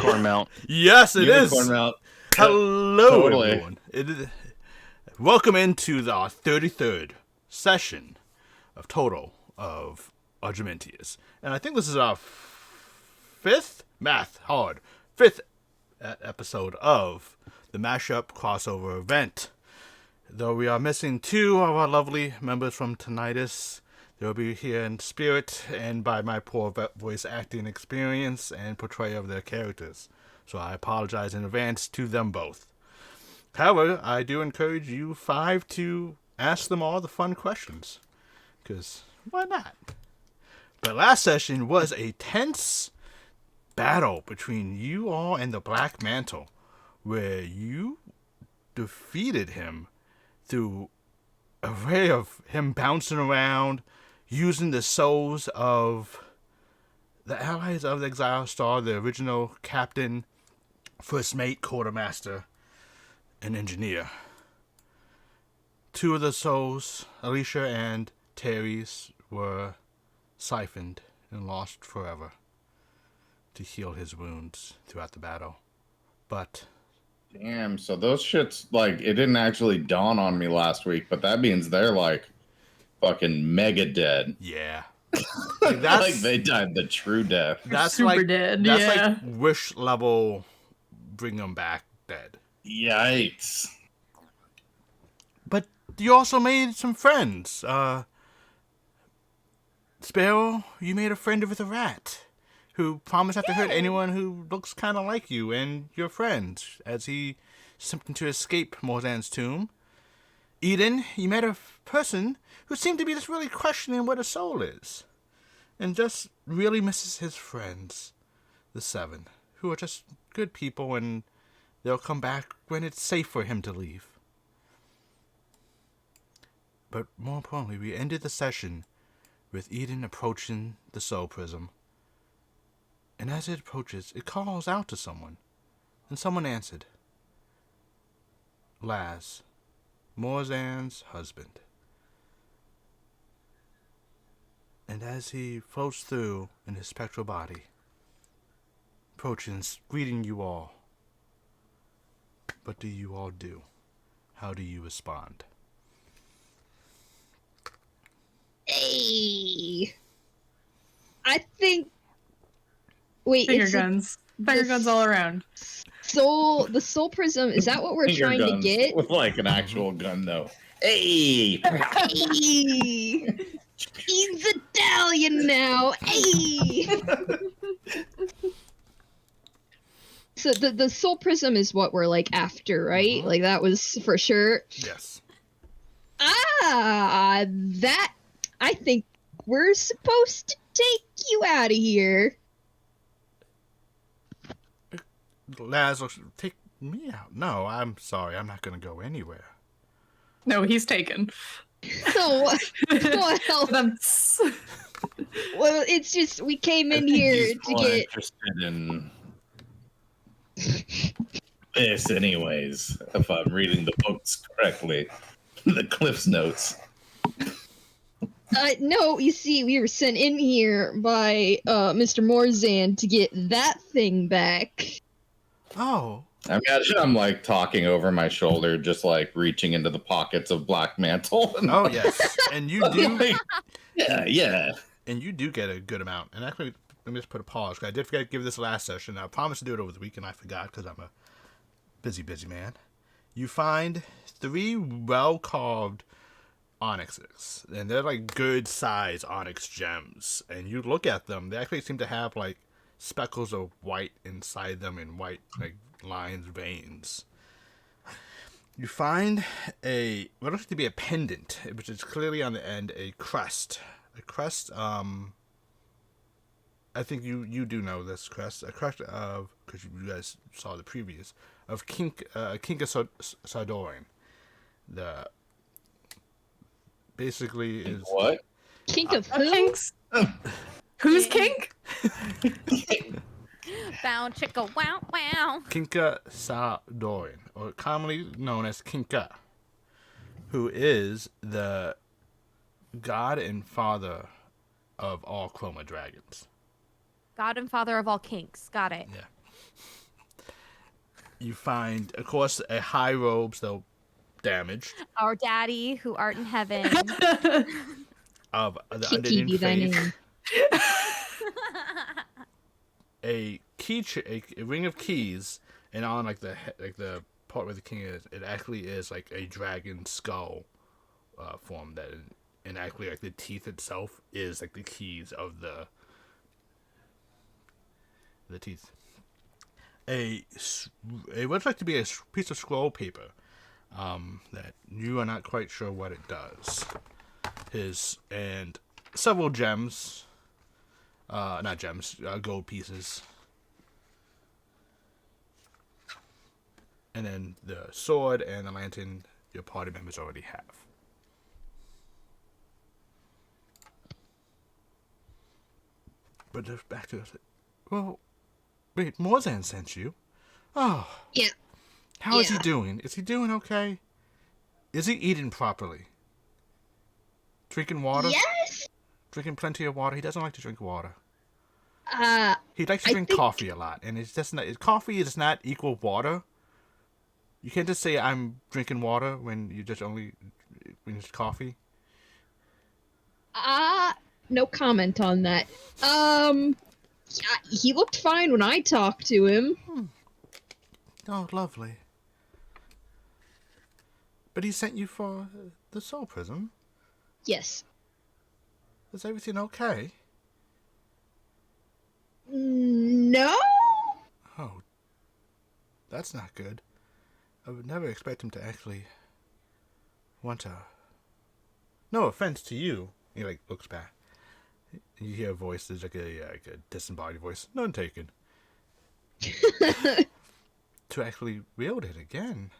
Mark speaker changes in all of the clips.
Speaker 1: unicorn mount.
Speaker 2: Yes, it
Speaker 3: Unicorn
Speaker 2: is.
Speaker 3: mount.
Speaker 2: Hello,
Speaker 3: Totally.
Speaker 2: everyone. Welcome into our 33rd session of Total of Argemontus. And I think this is our fifth episode of the Mashup crossover event. Though we are missing two of our lovely members from Tinnitus, they'll be here in spirit and by my poor voice acting experience and portrayal of their characters. So I apologize in advance to them both. However, I do encourage you five to ask them all the fun questions. Because why not? But last session was a tense battle between you all and the Black Mantle, where you defeated him through a way of him bouncing around, using the souls of the allies of the Exile Star, the original captain, first mate, quartermaster, and engineer. Two of the souls, Alicia and Terry's, were siphoned and lost forever to heal his wounds throughout the battle. But
Speaker 3: Damn, so those shits, like, it didn't actually dawn on me last week, but that means they're, like, fucking mega dead.
Speaker 2: yeah.
Speaker 3: Like, like they died the true death.
Speaker 2: That's
Speaker 4: super
Speaker 2: like
Speaker 4: dead.
Speaker 2: That's
Speaker 4: Yeah.
Speaker 2: like wish level bring them back dead.
Speaker 3: Yikes.
Speaker 2: But you also made some friends. Sparrow, you made a friend with a rat who promised not to hurt anyone who looks kind of like you and your friends as he attempted to escape Morzan's tomb. Eden, you met a person who seemed to be just really questioning what a soul is and just really misses his friends, the Seven, who are just good people and they'll come back when it's safe for him to leave. But more importantly, we ended the session with Eden approaching the soul prism. And as it approaches, it calls out to someone. And someone answered. Laz, Morzan's husband. And as he floats through in his spectral body, approaching, greeting you all. What do you all do? How do you respond?
Speaker 5: Hey, I think. Wait,
Speaker 4: Finger
Speaker 5: it's
Speaker 4: guns. Finger guns all around.
Speaker 5: the soul prism. Is that what we're
Speaker 3: Finger
Speaker 5: trying
Speaker 3: guns
Speaker 5: to get?
Speaker 3: with, like, an actual gun, though. Hey!
Speaker 5: Hey, he's Italian now. Hey. So the soul prism is what we're like after, right? Like that was for sure.
Speaker 2: Yes.
Speaker 5: That I think we're supposed to take you out of here.
Speaker 2: Laz, take me out. No, I'm sorry. I'm not going to go anywhere.
Speaker 4: No, he's taken.
Speaker 5: So, well, well, it's just we came in here
Speaker 3: He's
Speaker 5: to
Speaker 3: more
Speaker 5: get.
Speaker 3: interested in this, anyways, if I'm reading the books correctly. The Cliff's Notes.
Speaker 5: No, you see, we were sent in here by Mr. Morzan to get that thing back.
Speaker 2: Oh.
Speaker 3: I imagine I'm like talking over my shoulder, just like reaching into the pockets of Black Mantle.
Speaker 2: Oh, yes. And you do.
Speaker 3: Yeah.
Speaker 2: And you do get a good amount. And actually, let me just put a pause. I did forget to give this last session. I promised to do it over the weekend. I forgot because I'm a busy man. You find 3 well-carved onyxes. And they're like good-sized onyx gems. And you look at them. They actually seem to have like speckles of white inside them and white like lines, veins. You find what looks to be a pendant, which is clearly on the end a crest. A crest, I think you do know this crest. A crest of, because you guys saw the previous, of Kinka Sardorin. The basically is
Speaker 3: What?
Speaker 5: Kink of who?
Speaker 4: Kinks. Who's kink?
Speaker 6: Bow chicka wow wow.
Speaker 2: Kinka Sardorin, or commonly known as Kinka, who is the god and father of all chroma dragons.
Speaker 6: God and father of all kinks. Got it.
Speaker 2: Yeah. You find, of course, a high robe, still damaged,
Speaker 6: Our daddy who art in heaven.
Speaker 2: of the
Speaker 5: Kinky
Speaker 2: unending
Speaker 5: be thy
Speaker 2: faith,
Speaker 5: name.
Speaker 2: a a ring of keys, and on like the part where the king is, it actually is like a dragon skull form that, and actually like the teeth itself is like the keys of the teeth. It looks like to be a piece of scroll paper that you are not quite sure what it does. And several gems, not gems, gold pieces. And then the sword and the lantern your party members already have. But just back to this. Well, wait, Morzan sent you. Oh,
Speaker 5: Yeah.
Speaker 2: how is he
Speaker 5: Yeah.
Speaker 2: doing? Is he doing okay? Is he eating properly? Drinking water?
Speaker 5: Yes.
Speaker 2: Drinking plenty of water? He doesn't like to drink water. He likes to
Speaker 5: I
Speaker 2: drink
Speaker 5: think-
Speaker 2: coffee a lot, and it's just not. Coffee does not equal water. You can't just say I'm drinking water when it's coffee.
Speaker 5: No comment on that. Yeah, he looked fine when I talked to him.
Speaker 2: Oh, lovely. But he sent you for the soul prism.
Speaker 5: Yes.
Speaker 2: Is everything okay?
Speaker 5: No.
Speaker 2: Oh, that's not good. I would never expect him to actually want to. No offense to you. He like looks back. You hear a voice. There's like a disembodied voice. None taken. To actually wield it again.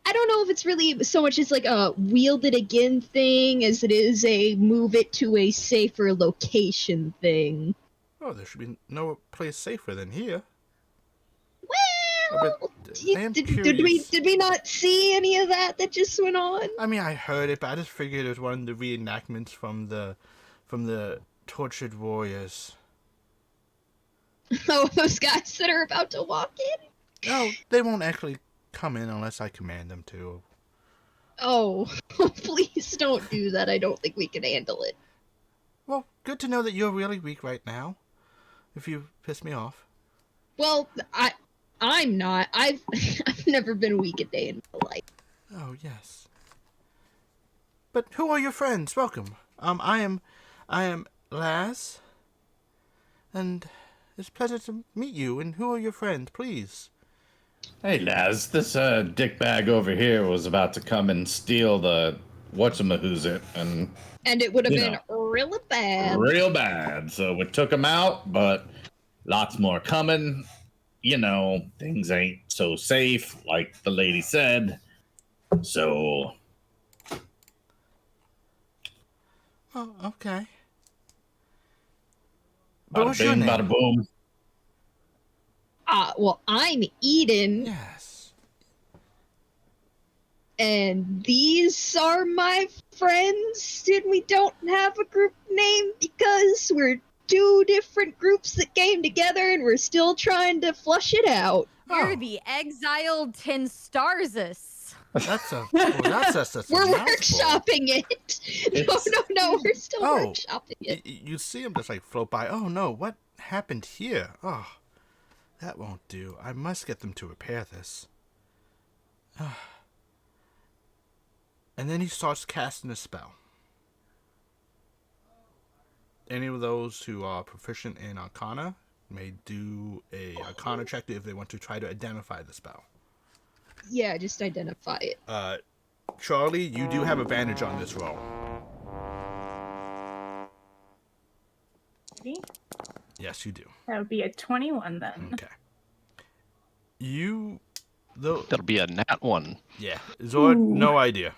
Speaker 5: I don't know if it's really so much as like a wield it again thing as it is a move it to a safer location thing.
Speaker 2: Oh, there should be no place safer than here.
Speaker 5: Well,
Speaker 2: I am
Speaker 5: did
Speaker 2: curious.
Speaker 5: we not see any of that just went on?
Speaker 2: I mean, I heard it, but I just figured it was one of the reenactments from the tortured warriors.
Speaker 5: Oh, those guys that are about to walk in?
Speaker 2: No, they won't actually come in unless I command them to.
Speaker 5: Oh, please don't do that. I don't think we can handle it.
Speaker 2: Well, good to know that you're really weak right now. If you piss me off.
Speaker 5: Well, I'm not. I've never been weak a day in my life.
Speaker 2: Oh, yes. But who are your friends? Welcome. I am Laz. And it's a pleasure to meet you. And who are your friends, please?
Speaker 3: Hey, Laz, this dickbag over here was about to come and steal the whatchamahoosit, and
Speaker 5: And it would have
Speaker 3: You
Speaker 5: been
Speaker 3: know.
Speaker 5: really bad.
Speaker 3: real bad. So we took him out, but lots more coming. You know, things ain't so safe, like the lady said. So,
Speaker 2: Oh, okay. But
Speaker 3: bada
Speaker 2: what's your
Speaker 3: bing,
Speaker 2: name?
Speaker 3: bada boom.
Speaker 5: Well, I'm Eden,
Speaker 2: Yes.
Speaker 5: and these are my friends, and we don't have a group name because we're two different groups that came together, and we're still trying to flush it out.
Speaker 6: You're
Speaker 2: Oh.
Speaker 6: the exiled Tinstarzus.
Speaker 2: That's a
Speaker 5: We're
Speaker 2: mouthful.
Speaker 5: workshopping it.
Speaker 3: It's-
Speaker 5: No, we're still
Speaker 2: Oh.
Speaker 5: workshopping it.
Speaker 2: You see him just like float by. Oh no, what happened here? Oh, that won't do. I must get them to repair this. And then he starts casting a spell. Any of those who are proficient in Arcana may do a Arcana check if they want to try to identify the spell.
Speaker 5: Yeah, just identify it.
Speaker 2: Charlie, you do have advantage on this roll. Yes, you do.
Speaker 4: That would be a 21 then.
Speaker 2: Okay. Though,
Speaker 1: That'll be a nat one.
Speaker 2: yeah, Zord,
Speaker 4: Ooh.
Speaker 2: no idea.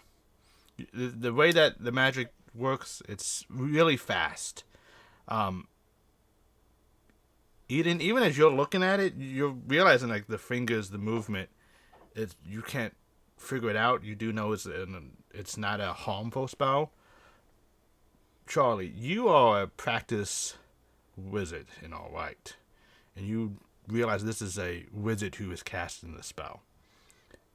Speaker 2: The way that the magic works, it's really fast. Even as you're looking at it, you're realizing like the fingers, the movement, you can't figure it out. You do know it's not a harmful spell. Charlie, you are a practice wizard in all right, and you realize this is a wizard who is casting the spell.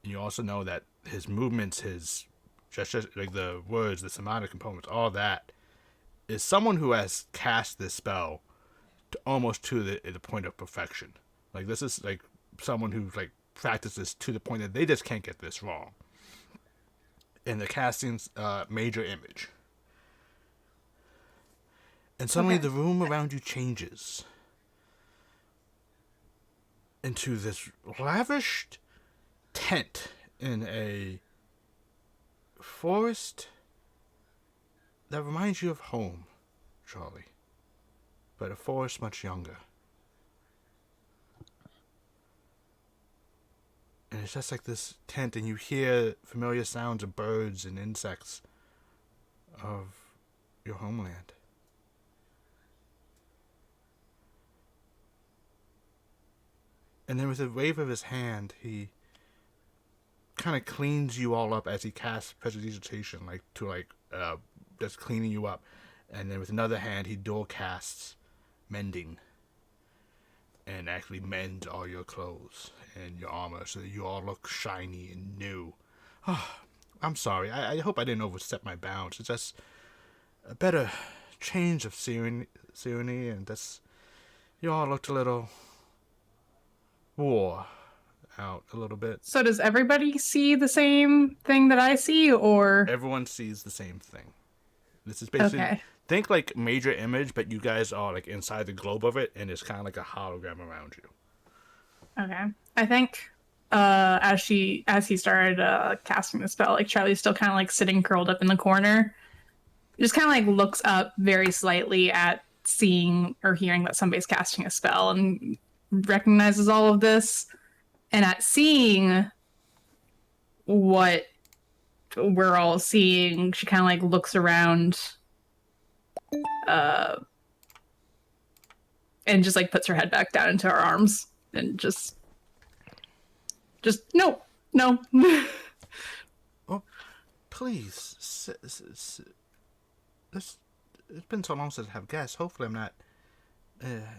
Speaker 2: And you also know that his movements, his gestures, like the words, the somatic components, all that is someone who has cast this spell to almost to the point of perfection. Like this is like someone who like practices to the point that they just can't get this wrong. And the casting's major image. And suddenly the room around you changes into this lavished tent in a forest that reminds you of home, Charlie. But a forest much younger. And it's just like this tent, and you hear familiar sounds of birds and insects of your homeland. And then with a wave of his hand, he kind of cleans you all up as he casts prestidigitation, like to just cleaning you up. And then with another hand, he dual casts mending, and actually mends all your clothes and your armor so that you all look shiny and new. Oh, I'm sorry. I hope I didn't overstep my bounds. It's just a better change of scenery, and that's, you all looked a little wore out a little bit.
Speaker 1: So does everybody see the same thing that I see, or?
Speaker 2: Everyone sees the same thing. This is basically,
Speaker 1: Okay.
Speaker 2: think like major image, but you guys are like inside the globe of it, and it's kind of like a hologram around you.
Speaker 1: Okay. I think as he started casting the spell, like Charlie's still kind of like sitting curled up in the corner, just kind of like looks up very slightly at seeing or hearing that somebody's casting a spell and recognizes all of this. And at seeing what we're all seeing, she kind of like looks around and just like puts her head back down into her arms and just no.
Speaker 2: Oh, please. It's been so long since I have guests. Hopefully I'm not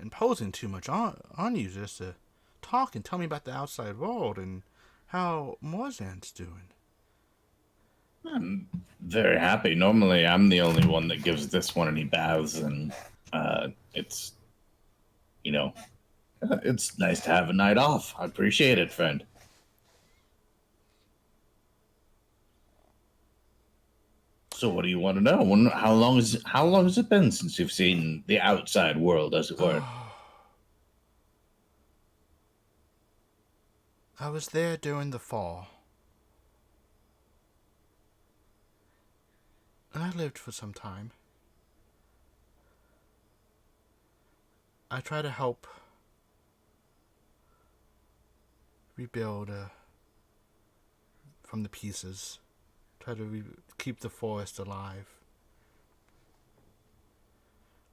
Speaker 2: imposing too much on you, just to talk and tell me about the outside world and how Morzan's doing.
Speaker 3: I'm very happy. Normally, I'm the only one that gives this one any bows, and it's, it's nice to have a night off. I appreciate it, friend. So, what do you want to know? How long has it been since you've seen the outside world, as it were?
Speaker 2: I was there during the fall. And I lived for some time. I try to help rebuild from the pieces. Try to keep the forest alive.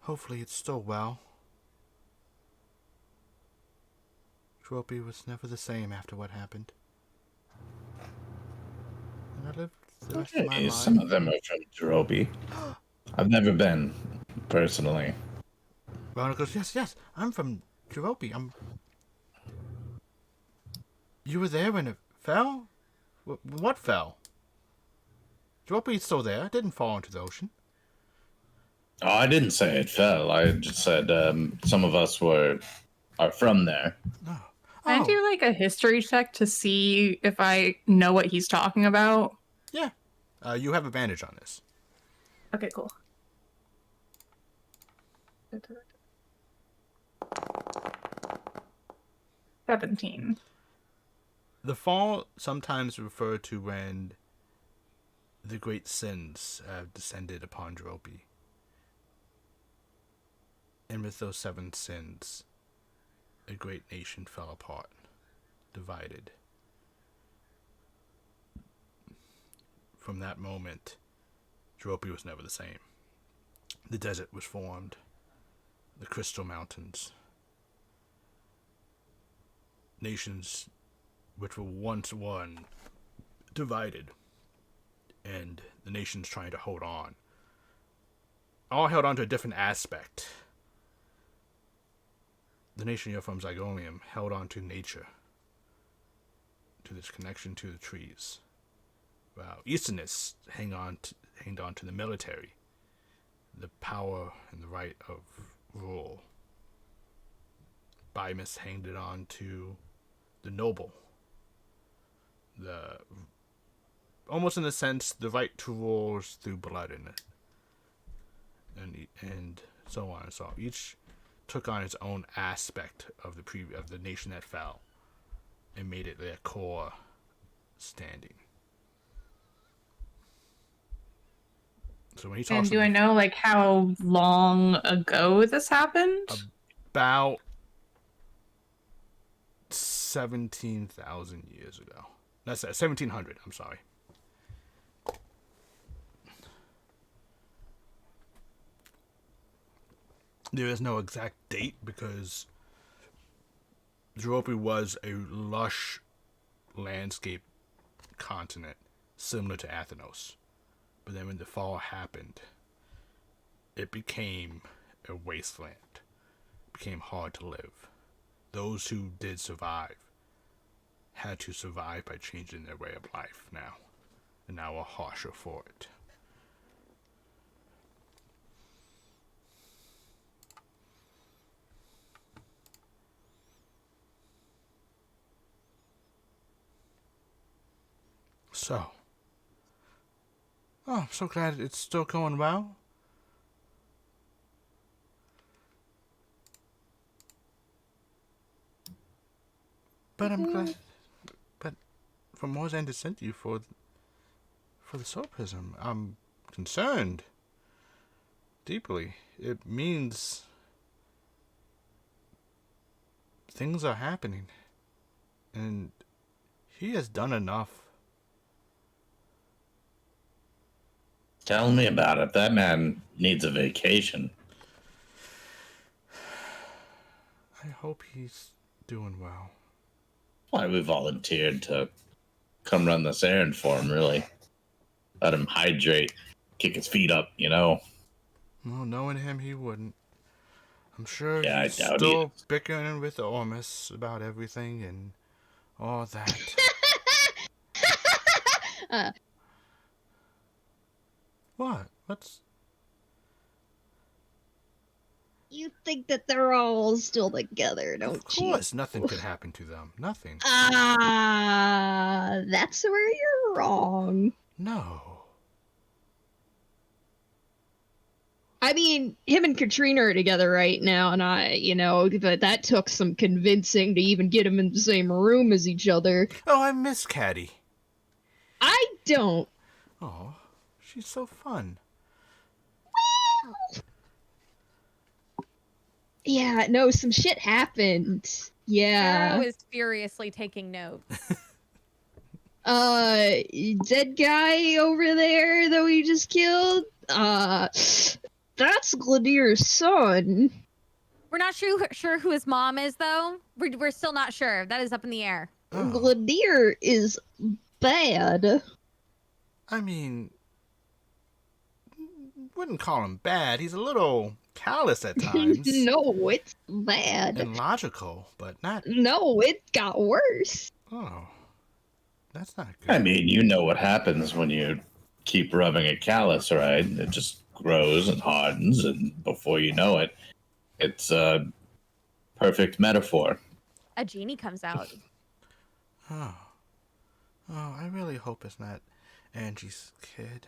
Speaker 2: Hopefully it's still well. Tropy was never the same after what happened. And I lived the rest of my life.
Speaker 3: Some of them are from Jerobi. I've never been, personally.
Speaker 2: Rona goes, yes, I'm from Jerobi. You were there when it fell? What fell? Jerobi's still there. It didn't fall into the ocean.
Speaker 3: Oh, I didn't say it fell. I just said some of us are from there.
Speaker 2: No.
Speaker 1: Can I do like a history check to see if I know what he's talking about?
Speaker 2: Yeah. You have advantage on this.
Speaker 1: Okay, cool. 17.
Speaker 2: The fall sometimes referred to when the great sins have descended upon Jerobi. And with those 7 sins, a great nation fell apart, divided. From that moment, Jerobi was never the same. The desert was formed, the crystal mountains. Nations which were once one, divided, and the nations trying to hold on. All held on to a different aspect. the nation you're from, Zygonium, held on to nature, to this connection to the trees. While Easternists hanged on to the military, the power and the right of rule. Bimus hanged it on to the noble, almost in a sense, the right to rule through blood in it, and so on and so on. Each took on its own aspect of the nation that fell, and made it their core standing. So when he talks,
Speaker 1: And do I know like how long ago this happened?
Speaker 2: about 17,000 years ago. That's 1700. I'm sorry. There is no exact date because Europa was a lush landscape continent similar to Athenos. But then when the fall happened, it became a wasteland. It became hard to live. Those who did survive had to survive by changing their way of life now. And now are harsher for it. So. Oh, I'm so glad it's still going well. But I'm glad. But from what end to send you for the soul prism, I'm concerned. Deeply. It means things are happening. And he has done enough.
Speaker 3: Tell me about it. That man needs a vacation.
Speaker 2: I hope he's doing well.
Speaker 3: Why we volunteered to come run this errand for him, really. Let him hydrate, kick his feet up, you know.
Speaker 2: Well, knowing him, he wouldn't. I'm sure
Speaker 3: Yeah,
Speaker 2: he's
Speaker 3: I doubt
Speaker 2: still bickering with Ormus about everything and all that. What? What's...
Speaker 5: You think that they're all still together, don't you?
Speaker 2: Of course, nothing could happen to them. Nothing.
Speaker 5: That's where you're wrong.
Speaker 2: No.
Speaker 5: I mean, him and Katrina are together right now, and but that took some convincing to even get them in the same room as each other.
Speaker 2: Oh, I miss Caddy.
Speaker 5: I don't.
Speaker 2: Oh, she's so fun.
Speaker 5: Yeah, no, some shit happened. Yeah.
Speaker 6: Sarah was furiously taking notes.
Speaker 5: Dead guy over there that we just killed, that's Gladier's son.
Speaker 6: We're not sure who his mom is, though. We're still not sure. That is up in the air.
Speaker 2: Oh.
Speaker 5: Gladier is bad.
Speaker 2: I mean, wouldn't call him bad. He's a little callous at times.
Speaker 5: No, it's bad.
Speaker 2: And logical, but not...
Speaker 5: No, it got worse.
Speaker 2: Oh. That's not good.
Speaker 3: I mean, you know what happens when you keep rubbing a callus, right? It just grows and hardens, and before you know it, it's a perfect metaphor.
Speaker 6: A genie comes out.
Speaker 2: Oh, I really hope it's not Angie's kid.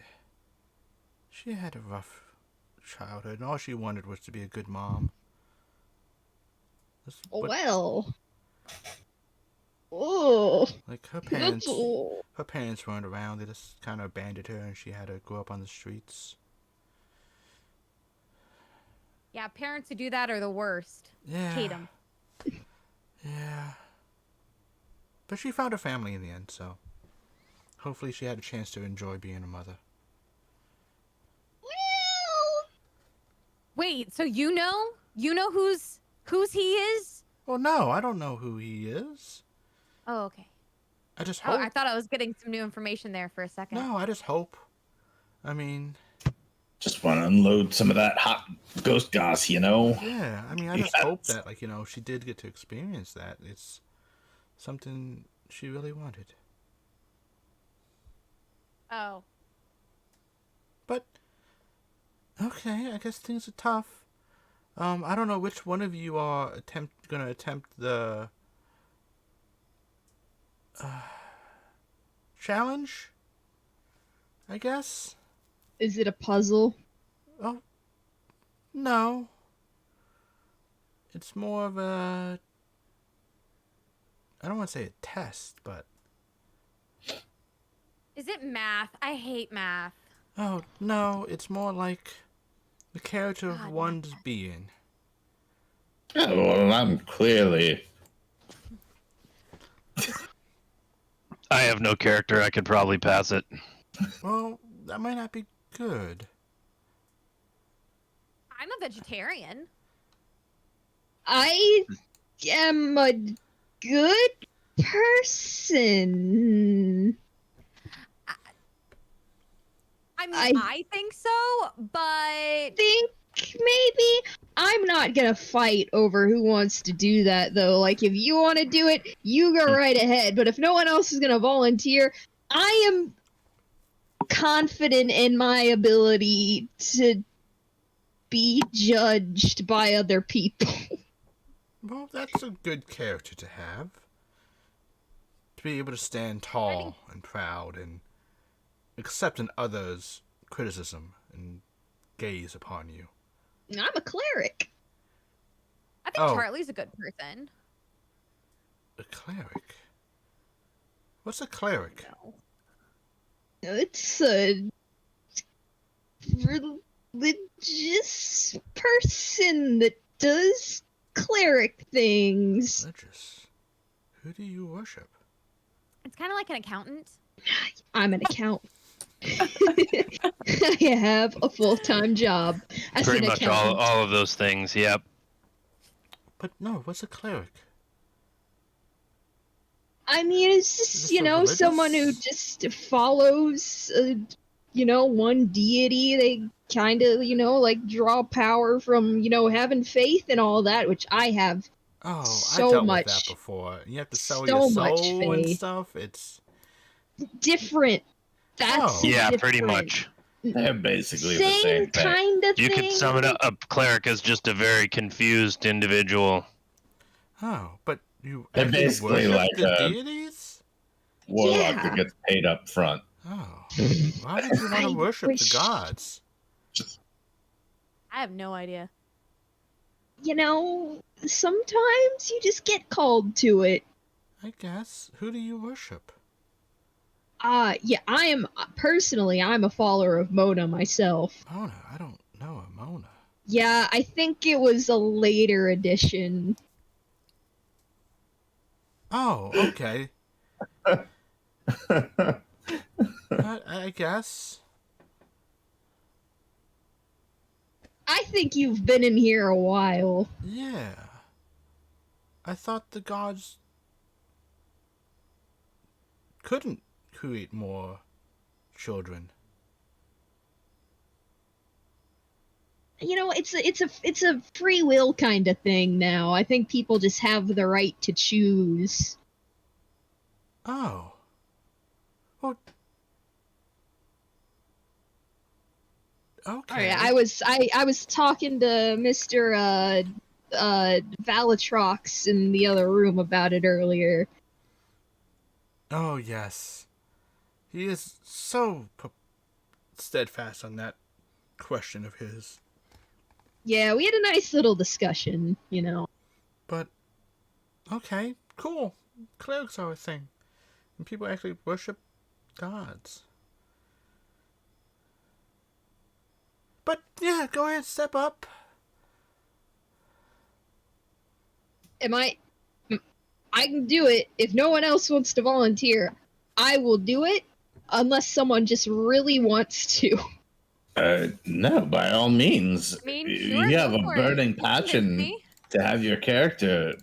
Speaker 2: She had a rough childhood, and all she wanted was to be a good mom.
Speaker 5: Well. Oh.
Speaker 2: Like her parents weren't around. They just kind of abandoned her, and she had to grow up on the streets.
Speaker 6: Yeah, parents who do that are the worst.
Speaker 2: Yeah.
Speaker 6: Hate them.
Speaker 2: Yeah. But she found her family in the end, so hopefully she had a chance to enjoy being a mother.
Speaker 5: Well.
Speaker 6: Wait, so you know whose he is?
Speaker 2: Well, no, I don't know who he is.
Speaker 6: Oh, okay.
Speaker 2: I just
Speaker 6: Oh,
Speaker 2: hope.
Speaker 6: I thought I was getting some new information there for a second.
Speaker 2: No, I just hope. I mean,
Speaker 3: Just want to unload some of that hot ghost goss, you know?
Speaker 2: Yeah, I mean, I just hope that, like, she did get to experience that. It's something she really wanted.
Speaker 6: Oh.
Speaker 2: But, okay, I guess things are tough. I don't know which one of you are gonna attempt the challenge, I guess.
Speaker 5: Is it a puzzle?
Speaker 2: Oh, no. It's more of a... I don't want to say a test, but...
Speaker 6: Is it math? I hate math.
Speaker 2: Oh, no, it's more like the character of
Speaker 6: God,
Speaker 2: one's being.
Speaker 3: Oh, well, I'm clearly...
Speaker 7: I have no character. I could probably pass it.
Speaker 2: Well, that might not be good.
Speaker 6: I'm a vegetarian.
Speaker 5: I am a good person.
Speaker 6: I mean,
Speaker 5: I-
Speaker 6: I think so, but
Speaker 5: Think maybe I'm not gonna fight over who wants to do that though. Like if you want to do it, you go right ahead. But if no one else is gonna volunteer, I am confident in my ability to be judged by other people.
Speaker 2: Well, that's a good character to have. To be able to stand tall and proud and accept in others' criticism and gaze upon you.
Speaker 5: I'm a cleric.
Speaker 6: I think
Speaker 2: Oh.
Speaker 6: Charlie's a good person.
Speaker 2: A cleric? What's a cleric?
Speaker 5: It's a religious person that does cleric things.
Speaker 2: Religious. Who do you worship?
Speaker 6: It's kind of like an accountant.
Speaker 5: I'm an accountant. I have a full-time job as
Speaker 7: Pretty
Speaker 5: an
Speaker 7: much
Speaker 5: accountant.
Speaker 7: all of those things. Yep.
Speaker 2: But no, what's a cleric?
Speaker 5: I mean, it's just,
Speaker 2: Just
Speaker 5: you
Speaker 2: a
Speaker 5: know,
Speaker 2: religious-
Speaker 5: someone who just follows, one deity. They kind of, like draw power from, having faith and all that, which I have.
Speaker 2: Oh,
Speaker 5: So
Speaker 2: I dealt
Speaker 5: much-
Speaker 2: with that before. You have to sell
Speaker 5: so
Speaker 2: your
Speaker 5: much
Speaker 2: soul and
Speaker 5: faith.
Speaker 2: stuff. It's
Speaker 5: Different. That's
Speaker 2: Oh.
Speaker 7: Yeah, pretty
Speaker 5: different.
Speaker 7: much.
Speaker 3: They're basically the
Speaker 5: Same
Speaker 3: same thing.
Speaker 5: kind of
Speaker 7: You
Speaker 5: thing.
Speaker 7: could sum it up. A cleric as just a very confused individual.
Speaker 2: but you
Speaker 3: They're
Speaker 2: actually
Speaker 3: basically
Speaker 2: worship
Speaker 3: like
Speaker 2: the
Speaker 3: a-
Speaker 2: deities?
Speaker 3: Warlock
Speaker 5: Yeah.
Speaker 3: that gets paid up front.
Speaker 2: Oh, why would you want
Speaker 5: I
Speaker 2: to worship
Speaker 5: wish-
Speaker 2: the gods?
Speaker 6: I have no idea.
Speaker 5: Sometimes you just get called to it.
Speaker 2: I guess. Who do you worship?
Speaker 5: Yeah, I'm a follower of Mona myself.
Speaker 2: Mona. I don't know a Mona.
Speaker 5: Yeah, I think it was a later edition.
Speaker 2: Oh, okay. I guess.
Speaker 5: I think you've been in here a while.
Speaker 2: Yeah. I thought the gods couldn't create more children.
Speaker 5: It's a free will kind of thing now. I think people just have the right to choose.
Speaker 2: Oh. Well. Okay.
Speaker 5: I was talking to Mr. Valatrox in the other room about it earlier.
Speaker 2: Oh, yes. He is so steadfast on that question of his.
Speaker 5: Yeah, we had a nice little discussion,
Speaker 2: But, okay, cool. Clerics are a thing. And people actually worship gods. But, yeah, go ahead, step up.
Speaker 5: I can do it. If no one else wants to volunteer, I will do it unless someone just really wants to.
Speaker 3: No, by all means.
Speaker 6: I mean,
Speaker 3: You
Speaker 6: sure,
Speaker 3: have
Speaker 6: go
Speaker 3: a
Speaker 6: for it.
Speaker 3: burning
Speaker 6: You convinced
Speaker 3: passion
Speaker 6: me.
Speaker 3: to have your character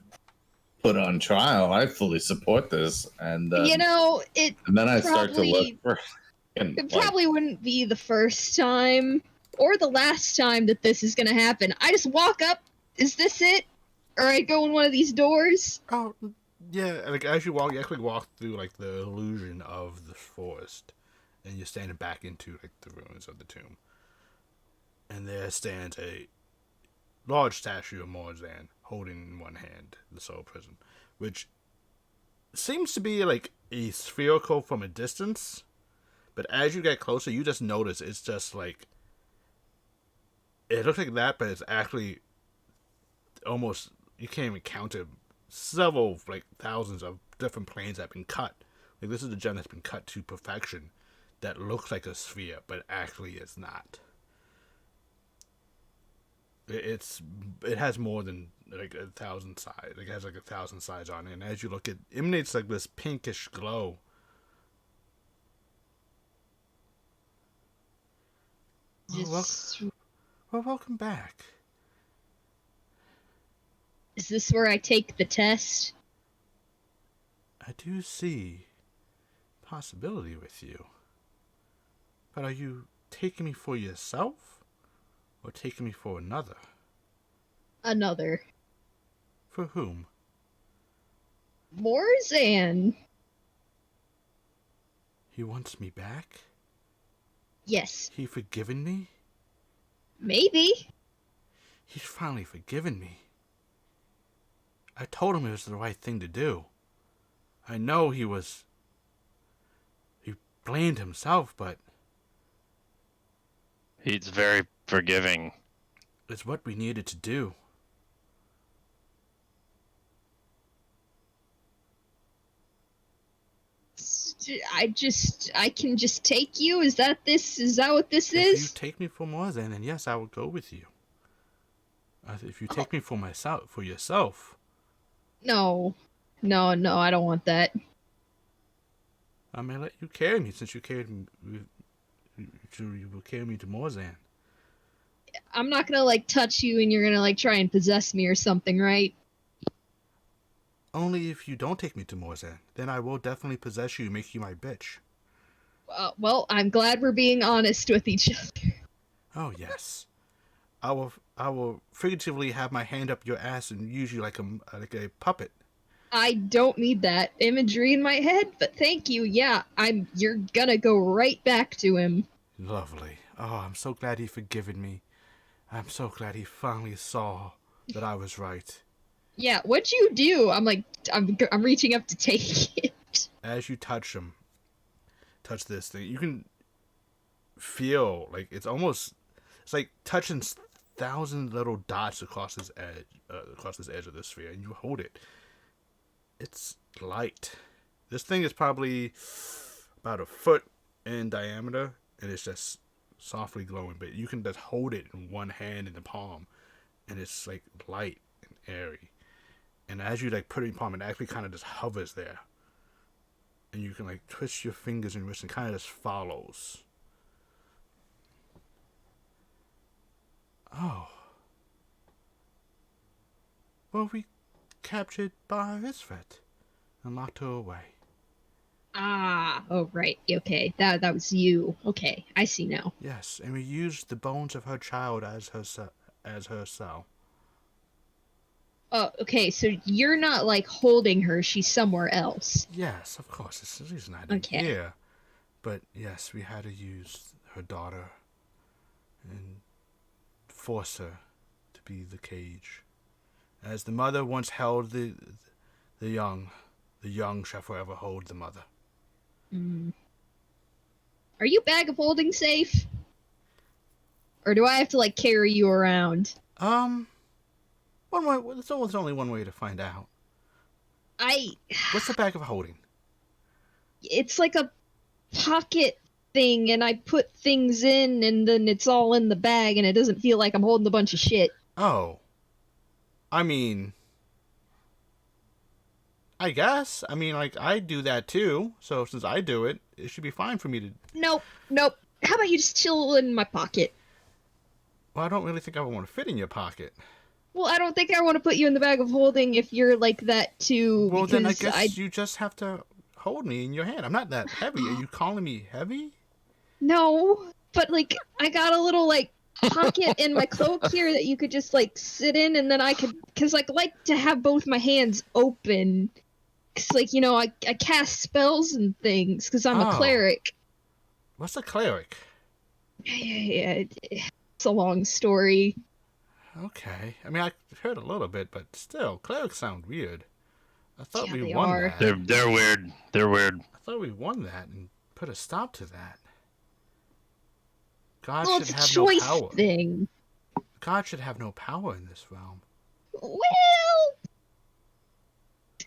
Speaker 3: put on trial. I fully support this. And,
Speaker 5: It
Speaker 3: and then I start to
Speaker 5: probably-
Speaker 3: look for...
Speaker 5: it probably wouldn't be the first time or the last time that this is gonna happen. I just walk up. Is this it? Or I go in one of these doors?
Speaker 2: Oh, yeah. Like as you walk, you actually walk through like the illusion of the forest, and you're standing back into like the ruins of the tomb. And there stands a large statue of Morzan holding in one hand the soul prison, which seems to be like a spherical from a distance, but as you get closer, you just notice it's just like it looks like that, but it's actually almost you can't even count it. Several like thousands of different planes have been cut. Like this is a gem that's been cut to perfection that looks like a sphere, but actually is not. It has more than like 1,000 sides. Like it has like 1,000 sides on it, and as you look, it emanates like this pinkish glow. Well, welcome back.
Speaker 5: Is this where I take the test?
Speaker 2: I do see possibility with you, but are you taking me for yourself, or taking me for another?
Speaker 5: Another.
Speaker 2: For whom?
Speaker 5: Morzan.
Speaker 2: He wants me back?
Speaker 5: Yes.
Speaker 2: He forgiven me?
Speaker 5: Maybe.
Speaker 2: He's finally forgiven me. I told him it was the right thing to do. I know he blamed himself, but
Speaker 7: He's very forgiving.
Speaker 2: it's what we needed to do.
Speaker 5: I can just take you? Is that what this
Speaker 2: If
Speaker 5: is?
Speaker 2: you take me for Morzan, then yes, I will go with you. If you take me for yourself,
Speaker 5: No, I don't want that.
Speaker 2: I may let you carry me since you carried me. You will carry me to Morzan.
Speaker 5: I'm not gonna like touch you and you're gonna like try and possess me or something, right?
Speaker 2: Only if you don't take me to Morzan, then I will definitely possess you and make you my bitch.
Speaker 5: Well, I'm glad we're being honest with each other.
Speaker 2: Oh yes, I will figuratively have my hand up your ass and use you like a puppet.
Speaker 5: I don't need that imagery in my head, but thank you. Yeah, you're gonna go right back to him.
Speaker 2: Lovely. Oh, I'm so glad he forgiven me. I'm so glad he finally saw that I was right.
Speaker 5: Yeah, what'd you do? I'm reaching up to take it.
Speaker 2: As you touch this thing, you can feel like it's like touching 1,000 little dots across this edge of the sphere, and you hold it. It's light. This thing is probably about a foot in diameter, and it's just softly glowing. But you can just hold it in one hand in the palm, and it's like light and airy. And as you like put it in your palm, it actually kind of just hovers there. And you can like twist your fingers and wrists and kind of just follows. Oh. Well, we captured Bar Isfet and locked her away.
Speaker 5: Ah, oh right, okay, that was you. Okay, I see now.
Speaker 2: Yes, and we used the bones of her child as her cell.
Speaker 5: Oh, okay, so you're not like holding her; she's somewhere else.
Speaker 2: Yes, of course. She's not
Speaker 5: Okay.
Speaker 2: here. But yes, we had to use her daughter and force her to be the cage. As the mother once held the young shall forever hold the mother.
Speaker 5: Are you bag of holding safe? Or do I have to like carry you around?
Speaker 2: One way. There's always only one way to find out. What's the bag of holding?
Speaker 5: It's like a pocket thing, and I put things in, and then it's all in the bag, and it doesn't feel like I'm holding a bunch of shit.
Speaker 2: Oh. I mean, I guess. I mean, like, I do that too. So since I do it, it should be fine for me to...
Speaker 5: Nope. How about you just chill in my pocket?
Speaker 2: Well, I don't really think I would want to fit in your pocket.
Speaker 5: Well, I don't think I want to put you in the bag of holding if you're like that too.
Speaker 2: Well, then I
Speaker 5: because
Speaker 2: guess you just have to hold me in your hand. I'm not that heavy. Are you calling me heavy?
Speaker 5: No, but like I got a little like pocket in my cloak here that you could just like sit in, and then I could, cause like I like to have both my hands open, cause like I cast spells and things, cause I'm a
Speaker 2: Oh.
Speaker 5: cleric.
Speaker 2: What's a cleric?
Speaker 5: Yeah, it's a long story.
Speaker 2: Okay. I mean, I heard a little bit, but still, clerics sound weird. I thought
Speaker 5: Yeah,
Speaker 2: we
Speaker 5: they
Speaker 2: won
Speaker 5: are.
Speaker 2: that.
Speaker 7: They're weird. They're weird.
Speaker 2: I thought we won that and put a stop to that. God
Speaker 5: Well,
Speaker 2: should
Speaker 5: it's a
Speaker 2: have
Speaker 5: choice
Speaker 2: no power.
Speaker 5: thing.
Speaker 2: God should have no power in this realm.
Speaker 5: Well,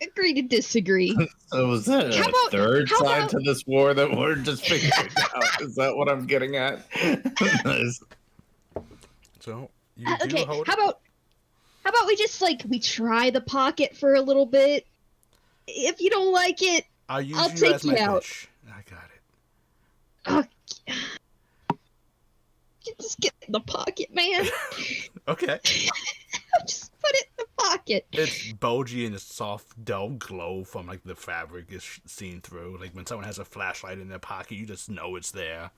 Speaker 5: agree to disagree.
Speaker 3: So was that
Speaker 5: How
Speaker 3: a
Speaker 5: about-
Speaker 3: third
Speaker 5: how
Speaker 3: side
Speaker 5: about-
Speaker 3: to this war that we're just figuring out? Is that what I'm getting at? Nice.
Speaker 2: So, you do
Speaker 5: Okay,
Speaker 2: hold
Speaker 5: how about we just like we try the pocket for a little bit? If you don't like it,
Speaker 2: I'll use
Speaker 5: I'll
Speaker 2: you
Speaker 5: take
Speaker 2: as my
Speaker 5: you out.
Speaker 2: bitch. I got it.
Speaker 5: You just get in the pocket, man.
Speaker 2: Okay.
Speaker 5: Just put it in the pocket.
Speaker 2: It's bulgy and a soft, dull glow from like the fabric is seen through. Like when someone has a flashlight in their pocket, you just know it's there.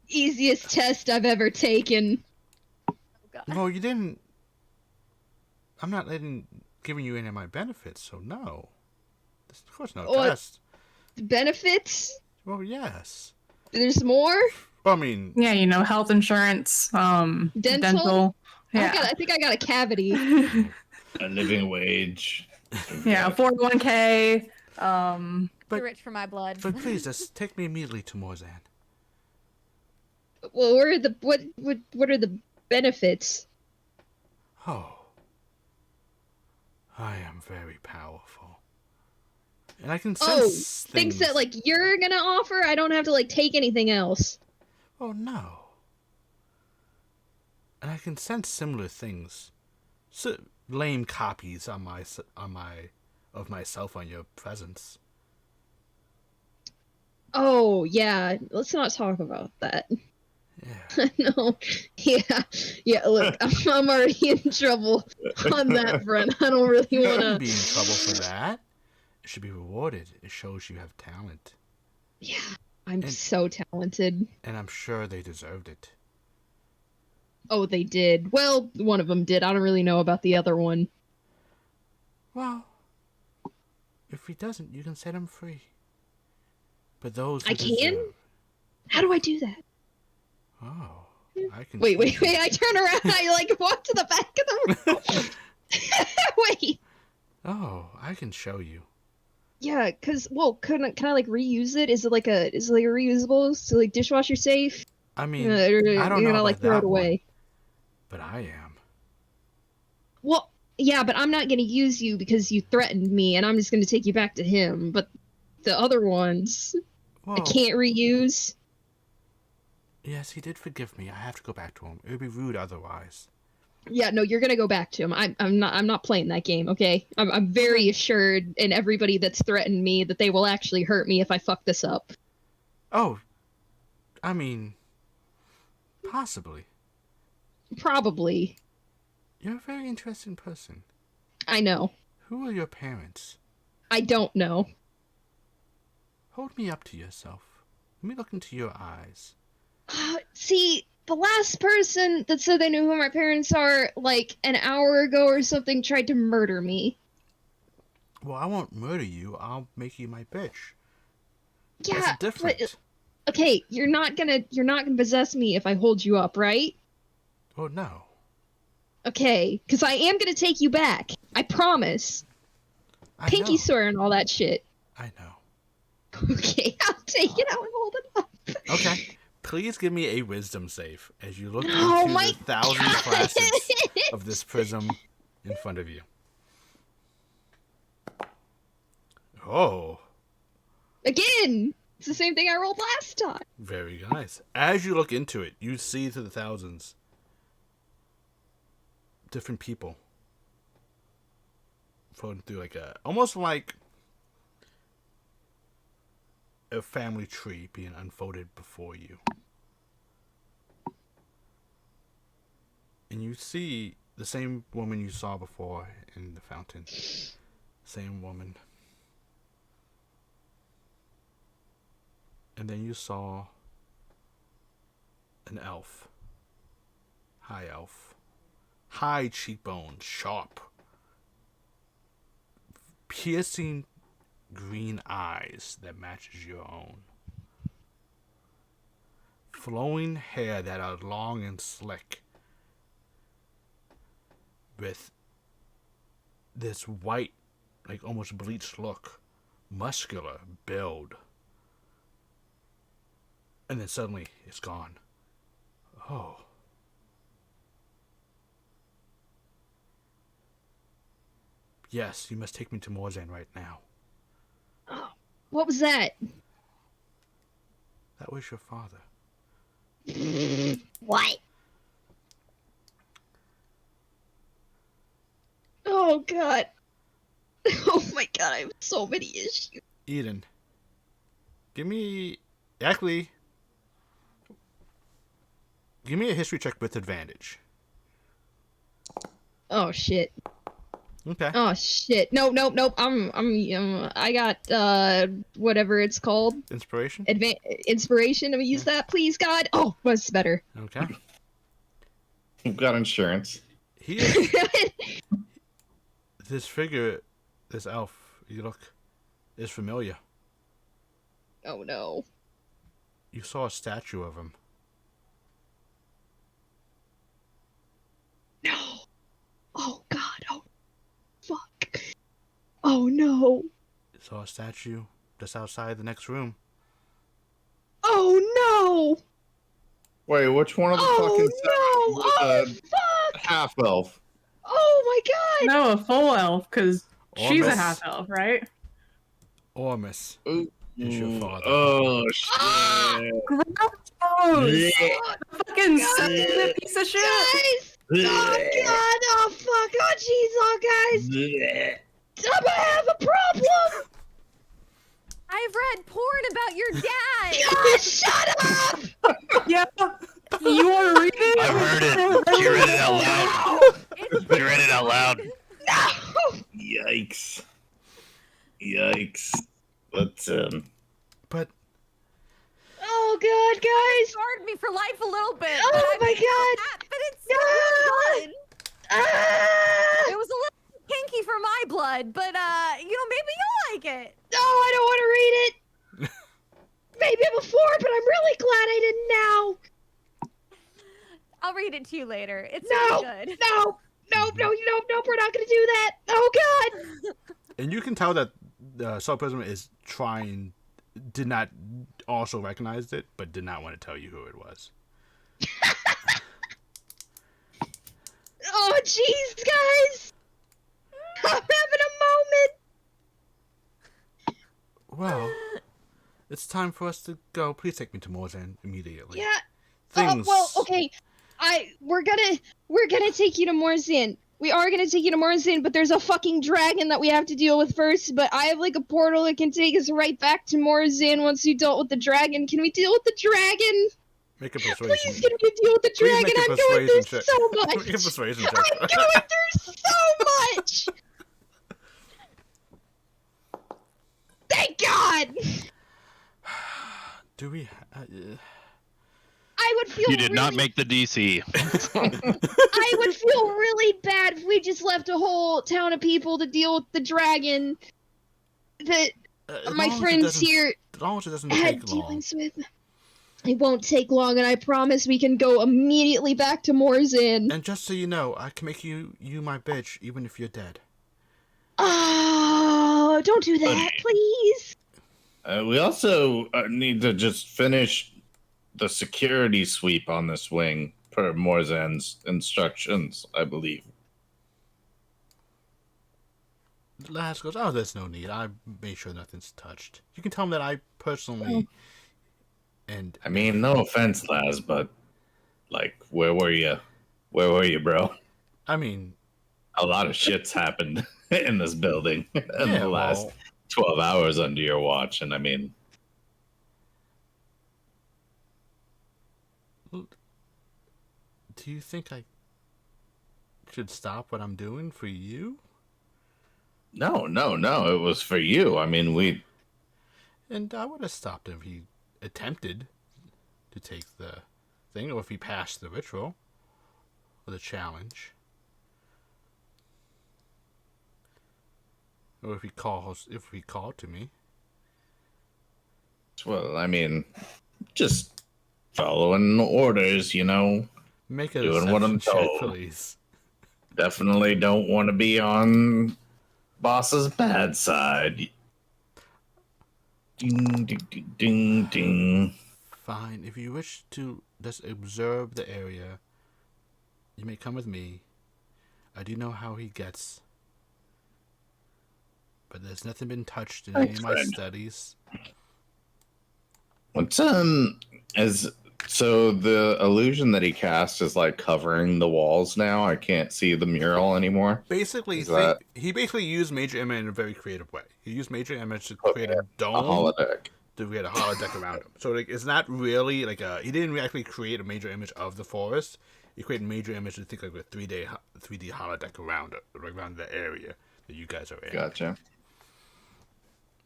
Speaker 5: Easiest test I've ever taken.
Speaker 2: Well, you didn't. I'm not giving you any of my benefits, so no. Of course, no
Speaker 5: What?
Speaker 2: test.
Speaker 5: Benefits?
Speaker 2: Well, yes.
Speaker 5: There's more?
Speaker 2: Well, I mean,
Speaker 1: Yeah, health insurance, dental. Yeah.
Speaker 5: I think I got a cavity.
Speaker 3: A living wage.
Speaker 1: Yeah, 401k.
Speaker 2: But-
Speaker 6: Too rich for my blood.
Speaker 2: but please, just take me immediately to Morzan.
Speaker 5: Well, what are the benefits?
Speaker 2: Oh. I am very powerful. And I can sense
Speaker 5: Things that like you're gonna offer? I don't have to like take anything else.
Speaker 2: Oh, no. And I can sense similar things. So, lame copies of myself on your presence.
Speaker 5: Oh yeah, let's not talk about that.
Speaker 2: Yeah.
Speaker 5: No, yeah. Look, I'm already in trouble on that front. I don't really
Speaker 2: You
Speaker 5: want
Speaker 2: shouldn't
Speaker 5: to.
Speaker 2: be in trouble for that. It should be rewarded. It shows you have talent.
Speaker 5: Yeah, I'm
Speaker 2: And-
Speaker 5: so talented.
Speaker 2: And I'm sure they deserved it.
Speaker 5: Oh, they did. Well, one of them did. I don't really know about the other one.
Speaker 2: Well, if he doesn't, you can set him free. But those who
Speaker 5: I can?
Speaker 2: deserve-
Speaker 5: How do I do that?
Speaker 2: Oh, I can.
Speaker 5: Wait.
Speaker 2: teach you.
Speaker 5: I turn around. I like walk to the back of the room. Wait.
Speaker 2: Oh, I can show you.
Speaker 5: Yeah, cause can I like reuse it? Is it like a reusable? So like dishwasher safe?
Speaker 2: I mean,
Speaker 5: Or
Speaker 2: I don't
Speaker 5: you're
Speaker 2: know
Speaker 5: gonna
Speaker 2: about
Speaker 5: like throw
Speaker 2: that
Speaker 5: it away?
Speaker 2: one, but I am.
Speaker 5: Well, yeah, but I'm not gonna use you because you threatened me, and I'm just gonna take you back to him. But the other ones,
Speaker 2: Well,
Speaker 5: I can't reuse.
Speaker 2: yes, he did forgive me. I have to go back to him. It would be rude otherwise.
Speaker 5: Yeah, no, you're gonna go back to him. I'm not playing that game. Okay, I'm very assured, and everybody that's threatened me that they will actually hurt me if I fuck this up.
Speaker 2: Oh, I mean, possibly.
Speaker 5: Probably.
Speaker 2: You're a very interesting person.
Speaker 5: I know.
Speaker 2: Who are your parents?
Speaker 5: I don't know.
Speaker 2: Hold me up to yourself. Let me look into your eyes.
Speaker 5: See, the last person that said they knew who my parents are, like an hour ago or something, tried to murder me.
Speaker 2: Well, I won't murder you. I'll make you my bitch.
Speaker 5: Yeah,
Speaker 2: That's different.
Speaker 5: but okay, you're not gonna possess me if I hold you up, right?
Speaker 2: Oh, no.
Speaker 5: Okay, because I am gonna take you back. I promise.
Speaker 2: I
Speaker 5: Pinky
Speaker 2: know.
Speaker 5: swear and all that shit.
Speaker 2: I know.
Speaker 5: Okay, I'll take it. I'll hold it up.
Speaker 2: Okay. Please give me a wisdom save as you look
Speaker 5: Oh
Speaker 2: into
Speaker 5: my
Speaker 2: the thousand
Speaker 5: God.
Speaker 2: facets of this prism in front of you. Oh,
Speaker 5: Again, it's the same thing I rolled last time.
Speaker 2: very nice. As you look into it, you see through the thousands different people floating through almost like a family tree being unfolded before you. And you see the same woman you saw before in the fountain. Same woman. And then you saw an elf. High elf. High cheekbones, sharp. Piercing green eyes that matches your own. Flowing hair that are long and slick. With this white, like almost bleached look. Muscular build. And then suddenly it's gone. Oh. Yes, you must take me to Morzan right now.
Speaker 5: What was that?
Speaker 2: That was your father.
Speaker 5: What? Oh god. Oh my god, I have so many issues.
Speaker 2: Eden. Give me... Actually... Give me a history check with advantage.
Speaker 5: Oh shit.
Speaker 2: Okay.
Speaker 5: Oh shit. Nope. I got whatever it's called.
Speaker 2: Inspiration?
Speaker 5: Inspiration. Let me use that, please, God. Oh, was better.
Speaker 2: Okay.
Speaker 3: You've got insurance.
Speaker 2: He is... This figure, this elf, you look, is familiar.
Speaker 5: Oh no.
Speaker 2: You saw a statue of him.
Speaker 5: No. Oh god. Oh fuck. Oh no.
Speaker 2: You saw a statue just outside the next room.
Speaker 5: Oh no.
Speaker 3: Wait, which one of the
Speaker 5: Oh
Speaker 3: fucking
Speaker 5: no. Oh fuck.
Speaker 3: half elf?
Speaker 5: Oh my god.
Speaker 1: No, a full elf, because she's a
Speaker 2: Ormus.
Speaker 1: half elf, right?
Speaker 2: Ormus is your father.
Speaker 3: Oh shit!
Speaker 1: Gross! Fucking sucking piece of shit!
Speaker 5: Guys. Oh god. Oh fuck. Oh jeez. Oh guys. I'm gonna have a problem.
Speaker 6: I've read porn about your dad.
Speaker 5: God, shut up.
Speaker 1: Yeah. You want to read it?
Speaker 7: I've heard it. She read it out loud. She read it out loud.
Speaker 5: No.
Speaker 3: Yikes! Yikes! But
Speaker 2: But
Speaker 5: Oh god, guys.
Speaker 6: Scarred me for life a little bit.
Speaker 5: Oh
Speaker 6: but
Speaker 5: my
Speaker 6: I mean,
Speaker 5: god.
Speaker 6: But it's still good blood.
Speaker 5: Ah!
Speaker 6: It was a little kinky for my blood, but maybe you'll like it.
Speaker 5: No, I don't want to read it. Maybe before, but I'm really glad I didn't now.
Speaker 6: I'll read it to you later. It's
Speaker 5: No,
Speaker 6: really good.
Speaker 5: no, we're not gonna do that. Oh god.
Speaker 2: and you can tell that Soul Prism did not also recognize it, but did not want to tell you who it was.
Speaker 5: Oh jeez, guys. I'm having a moment.
Speaker 2: Well, it's time for us to go. Please take me to Morzan immediately.
Speaker 5: Yeah.
Speaker 2: Things.
Speaker 5: Well, okay. We're gonna take you to Morzan. We are gonna take you to Morzan, but there's a fucking dragon that we have to deal with first. But I have like a portal that can take us right back to Morzan once you dealt with the dragon. Can we deal with the dragon?
Speaker 2: Make a persuasion.
Speaker 5: Please, can we deal with the
Speaker 2: Please
Speaker 5: dragon?
Speaker 2: make a
Speaker 5: I'm going
Speaker 2: persuasion
Speaker 5: through
Speaker 2: check.
Speaker 5: so much.
Speaker 2: Make a persuasion check.
Speaker 5: I'm going through so much. Thank God.
Speaker 2: Do we?
Speaker 5: I would feel.
Speaker 7: You did not
Speaker 5: really-
Speaker 7: make the DC.
Speaker 5: I would feel really bad if we just left a whole town of people to deal with the dragon that
Speaker 2: As
Speaker 5: my
Speaker 2: long as it
Speaker 5: friends
Speaker 2: doesn't-
Speaker 5: here
Speaker 2: As long as it doesn't
Speaker 5: had
Speaker 2: take long.
Speaker 5: dealings with. It won't take long, and I promise we can go immediately back to Morzan.
Speaker 2: And just so you know, I can make you my bitch, even if you're dead.
Speaker 5: Oh, don't do that, please.
Speaker 3: we also need to just finish the security sweep on this wing per Morzan's instructions, I believe.
Speaker 2: Laz goes, oh, there's no need. I made sure nothing's touched. You can tell him that I personally... And
Speaker 3: I mean, no offense, Laz, but like, where were you? Where were you, bro?
Speaker 2: I mean...
Speaker 3: A lot of shit's happened in this building in
Speaker 2: Yeah,
Speaker 3: the last
Speaker 2: well-
Speaker 3: 12 hours under your watch, and I mean...
Speaker 2: Do you think I should stop what I'm doing for you?
Speaker 3: No, it was for you. I mean,
Speaker 2: And I would have stopped if attempted to take the thing, or if he passed the ritual or the challenge, or if he called to me.
Speaker 3: Well, I mean, just following orders, you know.
Speaker 2: Make a
Speaker 3: Doing what I'm
Speaker 2: deception check,
Speaker 3: told.
Speaker 2: please.
Speaker 3: Definitely don't want to be on boss's bad side. Ding, ding, ding, ding, ding.
Speaker 2: Fine. If you wish to just observe the area, you may come with me. I do know how he gets, but there's nothing been touched in any of my
Speaker 3: Friend.
Speaker 2: studies.
Speaker 3: What's so the illusion that he cast is like covering the walls now. I can't see the mural anymore.
Speaker 2: Basically, he basically used Major Image in a very creative way. He used Major Image to create a dome,
Speaker 3: A holodeck.
Speaker 2: to create a holodeck around him. So like, it's not really like he didn't actually create a Major Image of the forest. He created Major Image to think like a 3D holodeck around it, around the area that you guys are in.
Speaker 3: Gotcha.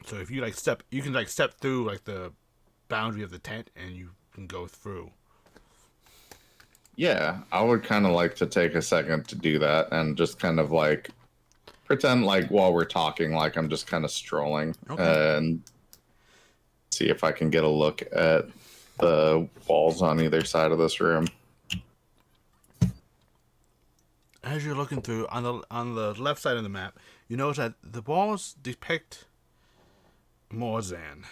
Speaker 2: So if you you can step through like the boundary of the tent, and you can go through.
Speaker 3: Yeah, I would kind of like to take a second to do that and just kind of like pretend like while we're talking, like I'm just kind of strolling and see if I can get a look at the walls on either side of this room.
Speaker 2: As you're looking through on the left side of the map, you notice that the walls depict Morzan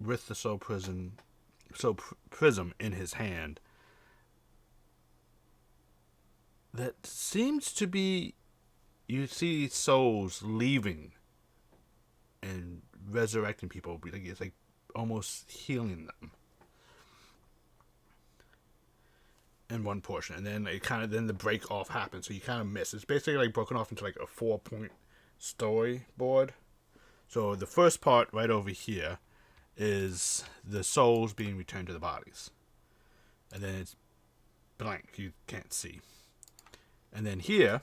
Speaker 2: with the soul prism in his hand. That seems to be, you see souls leaving and resurrecting people. It's like almost healing them in one portion, and then then the break off happens. So you kind of miss. It's basically like broken off into like a 4-point storyboard. So the first part right over here is the souls being returned to the bodies, and then it's blank. You can't see. And then here,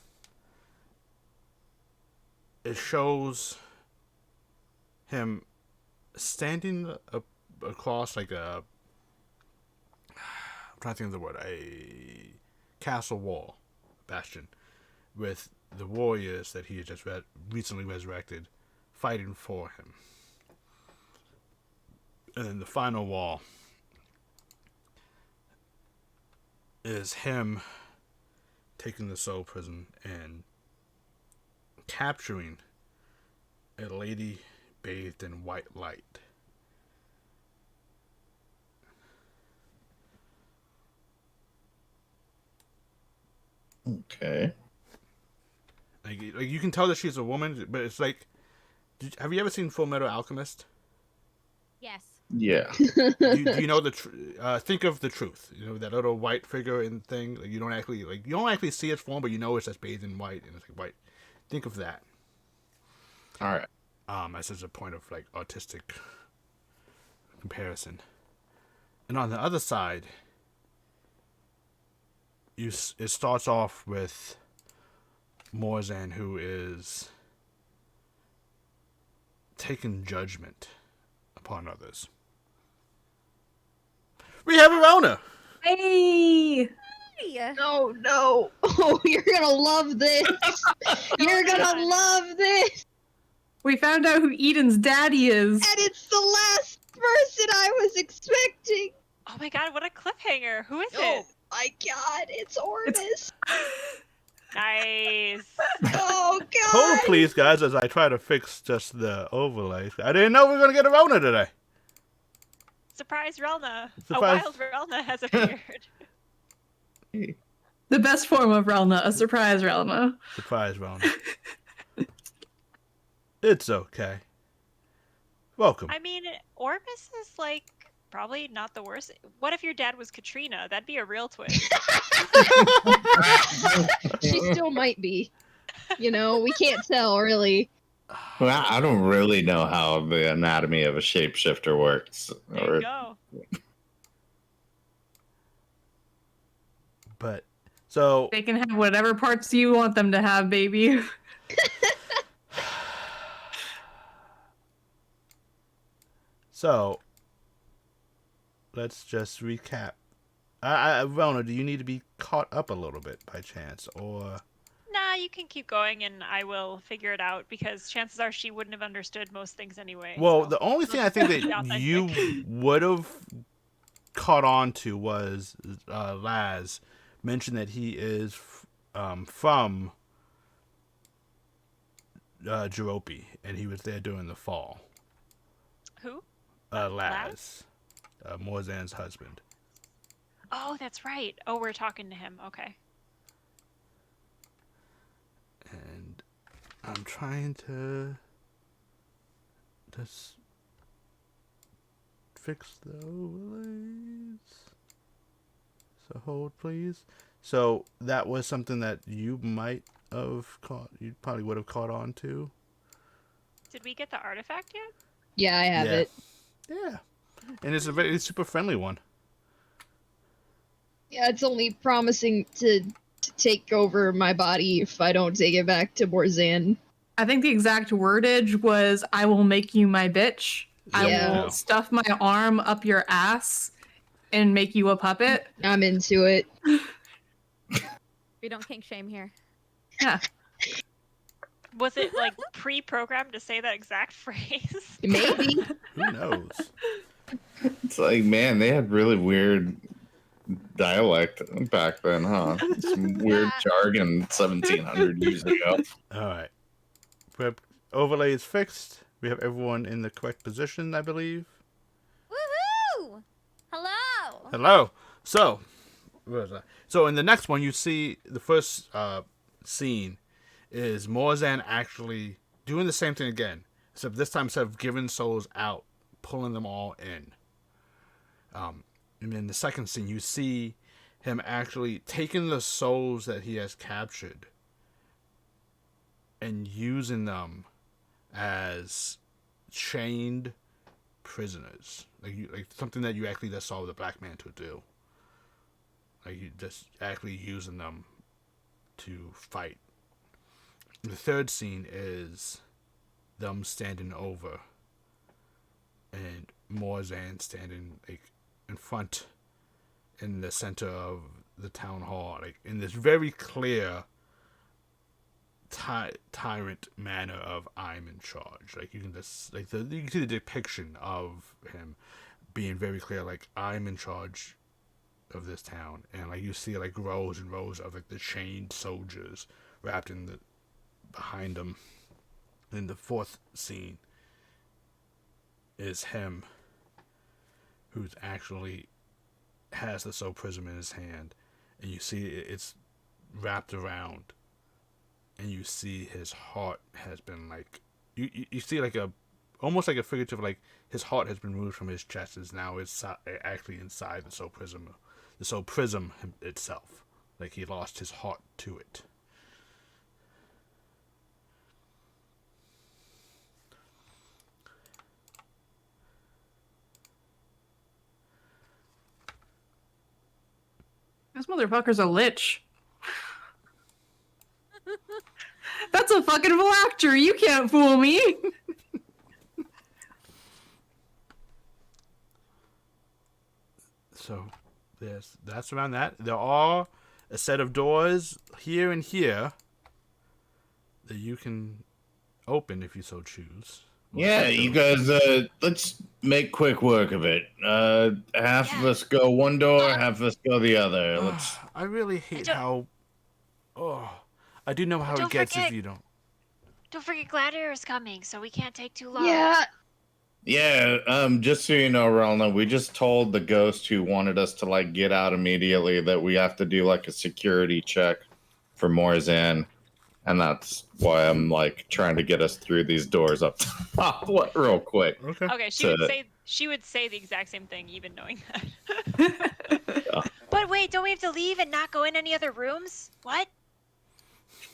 Speaker 2: it shows him standing across like I'm trying to think of the word, a castle wall, bastion, with the warriors that he had just recently resurrected fighting for him. And then the final wall is him taking the soul prism and capturing a lady bathed in white light.
Speaker 3: Okay.
Speaker 2: Like you can tell that she's a woman, but it's like, have you ever seen Full Metal Alchemist?
Speaker 6: Yes.
Speaker 3: Yeah.
Speaker 2: do you know think of the truth? You know that little white figure in thing. Like you don't actually see its form, but you know it's just bathed in white, and it's like white. Think of that.
Speaker 3: All right.
Speaker 2: As a point of like artistic comparison. And on the other side, it starts off with Morzan, who is taking judgment upon others. We have Arona!
Speaker 1: Hey!
Speaker 5: No, no. Oh, you're gonna love this. You're gonna love this.
Speaker 1: We found out who Eden's daddy is.
Speaker 5: And it's the last person I was expecting.
Speaker 8: Oh my god, what a cliffhanger. Who is
Speaker 5: Oh
Speaker 8: it?
Speaker 5: my god, it's Ormus.
Speaker 8: Nice.
Speaker 5: Oh god.
Speaker 2: Hold please, guys, as I try to fix just the overlay. I didn't know we were going to get Arona today.
Speaker 8: Surprise Relna.
Speaker 2: Surprise.
Speaker 8: A wild Relna has appeared.
Speaker 1: The best form of Relna, a surprise Relna.
Speaker 2: Surprise Arona. It's okay. Welcome.
Speaker 8: I mean, Ormus is like probably not the worst. What if your dad was Katrina? That'd be a real twist.
Speaker 5: She still might be. You know, we can't tell really.
Speaker 3: Well, I don't really know how the anatomy of a shapeshifter works.
Speaker 8: There you go.
Speaker 2: But, so...
Speaker 1: They can have whatever parts you want them to have, baby.
Speaker 2: So, let's just recap. Rona, do you need to be caught up a little bit by chance, or?
Speaker 8: Nah, you can keep going, and I will figure it out because chances are she wouldn't have understood most things anyway.
Speaker 2: Well,
Speaker 8: so
Speaker 2: the only thing I
Speaker 8: let's
Speaker 2: think
Speaker 8: be
Speaker 2: that
Speaker 8: authentic.
Speaker 2: you would have caught on to was Laz mentioned that he is from Jerope, and he was there during the fall.
Speaker 8: Who?
Speaker 2: Laz, Morzan's husband.
Speaker 8: Oh, that's right. Oh, we're talking to him. Okay.
Speaker 2: And I'm trying to just fix the overlays. So hold, please. So that was something that you might have caught. You probably would have caught on to.
Speaker 8: Did we get the artifact yet?
Speaker 5: Yeah, I have it.
Speaker 2: Yeah, and it's a very super friendly one.
Speaker 5: Yeah, it's only promising to take over my body if I don't take it back to Morzan.
Speaker 1: I think the exact wordage was, "I will make you my bitch. I
Speaker 5: Yeah.
Speaker 1: will stuff my arm up your ass and make you a puppet."
Speaker 5: I'm into it.
Speaker 6: We don't kink shame here.
Speaker 1: Yeah.
Speaker 8: Was it like pre-programmed to say that exact phrase?
Speaker 5: Maybe.
Speaker 2: Who knows?
Speaker 3: It's like, man, they had really weird dialect back then, huh? Some weird
Speaker 6: Yeah.
Speaker 3: jargon 1700 years ago.
Speaker 2: All right. Overlay is fixed. We have everyone in the correct position, I believe.
Speaker 6: Woohoo! Hello.
Speaker 2: Hello. So, where was I? So in the next one, you see the first scene is Morzan actually doing the same thing again, except this time instead of giving souls out, pulling them all in. And then the second scene, you see him actually taking the souls that he has captured and using them as chained prisoners, like something that you actually just saw the Black Mantle do. Like you just actually using them to fight. The third scene is them standing over, and Morzan standing like in front, in the center of the town hall, like in this very clear tyrant manner of "I'm in charge." Like you can just you can see the depiction of him being very clear, like "I'm in charge of this town," and like you see like rows and rows of like the chained soldiers wrapped in the behind him. In the fourth scene is him, who's actually has the soul prism in his hand, and you see it's wrapped around, and you see his heart has been like you see like a almost like a figurative, like his heart has been removed from his chest, is now it's actually inside the soul prism itself, like he lost his heart to it.
Speaker 1: This motherfucker's a lich. That's a fucking phylactery. You can't fool me.
Speaker 2: So that's around that. There are a set of doors here and here that you can open if you so choose.
Speaker 3: Yeah, you guys, let's make quick work of it. Half of us go one door, half of us go the other. Let's.
Speaker 2: I really hate
Speaker 8: don't-
Speaker 2: how. Oh, I do know how it
Speaker 8: Don't
Speaker 2: gets
Speaker 8: forget-
Speaker 2: if you don't.
Speaker 8: Don't forget Gladiator's coming, so we can't take too long.
Speaker 5: Yeah.
Speaker 3: Yeah, just so you know, Ralna, we just told the ghost who wanted us to like get out immediately that we have to do like a security check for Morzan, and that's why I'm like trying to get us through these doors up top real quick.
Speaker 2: Okay.
Speaker 8: Okay,
Speaker 3: So-
Speaker 8: she would say the exact same thing, even knowing that. But wait, don't we have to leave and not go in any other rooms? What?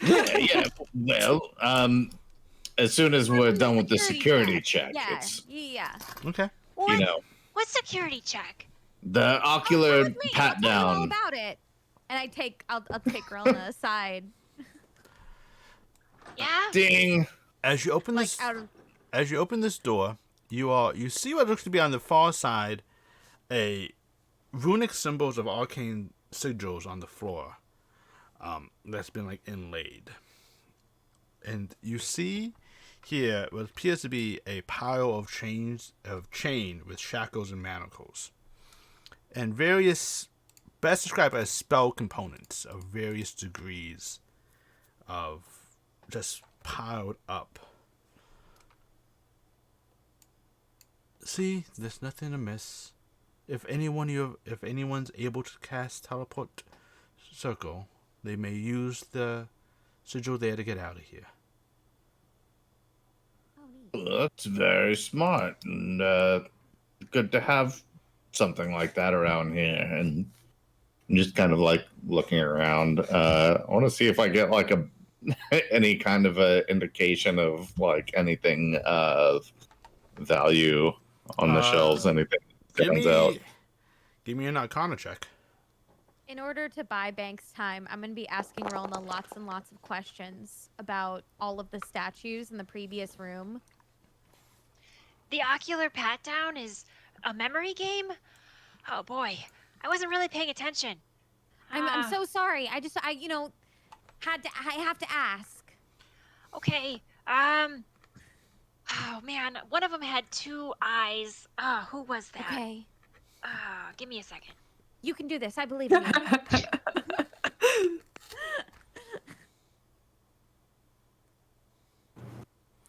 Speaker 3: Yeah. Well, as soon as we're done with the security check,
Speaker 6: Yeah.
Speaker 3: it's
Speaker 6: Yeah.
Speaker 2: Okay.
Speaker 8: What?
Speaker 3: you know
Speaker 8: What security check?
Speaker 3: the
Speaker 6: Come
Speaker 3: ocular
Speaker 6: with me.
Speaker 3: pat
Speaker 6: I'll tell you all
Speaker 3: down.
Speaker 6: about it. And I'll take Rona aside.
Speaker 8: Yeah.
Speaker 3: Ding.
Speaker 2: As you open
Speaker 6: Like
Speaker 2: this,
Speaker 6: out of
Speaker 2: as you open this door, you see what looks to be on the far side a runic symbols of arcane sigils on the floor. That's been like inlaid, and you see here what appears to be a pile of chain with shackles and manacles, and various, best described as spell components of various degrees of just piled up. See, there's nothing amiss. If anyone's able to cast teleport circle, they may use the sigil there to get out of here.
Speaker 3: That's very smart, and good to have something like that around here. And I'm just kind of like looking around. I want to see if I get like any kind of a indication of like anything of value on the shelves. Anything stands out.
Speaker 2: Give me an Arcana check.
Speaker 6: In order to buy Bank's time, I'm going to be asking Rona lots and lots of questions about all of the statues in the previous room.
Speaker 8: The ocular pat down is a memory game? Oh boy, I wasn't really paying attention.
Speaker 6: I'm so sorry. I have to ask.
Speaker 8: Okay. Oh man, one of them had 2 eyes. Who was that?
Speaker 6: Okay.
Speaker 8: Give me a second.
Speaker 6: You can do this. I believe in you.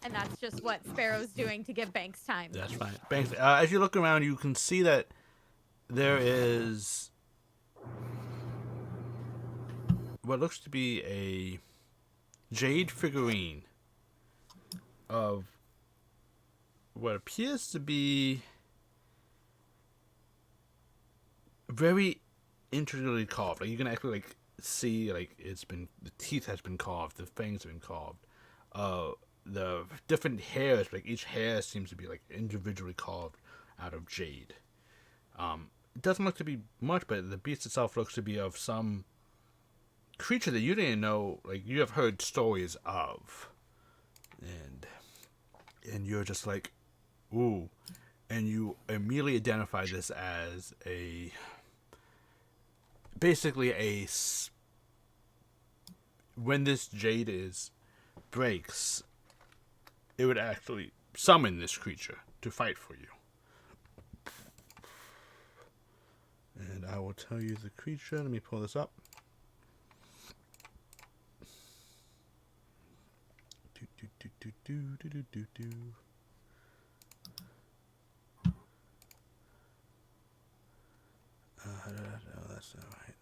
Speaker 6: And that's just what Sparrow's doing to give Banks time.
Speaker 2: That's fine. Banks, as you look around, you can see that there is what looks to be a jade figurine of what appears to be very intricately carved. Like you can actually like see like the teeth has been carved, the fangs have been carved. The different hairs, like each hair seems to be like individually carved out of jade. It doesn't look to be much, but the beast itself looks to be of some creature that you didn't know, like you have heard stories of, and you're just like, ooh, and you immediately identify this as when this jade breaks, it would actually summon this creature to fight for you. And I will tell you the creature. Let me pull this up. No, that's not right.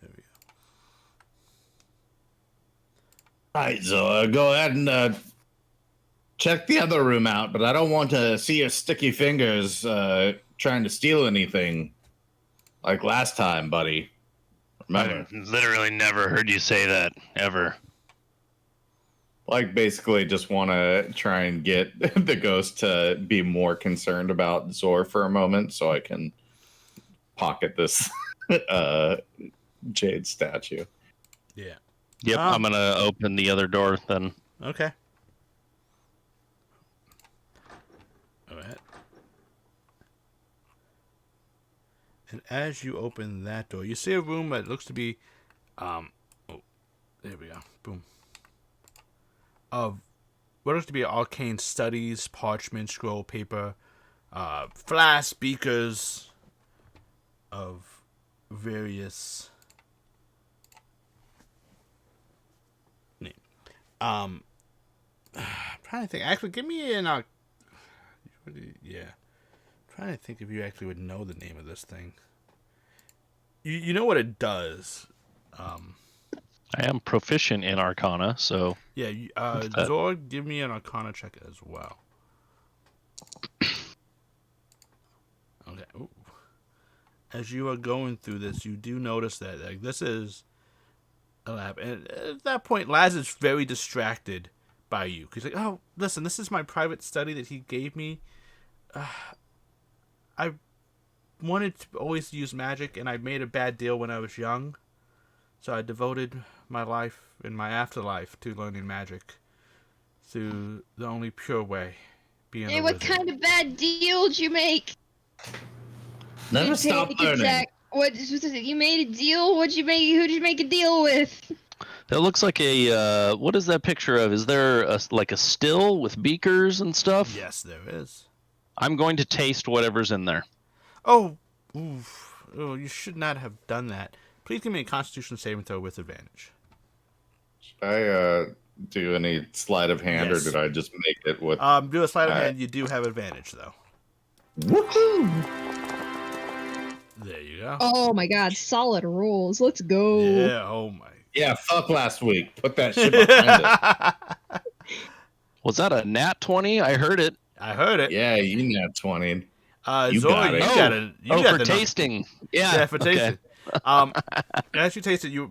Speaker 2: There we go.
Speaker 3: Alright, so go ahead and check the other room out, but I don't want to see your sticky fingers trying to steal anything like last time, buddy. Remember?
Speaker 7: I've literally never heard you say that, ever.
Speaker 3: Like, basically just want to try and get the ghost to be more concerned about Zor for a moment so I can pocket this jade statue.
Speaker 2: Yeah.
Speaker 7: Yep, I'm going to open the other door then.
Speaker 2: Okay. All right. And as you open that door, you see a room that looks to be, oh, there we go. Boom. Of what looks to be arcane studies, parchment, scroll paper, flasks, beakers of various I'm trying to think. Actually, give me an yeah. I'm trying to think if you actually would know the name of this thing. You know what it does.
Speaker 7: I am proficient in Arcana, so...
Speaker 2: Yeah, Zor, give me an Arcana check as well. Okay. Ooh. As you are going through this, you do notice that like this is a lab. And at that point, Laz is very distracted by you. He's like, oh, listen, this is my private study that he gave me. I wanted to always use magic, and I made a bad deal when I was young. So I devoted my life in my afterlife to learning magic through the only pure way, being
Speaker 5: Hey,
Speaker 2: a
Speaker 5: what
Speaker 2: wizard.
Speaker 5: kind of bad deal did you make?
Speaker 3: Never stop learning.
Speaker 5: What you made a deal? What'd you make? Who'd you make a deal with?
Speaker 7: That looks like a what is that picture of? Is there like a still with beakers and stuff?
Speaker 2: Yes, there is.
Speaker 7: I'm going to taste whatever's in there.
Speaker 2: Oh, oof. Oh, you should not have done that. Please give me a Constitution saving throw with advantage.
Speaker 3: Should I do any sleight of hand,
Speaker 2: Yes.
Speaker 3: or did I just make it with?
Speaker 2: Do a sleight of hand. You do have advantage though.
Speaker 3: Woohoo!
Speaker 2: There you go.
Speaker 5: Oh my god, solid rolls. Let's go.
Speaker 2: Yeah. Oh my.
Speaker 3: Yeah, fuck last week. Put that shit behind it.
Speaker 7: Was that a nat 20? I heard it.
Speaker 2: I heard it.
Speaker 3: Yeah, you nat 20.
Speaker 2: You
Speaker 3: got
Speaker 2: got
Speaker 3: it.
Speaker 2: it. You
Speaker 7: Oh.
Speaker 2: got it. You
Speaker 7: Oh,
Speaker 2: got
Speaker 7: for
Speaker 2: the
Speaker 7: tasting. Yeah.
Speaker 2: Yeah, for
Speaker 7: okay.
Speaker 2: tasting. As you taste it, you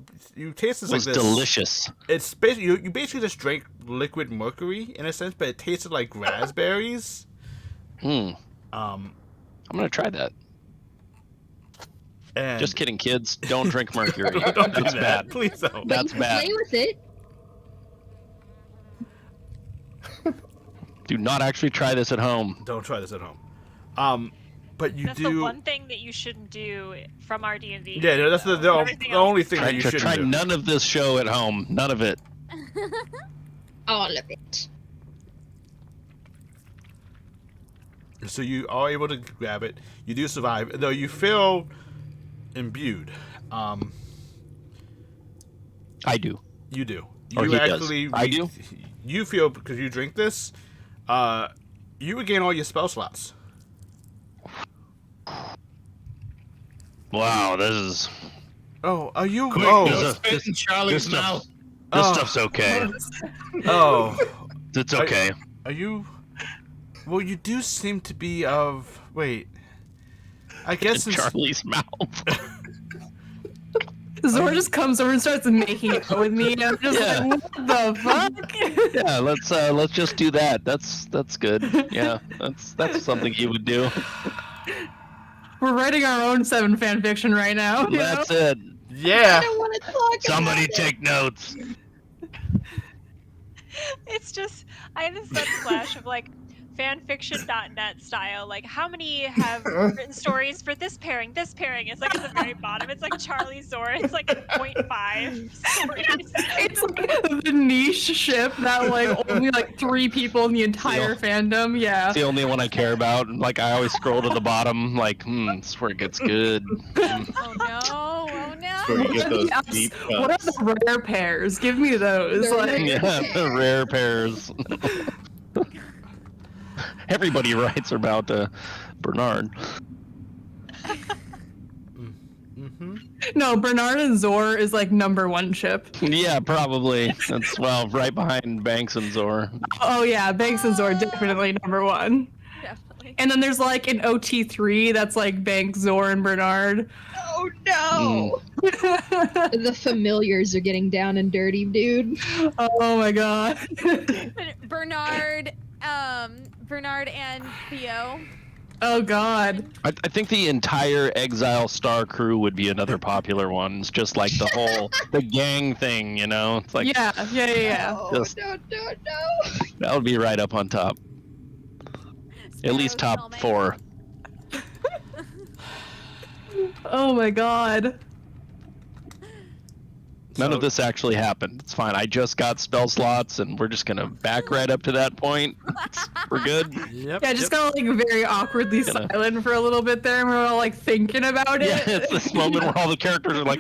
Speaker 2: taste this
Speaker 7: It was
Speaker 2: like this.
Speaker 7: delicious.
Speaker 2: It's basically you basically just drank liquid mercury in a sense, but it tasted like raspberries.
Speaker 7: I'm gonna try that.
Speaker 2: And
Speaker 7: Just kidding, kids. Don't drink mercury.
Speaker 2: don't do
Speaker 7: That's
Speaker 2: that.
Speaker 7: bad.
Speaker 2: Please don't.
Speaker 7: That's
Speaker 5: Play
Speaker 7: bad.
Speaker 5: with it.
Speaker 7: Do not actually try this at home.
Speaker 2: Don't try this at home. But you
Speaker 8: That's
Speaker 2: do.
Speaker 8: the one thing that you shouldn't do from our D&D.
Speaker 2: Yeah, no, that's the
Speaker 8: Everything
Speaker 2: only
Speaker 8: else
Speaker 2: thing
Speaker 7: Try,
Speaker 2: that you shouldn't
Speaker 7: try
Speaker 2: do.
Speaker 7: none of this show at home. None of it.
Speaker 5: All of it.
Speaker 2: So you are able to grab it. You do survive, though you feel imbued.
Speaker 7: I do.
Speaker 2: You do.
Speaker 7: Or
Speaker 2: You
Speaker 7: he does.
Speaker 2: actually.
Speaker 7: I do?
Speaker 2: You feel because you drink this, you regain all your spell slots.
Speaker 7: Wow, this is
Speaker 2: Oh, are you?
Speaker 3: Quick,
Speaker 2: oh,
Speaker 3: no
Speaker 7: this-
Speaker 3: spit in Charlie's
Speaker 7: this stuff-
Speaker 3: mouth.
Speaker 7: this
Speaker 2: Oh.
Speaker 7: stuff's okay.
Speaker 2: oh.
Speaker 7: It's okay.
Speaker 2: Are you? Well, you do seem to be of. Wait. I guess
Speaker 7: In
Speaker 2: it's,
Speaker 7: Charlie's mouth.
Speaker 1: Zor just comes over and starts making out with me, and I'm just
Speaker 7: Yeah.
Speaker 1: like, what the fuck?
Speaker 7: Yeah, let's just do that. That's good. Yeah, that's something you would do.
Speaker 1: We're writing our own 7 fan fiction right now. you
Speaker 7: That's
Speaker 1: know?
Speaker 7: it.
Speaker 5: I
Speaker 2: yeah.
Speaker 5: don't want to talk
Speaker 7: Somebody
Speaker 5: about it.
Speaker 7: take notes.
Speaker 8: It's just, I have this sudden flash of like fanfiction.net style. Like, how many have written stories for this pairing? It's like at the very bottom. It's like Charlie Zora. It's like 0.5 stories.
Speaker 1: It's like the niche ship that like only like 3 people in the entire fandom. Yeah.
Speaker 7: It's the only one I care about. Like I always scroll to the bottom. Like, this is where it gets good.
Speaker 6: Oh no! Oh
Speaker 3: Where
Speaker 6: no!
Speaker 3: you get those
Speaker 1: Yes.
Speaker 3: deep
Speaker 1: What are
Speaker 3: cuts.
Speaker 1: the rare pairs? Give me those.
Speaker 5: They're
Speaker 1: Like,
Speaker 5: rare.
Speaker 7: Yeah, the rare pairs. Everybody writes about Bernard.
Speaker 2: Mm-hmm.
Speaker 1: no, Bernard and Zor is like #1 ship.
Speaker 7: Yeah, probably. That's right behind Banks and Zor.
Speaker 1: Oh yeah, Banks and Zor definitely #1.
Speaker 6: Definitely.
Speaker 1: And then there's like an OT3 that's like Banks, Zor, and Bernard.
Speaker 5: Oh no! The familiars are getting down and dirty, dude.
Speaker 1: Oh my god.
Speaker 6: Bernard and Theo.
Speaker 1: Oh god.
Speaker 7: I think the entire Exile Star crew would be another popular one. It's just like the gang thing, you know? It's like
Speaker 1: Yeah.
Speaker 5: Oh,
Speaker 7: Just-
Speaker 5: no.
Speaker 7: that would be right up on top. At least
Speaker 6: Sparrow's
Speaker 7: top
Speaker 6: helmet.
Speaker 7: 4.
Speaker 1: Oh my god.
Speaker 7: None of this actually happened. It's fine. I just got spell slots, and we're just gonna back right up to that point. We're good.
Speaker 2: Yep.
Speaker 1: Yeah, just got like very awkwardly
Speaker 7: Gonna-
Speaker 1: silent for a little bit there, and we're all like thinking about it.
Speaker 7: Yeah, it's this moment where all the characters are like,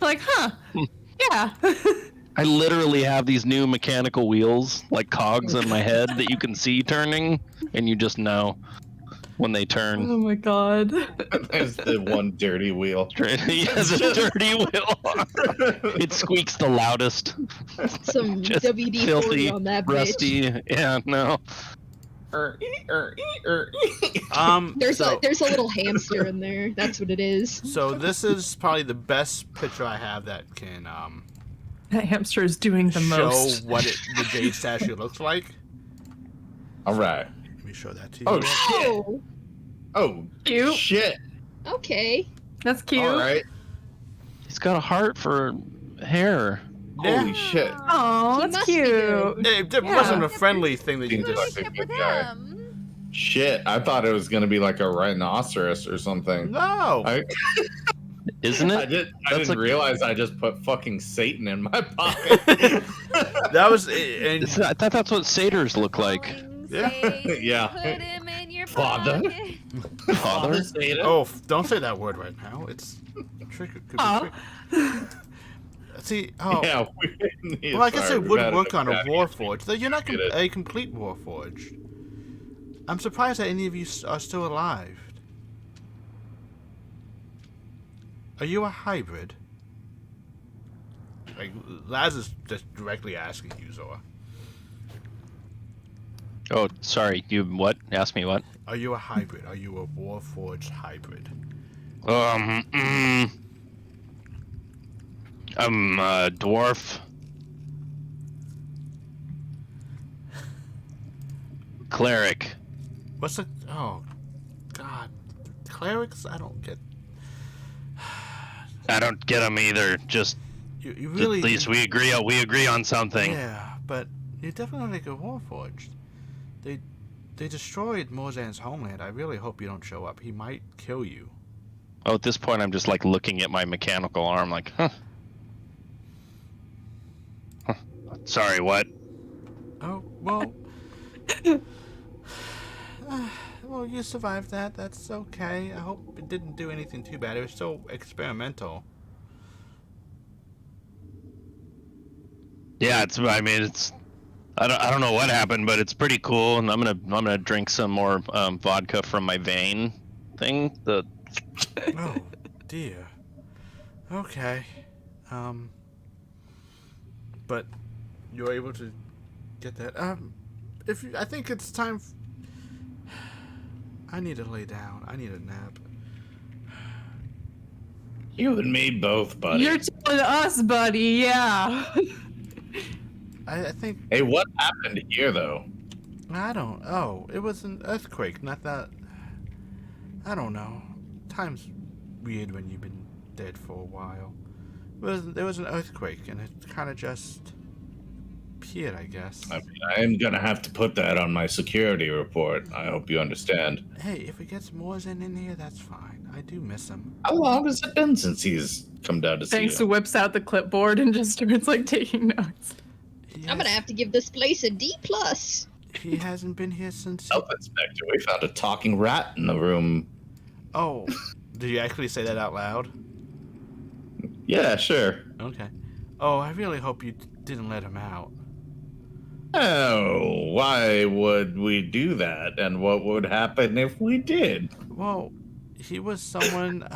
Speaker 1: Like, huh? Yeah.
Speaker 7: I literally have these new mechanical wheels, like cogs in my head that you can see turning, and you just know when they turn.
Speaker 1: Oh my god.
Speaker 3: There's the one dirty wheel.
Speaker 7: He has a dirty wheel. It squeaks the loudest.
Speaker 5: Some
Speaker 7: Just
Speaker 5: WD-40
Speaker 7: filthy,
Speaker 5: on that
Speaker 7: rusty. Yeah, no.
Speaker 5: There's
Speaker 2: so,
Speaker 5: a little hamster in there. That's what it is.
Speaker 2: so this is probably the best picture I have that can
Speaker 1: That hamster is doing the
Speaker 2: show
Speaker 1: most.
Speaker 2: what the jade statue looks like.
Speaker 3: All right.
Speaker 2: Let me show that to you.
Speaker 3: Oh shit.
Speaker 5: Oh,
Speaker 3: Oh
Speaker 1: Cute.
Speaker 3: shit.
Speaker 5: okay.
Speaker 1: That's cute.
Speaker 3: All right.
Speaker 7: He's got a heart for hair.
Speaker 3: Holy shit.
Speaker 1: Oh,
Speaker 5: He
Speaker 1: that's
Speaker 5: must be
Speaker 1: cute.
Speaker 5: good.
Speaker 2: It
Speaker 1: Yeah.
Speaker 2: wasn't a friendly thing that you
Speaker 3: Seems
Speaker 2: just.
Speaker 3: like a
Speaker 6: Relationship with
Speaker 3: good guy.
Speaker 6: him.
Speaker 3: Shit, I thought it was gonna be like a rhinoceros or something.
Speaker 2: No.
Speaker 7: Isn't
Speaker 3: I
Speaker 7: it?
Speaker 3: didn't realize I just put fucking Satan in my pocket.
Speaker 2: That was. And
Speaker 7: I thought that's what satyrs look like.
Speaker 6: Calling
Speaker 2: Yeah.
Speaker 6: Satan,
Speaker 3: Yeah.
Speaker 6: Put him in your
Speaker 3: Father?
Speaker 6: pocket.
Speaker 7: Father?
Speaker 3: Satan.
Speaker 2: oh, don't say that word right now. It's tricky. Could be
Speaker 1: Oh.
Speaker 2: tricky. See, oh.
Speaker 3: Yeah.
Speaker 2: Well, I guess
Speaker 3: sorry,
Speaker 2: it
Speaker 3: we've
Speaker 2: would
Speaker 3: had
Speaker 2: work on a
Speaker 3: enough
Speaker 2: warforged. Though you're not
Speaker 3: Get it.
Speaker 2: a complete warforged. I'm surprised that any of you are still alive. Are you a hybrid? Like, Laz is just directly asking you, Zora.
Speaker 7: Oh, sorry. You what? Ask me what?
Speaker 2: Are you a hybrid? Are you a warforged hybrid?
Speaker 7: I'm a dwarf. Cleric.
Speaker 2: What's the... Oh, God. Clerics? I don't get...
Speaker 7: I don't get them either. Just
Speaker 2: You really...
Speaker 7: at least we agree on something.
Speaker 2: Yeah, but you're definitely like a warforged. They destroyed Morzan's homeland. I really hope you don't show up. He might kill you.
Speaker 7: Oh, at this point, I'm just like looking at my mechanical arm, like, huh. Sorry, what?
Speaker 2: Oh, well... well, you survived that. That's okay. I hope it didn't do anything too bad. It was still experimental.
Speaker 7: Yeah, it's. I don't know what happened, but it's pretty cool, and I'm gonna drink some more vodka from my vein thing.
Speaker 2: Oh, dear. Okay. But you're able to get that. I think it's time. I need to lay down. I need a nap.
Speaker 3: You and me both, buddy.
Speaker 1: You're telling us, buddy. Yeah.
Speaker 2: I think.
Speaker 3: Hey, what happened here, though?
Speaker 2: I don't. Oh, it was an earthquake. Not that. I don't know. Time's weird when you've been dead for a while. There was an earthquake, and it kind of just appeared, I guess.
Speaker 3: I mean, I am gonna have to put that on my security report. I hope you understand.
Speaker 2: Hey, if it gets Morzan in here, that's fine. I do miss him.
Speaker 3: How long has it been since he's come down to see
Speaker 1: Thanks
Speaker 3: you?
Speaker 1: whips out the clipboard and just starts like taking notes.
Speaker 5: I'm gonna have to give this place a D+.
Speaker 2: He hasn't been here since.
Speaker 3: Health inspector, we found a talking rat in the room.
Speaker 2: Oh, did you actually say that out loud?
Speaker 3: Yeah, sure.
Speaker 2: Okay. Oh, I really hope you didn't let him out.
Speaker 3: Oh, why would we do that? And what would happen if we did?
Speaker 2: Well, he was someone.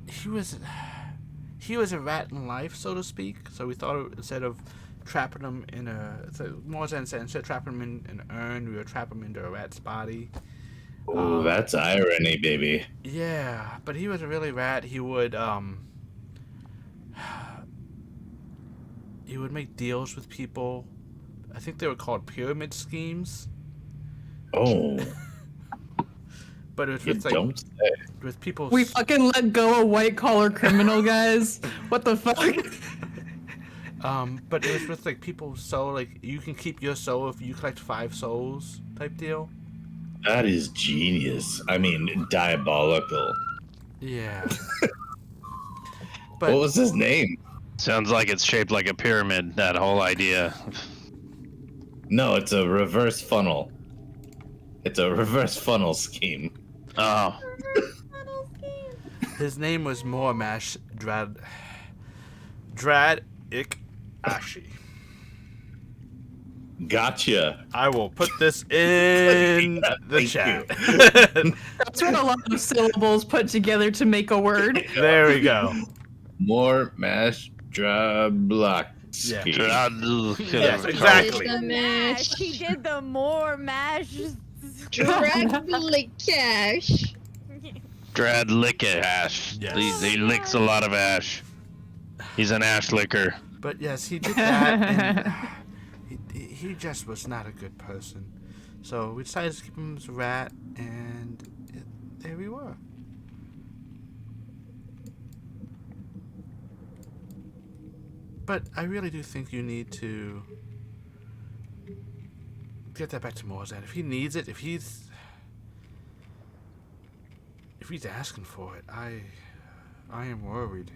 Speaker 2: He was a rat in life, so to speak. So we thought instead of trapping him in Morzan said instead of trapping him in an urn, we would trap him into a rat's body.
Speaker 3: Oh, that's irony, baby.
Speaker 2: Yeah, but he was a really rat. He would make deals with people. I think they were called pyramid schemes.
Speaker 3: Oh,
Speaker 2: But it was
Speaker 3: you
Speaker 2: with, like,
Speaker 3: don't say.
Speaker 2: with people.
Speaker 1: We fucking let go a white collar criminal, guys. What the fuck?
Speaker 2: But it was with like people's soul. Like you can keep your soul if you collect 5 souls, type deal.
Speaker 3: That is genius. I mean, diabolical.
Speaker 2: Yeah. But
Speaker 3: What was his name?
Speaker 7: Sounds like it's shaped like a pyramid. That whole idea.
Speaker 3: No, it's a reverse funnel. It's a reverse funnel scheme.
Speaker 7: Oh,
Speaker 2: his name was Mormash Drad-ik Ashi.
Speaker 3: Gotcha.
Speaker 2: I will put this in the
Speaker 3: Thank
Speaker 2: chat.
Speaker 1: That's what a lot of syllables put together to make a word.
Speaker 2: There we go.
Speaker 3: More mash block.
Speaker 2: Yeah.
Speaker 7: yes,
Speaker 2: exactly.
Speaker 5: The mash.
Speaker 6: He did the more mash.
Speaker 5: Dragly cash.
Speaker 7: Drad lick ash.
Speaker 2: Yes.
Speaker 7: He licks a lot of ash. He's an ash licker.
Speaker 2: But yes, he did that, and he just was not a good person. So we decided to keep him as a rat, and there we were. But I really do think you need to get that back to Morzan. If he needs it, if he's asking for it, I am worried.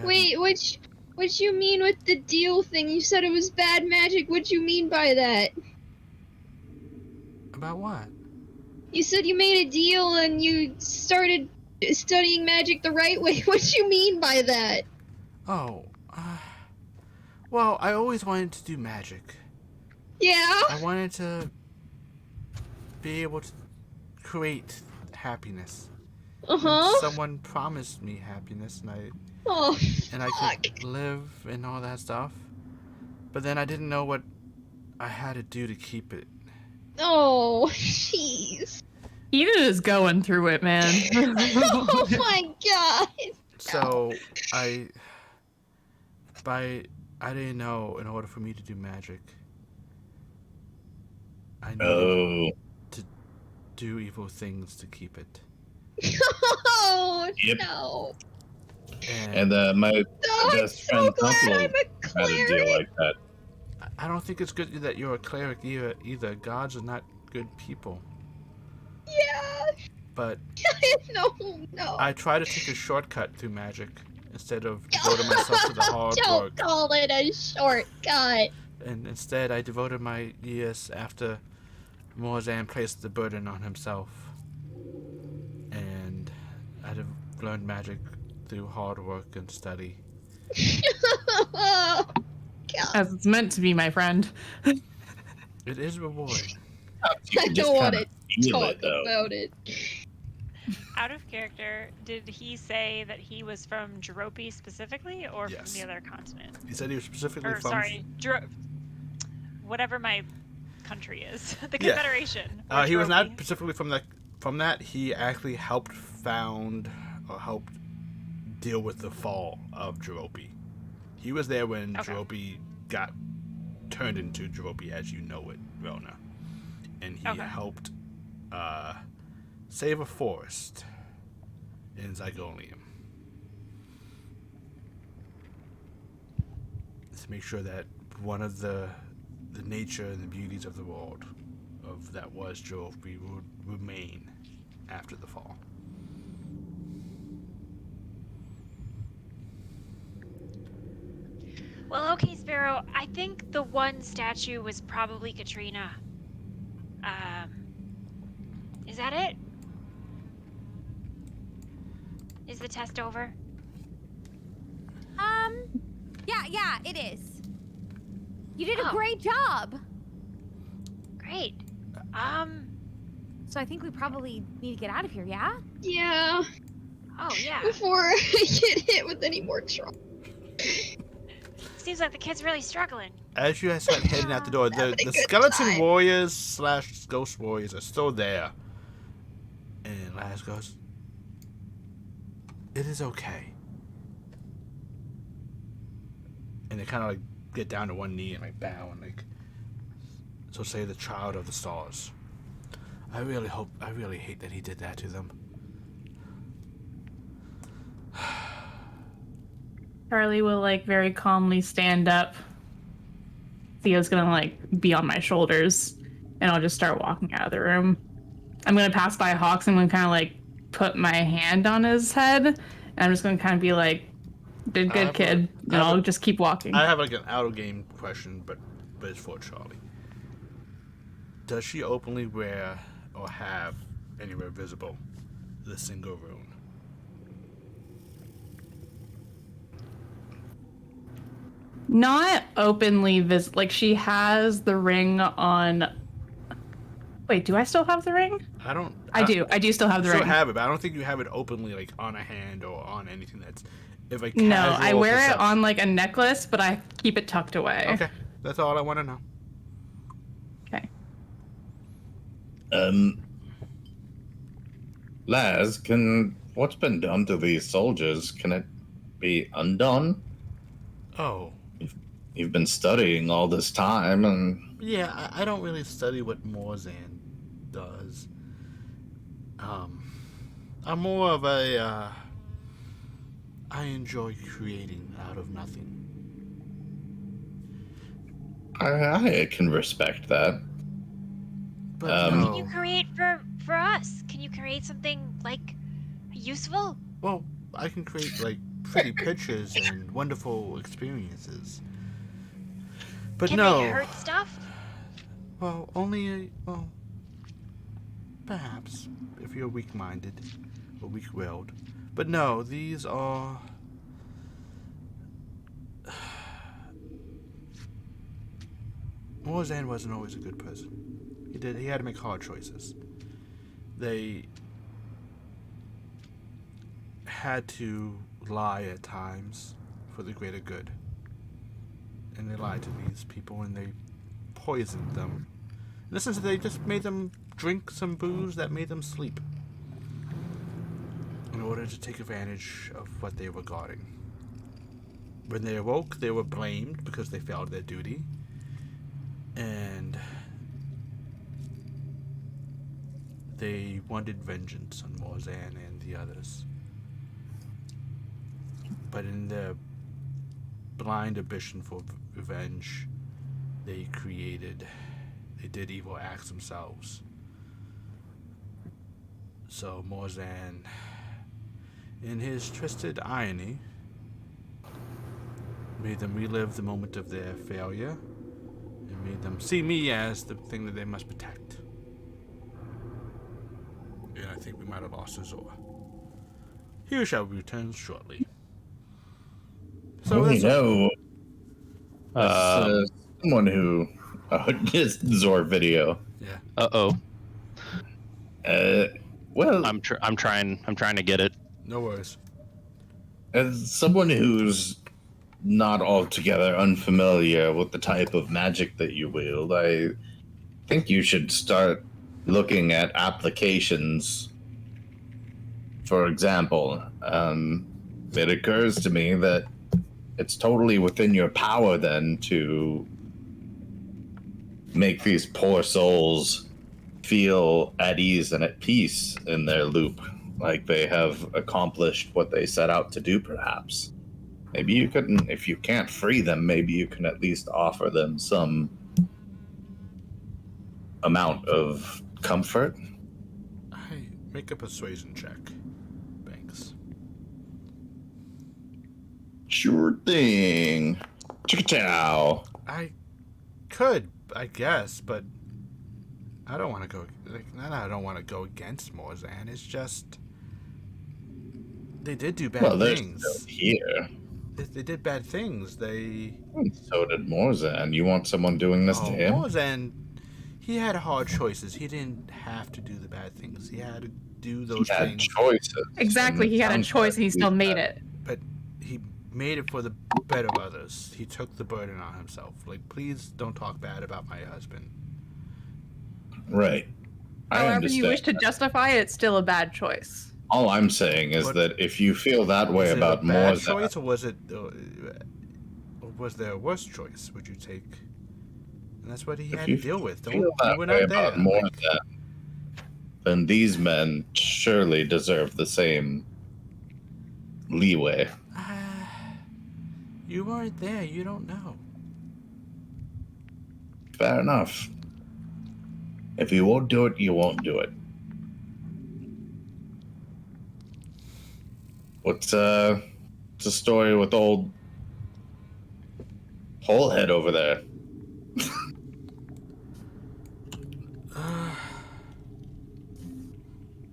Speaker 5: Wait, what you mean with the deal thing? You said it was bad magic. What you mean by that?
Speaker 2: About what?
Speaker 5: You said you made a deal and you started studying magic the right way. What you mean by that?
Speaker 2: Oh, well, I always wanted to do magic.
Speaker 5: Yeah?
Speaker 2: I wanted to be able to create happiness.
Speaker 5: Uh-huh.
Speaker 2: Someone promised me happiness, and
Speaker 5: Oh,
Speaker 2: I
Speaker 5: fuck.
Speaker 2: could live and all that stuff. But then I didn't know what I had to do to keep it.
Speaker 5: Oh, jeez.
Speaker 1: Eden is going through it, man.
Speaker 5: Oh my god.
Speaker 2: So I didn't know in order for me to do magic, I needed
Speaker 3: Oh,
Speaker 2: to do evil things to keep it.
Speaker 5: Oh,
Speaker 3: Yep.
Speaker 5: no.
Speaker 3: and my
Speaker 5: Oh, I'm
Speaker 3: best
Speaker 5: so
Speaker 3: friend
Speaker 5: glad
Speaker 3: Uncle
Speaker 5: I'm a
Speaker 3: had a deal
Speaker 5: cleric.
Speaker 3: like that.
Speaker 2: I don't think it's good that you're a cleric either. Gods are not good people.
Speaker 5: Yeah.
Speaker 2: But
Speaker 5: No.
Speaker 2: I try to take a shortcut through magic instead of devoting myself to the hard
Speaker 5: Don't
Speaker 2: work.
Speaker 5: call it a shortcut.
Speaker 2: And instead, I devoted my years after Morzan placed the burden on himself. And I've learned magic through hard work and study.
Speaker 5: God.
Speaker 1: As it's meant to be, my friend.
Speaker 2: It is rewarding.
Speaker 3: You
Speaker 5: I
Speaker 3: can just
Speaker 5: don't want
Speaker 3: kinda
Speaker 5: to
Speaker 3: feel
Speaker 5: talk
Speaker 3: it, though.
Speaker 5: about it.
Speaker 8: Out of character, did he say that he was from Jerope specifically, or
Speaker 2: Yes.
Speaker 8: from the other continent?
Speaker 2: He said he was specifically
Speaker 8: Or
Speaker 2: from...
Speaker 8: sorry, whatever my country is, the
Speaker 2: Yeah.
Speaker 8: Confederation. or
Speaker 2: he was not
Speaker 8: Jerope.
Speaker 2: specifically from that. He actually helped deal with the fall of Jerope. He was there when
Speaker 8: Okay.
Speaker 2: Jerope got turned into Jerope as you know it, Rona. And he
Speaker 8: Okay.
Speaker 2: helped save a forest in Zygonium. To make sure that one of the nature and the beauties of the world of that was Jerope would remain after the fall.
Speaker 8: Well, okay, Sparrow. I think the one statue was probably Katrina. Is that it? Is the test over?
Speaker 6: Yeah, it is. You did a
Speaker 8: Oh.
Speaker 6: great job.
Speaker 8: Great.
Speaker 6: So I think we probably need to get out of here, yeah?
Speaker 5: Yeah.
Speaker 8: Oh yeah.
Speaker 5: Before I get hit with any more trauma.
Speaker 8: Seems like the kid's really struggling.
Speaker 2: As you guys start heading out the door,
Speaker 5: Having a
Speaker 2: the
Speaker 5: good
Speaker 2: skeleton
Speaker 5: time.
Speaker 2: warriors / ghost warriors are still there. And Laz goes, "It is okay." And they kind of like get down to one knee and like bow and like, so say the child of the stars. I really hate that he did that to them.
Speaker 1: Charlie will like very calmly stand up. Theo's gonna like be on my shoulders, and I'll just start walking out of the room. I'm gonna pass by Hawks. I'm gonna kind of like put my hand on his head, and I'm just gonna kind of be like, "Did good, kid," and I'll just keep walking.
Speaker 2: I have like an out of game question, but it's for Charlie. Does she openly wear or have anywhere visible the single rune?
Speaker 1: Not openly like she has the ring on. Wait, do I still have the ring?
Speaker 2: I don't.
Speaker 1: I do still have the
Speaker 2: You still
Speaker 1: ring.
Speaker 2: have it, but I don't think you have it openly, like on a hand or on anything that's. If a
Speaker 1: No,
Speaker 2: casual
Speaker 1: I wear it
Speaker 2: perception-
Speaker 1: on like a necklace, but I keep it tucked away.
Speaker 2: Okay, that's all I want to know.
Speaker 1: Okay.
Speaker 3: Laz, what's been done to these soldiers? Can it be undone?
Speaker 2: Oh,
Speaker 3: You've been studying all this time, and
Speaker 2: yeah. I don't really study what Morzan does. I'm more of a. I enjoy creating out of nothing.
Speaker 3: I can respect that.
Speaker 2: But
Speaker 3: Um,
Speaker 2: no.
Speaker 8: Can you create for us? Can you create something like useful?
Speaker 2: Well, I can create like pretty pictures and wonderful experiences. But
Speaker 8: Can
Speaker 2: no.
Speaker 8: they hurt stuff?
Speaker 2: Well, perhaps if you're weak-minded or weak-willed. But no, these are. Morzan wasn't always a good person. He had to make hard choices. They had to lie at times for the greater good. And they lied to these people and they poisoned them. In the sense that they just made them drink some booze that made them sleep. In order to take advantage of what they were guarding. When they awoke, they were blamed because they failed their duty. And they wanted vengeance on Morzan and the others. But in their blind ambition for revenge, they did evil acts themselves. So Morzan, in his twisted irony, made them relive the moment of their failure and made them see me as the thing that they must protect. And I think we might have lost Azor. Here shall return shortly. So
Speaker 3: we
Speaker 2: that's all.
Speaker 3: know someone who just Zor video.
Speaker 2: Yeah.
Speaker 7: Uh-oh.
Speaker 3: Well,
Speaker 7: I'm trying to get it.
Speaker 2: No worries.
Speaker 3: as someone who's not altogether unfamiliar with the type of magic that you wield, I think you should start looking at applications. For example, it occurs to me that it's totally within your power then to make these poor souls feel at ease and at peace in their loop, like they have accomplished what they set out to do, perhaps. Maybe you couldn't, if you can't free them, maybe you can at least offer them some amount of comfort.
Speaker 2: I make a persuasion check. Thanks.
Speaker 3: Sure thing. Chicka-chow.
Speaker 2: I could, I guess, but I don't want to go. I don't want to go against Morzan. It's just they did do bad
Speaker 3: Well, they're
Speaker 2: things.
Speaker 3: still here.
Speaker 2: They did bad things. They.
Speaker 3: So did Morzan. You want someone doing this to him?
Speaker 2: Morzan, he had hard choices. He didn't have to do the bad things. He had to do those
Speaker 3: He had
Speaker 2: things.
Speaker 3: choices.
Speaker 1: Exactly,
Speaker 3: and
Speaker 1: he had a
Speaker 3: sounds
Speaker 1: choice and he
Speaker 3: like
Speaker 1: still
Speaker 3: he
Speaker 1: made
Speaker 3: had-
Speaker 1: it.
Speaker 2: But he made it for the better of others. He took the burden on himself. Like, please don't talk bad about my husband.
Speaker 3: Right. I
Speaker 1: However
Speaker 3: understand.
Speaker 1: you wish to justify it, it's still a bad choice.
Speaker 3: All I'm saying is
Speaker 2: But-
Speaker 3: that if you feel that way
Speaker 2: Was it
Speaker 3: about
Speaker 2: a bad
Speaker 3: Morzan,
Speaker 2: choice, or was there a worse choice? Would you take? And that's what he had to
Speaker 3: you
Speaker 2: deal with.
Speaker 3: feel
Speaker 2: You
Speaker 3: that
Speaker 2: were
Speaker 3: way
Speaker 2: not there.
Speaker 3: about Morzan, then these men surely deserve the same leeway.
Speaker 2: You weren't there. You don't know.
Speaker 3: Fair enough. If you won't do it, you won't do it. What's the story with old Holehead over there?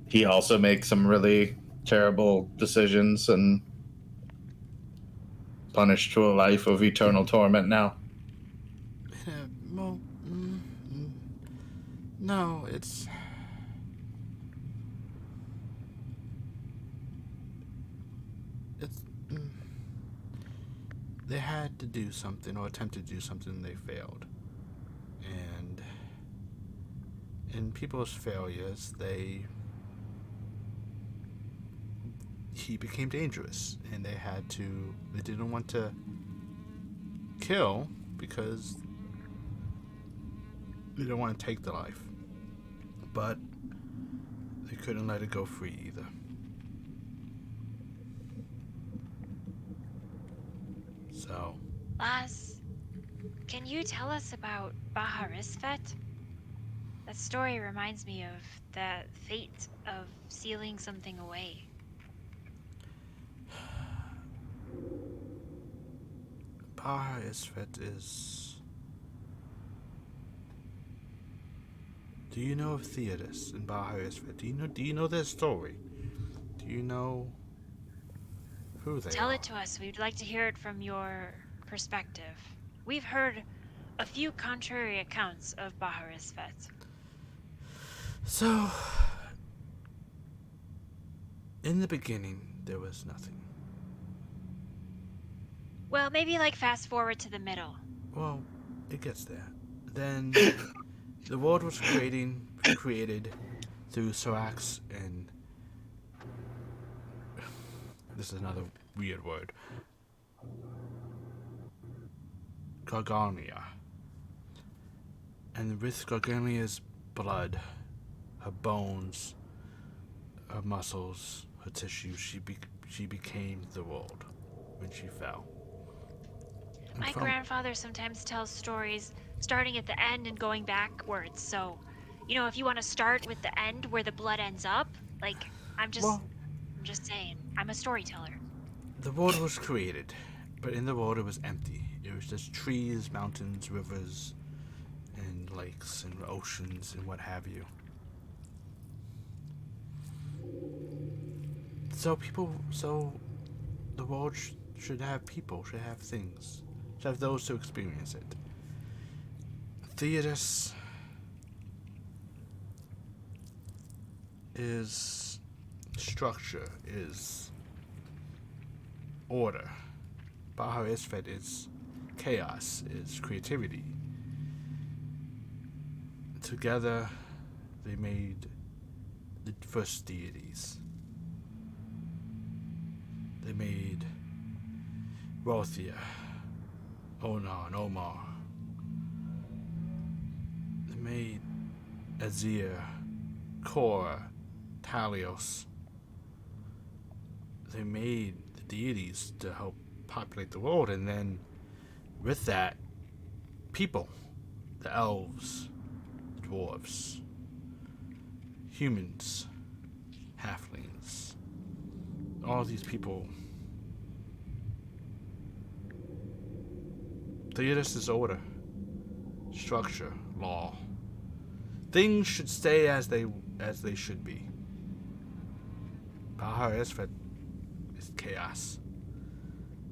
Speaker 3: He also makes some really terrible decisions and punished to a life of eternal torment now.
Speaker 2: Well, no, it's. They had to do something or attempted to do something and they failed. And in people's failures, he became dangerous and they didn't want to kill because they didn't want to take the life. But they couldn't let it go free either. So,
Speaker 8: Lass, Can you tell us about Baharisvet? That story reminds me of the fate of sealing something away.
Speaker 2: Baharisvet is... Do you know of Tinnitus and Baharisvet? Do you know their story? Do you know who they
Speaker 8: Tell
Speaker 2: are?
Speaker 8: it to us. We'd like to hear it from your perspective. We've heard a few contrary accounts of Baharisvet.
Speaker 2: So, in the beginning, there was nothing.
Speaker 8: Well, maybe like fast forward to the middle.
Speaker 2: Well, it gets there. Then the world was created through Sarax and... This is another weird word. Gargania. And with Gargania's blood, her bones, her muscles, her tissue, she became the world when she fell. And
Speaker 8: My grandfather sometimes tells stories starting at the end and going backwards. So, if you want to start with the end where the blood ends up, like, I'm just saying, I'm a storyteller.
Speaker 2: The world was created, but in the world it was empty. It was just trees, mountains, rivers, and lakes, and oceans, and what have you. So the world should have people, should have things, should have those to experience it. Tinnitus is structure, is order. Baharisvet is chaos, is creativity. Together, they made the first deities. They made Rothia, Onan, Omar. They made Azir, Korra, Talios. They made the deities to help populate the world, and then with that, people, the elves, the dwarves, humans, halflings, all these people. Tinnitus is order, structure, law. Things should stay as they should be. Baharisvet is chaos,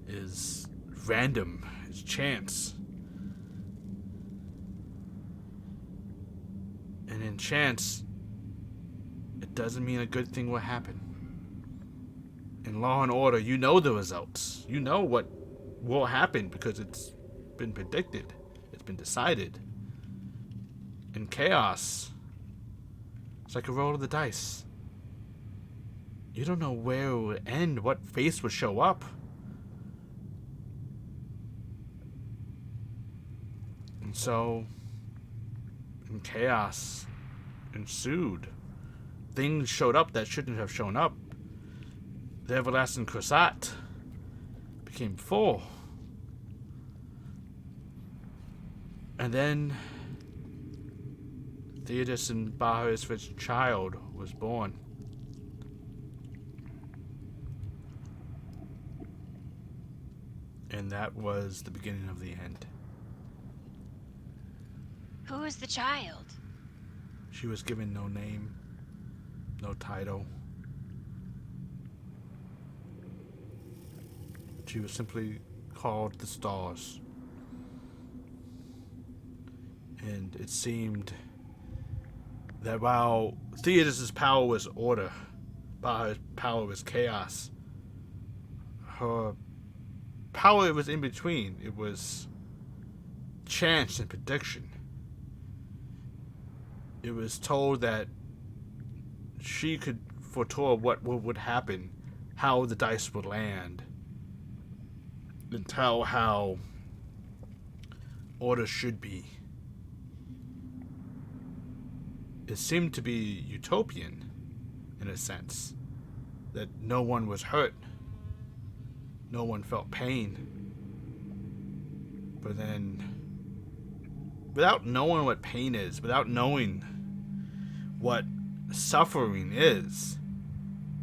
Speaker 2: is random, is chance. And in chance, it doesn't mean a good thing will happen. In Law and Order, you know the results. You know what will happen because it's been predicted. It's been decided. In Chaos, it's like a roll of the dice. You don't know where it will end, what face will show up. And so, in Chaos ensued. Things showed up that shouldn't have shown up. The Everlasting Crusat became full. And then Tinnitus and Baharisvet's child was born. And that was the beginning of the end.
Speaker 8: Who is the child?
Speaker 2: She was given no name, no title. She was simply called the Stars. And it seemed that while Tinnitus's power was order, Baha's power was chaos, her power was in between. It was chance and prediction. It was told that she could foretell what would happen, how the dice would land, and tell how order should be. It seemed to be utopian, in a sense, that no one was hurt, no one felt pain. But then without knowing what pain is, without knowing what suffering is,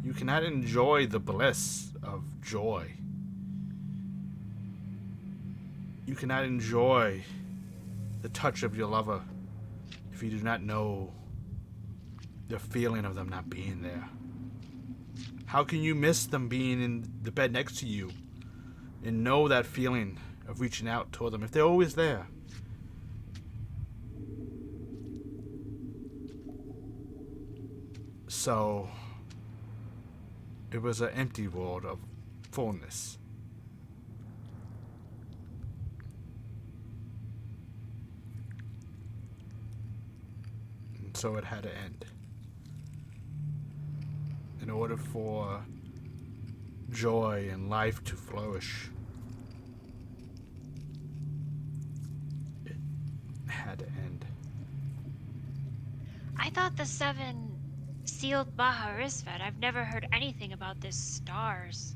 Speaker 2: you cannot enjoy the bliss of joy. You cannot enjoy the touch of your lover if you do not know the feeling of them not being there. How can you miss them being in the bed next to you and know that feeling of reaching out toward them if they're always there? So it was an empty world of fullness. And so it had to end. In order for joy and life to flourish, it had to end.
Speaker 8: I thought the 7 sealed Baharisvet. I've never heard anything about this stars.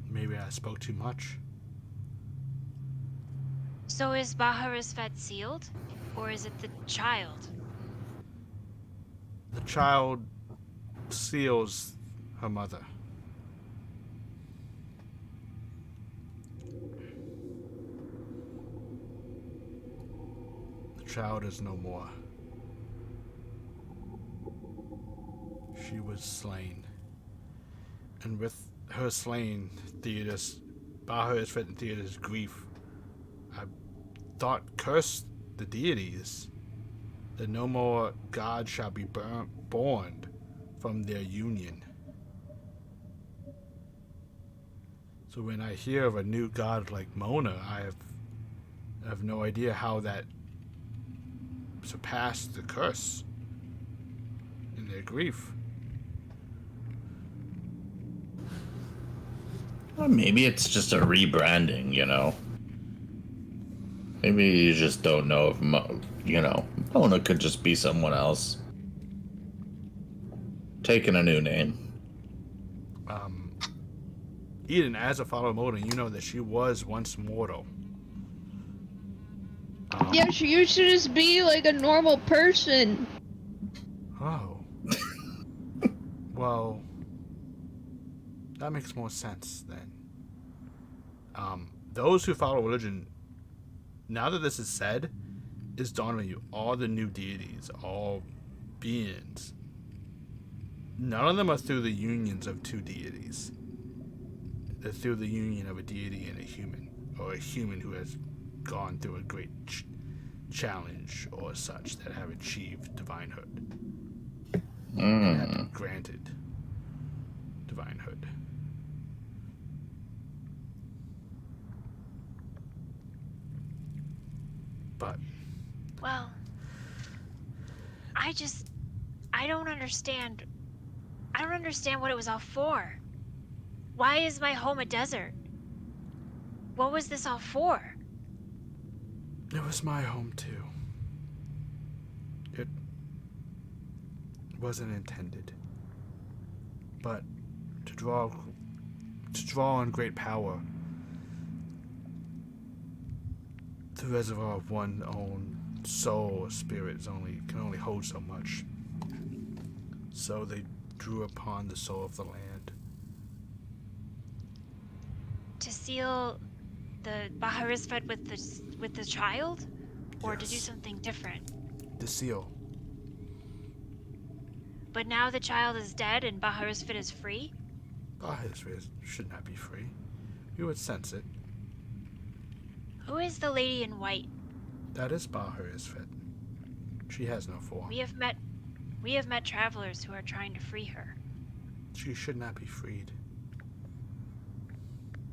Speaker 2: Maybe I spoke too much.
Speaker 8: So is Baharisvet sealed? Or is it the child?
Speaker 2: The child seals her mother. The child is no more. She was slain. And with her slain, Baharisvet and Theodos' grief, I thought cursed the deities, that no more God shall be born from their union. So when I hear of a new god like Mona, I have no idea how that surpassed the curse in their grief.
Speaker 3: Well, maybe it's just a rebranding, you know? Maybe you just don't know if, Mona could just be someone else. Taking a new name.
Speaker 2: Eden, as a follower of Mona, you know that she was once mortal.
Speaker 5: Yeah, she used to just be like a normal person.
Speaker 2: Oh. Well, that makes more sense then. Those who follow religion, now that this is said, is dawning on you. All the new deities, all beings, none of them are through the unions of two deities. They're through the union of a deity and a human, or a human who has gone through a great challenge or such, that have achieved divinehood. And have been granted divinehood. But
Speaker 8: Well, I don't understand. I don't understand what it was all for. Why is my home a desert? What was this all for?
Speaker 2: it was my home too. It wasn't intended, but to draw on great power, the reservoir of one's own soul or spirit can only hold so much. So they drew upon the soul of the land.
Speaker 8: To seal the Baharisvet with the child? Or to do
Speaker 2: Yes.
Speaker 8: something different?
Speaker 2: The seal.
Speaker 8: But now the child is dead and Baharisvet is free?
Speaker 2: Baharisvet should not be free. You would sense it.
Speaker 8: Who is the lady in white?
Speaker 2: That is Baharisvet. She has no form.
Speaker 8: We have met travelers who are trying to free her.
Speaker 2: She should not be freed.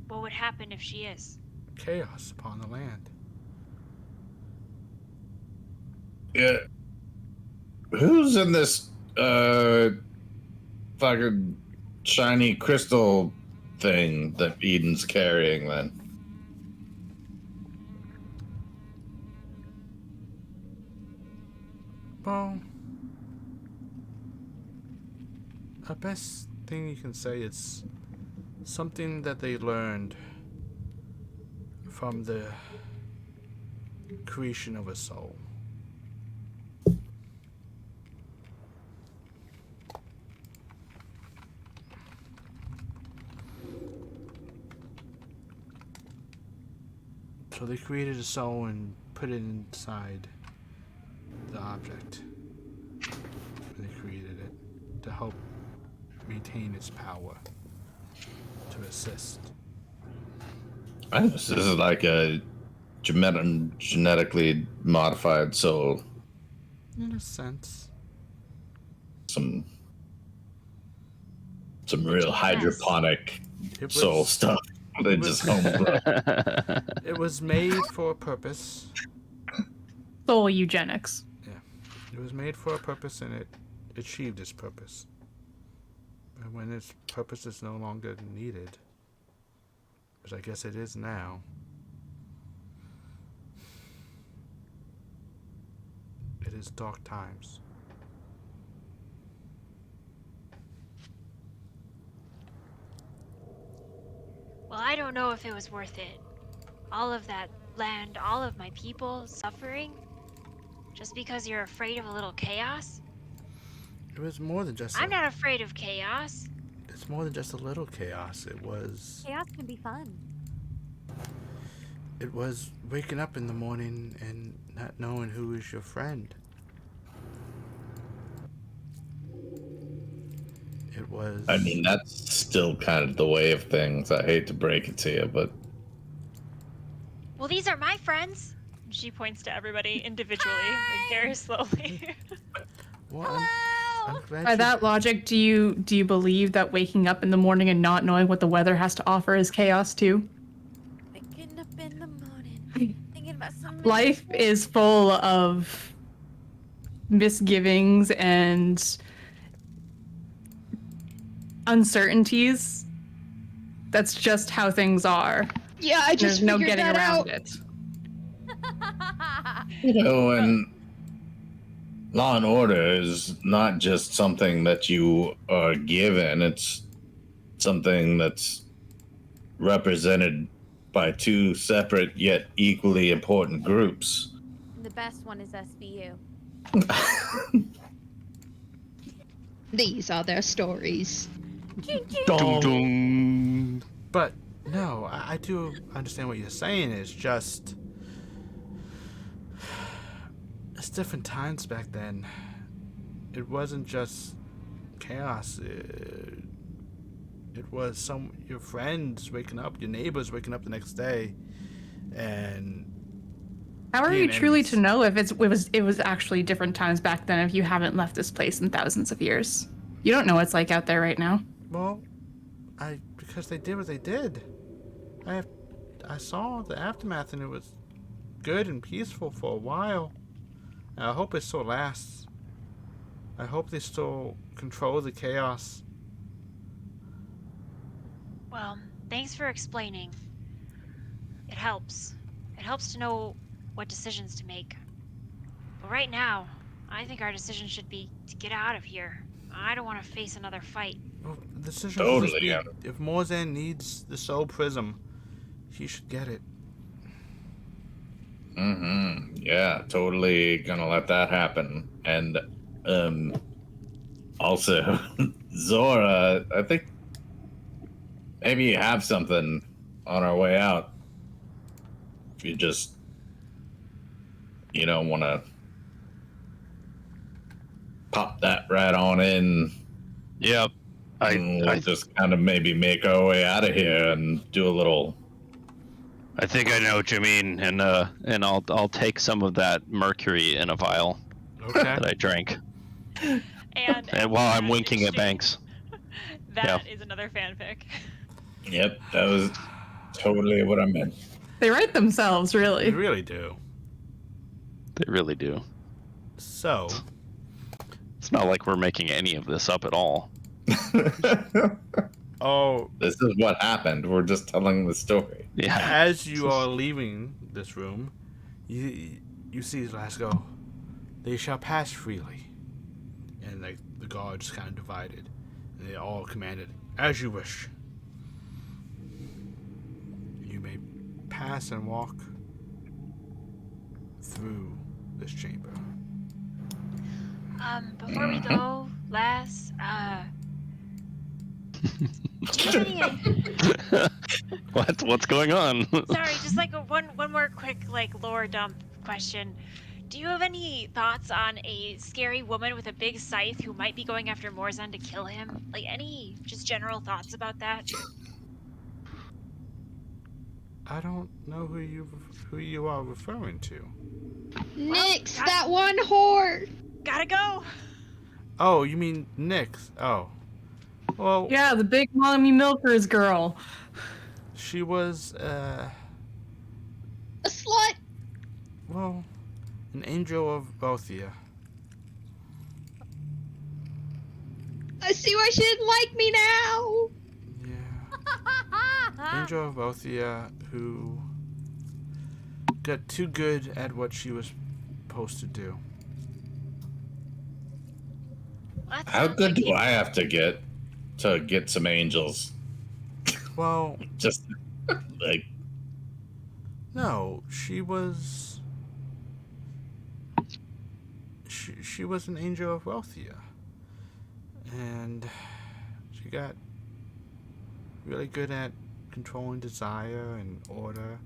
Speaker 8: What would happen if she is?
Speaker 2: Chaos upon the land.
Speaker 3: Yeah. Who's in this fucking shiny crystal thing that Eden's carrying then?
Speaker 2: Well, the best thing you can say is something that they learned from the creation of a soul. So they created a soul and put it inside the object. They created it to help maintain its power, to assist.
Speaker 3: This is like a genetically modified soul.
Speaker 2: In a sense.
Speaker 3: Some real hydroponic
Speaker 2: It
Speaker 3: soul
Speaker 2: was,
Speaker 3: stuff. They just homegrown.
Speaker 2: it was made for a purpose.
Speaker 1: Soul eugenics.
Speaker 2: It was made for a purpose, and it achieved its purpose. And when its purpose is no longer needed, which I guess it is now, it is dark times.
Speaker 8: Well, I don't know if it was worth it. All of that land, all of my people suffering, just because you're afraid of a little chaos?
Speaker 2: It was more than just.
Speaker 8: I'm not afraid of chaos.
Speaker 2: It's more than just a little chaos. It was.
Speaker 6: Chaos can be fun.
Speaker 2: It was waking up in the morning and not knowing who is your friend. It was.
Speaker 3: I mean, that's still kind of the way of things. I hate to break it to you, but
Speaker 8: Well, these are my friends. She points to everybody individually, like very slowly.
Speaker 2: Well, I'm glad
Speaker 1: By
Speaker 2: you-
Speaker 1: that logic, do you believe that waking up in the morning and not knowing what the weather has to offer is chaos too?
Speaker 6: Waking up in the morning, thinking about some
Speaker 1: Life is full of misgivings and uncertainties. That's just how things are.
Speaker 5: Yeah, I just
Speaker 1: There's no
Speaker 5: figured
Speaker 1: getting
Speaker 5: that
Speaker 1: around
Speaker 5: out.
Speaker 1: it.
Speaker 3: you know, and law and order is not just something that you are given. It's something that's represented by two separate yet equally important groups.
Speaker 6: The best one is SVU.
Speaker 5: These are their stories.
Speaker 7: Dung, dung.
Speaker 2: But no, I do understand what you're saying. It's just. It's different times back then. It wasn't just chaos. It was your friends waking up, your neighbors waking up the next day, and
Speaker 1: How are
Speaker 2: being
Speaker 1: we truly
Speaker 2: enemies.
Speaker 1: to know if it was actually different times back then if you haven't left this place in thousands of years? You don't know what it's like out there right now.
Speaker 2: Well, because they did what they did. I saw the aftermath, and it was good and peaceful for a while. And I hope it still lasts. I hope they still control the chaos.
Speaker 8: Well, thanks for explaining. It helps. It helps to know what decisions to make. But right now, I think our decision should be to get out of here. I don't want to face another fight.
Speaker 2: Well, the decision should just
Speaker 3: Totally,
Speaker 2: be,
Speaker 3: yeah.
Speaker 2: if Morzan needs the Soul Prism, he should get it.
Speaker 3: Yeah, totally gonna let that happen. And also, Zora, I think maybe you have something on our way out. If you just, want to pop that right on in.
Speaker 7: Yep.
Speaker 3: And we'll just kind of maybe make our way out of here and do a little.
Speaker 7: I think I know what you mean, and I'll take some of that mercury in a vial
Speaker 2: Okay.
Speaker 7: that I drank,
Speaker 8: And
Speaker 7: while I'm
Speaker 8: in
Speaker 7: winking at
Speaker 8: exchange-
Speaker 7: Banks.
Speaker 8: That is another fanfic.
Speaker 3: Yep, that was totally what I meant.
Speaker 1: They write themselves,
Speaker 2: They
Speaker 1: really.
Speaker 2: really do.
Speaker 7: They really do.
Speaker 2: So,
Speaker 7: It's not like we're making any of this up at all.
Speaker 2: oh,
Speaker 3: This is what happened. We're just telling the story.
Speaker 7: Yeah.
Speaker 2: as you are leaving this room, you see these last go. They shall pass freely, and like the guards kind of divided, and they all commanded, "As you wish." You may pass and walk through this chamber.
Speaker 8: Before we go, Les, do you have any,
Speaker 7: What's going on?
Speaker 8: sorry, just like one more quick like lore dump question. Do you have any thoughts on a scary woman with a big scythe who might be going after Morzan to kill him? Like any just general thoughts about that?
Speaker 2: I don't know who you are referring to.
Speaker 5: Nix, that one whore!
Speaker 8: Gotta go.
Speaker 2: Oh, you mean Nyx? Oh. Well,
Speaker 1: Yeah, the big mommy milkers girl.
Speaker 2: she was,
Speaker 5: A slut!
Speaker 2: well, an angel of Wealthia.
Speaker 5: I see why she didn't like me now!
Speaker 2: Yeah. Angel of Wealthia who got too good at what she was supposed to do.
Speaker 8: Well, that
Speaker 3: How
Speaker 8: sounds
Speaker 3: good
Speaker 8: like
Speaker 3: do I have to get some angels?
Speaker 2: Well,
Speaker 3: Just like
Speaker 2: no, she was an angel of Wealthia. And she got really good at controlling desire and order.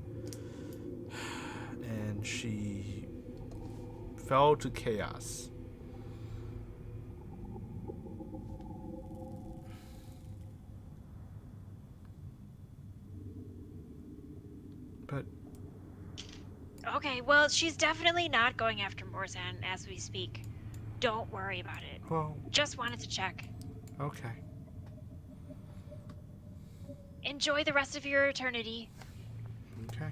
Speaker 2: And she fell to chaos. But
Speaker 8: Okay, well, she's definitely not going after Morzan as we speak. Don't worry about it.
Speaker 2: well,
Speaker 8: Just wanted to check.
Speaker 2: okay.
Speaker 8: Enjoy the rest of your eternity.
Speaker 2: Okay.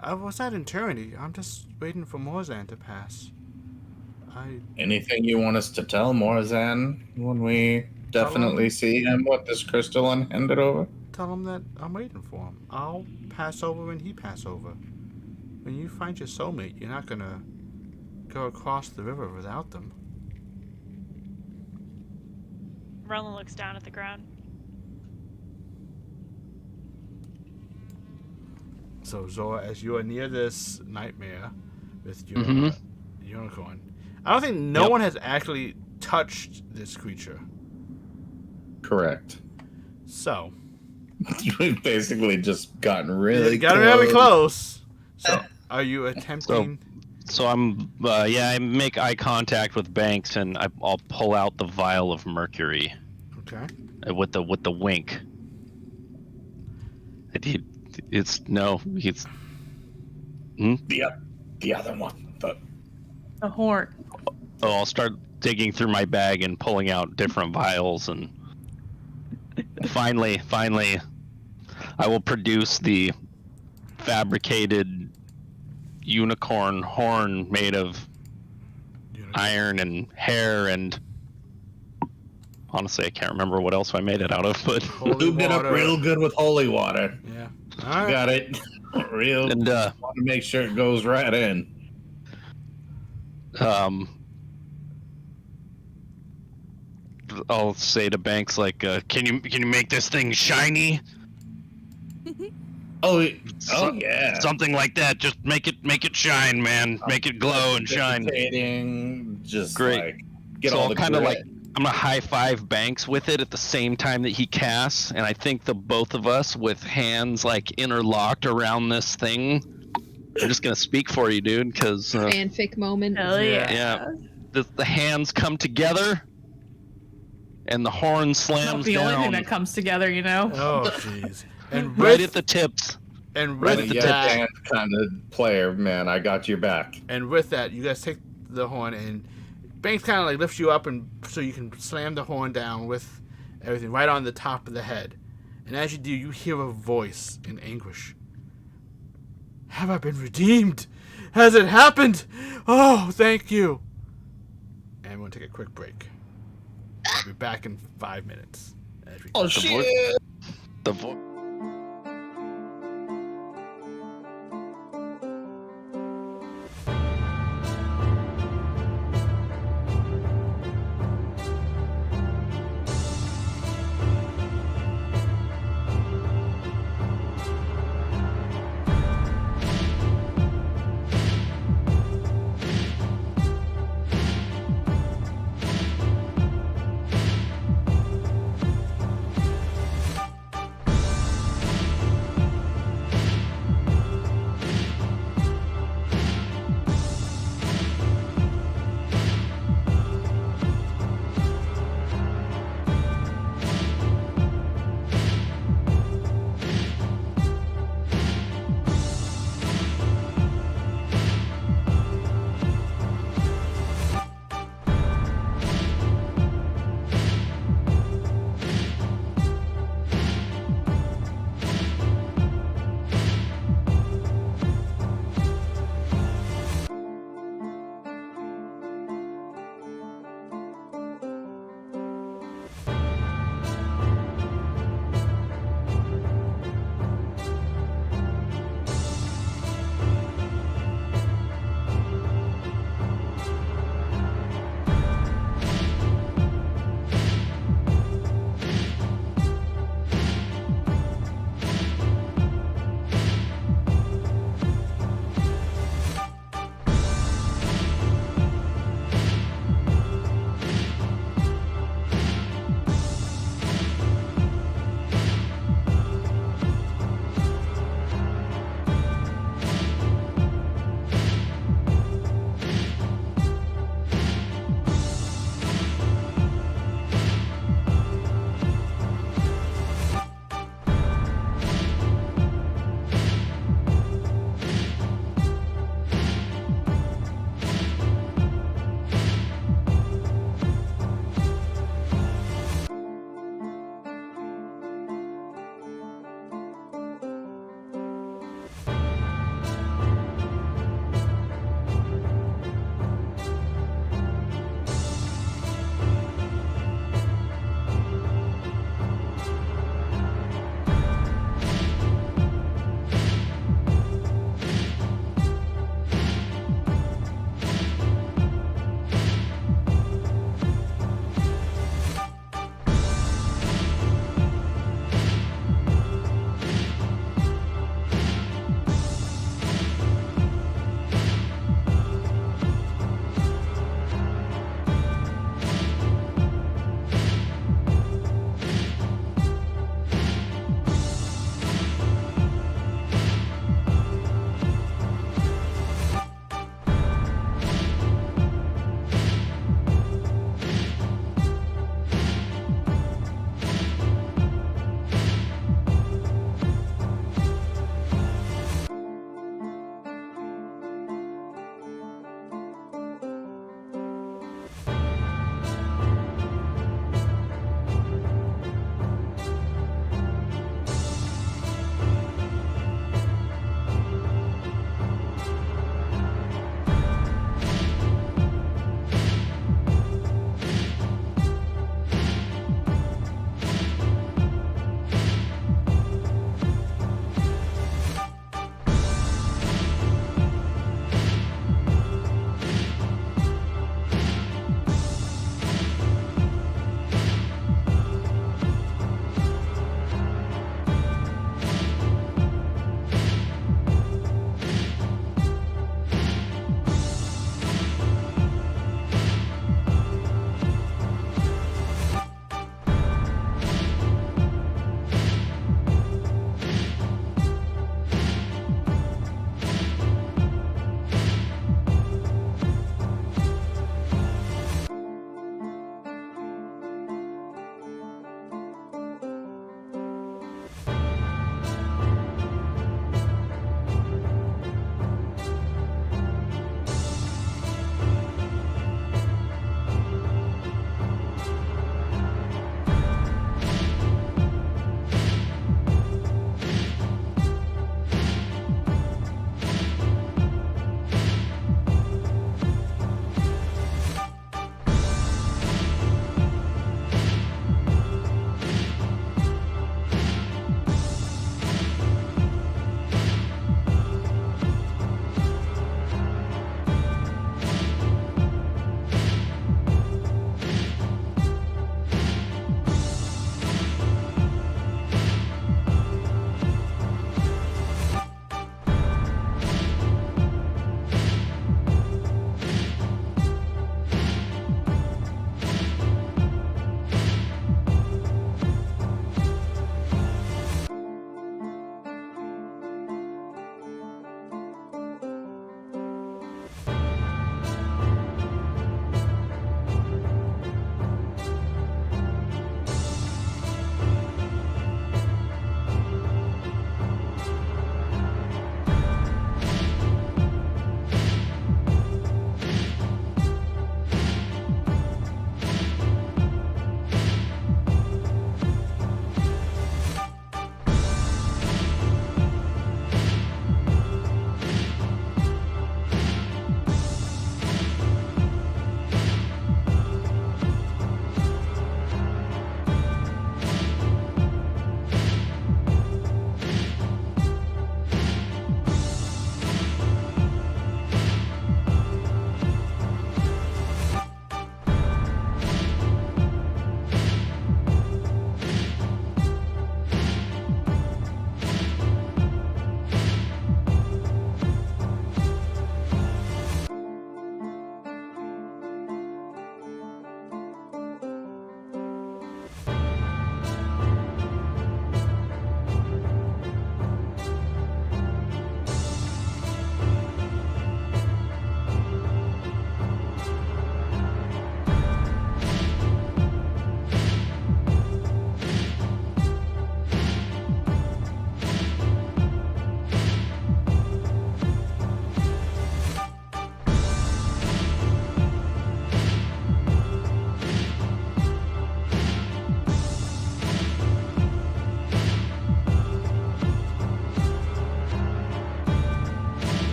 Speaker 2: I was at eternity. I'm just waiting for Morzan to pass.
Speaker 3: anything you want us to tell Morzan when we definitely see him with this crystal and hand it over?
Speaker 2: Tell him that I'm waiting for him. I'll pass over when he pass over. When you find your soulmate, you're not gonna go across the river without them.
Speaker 8: Roland looks down at the ground.
Speaker 2: So Zora, as you are near this nightmare with your unicorn, I don't think no one has actually touched this creature.
Speaker 3: Correct.
Speaker 2: So
Speaker 3: We've basically just gotten really
Speaker 2: got really close. So are you attempting?
Speaker 7: So I make eye contact with Banks and I'll pull out the vial of mercury
Speaker 2: Okay.
Speaker 7: with the wink. He's
Speaker 3: The other one.
Speaker 1: The horn.
Speaker 7: I'll start digging through my bag and pulling out different vials, and finally, I will produce the fabricated unicorn horn made of iron and hair, and honestly, I can't remember what else I made it out of, but
Speaker 3: Lubed it up real good with holy water.
Speaker 2: Yeah. All right.
Speaker 3: Got it. Real.
Speaker 7: and
Speaker 3: Want to make sure it goes right in.
Speaker 7: I'll say to Banks like, can you make this thing shiny?
Speaker 3: Oh
Speaker 7: Some-
Speaker 3: yeah.
Speaker 7: Something like that. Just make it shine, man. Make it glow and shine.
Speaker 3: Meditating, just
Speaker 7: Great.
Speaker 3: like get
Speaker 7: So
Speaker 3: all
Speaker 7: I'll
Speaker 3: the
Speaker 7: kind of
Speaker 3: grit.
Speaker 7: like, I'm gonna high five Banks with it at the same time that he casts, and I think the both of us with hands like interlocked around this thing. I'm just gonna speak for you, dude, because
Speaker 5: Fanfic moment.
Speaker 1: Hell yeah.
Speaker 7: yeah, the hands come together, and the horn
Speaker 1: Not
Speaker 7: slams
Speaker 1: the only thing
Speaker 7: down
Speaker 1: that comes together, you know?
Speaker 2: Oh jeez. And
Speaker 7: right
Speaker 2: with
Speaker 7: at the tips.
Speaker 2: and
Speaker 7: right
Speaker 2: with
Speaker 7: at the
Speaker 3: yeah,
Speaker 2: that,
Speaker 3: hand kind of player, man. I got your back.
Speaker 2: and with that, you guys take the horn, and Banks kind of like lifts you up, and so you can slam the horn down with everything right on the top of the head. And as you do, you hear a voice in anguish. Have I been redeemed? Has it happened? Oh, thank you. And we're going to take a quick break. I'll be back in 5 minutes. As we
Speaker 3: Oh shit!
Speaker 7: The vo-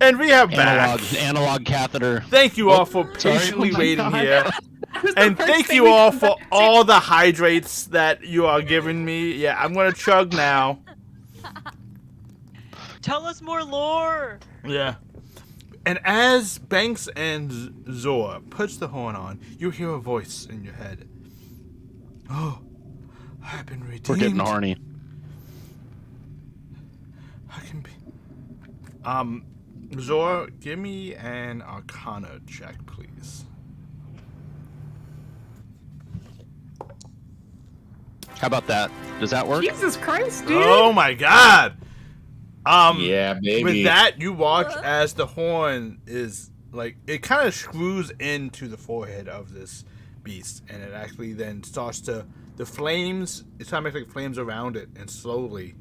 Speaker 2: And we are back.
Speaker 7: Analog catheter.
Speaker 2: Thank you all for
Speaker 7: sorry.
Speaker 2: patiently
Speaker 1: Oh my
Speaker 2: waiting
Speaker 1: God.
Speaker 2: here.
Speaker 1: That was the
Speaker 2: And
Speaker 1: first
Speaker 2: thank
Speaker 1: thing
Speaker 2: you
Speaker 1: we
Speaker 2: all
Speaker 1: come
Speaker 2: for
Speaker 1: back to.
Speaker 2: all the hydrates that you are giving me. Yeah, I'm gonna chug now.
Speaker 8: Tell us more lore.
Speaker 2: Yeah. And as Banks and Zor puts the horn on, you hear a voice in your head. Oh, I've been redeemed.
Speaker 7: We're getting horny.
Speaker 2: I can be. Zor, give me an Arcana check, please.
Speaker 7: How about that? Does that work?
Speaker 1: Jesus Christ, dude.
Speaker 2: Oh my God.
Speaker 3: Yeah, baby.
Speaker 2: With that, you watch as the horn is like it kind of screws into the forehead of this beast, and it actually then starts to the flames. It's trying to make like flames around it, and slowly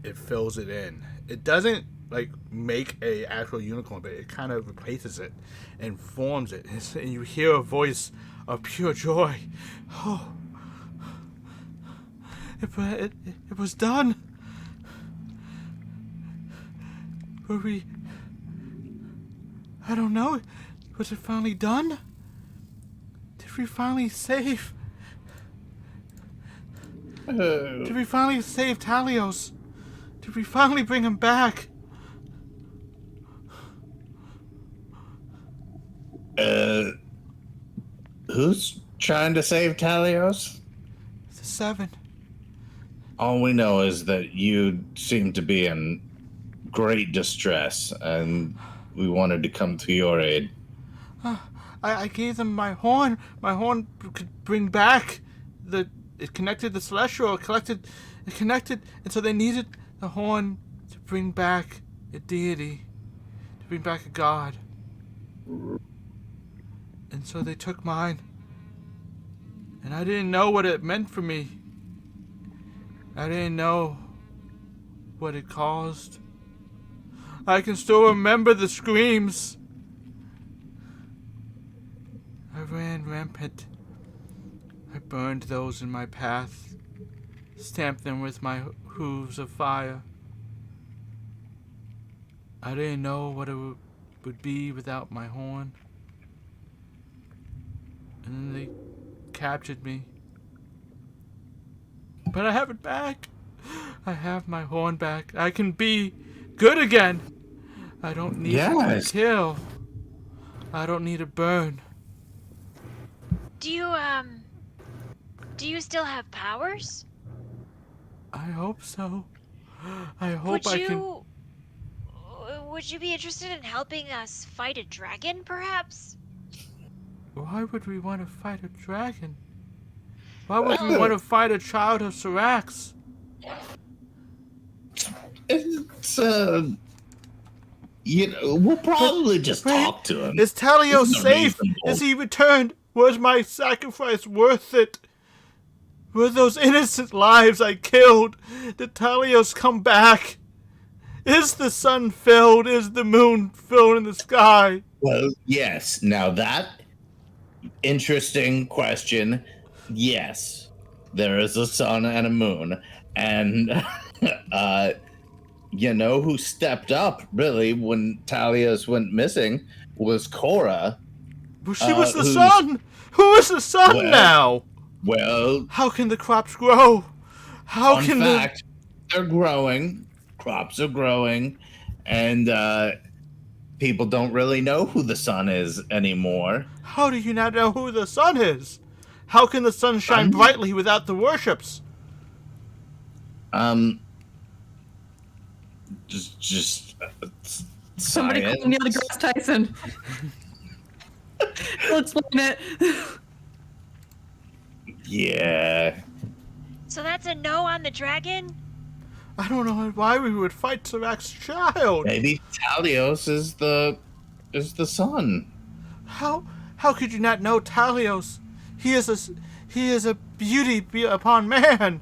Speaker 2: it fills it in. It doesn't like make a actual unicorn, but it kind of replaces it and forms it. And you hear a voice of pure joy. Oh, it was done. Were we? I don't know. Was it finally done? Did we finally save? Did we finally save Talios? Did we finally bring him back?
Speaker 3: Who's trying to save Talios?
Speaker 2: The 7.
Speaker 3: All we know is that you seem to be in great distress, and we wanted to come to your aid.
Speaker 2: I gave them my horn. My horn could bring back the. It connected the celestial. It connected, and so they needed the horn to bring back a deity, to bring back a god. And so they took mine, and I didn't know what it meant for me. I didn't know what it caused. I can still remember the screams. I ran rampant. I burned those in my path, stamped them with my hooves of fire. I didn't know what it would be without my horn. And then they captured me. But I have it back. I have my horn back. I can be good again. I don't need to kill. I don't need to burn.
Speaker 8: Do you still have powers?
Speaker 2: I hope so. I hope I can.
Speaker 8: Would you be interested in helping us fight a dragon, perhaps?
Speaker 2: Why would we want to fight a dragon? Why would we want to fight a child of Syrax?
Speaker 3: It's we'll probably just talk to him.
Speaker 2: Is Talios
Speaker 3: It's
Speaker 2: safe?
Speaker 3: unreasonable.
Speaker 2: Is he returned? Was my sacrifice worth it? Were those innocent lives I killed? Did Talios come back? Is the sun filled? Is the moon filled in the sky?
Speaker 3: Well, yes. Now that interesting question. Yes, there is a sun and a moon, and you know who stepped up really when Talios went missing was Cora.
Speaker 2: Well, she was the sun. Who is the sun now?
Speaker 3: Well,
Speaker 2: how can the crops grow? How
Speaker 3: in
Speaker 2: can
Speaker 3: fact, they're growing. Crops are growing, and people don't really know who the sun is anymore.
Speaker 2: How do you not know who the sun is? How can the sun shine brightly without the worships?
Speaker 3: Just
Speaker 1: Somebody
Speaker 3: science.
Speaker 1: call Neil deGrasse Tyson. He'll explain it.
Speaker 3: Yeah.
Speaker 8: So that's a no on the dragon?
Speaker 2: I don't know why we would fight Syrax's child.
Speaker 3: Maybe Talios is the sun.
Speaker 2: How could you not know Talios? He is a beauty upon man.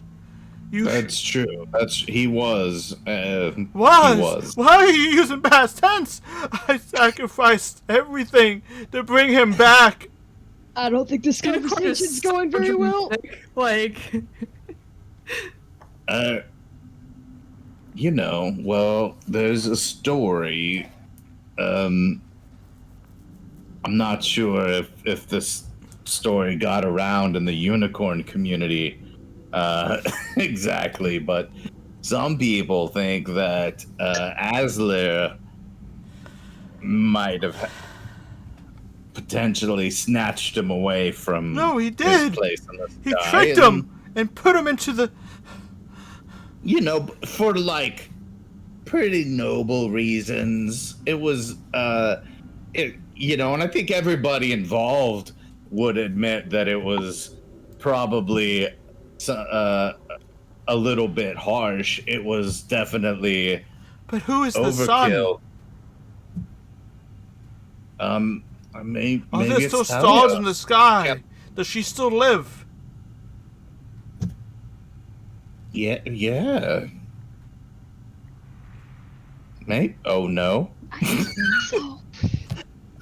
Speaker 3: That's true. He was. He
Speaker 2: Was?
Speaker 3: was.
Speaker 2: Why are you using past tense? I sacrificed everything to bring him back.
Speaker 5: I don't think this conversation's going very well.
Speaker 1: Like,
Speaker 3: Well, there's a story I'm not sure if this story got around in the unicorn community exactly, but some people think that Asler might have potentially snatched him away from
Speaker 2: No, he
Speaker 3: his
Speaker 2: did.
Speaker 3: place in the
Speaker 2: He
Speaker 3: sky,
Speaker 2: tricked him and put him into the.
Speaker 3: You know, for like pretty noble reasons. It was, you know, and I think everybody involved would admit that it was probably a little bit harsh. It was definitely
Speaker 2: But who is the son?
Speaker 3: overkill. Maybe
Speaker 2: Are there
Speaker 3: it's
Speaker 2: still
Speaker 3: Talia.
Speaker 2: stars in the sky?
Speaker 3: Yep.
Speaker 2: Does she still live?
Speaker 3: Yeah. Mate? Oh no.
Speaker 5: I don't think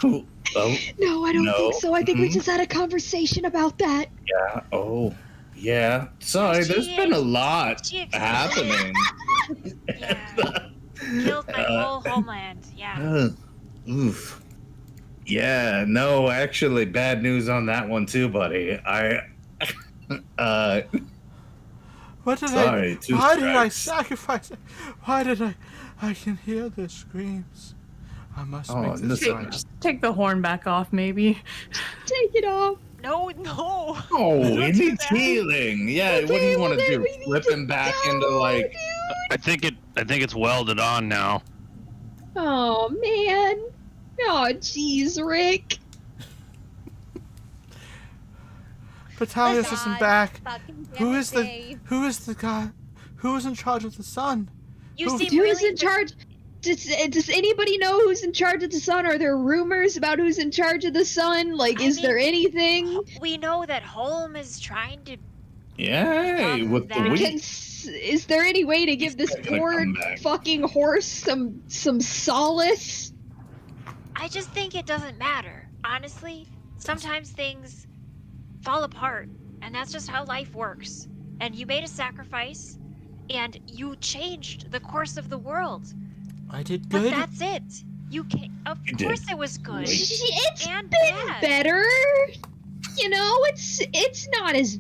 Speaker 5: so.
Speaker 3: Oh
Speaker 5: No, I don't
Speaker 3: No.
Speaker 5: think so. I think we
Speaker 3: Mhm.
Speaker 5: just had a conversation about that.
Speaker 3: yeah. Oh yeah. Sorry,
Speaker 8: She
Speaker 3: there's been a lot
Speaker 8: she
Speaker 3: happening.
Speaker 8: Yeah. Killed my whole homeland. Yeah.
Speaker 3: Oof. Yeah, no, actually, bad news on that one too, buddy.
Speaker 2: What did
Speaker 3: Sorry,
Speaker 2: I?
Speaker 3: two
Speaker 2: Why did I
Speaker 3: strikes.
Speaker 2: sacrifice it? Why did I? I can hear the screams. I must
Speaker 3: Oh,
Speaker 2: make this
Speaker 3: listen.
Speaker 2: right.
Speaker 1: Just take the horn back off, maybe.
Speaker 5: Take it off.
Speaker 8: No.
Speaker 3: Oh,
Speaker 8: Don't
Speaker 3: he
Speaker 8: do
Speaker 3: needs
Speaker 8: that.
Speaker 3: healing. Yeah, what do
Speaker 5: Okay,
Speaker 3: you want
Speaker 5: well,
Speaker 3: to
Speaker 5: then
Speaker 3: do?
Speaker 5: we need
Speaker 3: Flip
Speaker 5: to
Speaker 3: him back
Speaker 5: go,
Speaker 3: into like?
Speaker 5: dude.
Speaker 7: I think it's welded on now.
Speaker 5: Oh man. Oh jeez, Rick.
Speaker 2: Batalius isn't
Speaker 6: God,
Speaker 2: back.
Speaker 6: fucking damn
Speaker 2: Who
Speaker 6: it,
Speaker 2: is the?
Speaker 6: Dave.
Speaker 2: Who is the guy? Who is in charge of the sun?
Speaker 8: You
Speaker 2: Who-
Speaker 8: seem
Speaker 5: Who's
Speaker 8: really
Speaker 5: in charge? Does anybody know who's in charge of the sun? Are there rumors about who's in charge of the sun? Like,
Speaker 8: I
Speaker 5: is there
Speaker 8: mean,
Speaker 5: anything?
Speaker 8: We know that Holm is trying to.
Speaker 3: Yeah, with the
Speaker 8: That-
Speaker 3: wheat.
Speaker 5: Is there any way to give this
Speaker 3: not gonna
Speaker 5: poor
Speaker 3: come back.
Speaker 5: fucking horse some solace?
Speaker 8: I just think it doesn't matter. Honestly, sometimes things fall apart, and that's just how life works. And you made a sacrifice, and you changed the course of the world.
Speaker 2: I did
Speaker 8: But
Speaker 2: good.
Speaker 8: that's it. You can. Of
Speaker 3: You did
Speaker 8: course, it was good.
Speaker 5: It's
Speaker 8: And
Speaker 5: been
Speaker 8: bad.
Speaker 5: better. You know, it's not as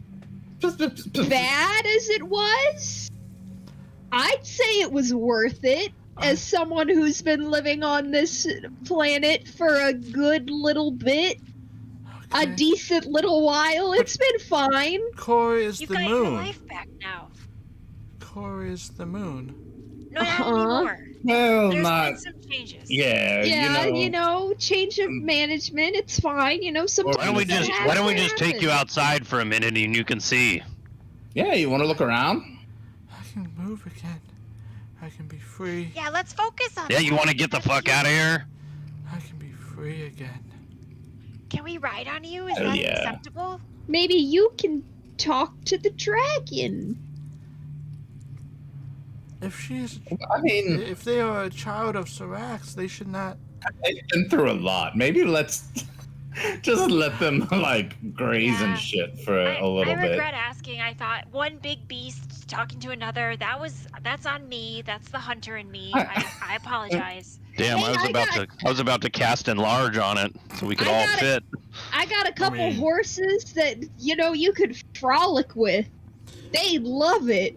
Speaker 5: bad as it was. I'd say it was worth it as someone who's been living on this planet for a good little bit, a
Speaker 2: Okay.
Speaker 5: decent little while. It's been fine.
Speaker 2: Corey is
Speaker 8: You
Speaker 2: the
Speaker 8: got your
Speaker 2: moon.
Speaker 8: life back now.
Speaker 2: Corey is the moon.
Speaker 8: No, not
Speaker 5: Uh-huh.
Speaker 8: anymore.
Speaker 3: Well,
Speaker 8: There's
Speaker 3: not.
Speaker 8: been some changes.
Speaker 3: Yeah,
Speaker 5: Yeah, change of management. It's fine. Sometimes
Speaker 7: Why don't we
Speaker 5: that
Speaker 7: just
Speaker 5: has to
Speaker 7: take you
Speaker 5: happen.
Speaker 7: outside for a minute and you can see?
Speaker 3: Yeah, you want to look around?
Speaker 2: I can move again. I can be free.
Speaker 8: Yeah, let's focus on
Speaker 7: Yeah, you
Speaker 8: that.
Speaker 7: want to get the fuck out of here?
Speaker 2: I can be free again.
Speaker 8: Can we ride on you? Is
Speaker 3: Hell
Speaker 8: that
Speaker 3: yeah.
Speaker 8: acceptable?
Speaker 5: Maybe you can talk to the dragon.
Speaker 2: If she's,
Speaker 3: I mean,
Speaker 2: if they are a child of Syrax, they should not.
Speaker 3: they've been through a lot. Maybe let's just let them like graze
Speaker 8: Yeah.
Speaker 3: and shit for
Speaker 8: I
Speaker 3: a little bit.
Speaker 8: regret asking. I thought one big beast talking to another. That's on me. That's the hunter in me. I apologize.
Speaker 7: Damn,
Speaker 5: Hey,
Speaker 7: I was about to cast enlarge on it so we could
Speaker 5: I
Speaker 7: all
Speaker 5: got it.
Speaker 7: fit.
Speaker 5: I got a couple
Speaker 2: mean-
Speaker 5: horses that you could frolic with. They love it.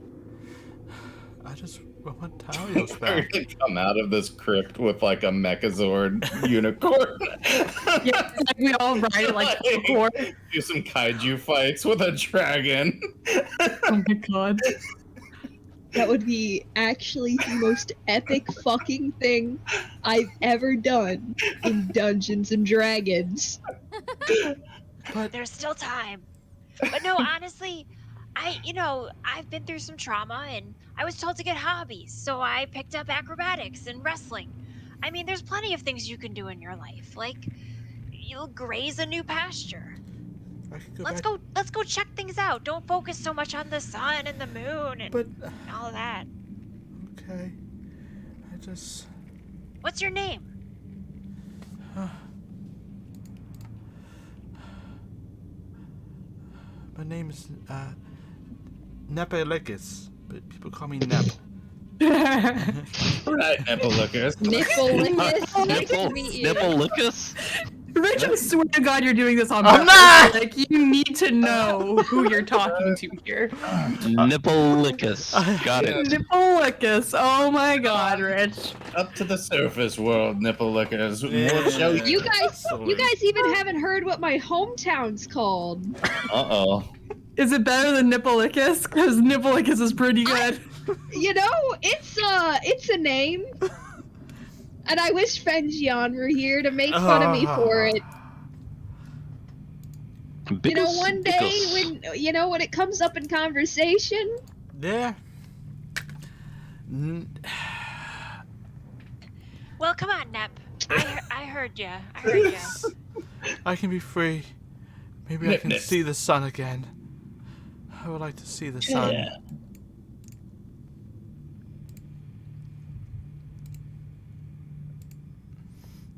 Speaker 2: I just want Talios
Speaker 3: We're
Speaker 2: back.
Speaker 3: gonna come out of this crypt with like a Megazord unicorn.
Speaker 1: Yeah, like we all ride it like a core.
Speaker 3: Do some kaiju fights with a dragon.
Speaker 1: Oh my god.
Speaker 5: That would be actually the most epic fucking thing I've ever done in Dungeons and Dragons.
Speaker 2: But
Speaker 8: There's still time. But no, honestly, I've been through some trauma and I was told to get hobbies, so I picked up acrobatics and wrestling. I mean, there's plenty of things you can do in your life, like you'll graze a new pasture.
Speaker 2: I could go
Speaker 8: Let's
Speaker 2: back.
Speaker 8: Let's go check things out. Don't focus so much on the sun and the moon and
Speaker 2: But
Speaker 8: all of that.
Speaker 2: okay, I just.
Speaker 8: What's your name?
Speaker 2: My name is Nepelikis, but people call me Nep.
Speaker 3: Right, nipple lookers.
Speaker 5: Nippolicus. Nice to meet you.
Speaker 7: Nippolicus?
Speaker 1: Rich, I swear to God, you're doing this on
Speaker 2: I'm
Speaker 1: purpose.
Speaker 2: not!
Speaker 1: Like, you need to know who you're talking to here.
Speaker 7: Nippolicus. Got it.
Speaker 1: Nippolicus. Oh my God, Rich.
Speaker 3: Up to the surface world, nipple lookers.
Speaker 2: Yeah.
Speaker 3: We'll show you.
Speaker 5: You guys
Speaker 2: Absolutely.
Speaker 5: even haven't heard what my hometown's called.
Speaker 3: Uh-oh.
Speaker 1: Is it better than Nippolicus? Because Nippolicus is pretty good.
Speaker 5: You know, it's a name. And I wish Fenjion were here to make fun of me for it. You know, one day when it comes up in conversation.
Speaker 2: Yeah.
Speaker 8: Well, come on, Nep. I heard ya. I heard ya.
Speaker 2: I can be free. Maybe I can see the sun again. I would like to see the sun.
Speaker 3: Yeah.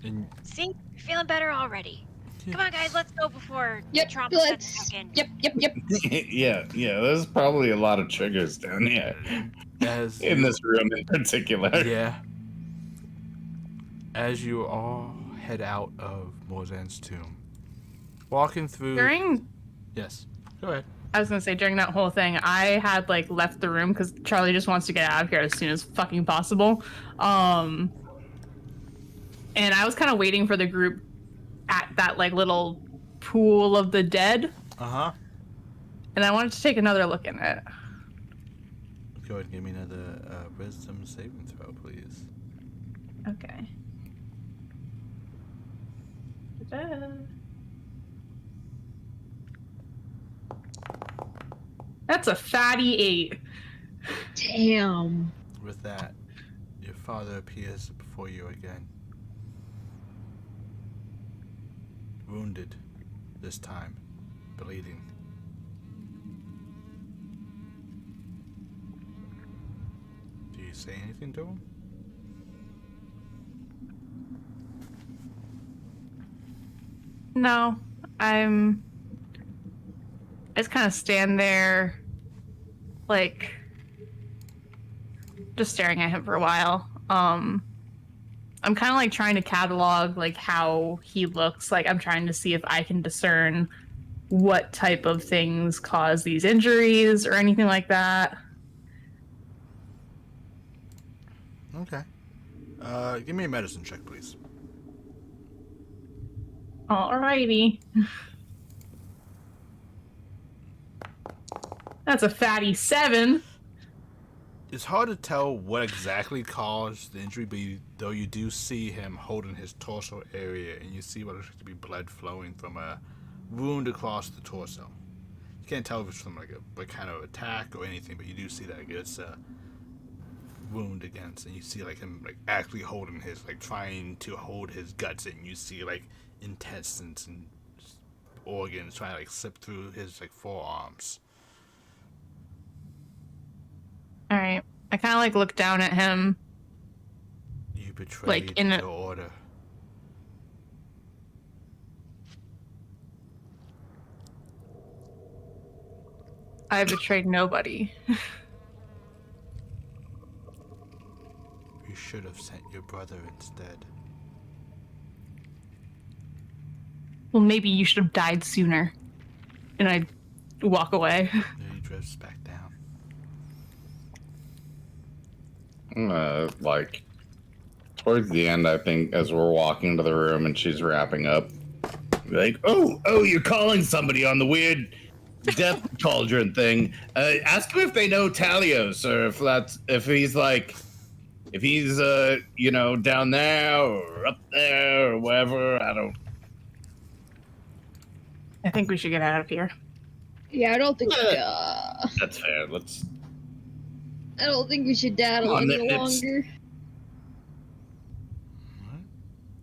Speaker 2: And
Speaker 8: See? You're feeling better already. Come on, guys. Let's go before the trauma sets back in.
Speaker 5: Yep.
Speaker 3: yeah. There's probably a lot of triggers down here.
Speaker 2: as
Speaker 3: In this room in particular.
Speaker 2: yeah. As you all head out of Morzan's tomb, walking through. Yes. Go ahead.
Speaker 1: I was gonna say, during that whole thing, I had like left the room because Charlie just wants to get out of here as soon as fucking possible. And I was kind of waiting for the group at that like little pool of the dead,
Speaker 2: Uh-huh.
Speaker 1: and I wanted to take another look in it.
Speaker 2: Go ahead and give me another wisdom saving throw, please.
Speaker 1: Okay. Ta-da. That's a fatty 8.
Speaker 5: Damn.
Speaker 2: With that, your father appears before you again. Wounded, this time, bleeding. Do you say anything to him?
Speaker 1: No, I just kind of stand there, like, just staring at him for a while. I'm kind of like trying to catalog like how he looks. Like I'm trying to see if I can discern what type of things cause these injuries or anything like that.
Speaker 2: Okay. Give me a medicine check, please.
Speaker 1: Alrighty. That's a fatty 7.
Speaker 2: It's hard to tell what exactly caused the injury, but though you do see him holding his torso area, and you see what looks to be blood flowing from a wound across the torso. You can't tell if it's from like a kind of attack or anything, but you do see that it's a wound against, and you see like him like actually holding his, like trying to hold his guts in. You see like intestines and organs trying to like slip through his like forearms.
Speaker 1: All right. I kind of like look down at him.
Speaker 2: You betrayed
Speaker 1: Like, in a-
Speaker 2: your order.
Speaker 1: I betrayed nobody.
Speaker 2: You should have sent your brother instead.
Speaker 1: Well, maybe you should have died sooner. And I walk away.
Speaker 2: Then he drifts back down.
Speaker 3: Like, towards the end, I think, as we're walking to the room and she's wrapping up, like, oh, you're calling somebody on the weird death cauldron thing. Ask them if they know Talios, or if he's down there or up there or wherever.
Speaker 1: I think we should get out of here.
Speaker 5: Yeah, I don't think
Speaker 3: That's fair.
Speaker 5: I don't think we should daddle
Speaker 3: Come on,
Speaker 5: any
Speaker 3: Nips.
Speaker 5: longer.
Speaker 2: Alright.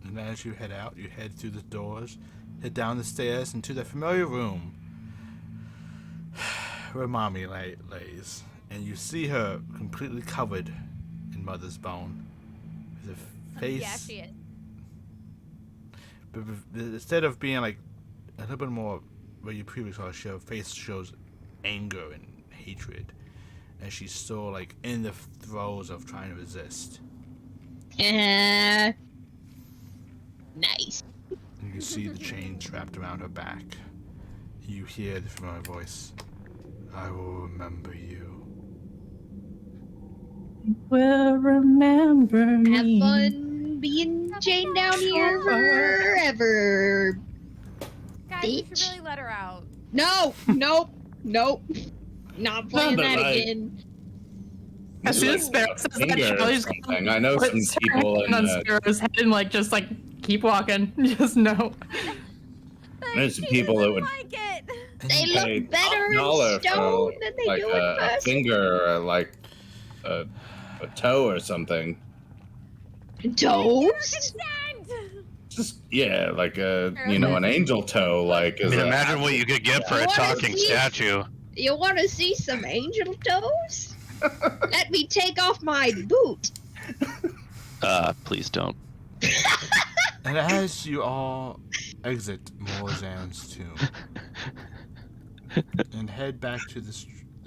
Speaker 2: And as you head out, you head through the doors, head down the stairs into the familiar room where Mommy lays. And you see her completely covered in mother's bone. With a face.
Speaker 6: Yeah, she is.
Speaker 2: But instead of being like a little bit more what you previously saw, her face shows anger and hatred. and she's still like in the throes of trying to resist.
Speaker 5: Nice.
Speaker 2: You can see the chains wrapped around her back. You hear from her voice, "I will remember you."
Speaker 1: Will remember
Speaker 5: Have
Speaker 1: me.
Speaker 5: fun being chained down here forever.
Speaker 6: Guys, we
Speaker 5: Bitch.
Speaker 6: should really let her out.
Speaker 5: No, nope, nope. Not playing
Speaker 3: but
Speaker 5: that
Speaker 3: like-
Speaker 5: again.
Speaker 1: As soon as Sparrow says that, Charlie's
Speaker 3: something. I know some
Speaker 1: puts her
Speaker 3: people
Speaker 1: hand
Speaker 3: in
Speaker 1: on Sparrow's head and like just like keep walking. Just no.
Speaker 3: There's some
Speaker 6: She
Speaker 3: people that
Speaker 6: doesn't
Speaker 3: would
Speaker 6: like it.
Speaker 5: They
Speaker 3: pay
Speaker 5: look better
Speaker 3: $1
Speaker 5: in stone than they
Speaker 3: like
Speaker 5: do in
Speaker 3: a
Speaker 5: person.
Speaker 3: finger or like a toe or something.
Speaker 5: Toes?
Speaker 6: Consent.
Speaker 3: Just yeah, like a
Speaker 6: Apparently.
Speaker 3: an angel toe. Like
Speaker 7: I
Speaker 3: is
Speaker 7: mean,
Speaker 3: a-
Speaker 7: imagine what you could get for a
Speaker 5: What is
Speaker 7: talking
Speaker 5: he-
Speaker 7: statue.
Speaker 5: You want to see some angel toes? Let me take off my boot.
Speaker 7: Please don't.
Speaker 2: And as you all exit Morzan's tomb and head back to the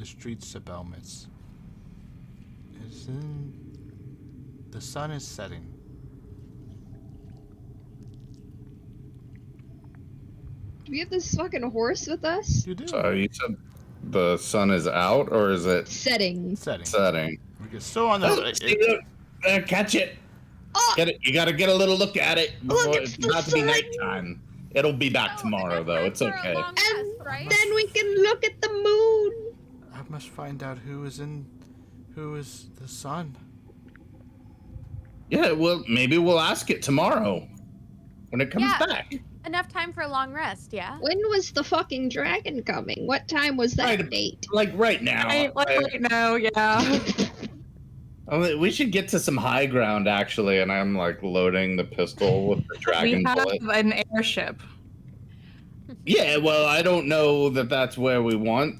Speaker 2: streets of Belmitz, the sun is setting.
Speaker 5: Do we have this fucking horse with us?
Speaker 2: You do.
Speaker 3: So you said the sun is out, or is it
Speaker 5: Setting.
Speaker 2: Setting.
Speaker 3: setting?
Speaker 2: Because still on
Speaker 3: Oh,
Speaker 2: the.
Speaker 3: see, look, catch it.
Speaker 5: Oh,
Speaker 3: Get it. You gotta get a little look at it
Speaker 5: Look,
Speaker 3: before
Speaker 5: it's
Speaker 3: it's
Speaker 5: the
Speaker 3: about to be
Speaker 5: sun.
Speaker 3: nighttime. It'll be back tomorrow, though. It's
Speaker 6: For a
Speaker 3: okay.
Speaker 6: long rest,
Speaker 5: And
Speaker 6: right?
Speaker 5: then we can look at the moon.
Speaker 2: I must find out who is the sun.
Speaker 3: Yeah, well, maybe we'll ask it tomorrow when it comes
Speaker 6: Yeah.
Speaker 3: back.
Speaker 6: Enough time for a long rest, yeah?
Speaker 5: When was the fucking dragon coming? What time was that
Speaker 3: Right.
Speaker 5: date?
Speaker 3: Like right now.
Speaker 1: Right now, yeah.
Speaker 3: I mean, we should get to some high ground actually, and I'm like loading the pistol with the
Speaker 1: We
Speaker 3: dragon
Speaker 1: have
Speaker 3: bullet.
Speaker 1: an airship.
Speaker 3: Yeah, well, I don't know that that's where we want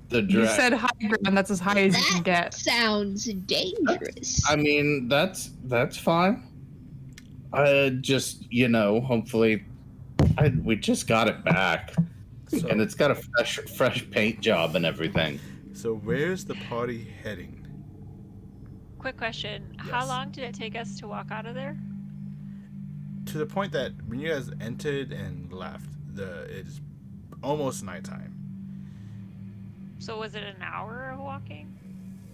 Speaker 3: the
Speaker 1: You
Speaker 3: dragon.
Speaker 1: said high ground. That's as high as you can
Speaker 5: That
Speaker 1: get.
Speaker 5: sounds dangerous.
Speaker 3: I mean, that's fine. Just hopefully, we just got it back,
Speaker 2: So,
Speaker 3: and it's got a fresh paint job and everything.
Speaker 2: so where's the party heading?
Speaker 8: Quick question. How
Speaker 2: Yes.
Speaker 8: long did it take us to walk out of there?
Speaker 2: To the point that when you guys entered and left, it's almost nighttime.
Speaker 8: So was it an hour of walking?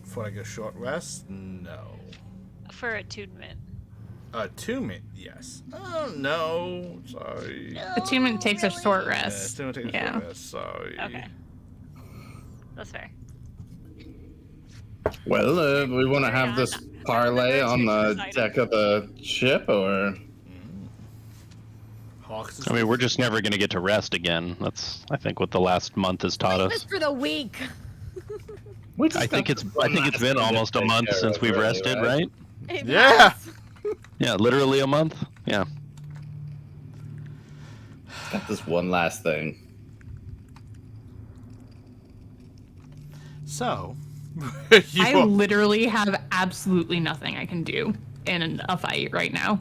Speaker 2: For like a short rest, no.
Speaker 8: For attunement.
Speaker 2: Attunement, yes. Oh no, sorry.
Speaker 1: Attunement takes a short
Speaker 2: Yeah,
Speaker 1: rest.
Speaker 2: attunement takes a
Speaker 1: Yeah.
Speaker 2: short rest, sorry.
Speaker 8: Okay. That's fair.
Speaker 3: Well, we want to have this parlay on the deck of the ship, or
Speaker 2: Hawks is
Speaker 7: I mean, we're just never going to get to rest again. That's, I think, what the last month has taught
Speaker 6: Leave
Speaker 7: us.
Speaker 6: us for the week.
Speaker 3: we just
Speaker 7: I
Speaker 3: got
Speaker 7: think it's
Speaker 3: this one last
Speaker 7: been
Speaker 3: thing to
Speaker 7: almost a
Speaker 3: take
Speaker 7: month
Speaker 3: care
Speaker 7: since
Speaker 3: of,
Speaker 7: we've
Speaker 3: really,
Speaker 7: rested, right?
Speaker 6: It
Speaker 2: Yeah.
Speaker 6: has.
Speaker 7: Yeah, literally a month. Yeah.
Speaker 3: Got this one last thing.
Speaker 2: So,
Speaker 1: I literally have absolutely nothing I can do in a fight right now.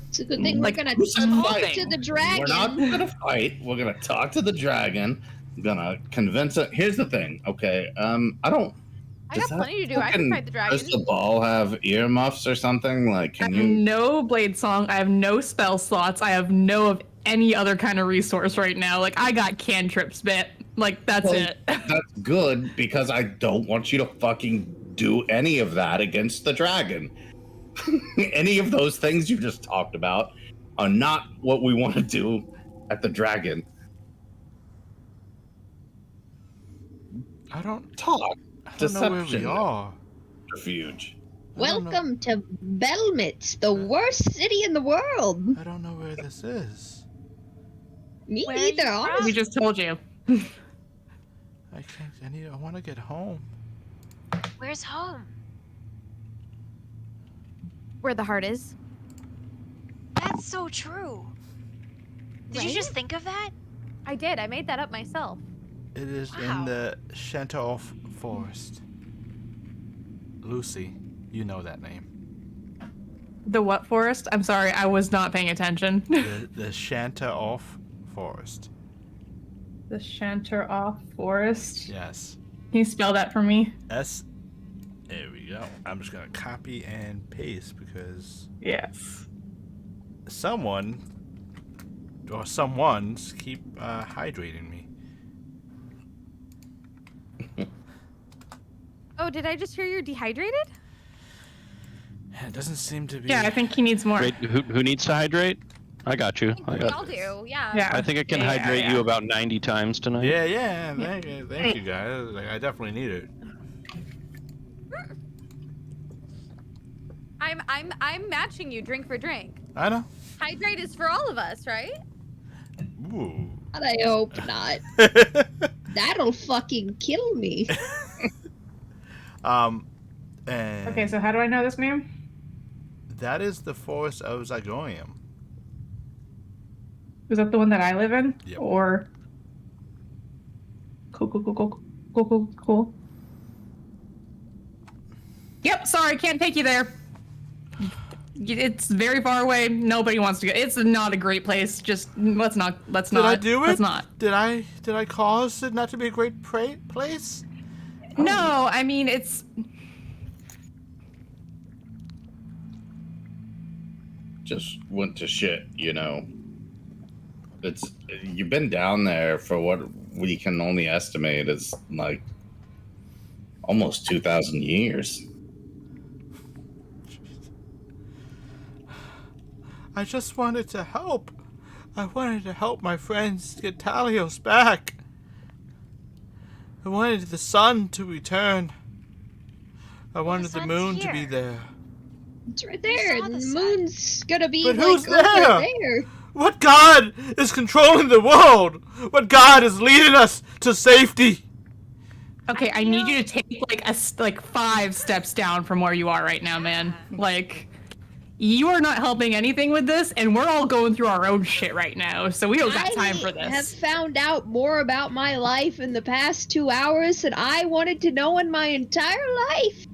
Speaker 5: It's a good thing we're
Speaker 1: Like,
Speaker 5: gonna
Speaker 3: who said
Speaker 5: talk
Speaker 3: fight?
Speaker 5: to the
Speaker 3: We're
Speaker 5: dragon.
Speaker 3: not gonna fight. We're gonna talk to the dragon. I'm gonna convince it. Here's the thing, okay? I don't.
Speaker 6: I got
Speaker 3: Does
Speaker 6: plenty to do. I can
Speaker 3: fucking
Speaker 6: fight the dragon.
Speaker 3: Crystal Ball have earmuffs or something? Like,
Speaker 1: I
Speaker 3: can
Speaker 1: have
Speaker 3: you?
Speaker 1: no blade song. I have no spell slots. I have no of any other kind of resource right now. Like I got cantrips, bit. Like that's
Speaker 3: Well,
Speaker 1: it.
Speaker 3: That's good because I don't want you to fucking do any of that against the dragon. Any of those things you just talked about are not what we want to do at the dragon.
Speaker 2: I don't
Speaker 3: Talk.
Speaker 2: know where we
Speaker 3: Deception.
Speaker 2: are.
Speaker 3: Refuge.
Speaker 2: I don't know-
Speaker 5: Welcome to Belmitz, the worst city in the world.
Speaker 2: I don't know where this is.
Speaker 5: Me
Speaker 8: Where are you
Speaker 5: neither,
Speaker 8: from?
Speaker 5: honestly.
Speaker 1: We just told you.
Speaker 2: I can't. I want to get home.
Speaker 8: Where's home?
Speaker 6: Where the heart is.
Speaker 8: That's so true. Did you
Speaker 6: Right?
Speaker 8: just think of that?
Speaker 6: I did. I made that up myself.
Speaker 2: It is
Speaker 8: Wow.
Speaker 2: in the Chanteoff Forest. Lucy, you know that name.
Speaker 1: The what forest? I'm sorry, I was not paying attention.
Speaker 2: The Chanteoff Forest.
Speaker 1: The Chanteroff Forest.
Speaker 2: Yes.
Speaker 1: Can you spell that for me?
Speaker 2: There we go. I'm just gonna copy and paste because
Speaker 1: Yes.
Speaker 2: someone or someone's keep hydrating me.
Speaker 6: Oh, did I just hear you're dehydrated?
Speaker 2: It doesn't seem to be.
Speaker 1: Yeah, I think he needs more.
Speaker 7: Wait, who needs to hydrate? I got you. I
Speaker 6: We
Speaker 7: got.
Speaker 6: all do, yeah.
Speaker 1: Yeah.
Speaker 7: I think I can
Speaker 1: Yeah,
Speaker 7: hydrate
Speaker 1: yeah.
Speaker 7: you about 90 times tonight.
Speaker 2: Yeah. Thank you guys. Like, I definitely need it.
Speaker 6: I'm matching you drink for drink.
Speaker 2: I know.
Speaker 6: Hydrate is for all of us, right?
Speaker 2: Ooh.
Speaker 5: God, I hope not. That'll fucking kill me.
Speaker 2: And
Speaker 1: Okay, so how do I know this man?
Speaker 2: that is the forest of Zygonium.
Speaker 1: Is that the one that I live in?
Speaker 2: Yep.
Speaker 1: Or cool. Yep, sorry, can't take you there. It's very far away. Nobody wants to go. It's not a great place. Just let's not.
Speaker 2: Did I do it?
Speaker 1: Let's not.
Speaker 2: Did I cause it not to be a great place?
Speaker 1: No, I mean it's.
Speaker 3: Just went to shit, you know. You've been down there for what we can only estimate is like almost 2,000 years.
Speaker 2: I just wanted to help. I wanted to help my friends get Talios back. I wanted the sun to return. I wanted the
Speaker 8: sun's
Speaker 2: moon to be
Speaker 8: here.
Speaker 2: there.
Speaker 5: It's right there.
Speaker 8: saw
Speaker 5: The
Speaker 8: the sun.
Speaker 5: moon's gonna be
Speaker 2: But
Speaker 5: like
Speaker 2: who's
Speaker 5: over
Speaker 2: there?
Speaker 5: there.
Speaker 2: What god is controlling the world? What god is leading us to safety?
Speaker 1: Okay, I need you to take like 5 steps down from where you are right now, man. Like, you are not helping anything with this, and we're all going through our own shit right now, so we don't got time for
Speaker 5: I have
Speaker 1: this.
Speaker 5: found out more about my life in the past 2 hours than I wanted to know in my entire life.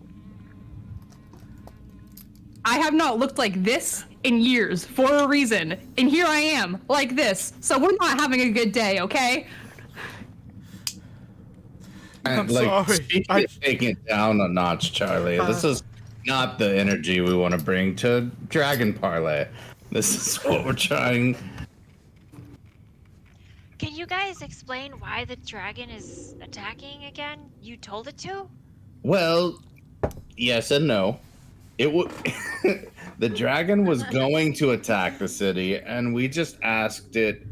Speaker 1: I have not looked like this in years for a reason, and here I am, like this. So we're not having a good day, okay?
Speaker 2: I'm
Speaker 3: And, like,
Speaker 2: sorry.
Speaker 3: speaking of taking it down a notch, Charlie, this is not the energy we want to bring to Dragon Parlay. This is what we're trying.
Speaker 8: Can you guys explain why the dragon is attacking again? You told it to?
Speaker 3: Well, yes and no. The dragon was going to attack the city, and we just asked it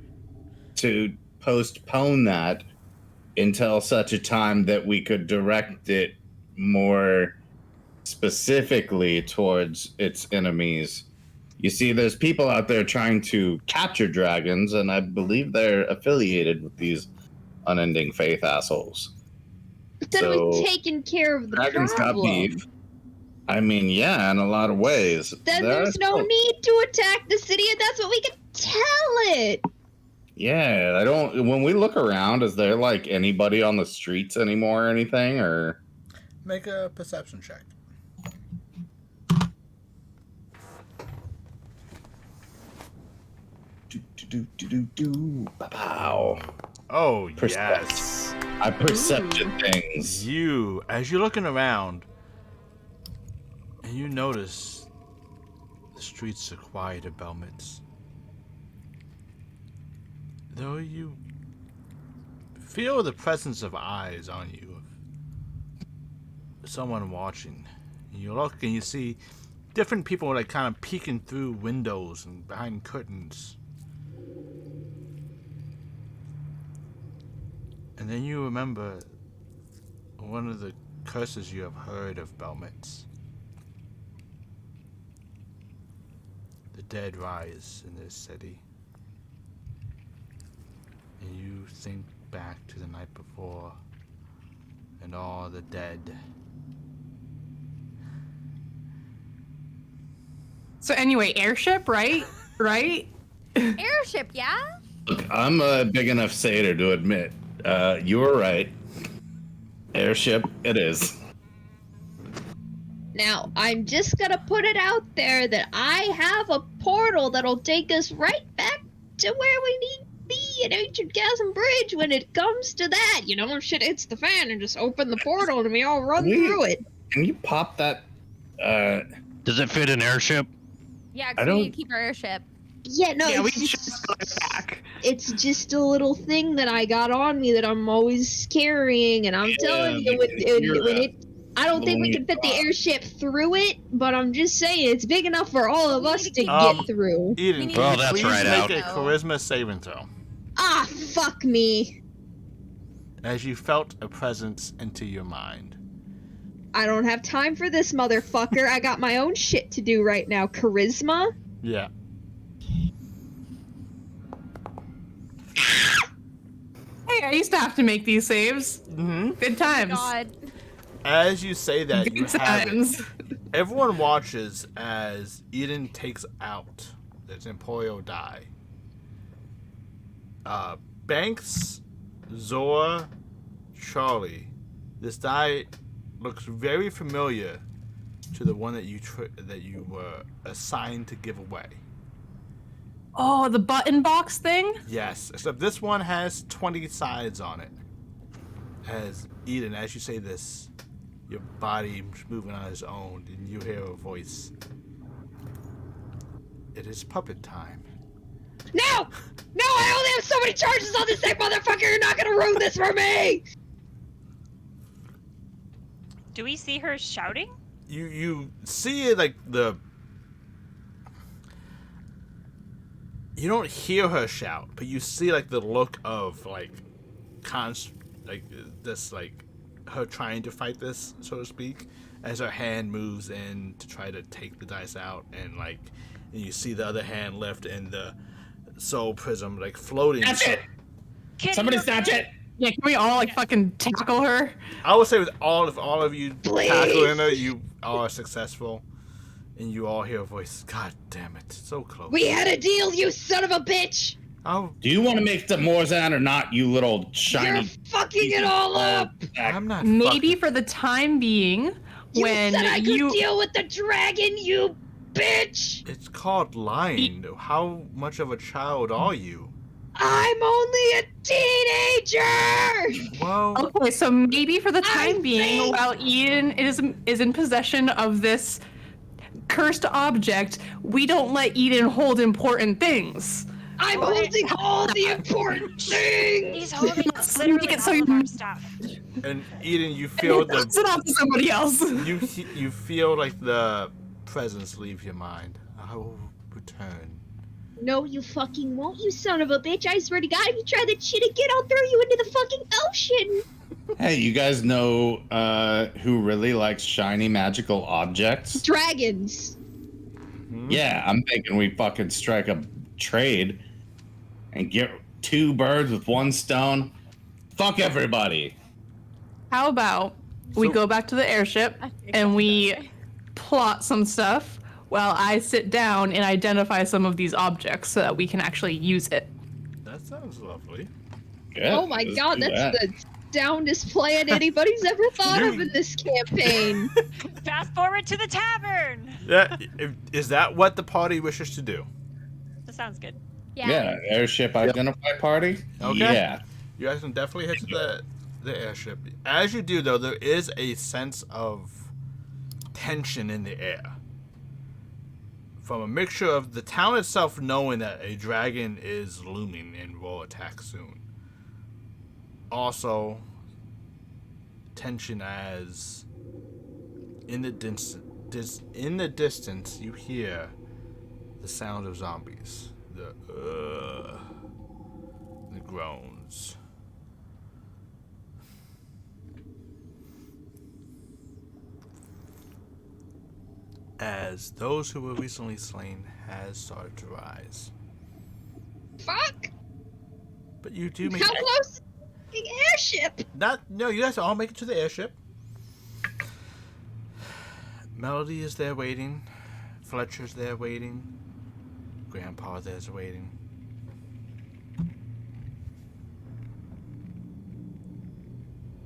Speaker 3: to postpone that until such a time that we could direct it more specifically towards its enemies. You see, there's people out there trying to capture dragons, and I believe they're affiliated with these unending faith assholes.
Speaker 5: But then
Speaker 3: So,
Speaker 5: we've taken care of the
Speaker 3: Dragons
Speaker 5: problem.
Speaker 3: got beef. I mean, yeah, in a lot of ways.
Speaker 5: Then
Speaker 3: There
Speaker 5: there's
Speaker 3: are
Speaker 5: no
Speaker 3: still-
Speaker 5: need to attack the city, and that's what we can tell it.
Speaker 3: Yeah, I don't. When we look around, is there like anybody on the streets anymore or anything? Or
Speaker 2: Make a perception check.
Speaker 3: Pow.
Speaker 2: Oh,
Speaker 3: Percept.
Speaker 2: yes.
Speaker 3: I percepted things.
Speaker 2: As you're looking around, and you notice the streets are quiet at Belmont. Though you feel the presence of eyes on you, of someone watching. And you look and you see different people like kind of peeking through windows and behind curtains. And then you remember one of the curses you have heard of Belmont. The dead rise in this city. And you think back to the night before and all the dead.
Speaker 1: So anyway, airship, right? Right?
Speaker 6: Airship, yeah?
Speaker 3: Look, I'm a big enough satyr to admit, you were right. Airship, it is.
Speaker 5: Now, I'm just gonna put it out there that I have a portal that'll take us right back to where we need to be at Ancient Chasm Bridge when it comes to that. You know, shit hits the fan and just open the portal and we all run through it.
Speaker 9: Can you pop that?
Speaker 7: Does it fit an airship?
Speaker 6: Yeah,
Speaker 9: I
Speaker 6: because we need
Speaker 9: don't-
Speaker 6: to keep our airship.
Speaker 5: Yeah, no,
Speaker 1: Yeah, we
Speaker 5: it's
Speaker 1: can
Speaker 5: just,
Speaker 1: just go back.
Speaker 5: it's just a little thing that I got on me that I'm always carrying, and I'm telling you, I don't think we can fit the airship through it, but I'm just saying it's big enough for all of us to get through.
Speaker 2: Eden,
Speaker 6: need
Speaker 2: can
Speaker 7: Well,
Speaker 2: you
Speaker 7: that's
Speaker 2: please
Speaker 7: right
Speaker 2: make
Speaker 7: out.
Speaker 2: a charisma saving throw?
Speaker 5: Ah, fuck me.
Speaker 2: As you felt a presence enter your mind.
Speaker 5: I don't have time for this, motherfucker. I got my own shit to do right now. Charisma?
Speaker 2: Yeah.
Speaker 1: Hey, I used to have to make these saves.
Speaker 2: Mm-hmm.
Speaker 1: Good times.
Speaker 6: God.
Speaker 2: As you say that, you
Speaker 1: Good
Speaker 2: have it.
Speaker 1: times.
Speaker 2: Everyone watches as Eden takes out the temporal die. Banks, Zora, Charlie. This die looks very familiar to the one that you were assigned to give away.
Speaker 1: Oh, the button box thing?
Speaker 2: Yes, except this one has 20 sides on it. As Eden, as you say this, your body moving on its own, and you hear a voice. It is puppet time.
Speaker 5: No! No, I only have so many charges on this thing, motherfucker! You're not gonna ruin this for me!
Speaker 8: Do we see her shouting?
Speaker 2: You see like the. You don't hear her shout, but you see like the look of like, this like, her trying to fight this, so to speak, as her hand moves in to try to take the dice out, and you see the other hand lift and the soul prism like floating.
Speaker 9: Snatch it! Somebody snatch it!
Speaker 1: Yeah, can we all like fucking tackle her?
Speaker 2: I would say with all of you
Speaker 5: Please.
Speaker 2: tackling her, you are successful, and you all hear a voice. God damn it, so close.
Speaker 5: We had a deal, you son of a bitch!
Speaker 2: Oh,
Speaker 9: Do you want to make the Morzan or not, you little shiny?
Speaker 5: You're fucking it all up!
Speaker 2: I'm not.
Speaker 1: Maybe
Speaker 2: fucking-
Speaker 1: for the time being,
Speaker 5: You
Speaker 1: when
Speaker 5: said I could
Speaker 1: you
Speaker 5: deal with the dragon, you bitch!
Speaker 2: It's called lying. How much of a child are you?
Speaker 5: I'm only a teenager!
Speaker 2: Well,
Speaker 1: Okay, so maybe for the time being,
Speaker 5: think-
Speaker 1: while Eden is in possession of this cursed object, we don't let Eden hold important things.
Speaker 5: I'm holding all the important things!
Speaker 8: He's holding
Speaker 1: Let's
Speaker 8: literally
Speaker 1: make it
Speaker 8: all
Speaker 1: so
Speaker 8: of
Speaker 1: you-
Speaker 8: our stuff.
Speaker 2: and Eden, you feel
Speaker 1: Pass it off to somebody else.
Speaker 2: you feel like the presence leave your mind. I will return.
Speaker 5: No, you fucking won't, you son of a bitch. I swear to God, if you try that shit again, I'll throw you into the fucking ocean!
Speaker 9: Hey, you guys know who really likes shiny magical objects?
Speaker 5: Dragons!
Speaker 9: Yeah, I'm thinking we fucking strike a trade and get 2 birds with 1 stone. Fuck everybody.
Speaker 1: How about we
Speaker 2: So-
Speaker 1: go back to the airship and we plot some stuff while I sit down and identify some of these objects so that we can actually use it.
Speaker 2: That sounds lovely.
Speaker 9: Yeah,
Speaker 5: Oh my
Speaker 9: let's
Speaker 5: God,
Speaker 9: do
Speaker 5: that's
Speaker 9: that.
Speaker 5: the soundest plan anybody's ever thought of in this campaign.
Speaker 8: Fast forward to the tavern.
Speaker 2: Yeah, is that what the party wishes to do?
Speaker 8: That sounds good.
Speaker 9: Yeah, airship identify party.
Speaker 2: Okay.
Speaker 9: Yeah.
Speaker 2: You guys can definitely head to the airship. As you do, though, there is a sense of tension in the air. From a mixture of the town itself knowing that a dragon is looming and will attack soon. Also, tension as in the distance you hear the sound of zombies. The groans. As those who were recently slain has started to rise.
Speaker 5: Fuck!
Speaker 2: But you do make
Speaker 5: How close is the fucking airship?
Speaker 2: no, you guys all make it to the airship. Melody is there waiting. Fletcher's there waiting. Grandpa there's waiting.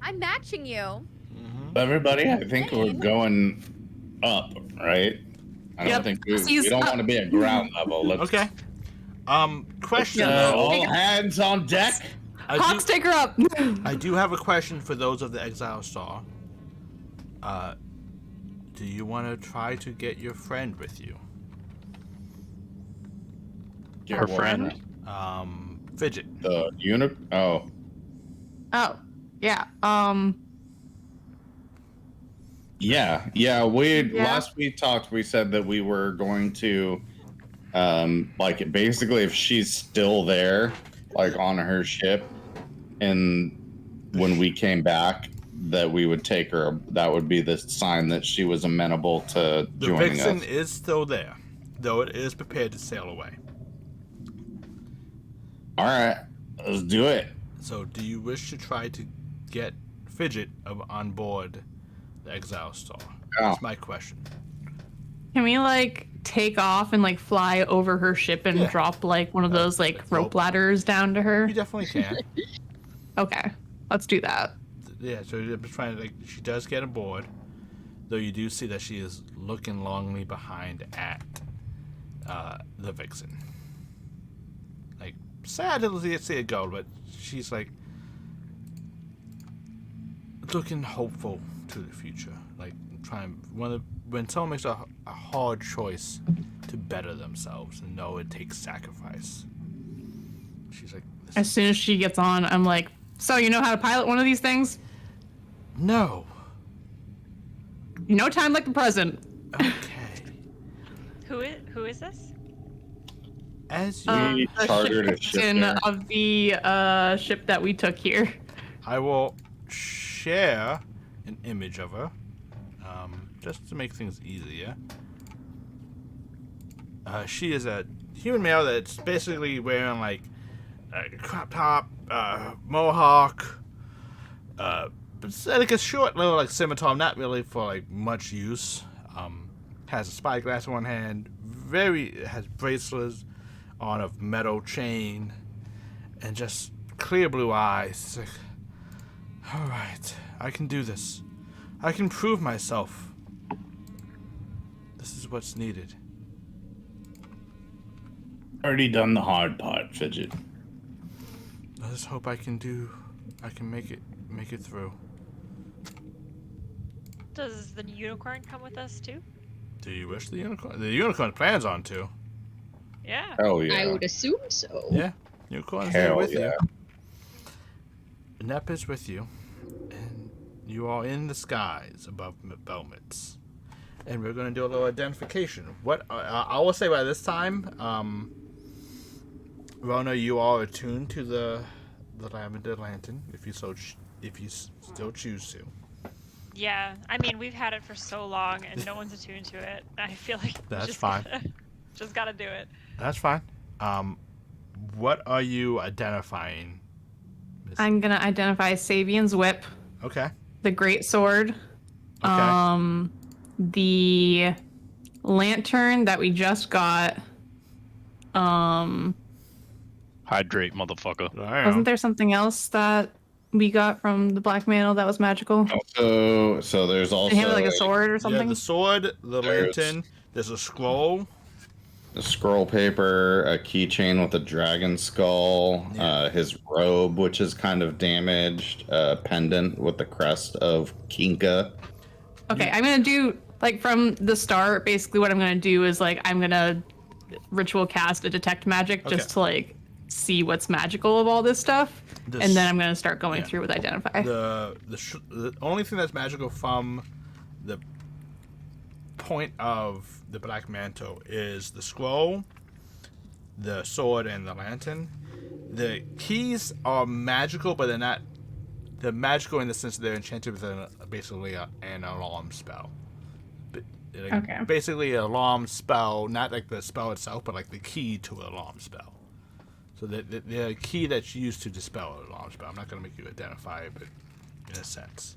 Speaker 6: I'm matching you.
Speaker 9: Everybody, I think we're going up, right? I don't
Speaker 1: Yep.
Speaker 9: think we
Speaker 1: He's
Speaker 9: don't
Speaker 1: up.
Speaker 9: want to be at ground level. Let's,
Speaker 2: Okay. Question
Speaker 9: all hands on deck.
Speaker 1: Hawks, take her up.
Speaker 2: I do have a question for those of the Exile Star. do you want to try to get your friend with you?
Speaker 7: Her friend?
Speaker 2: Fidget.
Speaker 3: The eunuch. Oh,
Speaker 1: Oh, yeah.
Speaker 3: yeah. We
Speaker 1: Yeah.
Speaker 3: last we talked, we said that we were going to, like basically, if she's still there, like on her ship, and when we came back, that we would take her. That would be the sign that she was amenable to
Speaker 2: The
Speaker 3: joining
Speaker 2: Vixen
Speaker 3: us.
Speaker 2: is still there, though it is prepared to sail away.
Speaker 3: All right, let's do it.
Speaker 2: So, do you wish to try to get Fidget on board the Exile Star?
Speaker 3: Yeah.
Speaker 2: That's my question.
Speaker 1: Can we like take off and like fly over her ship and
Speaker 2: Yeah.
Speaker 1: drop like one of those like
Speaker 2: Like
Speaker 1: rope
Speaker 2: rope.
Speaker 1: ladders down to her?
Speaker 2: You definitely can.
Speaker 1: Okay, let's do that.
Speaker 2: Yeah, so I'm trying to, like, she does get aboard, though you do see that she is looking longingly behind at the Vixen. Like, sad to see it go, but she's like looking hopeful to the future. Like, trying when someone makes a hard choice to better themselves and know it takes sacrifice. She's like,
Speaker 1: As soon as she gets on, I'm like, so you know how to pilot one of these things?
Speaker 2: no.
Speaker 1: No time like the present.
Speaker 2: Okay.
Speaker 8: Who is this?
Speaker 2: As you,
Speaker 3: We
Speaker 1: The
Speaker 3: chartered a ship
Speaker 1: captain
Speaker 3: there.
Speaker 1: of the ship that we took here.
Speaker 2: I will share an image of her, just to make things easier. She is a human male that's basically wearing like a crop top, mohawk, but it's like a short little like scimitar, not really for like much use. Has a spyglass in one hand, has bracelets on a metal chain, and just clear blue eyes. It's like, all right, I can do this. I can prove myself. This is what's needed.
Speaker 9: Already done the hard part, Fidget.
Speaker 2: I just hope I can make it through.
Speaker 8: Does the unicorn come with us too?
Speaker 2: Do you wish the unicorn? The unicorn plans on to.
Speaker 8: Yeah.
Speaker 3: Hell yeah.
Speaker 5: I would assume so.
Speaker 2: Yeah, unicorn's there
Speaker 3: Hell
Speaker 2: with
Speaker 3: yeah.
Speaker 2: you. Nep is with you, and you are in the skies above Belmits. And we're going to do a little identification. What I will say by this time, Rona, you are attuned to the Lavender Lantern, if you still choose to.
Speaker 8: Yeah. I mean, we've had it for so long, and no one's attuned to it. I feel like we
Speaker 2: That's
Speaker 8: just
Speaker 2: fine.
Speaker 8: just gotta do it.
Speaker 2: That's fine. What are you identifying? Miss-
Speaker 1: I'm gonna identify Sabian's whip,
Speaker 2: Okay.
Speaker 1: the great sword,
Speaker 2: Okay.
Speaker 1: the lantern that we just got.
Speaker 7: Hydrate, motherfucker.
Speaker 1: Wasn't there something else that we got from the Black Mantle that was magical?
Speaker 3: So there's also
Speaker 1: Did he have like a sword or
Speaker 2: Yeah,
Speaker 1: something?
Speaker 2: the sword, the
Speaker 3: There's-
Speaker 2: lantern. There's a scroll.
Speaker 3: a scroll paper, a keychain with a dragon skull,
Speaker 2: Yeah.
Speaker 3: his robe, which is kind of damaged, a pendant with the crest of Kinka.
Speaker 1: Okay, I'm gonna do like from the start. Basically, what I'm gonna do is like I'm gonna ritual cast a detect magic just
Speaker 2: Okay.
Speaker 1: to like see what's magical of all this stuff,
Speaker 2: This-
Speaker 1: and then I'm gonna start going
Speaker 2: yeah.
Speaker 1: through with identify.
Speaker 2: The only thing that's magical from the point of the Black Mantle is the scroll, the sword, and the lantern. The keys are magical, but they're not. They're magical in the sense that they're enchanted with basically an alarm spell.
Speaker 1: Okay.
Speaker 2: Basically, an alarm spell, not like the spell itself, but like the key to an alarm spell. So they're a key that's used to dispel an alarm spell. I'm not going to make you identify it, but in a sense.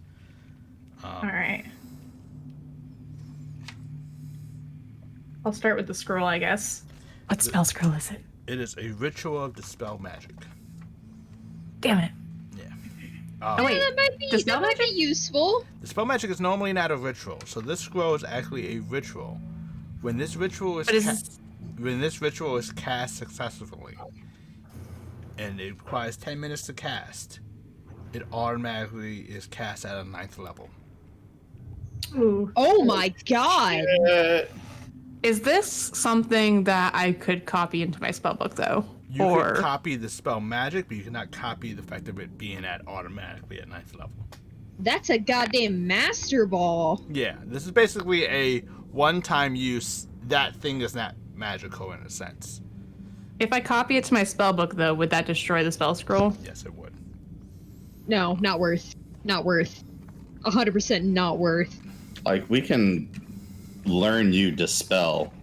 Speaker 1: All right. I'll start with the scroll, I guess. What spell scroll is it?
Speaker 2: It is a ritual of dispel magic.
Speaker 1: Damn it!
Speaker 2: Yeah.
Speaker 1: Oh wait,
Speaker 5: That might be
Speaker 1: Dispel magic?
Speaker 5: useful.
Speaker 2: Dispel magic is normally not a ritual, so this scroll is actually a ritual. When this ritual is
Speaker 1: But is
Speaker 2: when this ritual is cast successfully, and it requires 10 minutes to cast, it automatically is cast at a 9th level.
Speaker 1: Ooh.
Speaker 5: Oh my god!
Speaker 1: Is this something that I could copy into my spellbook though?
Speaker 2: You
Speaker 1: or
Speaker 2: could copy the spell magic, but you cannot copy the fact of it being at automatically at 9th level.
Speaker 5: That's a goddamn master ball.
Speaker 2: Yeah, this is basically a one-time use. That thing is not magical in a sense.
Speaker 1: if I copy it to my spellbook though, would that destroy the spell scroll?
Speaker 2: Yes, it would.
Speaker 5: No, not worth. Not worth. 100% not worth.
Speaker 9: Like, we can learn you Dispel.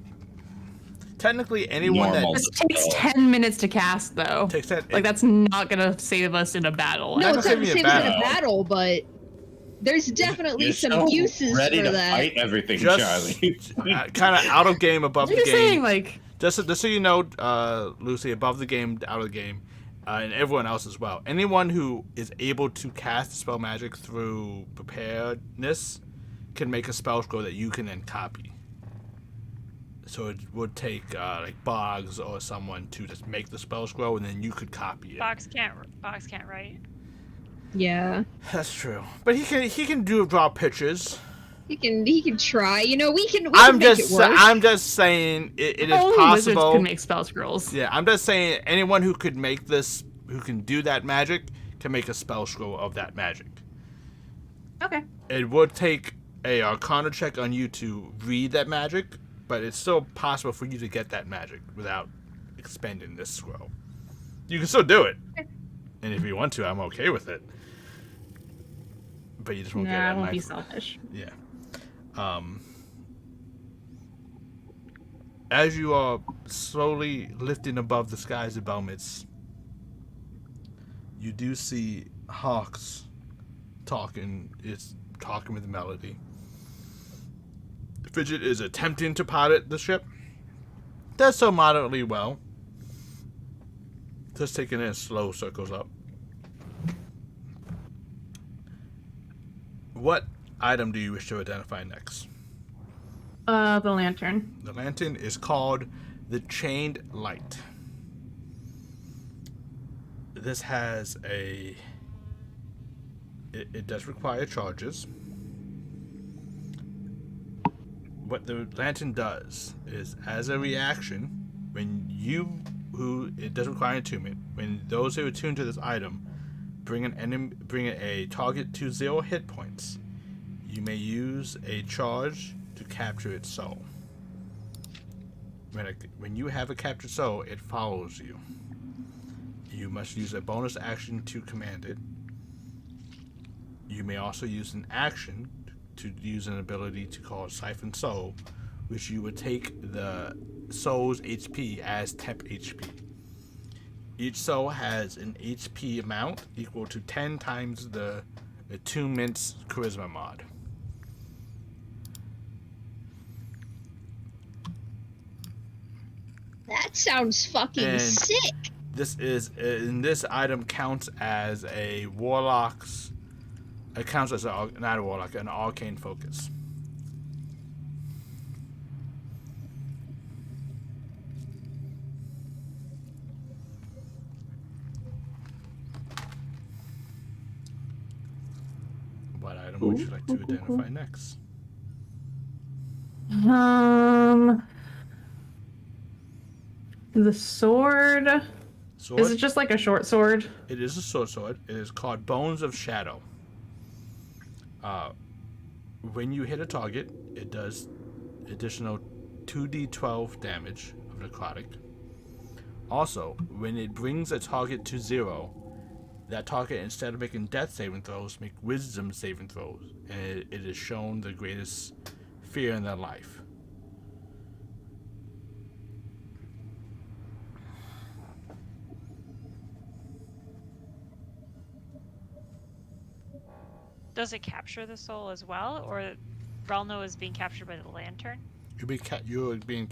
Speaker 2: Technically, anyone
Speaker 9: Normal.
Speaker 1: This takes 10 minutes to cast though.
Speaker 2: that takes that,
Speaker 1: Like that's not gonna save us in a battle.
Speaker 5: No,
Speaker 2: Not
Speaker 5: it's not
Speaker 2: gonna
Speaker 5: the
Speaker 2: save me
Speaker 5: same
Speaker 2: a
Speaker 5: as in a
Speaker 2: battle.
Speaker 5: battle, but there's definitely
Speaker 9: You're
Speaker 5: some
Speaker 9: so
Speaker 5: uses
Speaker 9: ready
Speaker 5: for
Speaker 9: to
Speaker 5: that.
Speaker 9: fight everything,
Speaker 2: just
Speaker 9: Charlie.
Speaker 2: kind of out of game, above
Speaker 1: I'm
Speaker 2: the
Speaker 1: just
Speaker 2: game.
Speaker 1: saying, like,
Speaker 2: Just so you know, Lucy, above the game, out of the game, and everyone else as well. Anyone who is able to cast spell magic through preparedness can make a spell scroll that you can then copy. So it would take like Boggs or someone to just make the spell scroll, and then you could copy it.
Speaker 8: Box can't write.
Speaker 5: Yeah.
Speaker 2: That's true, but he can draw pictures.
Speaker 5: He can try. You know, we can
Speaker 2: I'm
Speaker 5: make it work.
Speaker 2: saying it is
Speaker 1: only wizards
Speaker 2: possible.
Speaker 1: can make spell scrolls.
Speaker 2: Yeah, I'm just saying anyone who could make this, who can do that magic, can make a spell scroll of that magic.
Speaker 1: Okay.
Speaker 2: It would take a Arcana check on you to read that magic, but it's still possible for you to get that magic without expending this scroll. You can still do it, and if you want to, I'm okay with it. But you just won't get it.
Speaker 1: Nah, I
Speaker 2: at
Speaker 1: won't be
Speaker 2: ninth level.
Speaker 1: selfish.
Speaker 2: Yeah. As you are slowly lifting above the skies of Belmits, you do see Hawks talking. It's talking with Melody. Fidget is attempting to pilot the ship. Does so moderately well. Just taking in slow circles up. What item do you wish to identify next?
Speaker 1: The lantern.
Speaker 2: The lantern is called the Chained Light. This has a... It does require charges. What the lantern does is, as a reaction, when it does require attunement, when those who are attuned to this item bring a target to 0 hit points, you may use a charge to capture its soul. When you have a captured soul, it follows you. You must use a bonus action to command it. You may also use an action to use an ability to call Siphon Soul, which you would take the soul's HP as temp HP. Each soul has an HP amount equal to 10 times the attunement's charisma mod.
Speaker 5: That sounds fucking
Speaker 2: And
Speaker 5: sick.
Speaker 2: This item counts as a warlock's. It counts as not a warlock, an arcane focus. What item would you like to identify next?
Speaker 1: The sword.
Speaker 2: Sword?
Speaker 1: Is it just like a short sword?
Speaker 2: It is a sword. It is called Bones of Shadow. When you hit a target, it does additional 2d12 damage of necrotic. Also, when it brings a target to 0, that target, instead of making death saving throws, make wisdom saving throws, and it is shown the greatest fear in their life.
Speaker 8: Does it capture the soul as well, or Relno is being captured by the lantern?
Speaker 2: You're being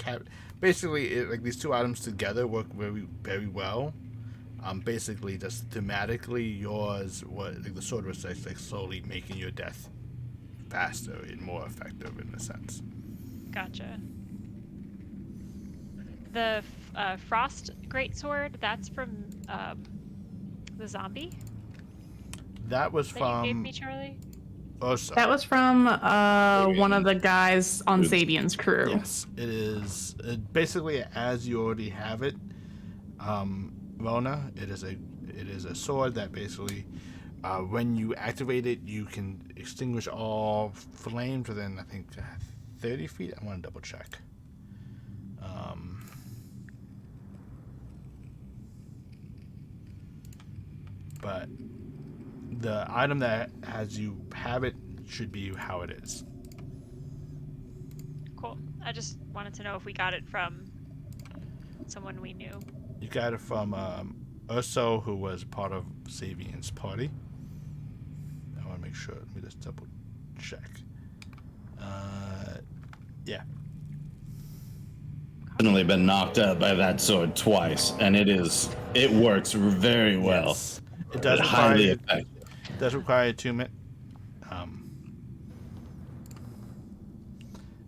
Speaker 2: basically, like these two items together work very, very well. Basically, just thematically, like the sword was like slowly making your death faster and more effective in a sense.
Speaker 8: Gotcha. The Frost Greatsword, that's from the zombie
Speaker 2: That was
Speaker 8: that you gave
Speaker 2: from
Speaker 8: me, Charlie?
Speaker 2: Urso.
Speaker 1: That was from one of the guys on Sabian's crew.
Speaker 2: Yes, it is. Basically, as you already have it, Rona, it is a sword that basically, when you activate it, you can extinguish all flames within, I think, 30 feet. I want to double check. But the item that has you have it should be how it is.
Speaker 8: Cool. I just wanted to know if we got it from someone we knew.
Speaker 2: You got it from Urso, who was part of Sabian's party. I want to make sure. Let me just double check. Yeah.
Speaker 9: Definitely been knocked out by that sword twice, and it works very well.
Speaker 2: Yes. It does
Speaker 9: highly
Speaker 2: require,
Speaker 9: effective.
Speaker 2: does require attunement.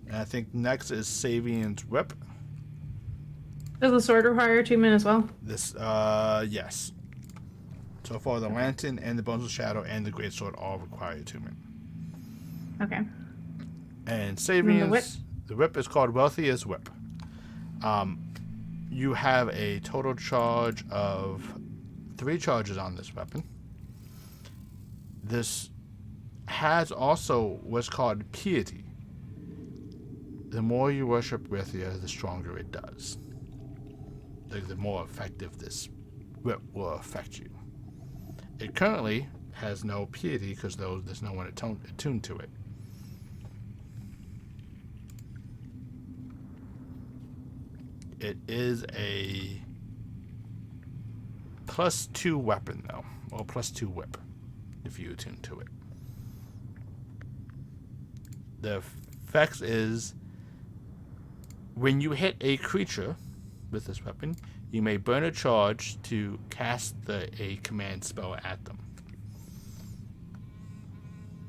Speaker 2: And I think next is Sabian's Whip.
Speaker 1: Does the sword require attunement as well?
Speaker 2: This, yes. So far, the Lantern and the Bones of Shadow and the Great Sword all require attunement.
Speaker 1: Okay.
Speaker 2: And
Speaker 1: the
Speaker 2: Sabian's,
Speaker 1: whip?
Speaker 2: the whip is called Wealthiest Whip. You have a total charge of 3 charges on this weapon. This has also what's called piety. The more you worship Wealthia, the stronger it does. The more effective this whip will affect you. It currently has no piety because there's no one attuned to it. It is a +2 weapon, though, or +2 whip, if you attune to it. The effects is when you hit a creature with this weapon, you may burn a charge to cast a command spell at them,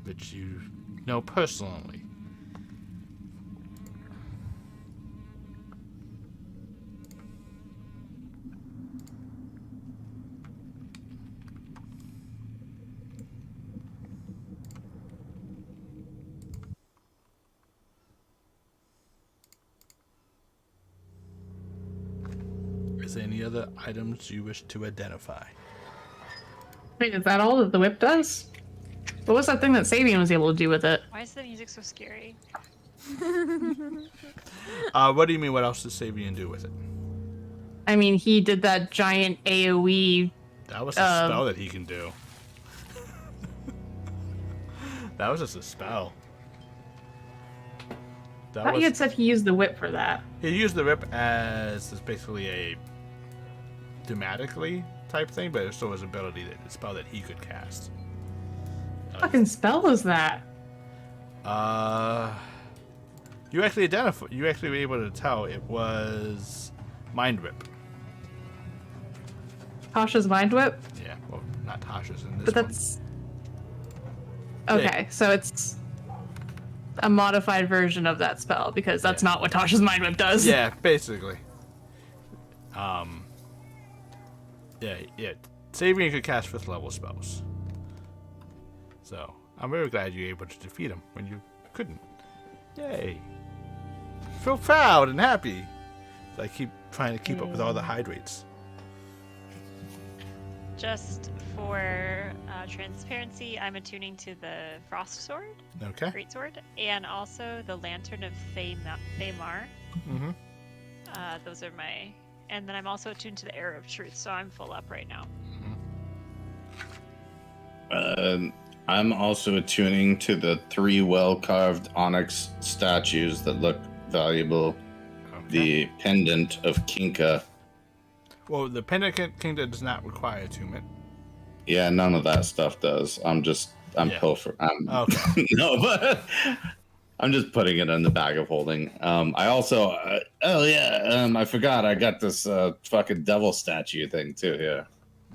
Speaker 2: which you know personally. Is there any other items you wish to identify?
Speaker 1: Wait, is that all that the whip does? What was that thing that Sabian was able to do with it?
Speaker 8: Why is the music so scary?
Speaker 2: What do you mean, what else does Sabian do with it?
Speaker 1: I mean, he did that giant AoE.
Speaker 2: That was a spell that he can do. That was just a spell.
Speaker 1: I thought you had said he used the whip for that.
Speaker 2: He used the whip as basically a thematically type thing, but it still was ability, a spell that he could cast.
Speaker 1: What fucking spell was that?
Speaker 2: You actually were able to tell it was Mind Whip.
Speaker 1: Tasha's Mind Whip?
Speaker 2: Yeah, well, not Tasha's in this
Speaker 1: But that's... Okay, so it's a modified version of that spell, because that's not what Tasha's Mind Whip does.
Speaker 2: Yeah, basically. Yeah. Sabian could cast 5th level spells. So, I'm very glad you were able to defeat him when you couldn't. Yay. Feel proud and happy. So I keep trying to keep up with all the hydrates.
Speaker 8: Just for transparency, I'm attuning to the Frost Sword,
Speaker 2: Okay.
Speaker 8: Great Sword, and also the Lantern of Thamar.
Speaker 2: Mm-hmm.
Speaker 8: Those are my... And then I'm also attuned to the Arrow of Truth, so I'm full up right now.
Speaker 3: I'm also attuning to the 3 well-carved onyx statues that look valuable.
Speaker 2: Okay.
Speaker 3: The pendant of Kinka.
Speaker 2: Well, the Pendant Kingdom does not require attunement.
Speaker 3: Yeah, none of that stuff does. I'm
Speaker 2: Yeah.
Speaker 3: pilfering.
Speaker 2: Okay.
Speaker 3: No, but I'm just putting it in the bag of holding. I also, I forgot I got this fucking devil statue thing too here.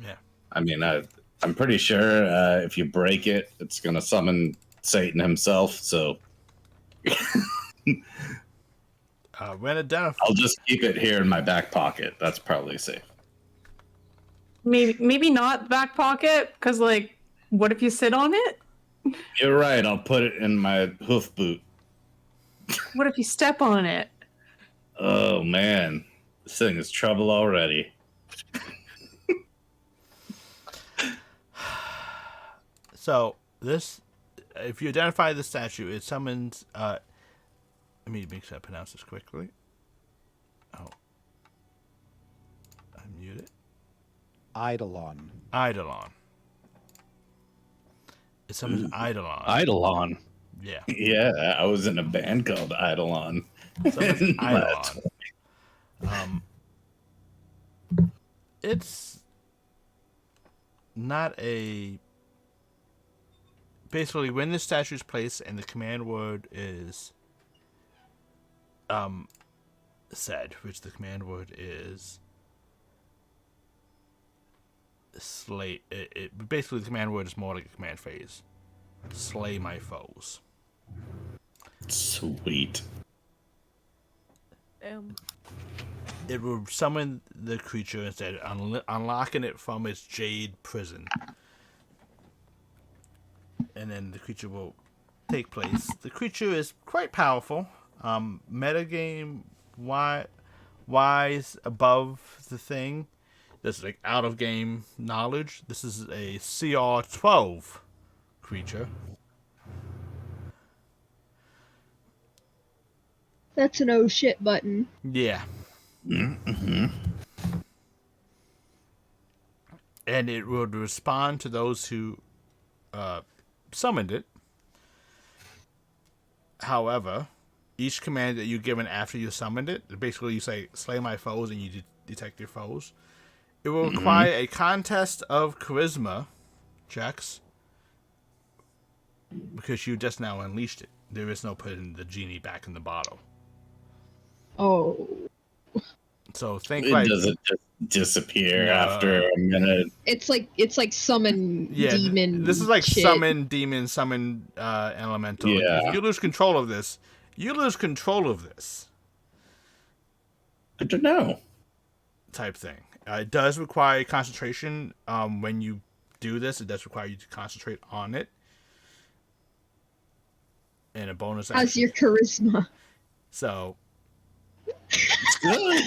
Speaker 2: Yeah.
Speaker 3: I mean, I'm pretty sure if you break it, it's gonna summon Satan himself. So
Speaker 2: When identified.
Speaker 3: I'll just keep it here in my back pocket. That's probably safe.
Speaker 1: Maybe not back pocket, because, like, what if you sit on it?
Speaker 9: You're right. I'll put it in my hoof boot.
Speaker 1: What if you step on it?
Speaker 9: Oh man, this thing is trouble already.
Speaker 2: So this, if you identify the statue, it summons. Let me make sure I pronounce this correctly. Oh, unmute it.
Speaker 10: Eidolon.
Speaker 2: Eidolon. It summons Eidolon.
Speaker 7: Eidolon.
Speaker 2: Yeah.
Speaker 9: Yeah, I was in a band called Eidolon.
Speaker 2: It summons Eidolon. It's not a. Basically, when the statue is placed and the command word is said, which the command word is slay. It basically, the command word is more like a command phrase. Slay my foes.
Speaker 9: Sweet.
Speaker 6: Boom.
Speaker 2: It will summon the creature instead, unlocking it from its jade prison. And then the creature will take place. The creature is quite powerful. Metagame wise above the thing. This is like out of game knowledge. This is a CR12 creature.
Speaker 5: That's an oh shit button.
Speaker 2: Yeah.
Speaker 9: Mm-hmm.
Speaker 2: And it would respond to those who summoned it. However, each command that you're given after you summoned it, basically you say, slay my foes, and you detect your foes. It will require a contest of charisma checks because you just now unleashed it. There is no putting the genie back in the bottle.
Speaker 5: Oh.
Speaker 2: So think
Speaker 9: It
Speaker 2: like
Speaker 9: doesn't just disappear
Speaker 2: No.
Speaker 9: after a minute.
Speaker 5: It's like summon demon.
Speaker 2: This is like
Speaker 5: shit.
Speaker 2: summon demon, summon elemental.
Speaker 9: Yeah.
Speaker 2: If you lose control of this, you lose control of this
Speaker 9: Good to know.
Speaker 2: type thing. It does require concentration. When you do this, it does require you to concentrate on it. And a bonus action.
Speaker 5: How's your charisma?
Speaker 2: So
Speaker 9: It's good.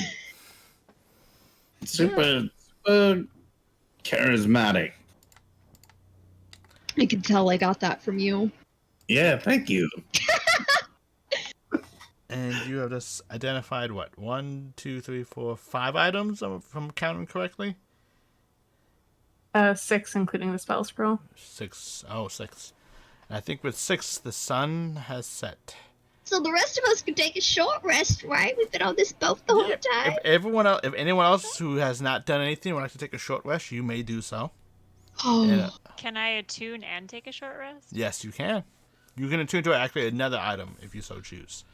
Speaker 9: Super charismatic.
Speaker 5: I can tell I got that from you.
Speaker 9: Yeah, thank you.
Speaker 2: and you have just identified what? 1, 2, 3, 4, 5 items, if I'm counting correctly?
Speaker 1: 6, including the spell scroll.
Speaker 2: 6. Oh, 6. And I think with 6, the sun has set.
Speaker 5: So the rest of us can take a short rest, right? We've been on this boat the whole time.
Speaker 2: If anyone else who has not done anything would like to take a short rest, you may do so. And,
Speaker 5: Oh,
Speaker 8: Can I attune and take a short rest?
Speaker 2: yes, you can. You can attune to activate another item if you so choose.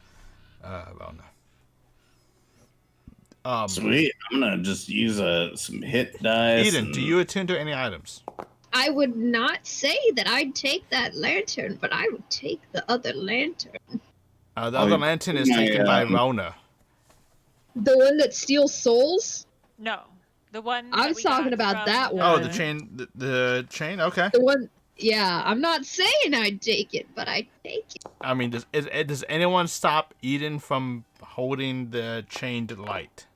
Speaker 2: Rona.
Speaker 9: Sweet. I'm gonna just use some hit dice.
Speaker 2: Eden, do you attune to any items?
Speaker 5: I would not say that I'd take that lantern, but I would take the other lantern.
Speaker 2: The other lantern is taken by Rona.
Speaker 5: The one that steals souls?
Speaker 8: No, the one.
Speaker 5: I
Speaker 8: that
Speaker 5: was
Speaker 8: we got
Speaker 5: talking about
Speaker 8: from
Speaker 5: that one.
Speaker 2: Oh, the chain. The chain. Okay.
Speaker 5: The one. Yeah, I'm not saying I'd take it, but I'd take it.
Speaker 2: I mean, does anyone stop Eden from holding the chain to light?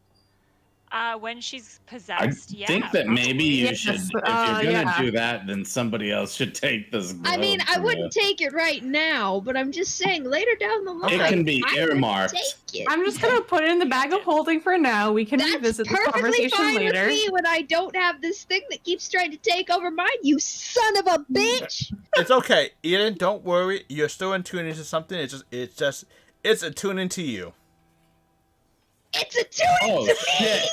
Speaker 8: When she's
Speaker 9: I
Speaker 8: possessed, yeah.
Speaker 9: think that maybe you
Speaker 1: Yes,
Speaker 9: should, if you're
Speaker 1: yeah.
Speaker 9: gonna do that, then somebody else should take this.
Speaker 5: I mean,
Speaker 9: globe
Speaker 5: I
Speaker 9: from
Speaker 5: wouldn't take it right now, but I'm just saying later down the line,
Speaker 9: It can be
Speaker 5: I would
Speaker 9: earmarked.
Speaker 5: take it.
Speaker 1: I'm just gonna put it in the bag of holding for now. We can
Speaker 5: That's
Speaker 1: revisit this
Speaker 5: perfectly
Speaker 1: conversation
Speaker 5: fine
Speaker 1: later.
Speaker 5: with me when I don't have this thing that keeps trying to take over mine. You son of a bitch!
Speaker 2: It's okay, Eden. Don't worry. You're still attuning to something. It's attuning to you.
Speaker 5: It's a tuning
Speaker 9: Oh
Speaker 5: to
Speaker 9: shit!
Speaker 5: me.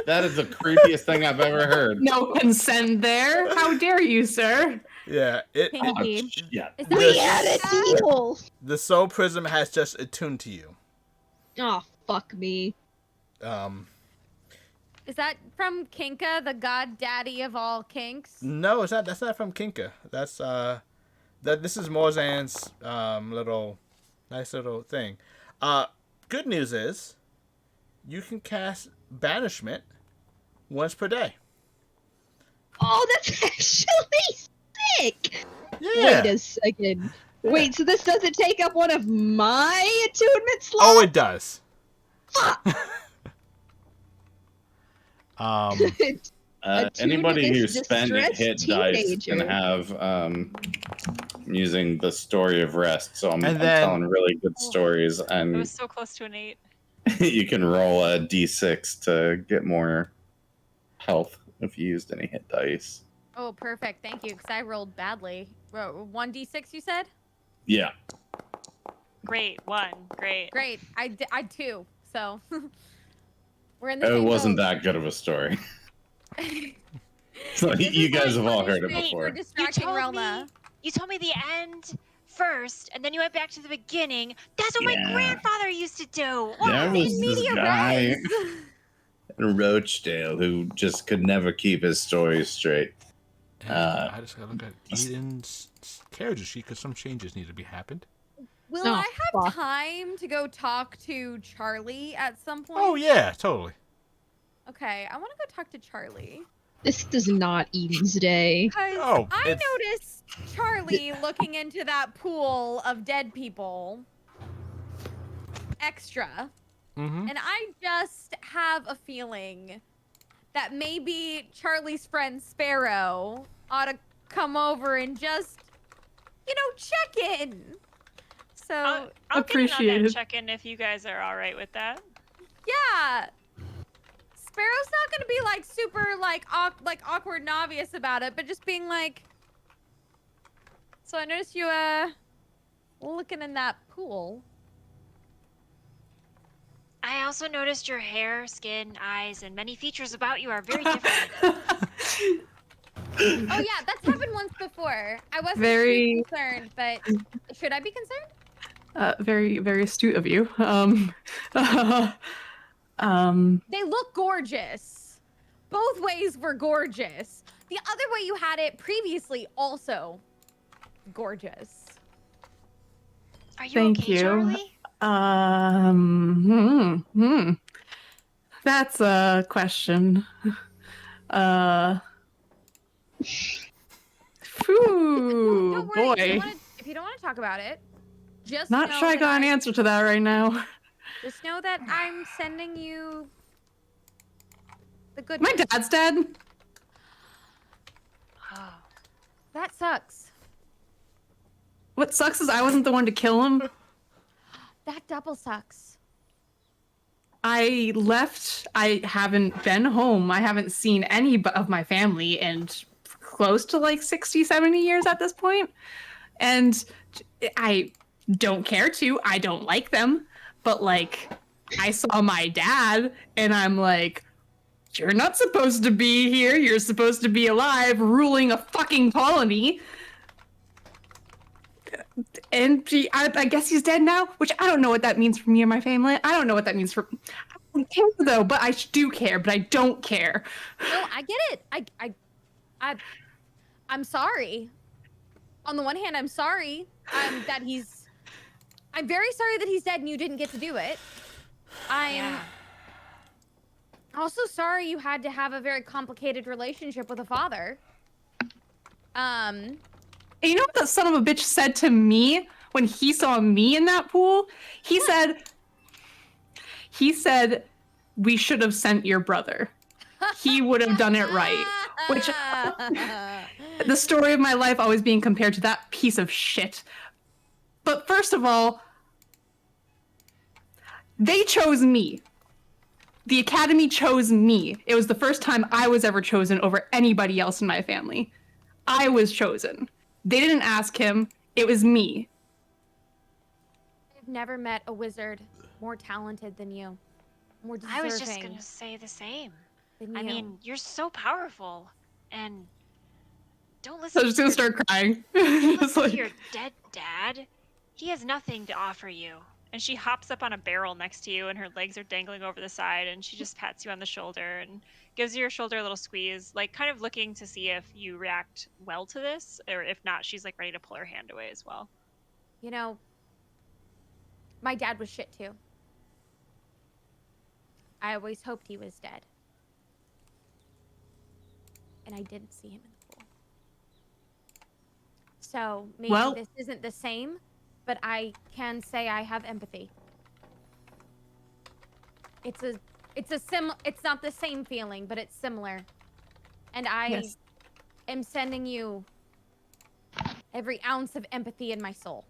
Speaker 9: That is the creepiest thing I've ever heard.
Speaker 1: No consent there. How dare you, sir?
Speaker 2: Yeah.
Speaker 9: Oh,
Speaker 6: Pinky.
Speaker 9: yeah.
Speaker 6: Is that
Speaker 5: We
Speaker 2: Yes.
Speaker 5: had a deal.
Speaker 2: The soul prism has just attuned to you.
Speaker 5: Oh fuck me.
Speaker 6: Is that from Kinka, the god daddy of all kinks?
Speaker 2: No, it's not. That's not from Kinka. That's this is Morzan's nice little thing. Good news is, you can cast banishment once per day.
Speaker 5: Oh, that's actually sick.
Speaker 2: Yeah.
Speaker 5: Wait a second. Wait, so this doesn't take up one of my attunement slots?
Speaker 2: Oh, it does.
Speaker 9: Anybody
Speaker 5: Attune to
Speaker 9: who's
Speaker 5: this
Speaker 9: spent hit
Speaker 5: distressed
Speaker 9: dice can
Speaker 5: teenager.
Speaker 9: have using the story of rest. So I'm
Speaker 2: And then-
Speaker 9: telling really good stories,
Speaker 8: I
Speaker 9: and
Speaker 8: was so close to an 8.
Speaker 9: you can roll a d6 to get more health if you used any hit dice.
Speaker 6: Oh, perfect. Thank you, because I rolled badly. 1d6, you said?
Speaker 9: Yeah.
Speaker 8: Great, 1. Great.
Speaker 6: Great. I 2. So we're in the
Speaker 9: It
Speaker 6: same
Speaker 9: wasn't
Speaker 6: boat.
Speaker 9: that good of a story. So
Speaker 6: This
Speaker 9: you
Speaker 6: is
Speaker 9: guys
Speaker 6: like
Speaker 9: have all heard it
Speaker 6: punishment
Speaker 9: before.
Speaker 6: For distracting Relna.
Speaker 8: You told me the end first, and then you went back to the beginning. That's what my
Speaker 9: Yeah.
Speaker 8: grandfather used to do.
Speaker 9: There was this
Speaker 6: Media
Speaker 9: guy
Speaker 6: res.
Speaker 9: in Rochdale who just could never keep his stories straight.
Speaker 2: I just gotta look at Eden's character sheet because some changes need to be happened.
Speaker 6: Will
Speaker 5: Oh,
Speaker 6: I have
Speaker 5: fuck.
Speaker 6: time to go talk to Charlie at some point?
Speaker 2: Oh yeah, totally.
Speaker 6: Okay, I want to go talk to Charlie.
Speaker 5: This is not Eden's day.
Speaker 6: Because
Speaker 2: Oh,
Speaker 6: I
Speaker 2: it's-
Speaker 6: noticed Charlie looking into that pool of dead people extra.
Speaker 2: Mm-hmm.
Speaker 6: And I just have a feeling that maybe Charlie's friend Sparrow ought to come over and just, check in. So,
Speaker 8: I'll get in on
Speaker 1: Appreciated.
Speaker 8: that check-in if you guys are all right with that.
Speaker 6: yeah. Sparrow's not gonna be like super awkward and obvious about it, but just being like, so I noticed you looking in that pool.
Speaker 8: I also noticed your hair, skin, eyes, and many features about you are very different.
Speaker 6: Oh yeah, that's happened once before. I wasn't
Speaker 1: Very-
Speaker 6: too concerned, but should I be concerned?
Speaker 1: Very, very astute of you.
Speaker 6: They look gorgeous. Both ways were gorgeous. The other way you had it previously also gorgeous.
Speaker 8: Are you
Speaker 1: Thank
Speaker 8: okay,
Speaker 1: you.
Speaker 8: Charlie?
Speaker 1: That's a question. Phew,
Speaker 6: Don't worry.
Speaker 1: boy.
Speaker 6: If you don't want to talk about it, just
Speaker 1: Not
Speaker 6: know
Speaker 1: sure I
Speaker 6: that
Speaker 1: got an answer to that right now.
Speaker 6: Just know that I'm sending you the good.
Speaker 1: My dad's dead.
Speaker 8: Oh.
Speaker 6: That sucks.
Speaker 1: What sucks is I wasn't the one to kill him.
Speaker 6: That double sucks.
Speaker 1: I left. I haven't been home. I haven't seen any of my family in close to like 60, 70 years at this point. And I don't care to. I don't like them. But like, I saw my dad and I'm like, you're not supposed to be here. You're supposed to be alive ruling a fucking colony. And I guess he's dead now, which I don't know what that means for me and my family. I don't know what that means for... I don't care, though, but I do care, but I don't care.
Speaker 6: No, I get it. I'm sorry. On the one hand, I'm sorry that he's... I'm very sorry that he's dead and you didn't get to do it. I'm also sorry you had to have a very complicated relationship with a father.
Speaker 1: And you know what that son of a bitch said to me when he saw me in that pool? He said, we should have sent your brother. He would have done it right. Which, the story of my life always being compared to that piece of shit. But first of all, they chose me. The Academy chose me. It was the first time I was ever chosen over anybody else in my family. I was chosen. They didn't ask him. It was me.
Speaker 6: I've never met a wizard more talented than you. More deserving
Speaker 8: I was just gonna say the same.
Speaker 6: than you.
Speaker 8: I mean, you're so powerful, and don't
Speaker 1: So
Speaker 8: listen.
Speaker 1: I'm just gonna start crying.
Speaker 8: Don't
Speaker 1: Just
Speaker 8: listen
Speaker 1: like,
Speaker 8: to your dead dad. He has nothing to offer you. And she hops up on a barrel next to you, and her legs are dangling over the side, and she just pats you on the shoulder and gives your shoulder a little squeeze, like kind of looking to see if you react well to this, or if not, she's like ready to pull her hand away as well.
Speaker 6: You know, my dad was shit too. I always hoped he was dead. And I didn't see him in the pool. So maybe
Speaker 1: Well-
Speaker 6: this isn't the same, but I can say I have empathy. It's not the same feeling, but it's similar. And I
Speaker 1: Yes.
Speaker 6: am sending you every ounce of empathy in my soul.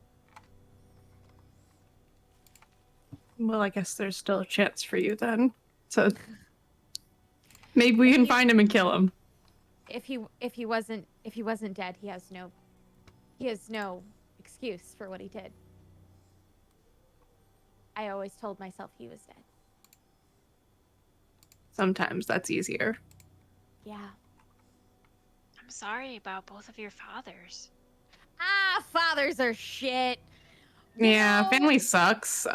Speaker 1: Well, I guess there's still a chance for you then. So maybe we can find him and kill him.
Speaker 6: If he wasn't dead, he has no excuse for what he did. I always told myself he was dead.
Speaker 1: Sometimes that's easier.
Speaker 6: Yeah.
Speaker 8: I'm sorry about both of your fathers.
Speaker 6: Fathers are shit.
Speaker 1: Yeah,
Speaker 6: know-
Speaker 1: family sucks.
Speaker 6: You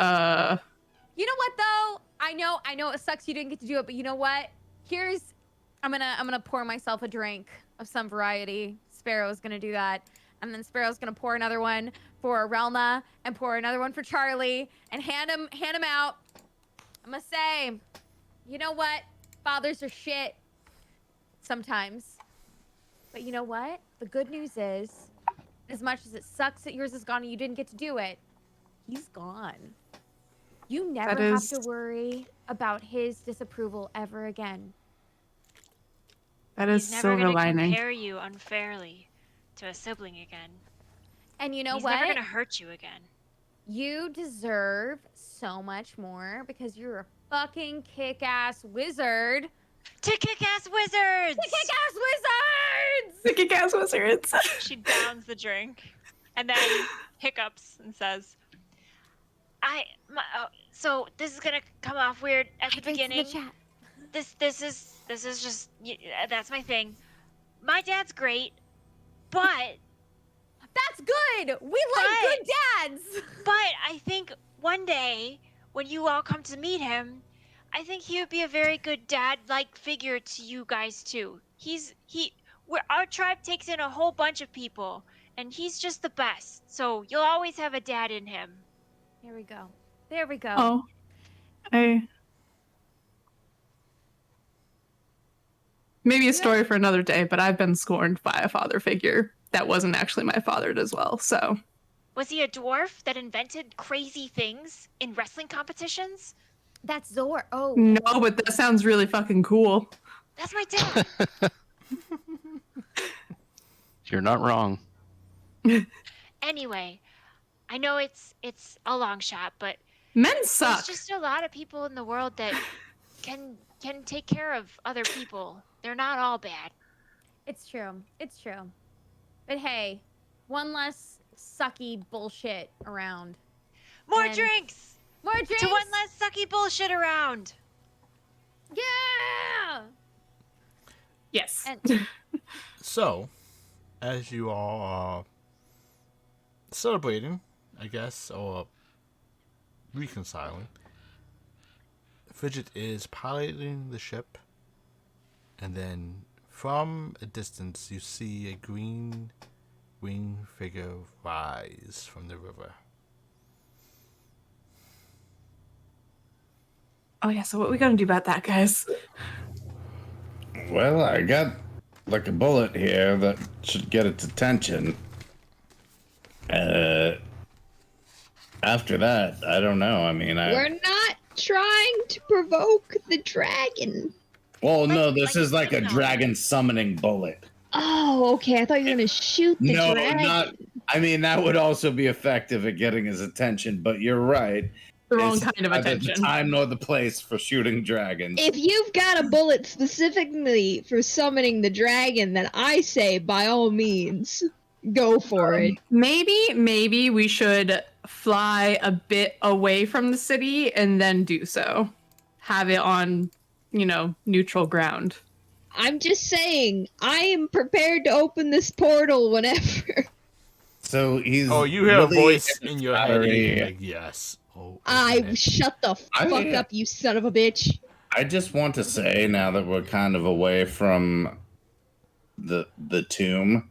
Speaker 6: know what though? I know it sucks you didn't get to do it, but you know what? I'm gonna pour myself a drink of some variety. Sparrow's gonna do that. And then Sparrow's gonna pour another one for Relma and pour another one for Charlie and hand him out. I'm gonna say, you know what? Fathers are shit. Sometimes. But you know what? The good news is, as much as it sucks that yours is gone and you didn't get to do it, he's gone. You never have to worry about his disapproval ever again.
Speaker 1: That is
Speaker 8: He's never
Speaker 1: silver
Speaker 8: gonna
Speaker 1: lining.
Speaker 8: compare you unfairly to a sibling again.
Speaker 6: And you know
Speaker 8: He's
Speaker 6: what?
Speaker 8: never gonna hurt you again.
Speaker 6: You deserve so much more because you're a fucking kick-ass wizard.
Speaker 8: To kick-ass wizards!
Speaker 6: To kick-ass wizards!
Speaker 1: The kick-ass wizards.
Speaker 8: She downs the drink and then hiccups and says, so this is gonna come off weird at the beginning.
Speaker 6: In the chat.
Speaker 8: This is just that's my thing. My dad's great, but
Speaker 6: That's good. We like good dads.
Speaker 8: but I think one day when you all come to meet him, I think he would be a very good dad-like figure to you guys too. Our tribe takes in a whole bunch of people, and he's just the best. So you'll always have a dad in him.
Speaker 6: There we go. There we go.
Speaker 1: Oh, maybe a story for another day, but I've been scorned by a father figure that wasn't actually my father as well. So
Speaker 8: Was he a dwarf that invented crazy things in wrestling competitions?
Speaker 6: That's Zor. Oh.
Speaker 1: no, but that sounds really fucking cool.
Speaker 8: That's my dad.
Speaker 7: You're not wrong.
Speaker 8: Anyway, I know it's a long shot, but
Speaker 1: Men suck.
Speaker 8: there's just a lot of people in the world that can take care of other people. They're not all bad.
Speaker 6: It's true. It's true. But hey, one less sucky bullshit around.
Speaker 8: More
Speaker 6: And-
Speaker 8: drinks!
Speaker 6: More drinks.
Speaker 8: To one less sucky bullshit around.
Speaker 6: Yeah.
Speaker 1: Yes.
Speaker 6: And
Speaker 2: So, as you all are celebrating, I guess, or reconciling, Fidget is piloting the ship, and then from a distance you see a green winged figure rise from the river.
Speaker 1: Oh yeah. So what are we gonna do about that, guys?
Speaker 9: Well, I got like a bullet here that should get its attention. After that, I don't know. I mean,
Speaker 5: We're not trying to provoke the dragon.
Speaker 9: Well, no,
Speaker 8: Like-
Speaker 9: this
Speaker 8: like
Speaker 9: is like a
Speaker 8: no.
Speaker 9: dragon summoning bullet.
Speaker 5: Oh, okay. I thought you were gonna shoot the
Speaker 9: No,
Speaker 5: dragon.
Speaker 9: not. I mean, that would also be effective at getting his attention. But you're right.
Speaker 1: The wrong
Speaker 9: It's
Speaker 1: kind of
Speaker 9: neither
Speaker 1: attention.
Speaker 9: the time nor the place for shooting dragons.
Speaker 5: If you've got a bullet specifically for summoning the dragon, then I say by all means, go for it.
Speaker 1: Maybe we should fly a bit away from the city and then do so. Have it on, neutral ground.
Speaker 5: I'm just saying, I am prepared to open this portal whenever.
Speaker 9: So he's.
Speaker 2: Oh, you hear a
Speaker 9: really
Speaker 2: voice in your head. And
Speaker 9: fiery.
Speaker 2: you're like, yes. Oh,
Speaker 5: I
Speaker 2: open it.
Speaker 5: shut the fuck up, you son of a bitch.
Speaker 9: I just want to say now that we're kind of away from the tomb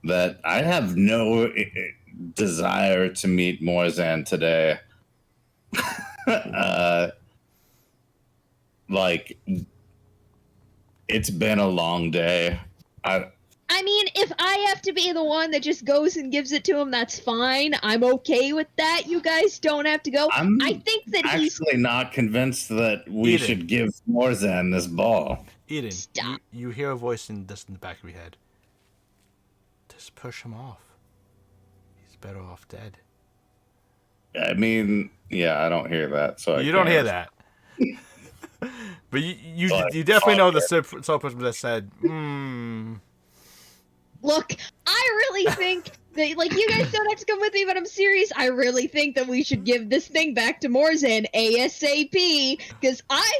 Speaker 9: that I have no desire to meet Morzan today. Like it's been a long day.
Speaker 5: I mean, if I have to be the one that just goes and gives it to him, that's fine. I'm okay with that. You guys don't have to go.
Speaker 9: I'm
Speaker 5: I think that he's
Speaker 9: actually not convinced that we
Speaker 2: Eden.
Speaker 9: should give Morzan this ball.
Speaker 2: Eden,
Speaker 5: Stop.
Speaker 2: you hear a voice in the back of your head. Just push him off. He's better off dead.
Speaker 9: I mean, yeah, I don't hear that. So
Speaker 2: You don't hear that. But you definitely know the soul person that said,
Speaker 5: Look, I really think that, like, you guys don't have to come with me, but I'm serious. I really think that we should give this thing back to Morzan ASAP, because I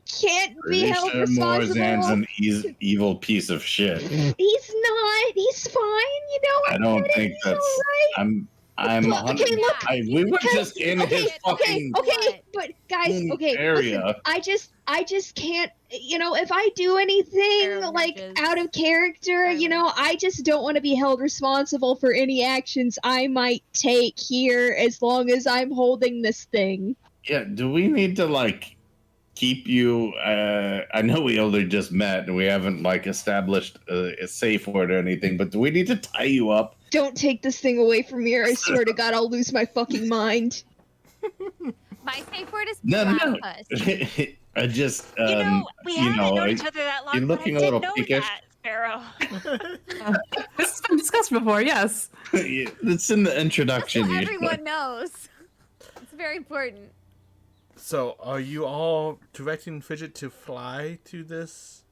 Speaker 5: can't be
Speaker 9: Pretty
Speaker 5: held
Speaker 9: sure
Speaker 5: responsible.
Speaker 9: Morzan's an evil piece of shit.
Speaker 5: He's not. He's fine. You know.
Speaker 9: I don't think
Speaker 5: he's
Speaker 9: that's.
Speaker 5: all right.
Speaker 9: I'm.
Speaker 5: Look, okay, look.
Speaker 9: We were just in his fucking
Speaker 5: Okay, but guys, okay,
Speaker 9: area.
Speaker 5: listen, I just can't, you know, if I do anything like out of character, you know, I just don't want to be held responsible for any actions I might take here as long as I'm holding this thing.
Speaker 9: Yeah. Do we need to like keep you? I know we only just met and we haven't like established a safe word or anything, but do we need to tie you up?
Speaker 5: Don't take this thing away from me or I swear to God I'll lose my fucking mind.
Speaker 6: My safe word is
Speaker 9: No.
Speaker 6: platypus.
Speaker 9: I just,
Speaker 8: we haven't known each other that long.
Speaker 9: You're looking
Speaker 8: but
Speaker 9: a
Speaker 8: I
Speaker 9: little
Speaker 8: did know
Speaker 9: peakish.
Speaker 8: that, Sparrow.
Speaker 1: This has been discussed before, yes.
Speaker 9: It's in the introduction.
Speaker 6: That's what
Speaker 9: usually.
Speaker 6: everyone knows. It's very important.
Speaker 2: So, are you all directing Fidget to fly to this?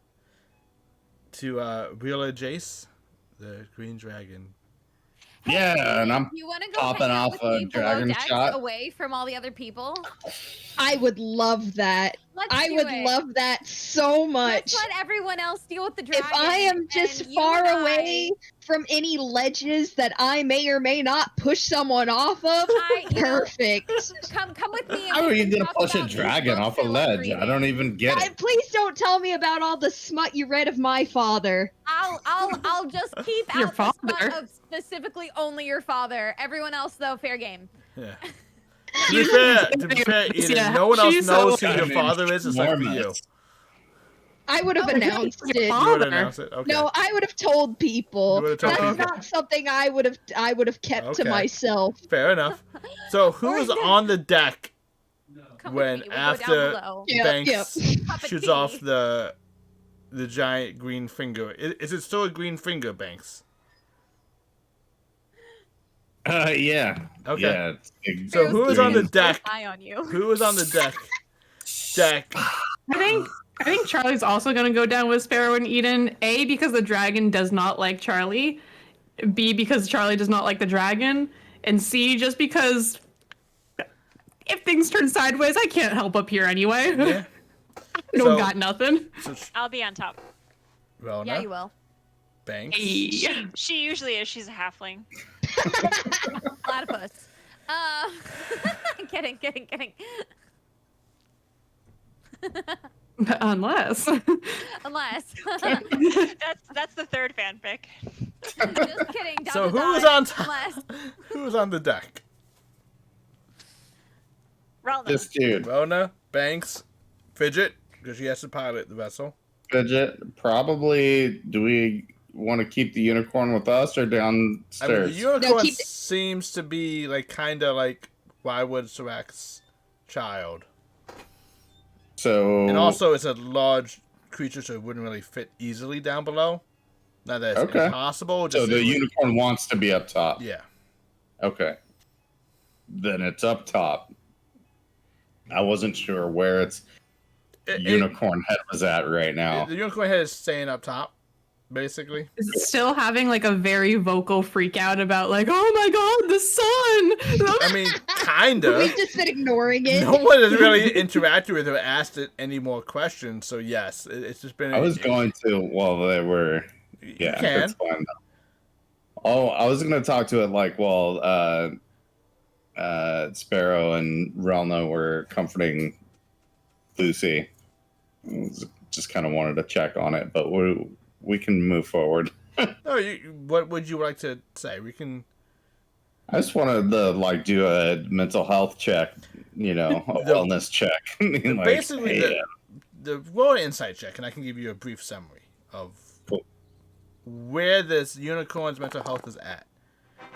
Speaker 2: To Wheeler Jace, the green dragon?
Speaker 9: Yeah, and I'm
Speaker 6: You want to go
Speaker 9: popping
Speaker 6: hang out
Speaker 9: off
Speaker 6: with
Speaker 9: a
Speaker 6: me below
Speaker 9: dragon
Speaker 6: decks
Speaker 9: shot.
Speaker 6: away from all the other people?
Speaker 5: I would love that.
Speaker 6: Let's do
Speaker 5: would
Speaker 6: it.
Speaker 5: love that so much.
Speaker 6: Let's let everyone else deal with the dragon.
Speaker 5: If I am just
Speaker 6: and you
Speaker 5: far
Speaker 6: and
Speaker 5: away from any ledges that I may or may not push someone off of, perfect.
Speaker 6: Come with me.
Speaker 9: How are you gonna push a dragon off a ledge? I don't even get it.
Speaker 5: Please don't tell me about all the smut you read of my father.
Speaker 6: I'll just keep
Speaker 1: Your
Speaker 6: out the spot
Speaker 1: father?
Speaker 6: of specifically only your father. Everyone else, though, fair game.
Speaker 2: Yeah. To be fair, Eden,
Speaker 1: Yeah,
Speaker 2: no one else
Speaker 1: she's
Speaker 2: knows
Speaker 1: so-
Speaker 2: who your father is except for you.
Speaker 5: I would have announced
Speaker 1: your
Speaker 5: it.
Speaker 2: You would
Speaker 1: father.
Speaker 2: announce it? Okay.
Speaker 5: No, I would have told people.
Speaker 2: You would have told
Speaker 5: That's
Speaker 2: people.
Speaker 5: not something I would have kept to
Speaker 2: Okay.
Speaker 5: myself.
Speaker 2: Fair enough. So, who was on the deck
Speaker 6: Come
Speaker 2: when
Speaker 6: with me. We'll go down
Speaker 2: after
Speaker 6: below.
Speaker 2: Banks
Speaker 6: Cup of
Speaker 2: shoots
Speaker 6: tea.
Speaker 2: off the giant green finger? Is it still a green finger, Banks?
Speaker 9: Yeah.
Speaker 2: Okay.
Speaker 9: Yeah. it's big.
Speaker 2: So who was on the
Speaker 6: Keeping a
Speaker 2: deck?
Speaker 6: close eye on you.
Speaker 2: Who was on the deck?
Speaker 1: I think Charlie's also gonna go down with Sparrow and Eden. A, because the dragon does not like Charlie. B, because Charlie does not like the dragon. And C, just because if things turn sideways, I can't help up here anyway.
Speaker 2: Yeah.
Speaker 1: I don't
Speaker 2: So-
Speaker 1: got nothing.
Speaker 2: So,
Speaker 8: I'll be on top.
Speaker 2: Rona,
Speaker 6: Yeah, you will.
Speaker 2: Banks.
Speaker 1: Hey.
Speaker 8: She usually is. She's a halfling.
Speaker 6: Platypus. Kidding.
Speaker 1: Unless.
Speaker 6: Unless.
Speaker 8: That's the third fanfic.
Speaker 6: Just kidding. Down
Speaker 2: So
Speaker 6: the
Speaker 2: who was
Speaker 6: dot.
Speaker 2: on top?
Speaker 6: Unless.
Speaker 2: Who was on the deck?
Speaker 8: Relna.
Speaker 9: This dude,
Speaker 2: Rona, Banks, Fidget, because she has to pilot the vessel.
Speaker 9: Fidget. Probably. Do we want to keep the unicorn with us or
Speaker 2: I mean,
Speaker 9: downstairs?
Speaker 2: the unicorn
Speaker 5: keep-
Speaker 2: seems to be like kind of like Wildwood Sirak's child,
Speaker 9: So.
Speaker 2: and also it's a large creature, so it wouldn't really fit easily down below. Not that it's
Speaker 9: Okay.
Speaker 2: impossible.
Speaker 9: So
Speaker 2: Just
Speaker 9: the
Speaker 2: it would-
Speaker 9: unicorn wants to be up top.
Speaker 2: Yeah.
Speaker 9: Okay. Then it's up top. I wasn't sure where its unicorn head was at right now.
Speaker 2: The unicorn head is staying up top, basically.
Speaker 1: Is it still having like a very vocal freak out about like, oh my god, the sun!
Speaker 2: I mean, kinda.
Speaker 5: We've just been ignoring it.
Speaker 2: No one has really interacted with her, asked it any more questions. So yes, it's just been.
Speaker 9: I was going to. Well, they were. Yeah,
Speaker 2: can.
Speaker 9: that's fine. Oh, I was going to talk to it like while Sparrow and Relna were comforting Lucy. Just kind of wanted to check on it, but we can move forward.
Speaker 2: No, what would you like to say? We can.
Speaker 9: I just wanted to like do a mental health check, a wellness check. Like,
Speaker 2: Basically,
Speaker 9: hey,
Speaker 2: the roll an insight check, and I can give you a brief summary of
Speaker 9: Cool.
Speaker 2: where this unicorn's mental health is at.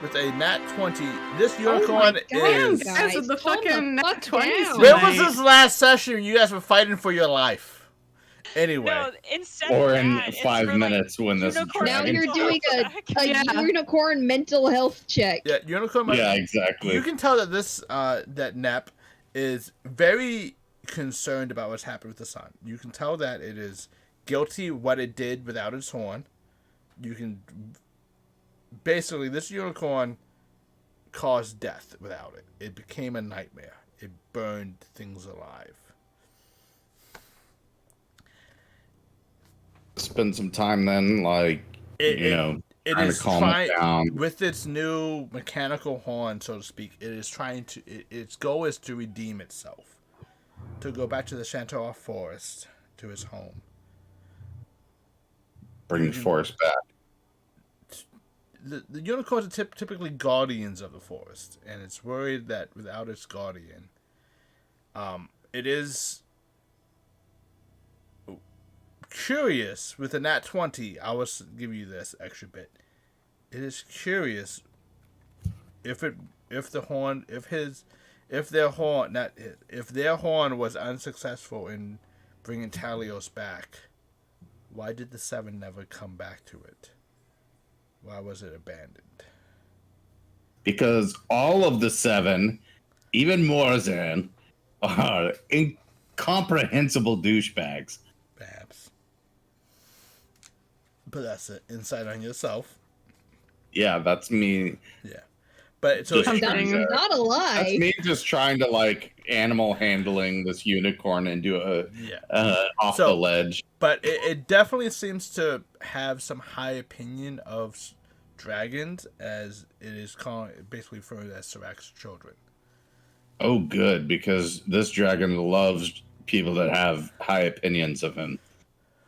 Speaker 2: With a nat 20, this unicorn is.
Speaker 1: Guys, with the fucking nat 20s.
Speaker 2: Where was this last session? You guys were fighting for your life. Anyway.
Speaker 8: No, instead
Speaker 9: Or
Speaker 8: of
Speaker 9: in
Speaker 8: that, it's
Speaker 9: 5
Speaker 8: for,
Speaker 9: minutes when this
Speaker 8: unicorn
Speaker 5: Now
Speaker 9: dragon-
Speaker 5: you're
Speaker 8: mental
Speaker 5: doing
Speaker 8: health
Speaker 5: a
Speaker 8: check.
Speaker 5: unicorn mental health check.
Speaker 2: Yeah, unicorn.
Speaker 9: Yeah, exactly.
Speaker 2: You can tell that this that Nep is very concerned about what's happened with the sun. You can tell that it is guilty what it did without its horn. You can basically, this unicorn caused death without it. It became a nightmare. It burned things alive.
Speaker 9: Spend some time then, like,
Speaker 2: It
Speaker 9: trying
Speaker 2: is
Speaker 9: to calm it down.
Speaker 2: with its new mechanical horn, so to speak. It is trying to. Its goal is to redeem itself, to go back to the Chantar Forest, to its home.
Speaker 9: Bring the forest back.
Speaker 2: The unicorns are typically guardians of the forest, and it's worried that without its guardian, it is curious. With a nat 20, I will give you this extra bit. It is curious if their horn was unsuccessful in bringing Talios back. Why did the 7 never come back to it? Why was it abandoned?
Speaker 9: Because all of the 7, even Morzan, are incomprehensible douchebags.
Speaker 2: Babs. But that's an insight on yourself.
Speaker 9: Yeah, that's me.
Speaker 2: Yeah. But so
Speaker 9: Just
Speaker 2: it's
Speaker 9: trying to-
Speaker 5: Not a lie.
Speaker 9: That's me just trying to, like, animal handling this unicorn into off the ledge.
Speaker 2: But it definitely seems to have some high opinion of dragons, as it is basically referred as Sirac's children.
Speaker 9: Oh, good, because this dragon loves people that have high opinions of him.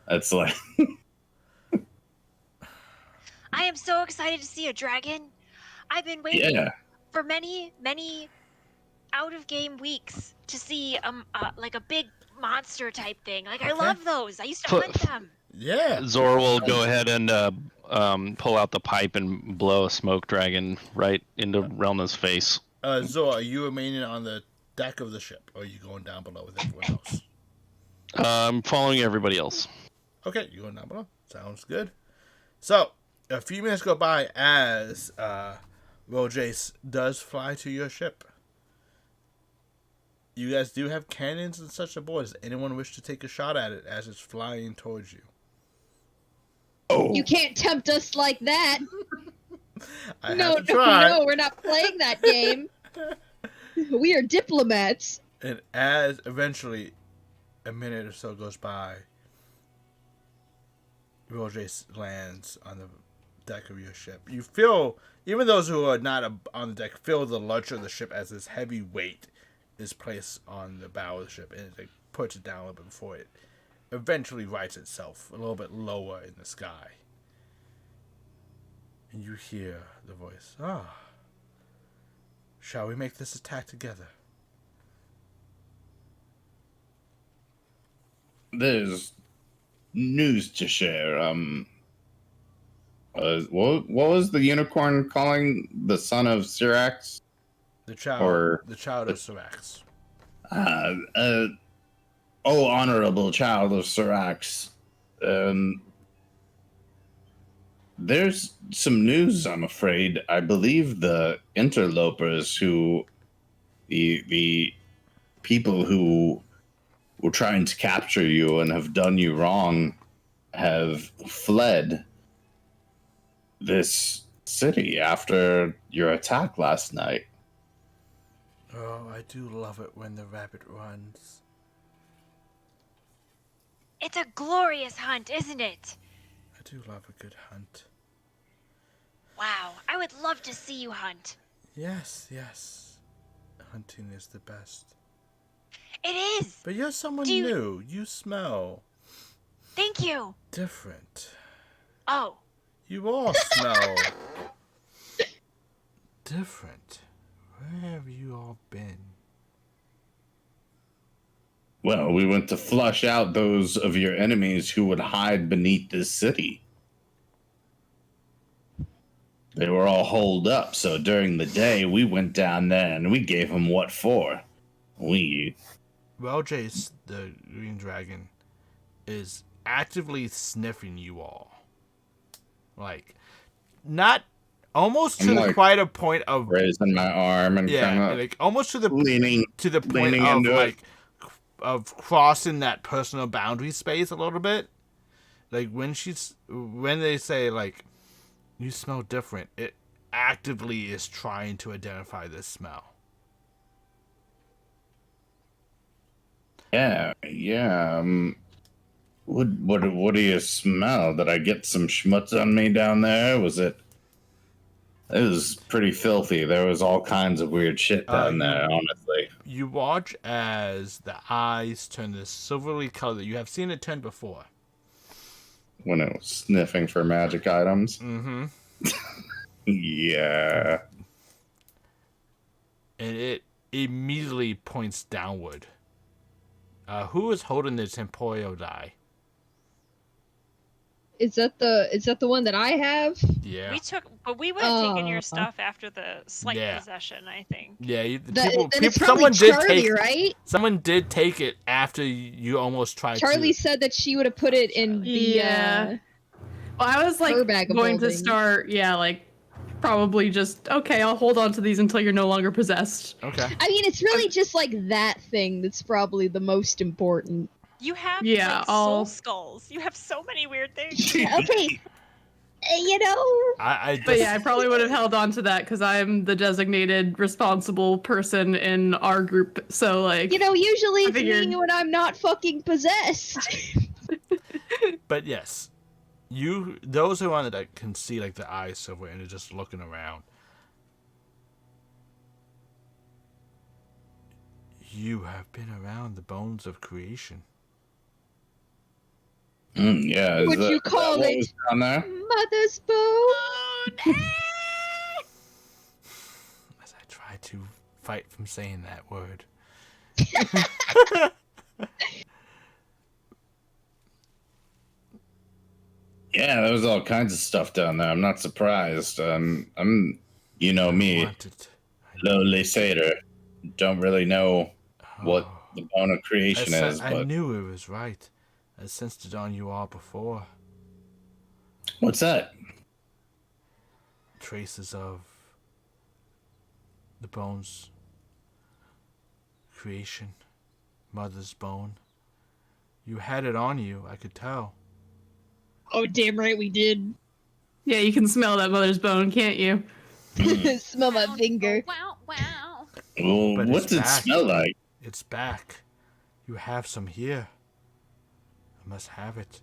Speaker 9: That's like...
Speaker 8: I am so excited to see a dragon. I've been waiting for many, many out-of-game weeks to see like a big monster type thing. Like, I love those. I used to hunt them.
Speaker 2: Yeah.
Speaker 7: Zor will go ahead and pull out the pipe and blow a smoke dragon right into Relna's face.
Speaker 2: Zor, are you remaining on the deck of the ship, or are you going down below with everyone else?
Speaker 7: I'm following everybody else.
Speaker 2: Okay, you're going down below. Sounds good. So, a few minutes go by as Rojace does fly to your ship. You guys do have cannons and such aboard. Does anyone wish to take a shot at it as it's flying towards you?
Speaker 9: Oh.
Speaker 5: You can't tempt us like that.
Speaker 2: No,
Speaker 5: we're not playing that game. We are diplomats.
Speaker 2: And as eventually a minute or so goes by, Rojace lands on the deck of your ship. You feel, even those who are not on the deck, feel the lurch of the ship as this heavy weight is placed on the bow of the ship, and it puts it down a little bit before it eventually rights itself a little bit lower in the sky. And you hear the voice, shall we make this attack together?
Speaker 9: There's news to share. What was the unicorn calling the son of Syrax?
Speaker 2: The child of Syrax.
Speaker 9: Oh, honorable child of Syrax. There's some news, I'm afraid. I believe the interlopers the people who were trying to capture you and have done you wrong have fled this city after your attack last night.
Speaker 2: Oh, I do love it when the rabbit runs.
Speaker 8: It's a glorious hunt, isn't it?
Speaker 2: I do love a good hunt.
Speaker 8: Wow, I would love to see you hunt.
Speaker 2: Yes. Hunting is the best.
Speaker 8: It is!
Speaker 2: But you're someone new. You smell
Speaker 8: Thank you!
Speaker 2: different.
Speaker 8: Oh.
Speaker 2: You all smell different. Where have you all been?
Speaker 9: Well, we went to flush out those of your enemies who would hide beneath this city. They were all holed up, so during the day we went down there and we gave them what for. We
Speaker 2: Well, Jace, the green dragon, is actively sniffing you all. Like, not almost to
Speaker 3: I'm
Speaker 2: the
Speaker 3: like
Speaker 2: quite a point of
Speaker 3: raising my arm and kind
Speaker 2: yeah,
Speaker 3: of
Speaker 2: like almost to the
Speaker 9: leaning
Speaker 2: point
Speaker 9: leaning
Speaker 2: of
Speaker 9: into it.
Speaker 2: like of crossing that personal boundary space a little bit. Like when they say like you smell different, it actively is trying to identify this smell.
Speaker 9: Yeah. What do you smell? Did I get some schmutz on me down there? It was pretty filthy. There was all kinds of weird shit down there, honestly.
Speaker 2: You watch as the eyes turn this silvery color that you have seen it turn before.
Speaker 9: When it was sniffing for magic items.
Speaker 2: Mm-hmm.
Speaker 9: Yeah.
Speaker 2: And it immediately points downward. Who is holding the temporal die?
Speaker 5: Is that the one that I have?
Speaker 2: Yeah.
Speaker 8: We would have taken your stuff after the slight possession, I think.
Speaker 2: Yeah,
Speaker 5: It's probably Charlie, right?
Speaker 2: Someone did take it after you almost tried
Speaker 5: Charlie said that she would have put it in the
Speaker 1: Well, I was like
Speaker 5: her bag of
Speaker 1: going to
Speaker 5: holding.
Speaker 1: start, like probably just okay. I'll hold on to these until you're no longer possessed.
Speaker 2: Okay.
Speaker 5: I mean, it's really just like that thing that's probably the most important.
Speaker 8: You have
Speaker 1: I'll...
Speaker 8: soul skulls. You have so many weird things.
Speaker 5: Okay.
Speaker 1: But yeah, I probably would have held on to that because I'm the designated responsible person in our group. So like,
Speaker 5: usually it's me when I'm not fucking possessed.
Speaker 2: But yes, those who are on the deck can see like the eyes silver and they're just looking around. You have been around the bones of creation.
Speaker 9: Yeah.
Speaker 5: Would you call it
Speaker 9: down there?
Speaker 5: Mother's bone?
Speaker 2: As I try to fight from saying that word.
Speaker 9: Yeah, there was all kinds of stuff down there. I'm not surprised. I'm me, lowly satyr. Don't really know what the bone of creation is, but
Speaker 2: I knew it was right. I sensed it on you all before.
Speaker 9: What's that?
Speaker 2: Traces of the bones creation, mother's bone. You had it on you, I could tell.
Speaker 5: Oh, damn right we did.
Speaker 1: Yeah, you can smell that mother's bone, can't you?
Speaker 5: Smell my finger.
Speaker 6: Wow, wow.
Speaker 9: Well,
Speaker 2: But
Speaker 9: what's
Speaker 2: it's
Speaker 9: it
Speaker 2: back.
Speaker 9: smell like?
Speaker 2: It's back. You have some here. I must have it.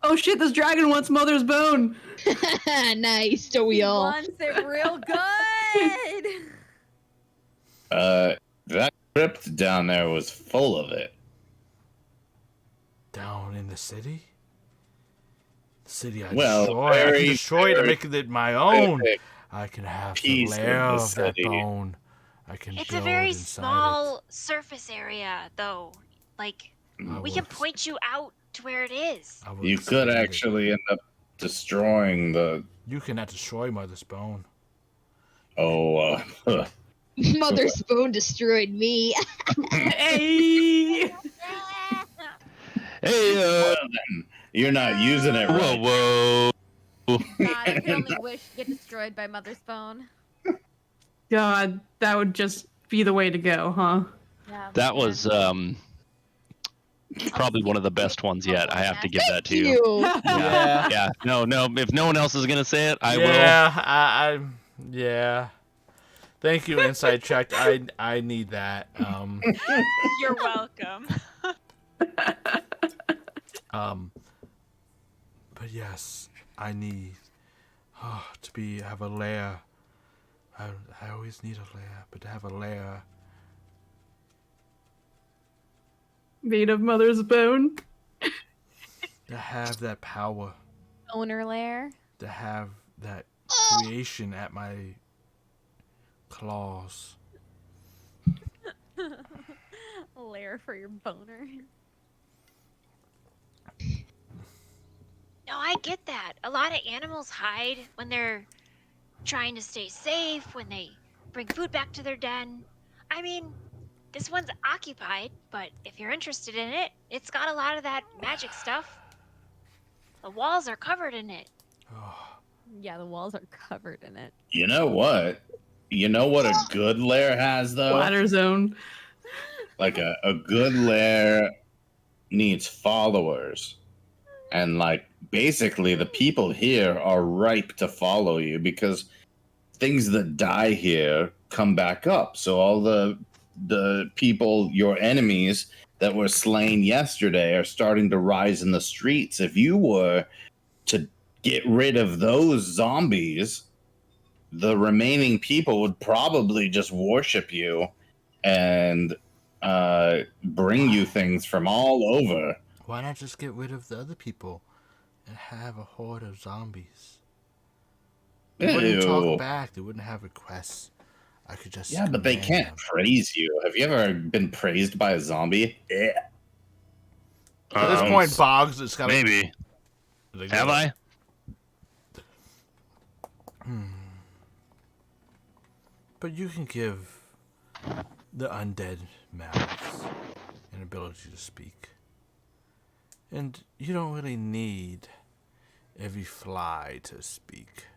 Speaker 1: Oh shit, this dragon wants mother's bone.
Speaker 5: Nice, don't we all?
Speaker 6: Wants it real good.
Speaker 9: That crypt down there was full of it.
Speaker 2: Down in the city? The city I
Speaker 9: Well,
Speaker 2: destroyed. I can
Speaker 9: very,
Speaker 2: destroy it and
Speaker 9: very
Speaker 2: make it my own.
Speaker 9: big
Speaker 2: I can have the
Speaker 9: piece
Speaker 2: layer
Speaker 9: of the
Speaker 2: of that
Speaker 9: city.
Speaker 2: bone. I can
Speaker 8: It's a
Speaker 2: build
Speaker 8: very
Speaker 2: inside
Speaker 8: small surface area, though. Like,
Speaker 2: it.
Speaker 8: we can point you out to where it is.
Speaker 9: You could actually end up destroying the.
Speaker 2: You cannot destroy Mother's bone.
Speaker 5: Mother's bone destroyed me.
Speaker 1: Hey!
Speaker 7: Hey,
Speaker 9: Well, then, you're not using it right.
Speaker 7: whoa.
Speaker 6: God, I could only wish to get destroyed by Mother's bone.
Speaker 1: God, that would just be the way to go, huh?
Speaker 6: Yeah,
Speaker 7: That was probably one of the best ones yet. I have to give that to you.
Speaker 2: Yeah.
Speaker 7: Yeah. No. If no one else is gonna say it, I will.
Speaker 2: Yeah, yeah. Thank you, Inside Check. I need that.
Speaker 8: You're welcome.
Speaker 2: But yes, I need to have a layer. I always need a layer, but to have a layer
Speaker 1: Made of mother's bone.
Speaker 2: to have that power,
Speaker 6: Owner lair.
Speaker 2: to have that creation at my claws.
Speaker 6: Lair for your boner.
Speaker 8: No, I get that. A lot of animals hide when they're trying to stay safe, when they bring food back to their den. I mean, this one's occupied, but if you're interested in it, it's got a lot of that magic stuff. The walls are covered in it.
Speaker 6: Yeah, the walls are covered in it.
Speaker 9: You know what? You know what a good lair has, though?
Speaker 1: Ladder zone.
Speaker 9: Like, a good lair needs followers. And, like, basically, the people here are ripe to follow you because things that die here come back up. So all the people, your enemies that were slain yesterday, are starting to rise in the streets. If you were to get rid of those zombies, the remaining people would probably just worship you and bring you things from all over.
Speaker 2: Why not just get rid of the other people and have a horde of zombies? They wouldn't talk back. They wouldn't have requests. I could just
Speaker 9: but they can't praise you. Have you ever been praised by a zombie? Yeah.
Speaker 2: At this point, Boggs is kind of
Speaker 7: maybe. Have I?
Speaker 2: But you can give the undead mouths an ability to speak. And you don't really need every fly to speak.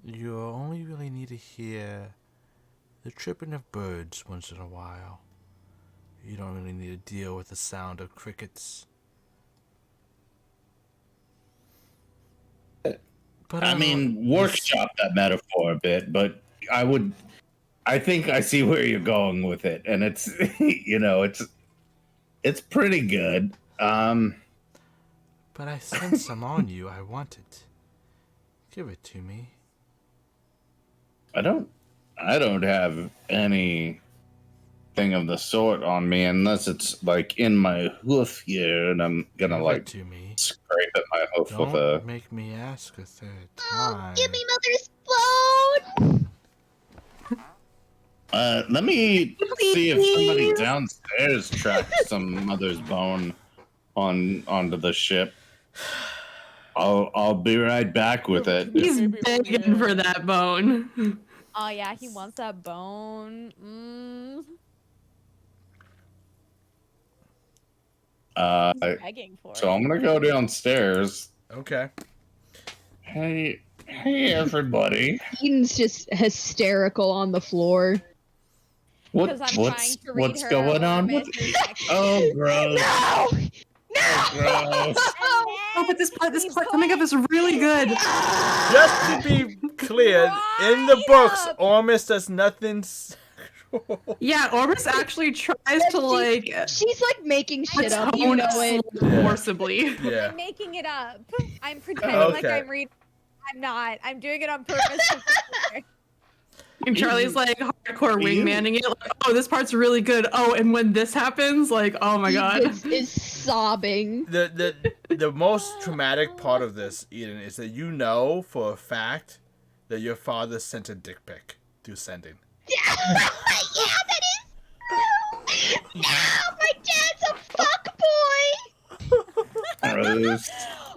Speaker 2: You only really need to hear the chirping of birds once in a while. You don't really need to deal with the sound of crickets. But
Speaker 9: I mean, workshop that metaphor a bit, but I think I see where you're going with it, and it's, it's pretty good.
Speaker 2: But I sense some on you. I want it. Give it to me.
Speaker 9: I don't have anything of the sort on me unless it's like in my hoof here, and I'm gonna
Speaker 2: Give
Speaker 9: like
Speaker 2: it to me.
Speaker 9: scrape at my hoof
Speaker 2: Don't
Speaker 9: with a.
Speaker 2: make me ask a third
Speaker 5: Oh,
Speaker 2: time.
Speaker 5: give me Mother's bone!
Speaker 9: Let me see if somebody downstairs tracked some mother's bone onto the ship. I'll be right back with it.
Speaker 1: He's begging for that bone.
Speaker 6: Oh yeah, he wants that bone. He's begging for
Speaker 9: So
Speaker 6: it.
Speaker 9: I'm gonna go downstairs.
Speaker 2: Okay.
Speaker 9: Hey everybody.
Speaker 5: Eden's just hysterical on the floor.
Speaker 6: Because I'm trying to read
Speaker 9: what's
Speaker 6: her
Speaker 9: going on?
Speaker 6: elementary section.
Speaker 9: Oh, gross.
Speaker 5: No!
Speaker 9: Oh, gross.
Speaker 1: Oh, but this part coming up is really good.
Speaker 2: Just to be clear, in the books, Ormus does nothing sexual.
Speaker 1: Yeah, Orbis actually tries to like
Speaker 5: She's like making shit up, you
Speaker 1: tone
Speaker 5: know it.
Speaker 2: Yeah.
Speaker 1: forcibly.
Speaker 2: Yeah.
Speaker 6: I'm making it up. I'm pretending like
Speaker 2: Okay.
Speaker 6: I'm reading. I'm not. I'm doing it on purpose.
Speaker 1: And Charlie's like hardcore wingmanning it. Like, oh, this part's really good. Oh, and when this happens, like, oh my god.
Speaker 5: Is sobbing.
Speaker 2: The most traumatic part of this, Eden, is that you know for a fact that your father sent a dick pic through sending.
Speaker 5: Yeah, that is. No, my dad's a fuckboy.
Speaker 9: Gross.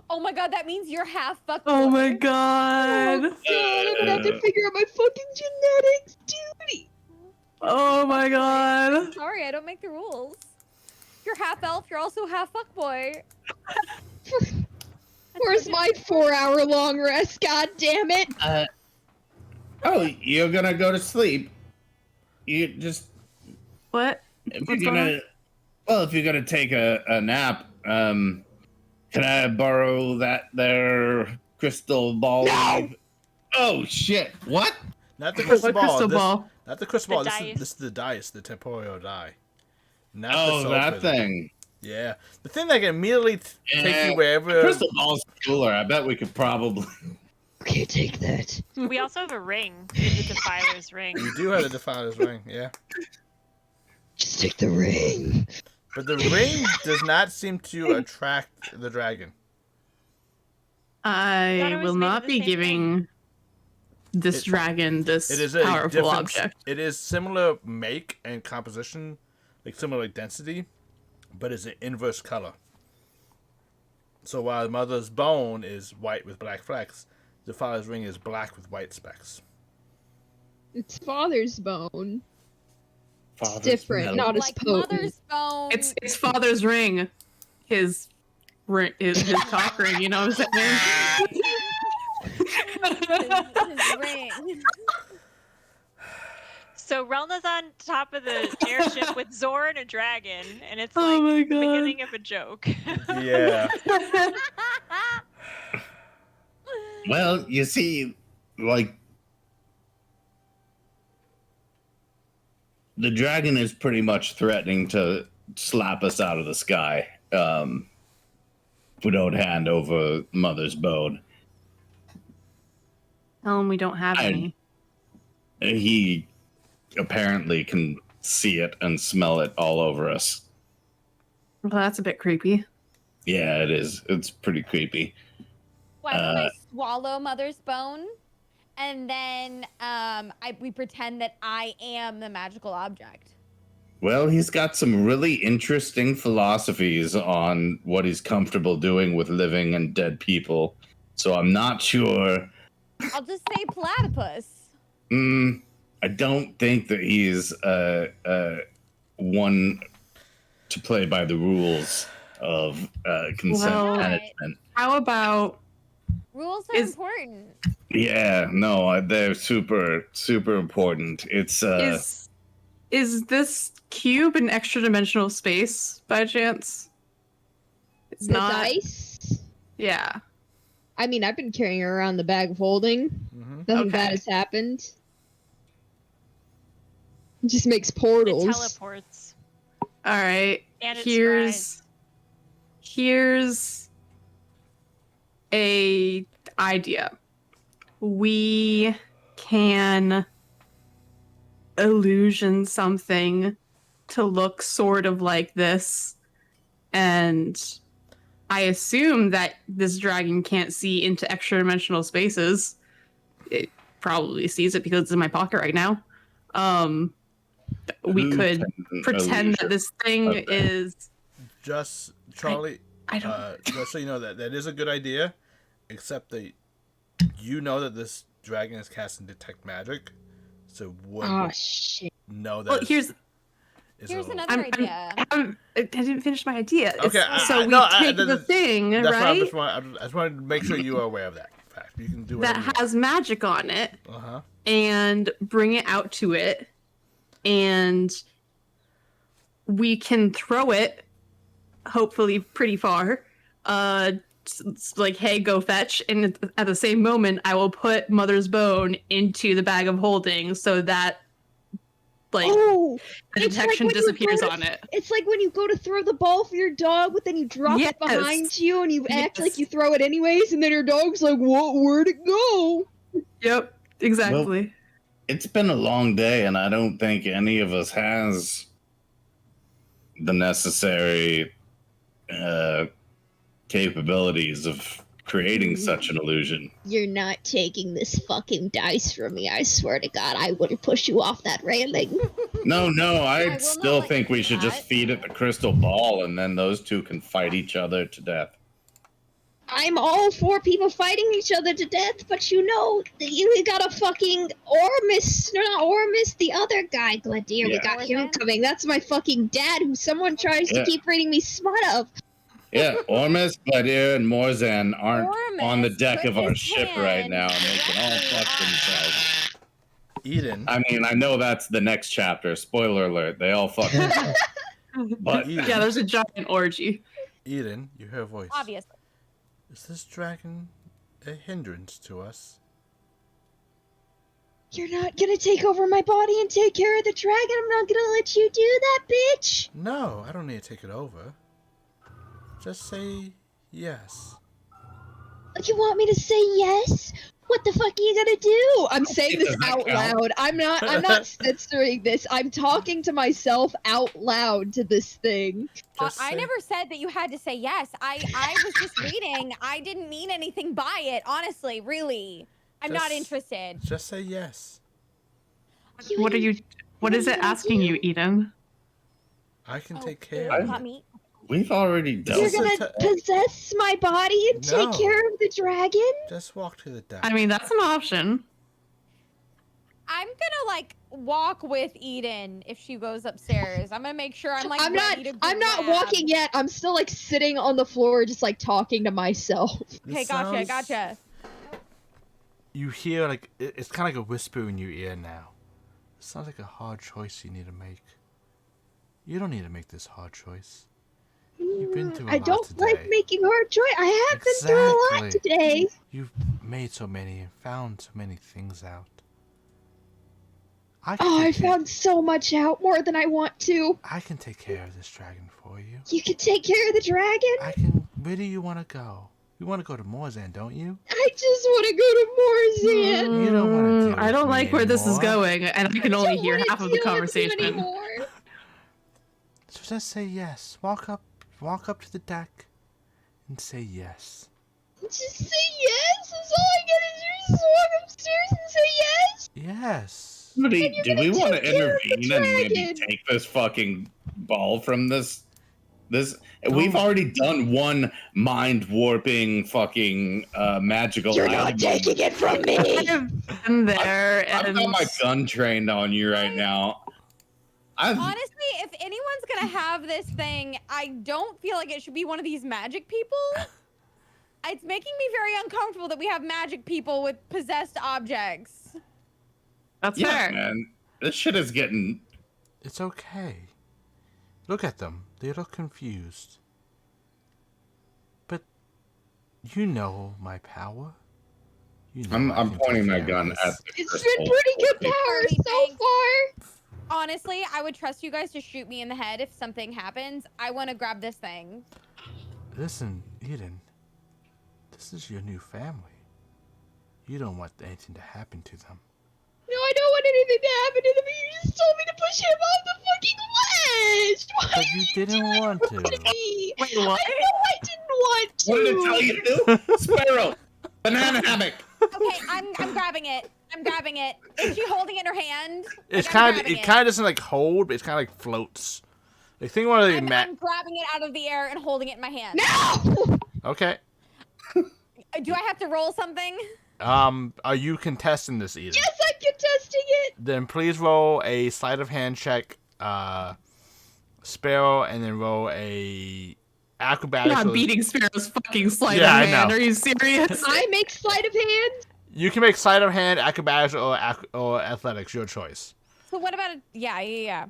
Speaker 6: Oh my god, that means you're half fucked.
Speaker 1: Oh my
Speaker 6: boy.
Speaker 1: god.
Speaker 5: God, I'm gonna have to figure out my fucking genetics, dude.
Speaker 1: Oh my god.
Speaker 6: Sorry, I don't make the rules. You're half elf. You're also half fuckboy.
Speaker 5: Where's my 4-hour-long rest? God damn it!
Speaker 9: Oh, you're gonna go to sleep. You just
Speaker 1: What?
Speaker 9: if
Speaker 1: What's
Speaker 9: you're
Speaker 1: going
Speaker 9: gonna if you're gonna take a nap, can I borrow that there crystal ball?
Speaker 5: No!
Speaker 9: Oh shit! What?
Speaker 2: Not the crystal ball.
Speaker 1: Crystal ball.
Speaker 2: Not the crystal
Speaker 8: The
Speaker 2: ball.
Speaker 8: dice.
Speaker 2: This is the dice, the temporal die. Not
Speaker 9: Oh,
Speaker 2: the
Speaker 9: that
Speaker 2: sulfur.
Speaker 9: thing.
Speaker 2: Yeah. The thing that can immediately take
Speaker 9: Yeah,
Speaker 2: you wherever.
Speaker 9: Crystal ball's cooler. I bet we could probably.
Speaker 5: Okay, take that.
Speaker 8: We also have a ring. We have the Defiler's ring.
Speaker 2: You do have the Defiler's ring, yeah.
Speaker 5: Just take the ring.
Speaker 2: But the ring does not seem to attract the dragon.
Speaker 8: Thought
Speaker 1: I
Speaker 8: it was
Speaker 1: will
Speaker 8: made of
Speaker 1: not
Speaker 8: the
Speaker 1: be
Speaker 8: same
Speaker 1: giving this
Speaker 2: It-
Speaker 1: dragon this
Speaker 2: It is a
Speaker 1: powerful
Speaker 2: different.
Speaker 1: object.
Speaker 2: It is similar make and composition, like similar density, but it's an inverse color. So while the mother's bone is white with black flecks, the father's ring is black with white specks.
Speaker 5: It's father's bone. It's
Speaker 9: Father's
Speaker 5: different,
Speaker 9: milk.
Speaker 5: not as
Speaker 6: Like
Speaker 5: potent.
Speaker 6: mother's bone.
Speaker 1: It's father's ring. His ring, his cock ring. You know what I'm saying?
Speaker 6: his ring.
Speaker 8: So Relna's on top of the airship with Zor and a dragon, and it's
Speaker 1: Oh
Speaker 8: like
Speaker 1: my
Speaker 8: the
Speaker 1: God.
Speaker 8: beginning of a joke.
Speaker 2: Yeah.
Speaker 9: Well, you see, like, the dragon is pretty much threatening to slap us out of the sky if we don't hand over mother's bone.
Speaker 1: Tell him we don't have any.
Speaker 9: He apparently can see it and smell it all over us.
Speaker 1: Well, that's a bit creepy.
Speaker 9: Yeah, it is. It's pretty creepy.
Speaker 6: Why don't I swallow mother's bone, and then we pretend that I am the magical object?
Speaker 9: Well, he's got some really interesting philosophies on what he's comfortable doing with living and dead people. So I'm not sure.
Speaker 6: I'll just say platypus.
Speaker 9: I don't think that he's one to play by the rules of consent
Speaker 1: Well,
Speaker 9: management.
Speaker 1: How about
Speaker 6: Rules are important.
Speaker 9: Yeah, no, they're super, super important. It's
Speaker 1: is this cube an extra dimensional space by chance? It's
Speaker 5: the
Speaker 1: not.
Speaker 5: dice?
Speaker 1: Yeah.
Speaker 5: I mean, I've been carrying around the bag of holding. Nothing bad has happened. It just makes portals.
Speaker 8: It teleports.
Speaker 1: All right.
Speaker 8: And it
Speaker 1: Here's a idea. We can illusion something to look sort of like this, and I assume that this dragon can't see into extra dimensional spaces. It probably sees it because it's in my pocket right now. We could pretend that this thing is
Speaker 2: just Charlie.
Speaker 1: I don't.
Speaker 2: Just so you know that is a good idea, except that you know that this dragon is casting detect magic, so
Speaker 5: Oh shit!
Speaker 2: know that.
Speaker 1: Well, here's
Speaker 6: another idea.
Speaker 1: I didn't finish my idea.
Speaker 2: Okay,
Speaker 1: So we take the thing,
Speaker 2: that's
Speaker 1: right?
Speaker 2: I just wanted to make sure you are aware of that fact. You can do
Speaker 1: That has magic on it, and bring it out to it, and we can throw it, hopefully pretty far. It's like, hey, go fetch, and at the same moment, I will put Mother's Bone into the bag of holding so that, like, the detection disappears on it.
Speaker 5: It's like when you go to throw the ball for your dog, but then you drop it behind you, and you act like you throw it anyways, and then your dog's like, "What? Where'd it go?"
Speaker 1: Yep, exactly.
Speaker 9: Well, it's been a long day, and I don't think any of us has the necessary capabilities of creating such an illusion.
Speaker 5: You're not taking this fucking dice from me. I swear to God, I would push you off that railing.
Speaker 9: No, I still think we should just feed it the crystal ball, and then those two can fight each other to death.
Speaker 5: I'm all for people fighting each other to death, but you know, you got a fucking Ormus, no, not Ormus, the other guy, Gladier, we got him coming. That's my fucking dad, who someone tries to keep reading me smut of.
Speaker 9: Yeah, Ormus, Gladier, and Morzan aren't on the deck of our ship right now, and they can all fuck themselves.
Speaker 2: Eden.
Speaker 9: I mean, I know that's the next chapter. Spoiler alert, they all fuck themselves. But
Speaker 1: yeah, there's a giant orgy.
Speaker 2: Eden, you hear a voice.
Speaker 6: Obviously.
Speaker 2: Is this dragon a hindrance to us?
Speaker 5: You're not gonna take over my body and take care of the dragon? I'm not gonna let you do that, bitch!
Speaker 2: No, I don't need to take it over. Just say yes.
Speaker 5: You want me to say yes? What the fuck are you gonna do? I'm saying this out loud. I'm not censoring this. I'm talking to myself out loud to this thing.
Speaker 6: I never said that you had to say yes. I was just reading. I didn't mean anything by it. Honestly, really. I'm not interested.
Speaker 2: Just say yes.
Speaker 1: What is it asking you, Eden?
Speaker 2: I can take care
Speaker 6: you
Speaker 2: of
Speaker 6: want
Speaker 2: it.
Speaker 6: me?
Speaker 9: We've already dealt
Speaker 5: You're
Speaker 9: with
Speaker 5: gonna possess my body and take
Speaker 2: No.
Speaker 5: care of the dragon?
Speaker 2: Just walk to the deck.
Speaker 1: I mean, that's an option.
Speaker 6: I'm gonna like walk with Eden if she goes upstairs. I'm gonna make sure I'm like
Speaker 5: I'm
Speaker 6: ready to
Speaker 5: not
Speaker 6: grab.
Speaker 5: walking yet. I'm still like sitting on the floor just like talking to myself.
Speaker 6: Okay,
Speaker 2: This
Speaker 6: gotcha,
Speaker 2: sounds-
Speaker 6: gotcha.
Speaker 2: You hear like it's kind of like a whisper in your ear now. It sounds like a hard choice you need to make. You don't need to make this hard choice. You've been through a
Speaker 5: I
Speaker 2: lot
Speaker 5: don't
Speaker 2: today.
Speaker 5: like making hard choice. I have been through a lot
Speaker 2: Exactly.
Speaker 5: today.
Speaker 2: You've made so many and found so many things out. I can
Speaker 5: Oh, I
Speaker 2: take care-
Speaker 5: found so much out, more than I want to.
Speaker 2: I can take care of this dragon for you.
Speaker 5: You can take care of the dragon?
Speaker 2: I can. Where do you want to go? You want to go to Morzan, don't you?
Speaker 5: I just want to go to Morzan.
Speaker 2: You don't want to deal
Speaker 1: I don't
Speaker 2: with me
Speaker 1: like where this is
Speaker 2: anymore.
Speaker 1: going, and I can
Speaker 5: I
Speaker 1: only
Speaker 5: don't
Speaker 1: hear
Speaker 5: wanna
Speaker 1: half of the
Speaker 5: deal with you
Speaker 1: conversation.
Speaker 5: anymore.
Speaker 2: So just say yes. Walk up to the deck, and say yes.
Speaker 5: Just say yes? That's all I gotta do is just walk upstairs and say yes?
Speaker 2: Yes.
Speaker 9: Somebody,
Speaker 5: you're
Speaker 9: do we
Speaker 5: gonna
Speaker 9: want to
Speaker 5: take care of the
Speaker 9: intervene and maybe
Speaker 5: dragon.
Speaker 9: take this fucking ball from this? We've already done one mind warping fucking magical.
Speaker 5: You're not
Speaker 9: item.
Speaker 5: taking it from me.
Speaker 1: I've been there,
Speaker 9: I've
Speaker 1: and
Speaker 9: got my gun trained on you right now.
Speaker 6: Honestly, if anyone's gonna have this thing, I don't feel like it should be one of these magic people. It's making me very uncomfortable that we have magic people with possessed objects.
Speaker 1: that's
Speaker 9: Yeah,
Speaker 1: fair.
Speaker 9: man, this shit is getting.
Speaker 2: It's okay. Look at them. They look confused. But you know my power. You know I
Speaker 9: I'm
Speaker 2: can
Speaker 9: pointing
Speaker 2: take
Speaker 9: my
Speaker 2: care of
Speaker 9: gun
Speaker 2: this.
Speaker 9: at the
Speaker 5: It's
Speaker 9: crystal.
Speaker 5: been pretty good power
Speaker 6: Alright,
Speaker 5: so
Speaker 6: thanks.
Speaker 5: far.
Speaker 6: Honestly, I would trust you guys to shoot me in the head if something happens. I want to grab this thing.
Speaker 2: Listen, Eden. This is your new family. You don't want anything to happen to them.
Speaker 5: No, I don't want anything to happen to them. You just told me to push him off the fucking ledge. Why
Speaker 2: But
Speaker 5: are
Speaker 2: you
Speaker 5: you
Speaker 2: didn't
Speaker 5: doing
Speaker 2: want
Speaker 5: this
Speaker 2: to.
Speaker 5: me?
Speaker 1: Wait, what?
Speaker 5: I know I didn't want to.
Speaker 9: What did it tell you to do? Sparrow, banana hammock.
Speaker 6: Okay, I'm grabbing it. I'm grabbing it. Is she holding it in her hand?
Speaker 2: It's
Speaker 6: Like, I'm
Speaker 2: kind of
Speaker 6: grabbing
Speaker 2: it kind of doesn't like hold, but it's kind of like floats. Like think one of the
Speaker 6: I'm grabbing it out of the air and holding it in my hand.
Speaker 5: No!
Speaker 2: Okay.
Speaker 6: Do I have to roll something?
Speaker 2: Are you contesting this, Eden?
Speaker 5: Yes, I'm contesting it.
Speaker 2: Then please roll a sleight of hand check, Sparrow, and then roll a acrobatics.
Speaker 1: Not beating Sparrow's fucking sleight
Speaker 2: Yeah, I
Speaker 1: of hand.
Speaker 2: know.
Speaker 1: Are you serious?
Speaker 5: I make sleight of hand.
Speaker 2: You can make sleight of hand, acrobatics, or athletics. Your choice.
Speaker 6: So what about yeah.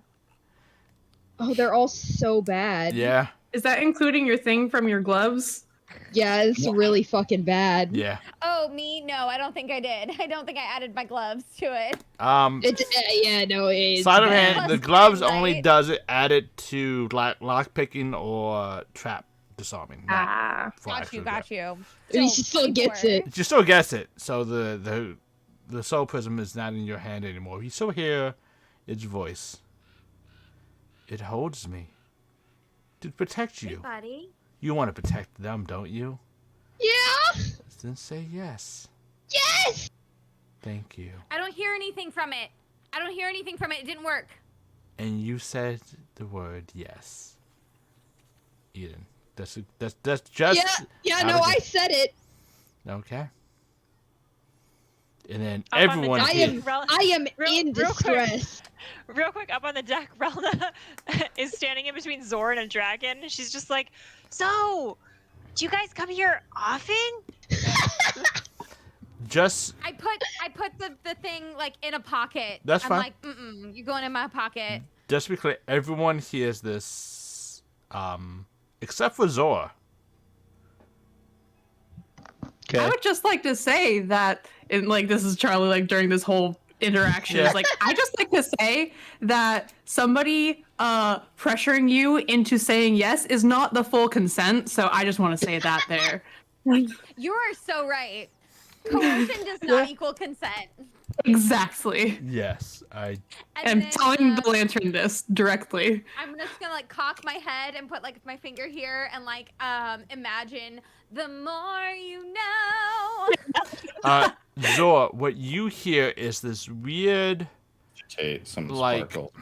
Speaker 5: Oh, they're all so bad.
Speaker 2: Yeah.
Speaker 1: Is that including your thing from your gloves?
Speaker 5: Yeah, it's really fucking bad.
Speaker 2: Yeah.
Speaker 6: Oh, me? No, I don't think I did. I don't think I added my gloves to it.
Speaker 5: It's yeah, no, it's
Speaker 2: Sleight of
Speaker 5: bad.
Speaker 2: hand. The
Speaker 6: Plus
Speaker 2: gloves
Speaker 6: 10,
Speaker 2: only
Speaker 6: right?
Speaker 2: does it add it to lock picking or trap disarming. not
Speaker 1: Ah.
Speaker 2: for
Speaker 6: Got
Speaker 2: actual
Speaker 6: you,
Speaker 2: grab.
Speaker 6: got you.
Speaker 5: He still gets it.
Speaker 2: She still gets it. So the soul prism is not in your hand anymore. You still hear its voice. It holds me to protect you.
Speaker 6: Buddy.
Speaker 2: You want to protect them, don't you?
Speaker 5: Yeah.
Speaker 2: Then say yes.
Speaker 5: Yes.
Speaker 2: Thank you.
Speaker 6: I don't hear anything from it. I don't hear anything from it. It didn't work.
Speaker 2: And you said the word yes. Eden. That's just
Speaker 5: Yeah.
Speaker 2: out
Speaker 5: No,
Speaker 2: of the-
Speaker 5: I said it.
Speaker 2: Okay. And then
Speaker 8: Up on the
Speaker 2: everyone
Speaker 8: deck.
Speaker 2: here.
Speaker 5: I am
Speaker 8: Real-
Speaker 5: in
Speaker 8: real quick.
Speaker 5: distress.
Speaker 8: Real quick, up on the deck, Relna is standing in between Zor and a dragon. She's just like, so, do you guys come here often?
Speaker 2: Just
Speaker 6: I put the thing like in a pocket.
Speaker 2: That's
Speaker 6: I'm
Speaker 2: fine.
Speaker 6: like, you're going in my pocket.
Speaker 2: just to be clear, everyone hears this, except for Zora.
Speaker 1: I
Speaker 7: Okay.
Speaker 1: would just like to say that, in like this is Charlie, like during this whole interaction,
Speaker 2: Yeah.
Speaker 1: is like I just like to say that somebody pressuring you into saying yes is not the full consent. So I just want to say that there.
Speaker 6: You are so right. Coercion does not equal consent.
Speaker 1: Exactly.
Speaker 2: Yes, I.
Speaker 1: I'm
Speaker 6: then,
Speaker 1: telling the lantern this directly.
Speaker 6: I'm just gonna like cock my head and put like my finger here and like imagine the more you know.
Speaker 2: Zora, what you hear is this weird
Speaker 9: Some
Speaker 2: Like-
Speaker 9: sparkle.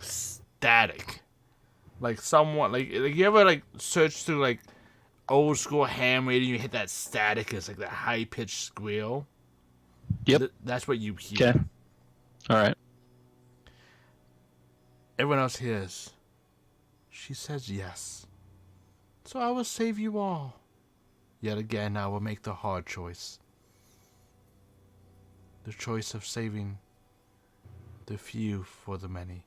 Speaker 2: static Like someone like you ever like search through like old school ham radio, you hit that static, it's like that high pitched squeal.
Speaker 7: Yep.
Speaker 2: That's what you hear.
Speaker 7: Okay. All right.
Speaker 2: Everyone else hears. She says yes. So I will save you all. Yet again, I will make the hard choice. The choice of saving the few for the many.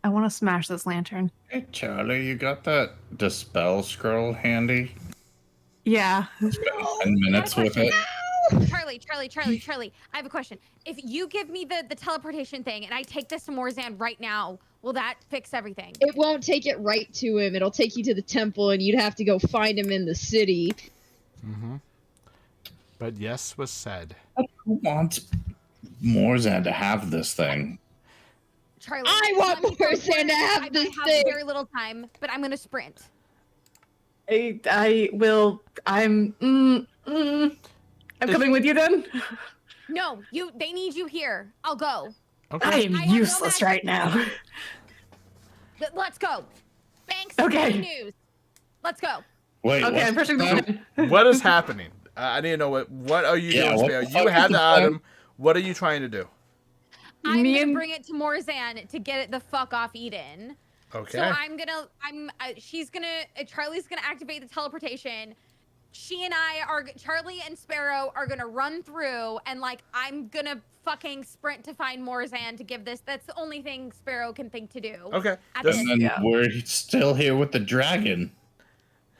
Speaker 1: I want to smash this lantern.
Speaker 9: Hey, Charlie, you got that Dispel scroll handy?
Speaker 1: Yeah.
Speaker 9: 10 minutes with it.
Speaker 6: Charlie, I have a question. If you give me the teleportation thing and I take this to Morzan right now, will that fix everything?
Speaker 5: It won't take it right to him. It'll take you to the temple, and you'd have to go find him in the city.
Speaker 2: Mm-hmm. But yes was said.
Speaker 9: Who wants Morzan to have this thing?
Speaker 6: Charlie,
Speaker 5: I want Morzan to have this
Speaker 6: I
Speaker 5: thing.
Speaker 6: have very little time, but I'm gonna sprint.
Speaker 1: I will. I'm coming with you then.
Speaker 6: No, they need you here. I'll go.
Speaker 2: Okay.
Speaker 1: I am
Speaker 6: I have no
Speaker 1: useless
Speaker 6: magic.
Speaker 1: right now.
Speaker 6: Let's go. Thanks.
Speaker 1: Okay.
Speaker 6: Good news. Let's go.
Speaker 9: Wait,
Speaker 1: Okay, I'm pushing the button.
Speaker 2: What is happening? I need to know what are you
Speaker 9: Yeah,
Speaker 2: doing,
Speaker 9: what
Speaker 2: Spare?
Speaker 9: the
Speaker 2: You
Speaker 9: fuck
Speaker 2: have
Speaker 9: is
Speaker 2: the
Speaker 9: the
Speaker 2: item. What are you trying to do?
Speaker 6: I'm
Speaker 1: Me
Speaker 6: gonna
Speaker 1: and-
Speaker 6: bring it to Morzan to get it the fuck off Eden.
Speaker 2: Okay.
Speaker 6: So Charlie's gonna activate the teleportation. Charlie and Sparrow are gonna run through, and like I'm gonna fucking sprint to find Morzan to give this. That's the only thing Sparrow can think to do.
Speaker 2: Okay.
Speaker 6: At
Speaker 2: Just-
Speaker 6: this.
Speaker 9: And then
Speaker 1: Yeah.
Speaker 9: we're still here with the dragon.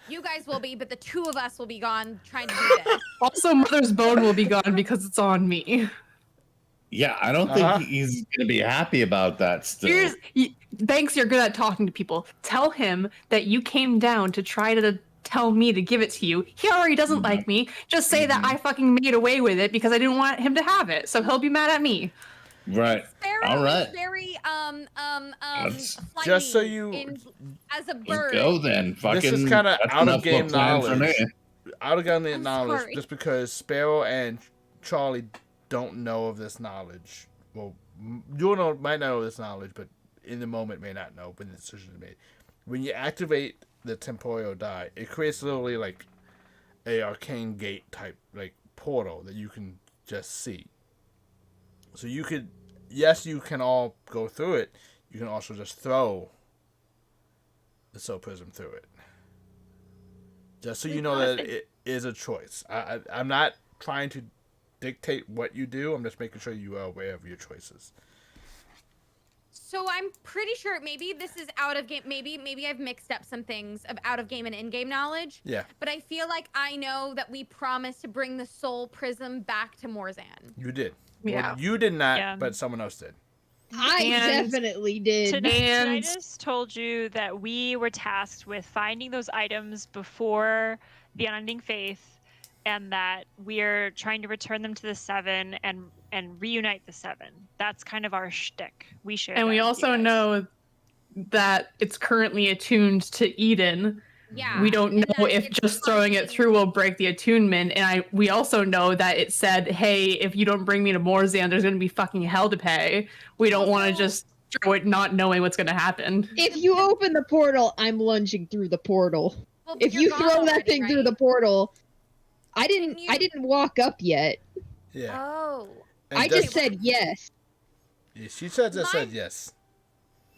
Speaker 6: You guys will be, but the two of us will be gone trying to do this.
Speaker 1: Also, Mother's Bone will be gone because it's on me.
Speaker 9: Yeah, I don't think he's gonna be happy about that still.
Speaker 1: Banks, you're good at talking to people. Tell him that you came down to try to tell me to give it to you. He already doesn't like me. Just say that I fucking made away with it because I didn't want him to have it. So he'll be mad at me.
Speaker 9: Right.
Speaker 6: Sparrow
Speaker 9: All right.
Speaker 6: is very
Speaker 9: Let's-
Speaker 6: flighty
Speaker 2: Just so you-
Speaker 6: as a
Speaker 9: Let's
Speaker 6: bird.
Speaker 9: go then. Fucking.
Speaker 2: This is kind of
Speaker 9: that's
Speaker 2: out of
Speaker 9: enough
Speaker 2: game
Speaker 9: book time for
Speaker 2: knowledge.
Speaker 9: me.
Speaker 2: Out of game
Speaker 6: I'm
Speaker 2: knowledge,
Speaker 6: sorry.
Speaker 2: just because Sparrow and Charlie don't know of this knowledge. Well, you might know this knowledge, but in the moment may not know when the decision is made. When you activate the temporal die, it creates literally like a arcane gate type like portal that you can just see. So you could, yes, you can all go through it. You can also just throw the soul prism through it. Just so you know that it is a choice. I'm not trying to dictate what you do. I'm just making sure you are aware of your choices.
Speaker 6: So I'm pretty sure maybe this is out of game. Maybe I've mixed up some things of out of game and in game knowledge.
Speaker 2: Yeah.
Speaker 6: But I feel like I know that we promised to bring the soul prism back to Morzan.
Speaker 2: You did.
Speaker 1: Yeah.
Speaker 2: Well, you did not,
Speaker 8: Yeah.
Speaker 2: but someone else did.
Speaker 5: I
Speaker 1: And-
Speaker 5: definitely did.
Speaker 1: And-
Speaker 8: Tinnitus told you that we were tasked with finding those items before the Unending Faith, and that we're trying to return them to the Seven and reunite the Seven. That's kind of our shtick. We share.
Speaker 1: And
Speaker 8: that
Speaker 1: we
Speaker 8: with you
Speaker 1: also
Speaker 8: guys.
Speaker 1: know that it's currently attuned to Eden.
Speaker 6: Yeah.
Speaker 1: We don't
Speaker 6: and
Speaker 1: know
Speaker 6: that
Speaker 1: if
Speaker 6: it's
Speaker 1: just throwing it
Speaker 6: fucking-
Speaker 1: through will break the attunement. And we also know that it said, hey, if you don't bring me to Morzan, there's going to be fucking hell to pay. We don't want to
Speaker 6: Also-
Speaker 1: just throw it not knowing what's going to happen.
Speaker 5: If you open the portal, I'm lunging through the portal.
Speaker 6: Well, but
Speaker 5: If
Speaker 6: you're
Speaker 5: you
Speaker 6: gone
Speaker 5: throw that
Speaker 6: already,
Speaker 5: thing through
Speaker 6: right?
Speaker 5: the portal, I
Speaker 6: Didn't
Speaker 5: didn't walk up yet.
Speaker 2: Yeah.
Speaker 6: Oh.
Speaker 2: And
Speaker 5: I
Speaker 2: that's-
Speaker 5: just said yes.
Speaker 2: She said just
Speaker 6: My-
Speaker 2: said yes.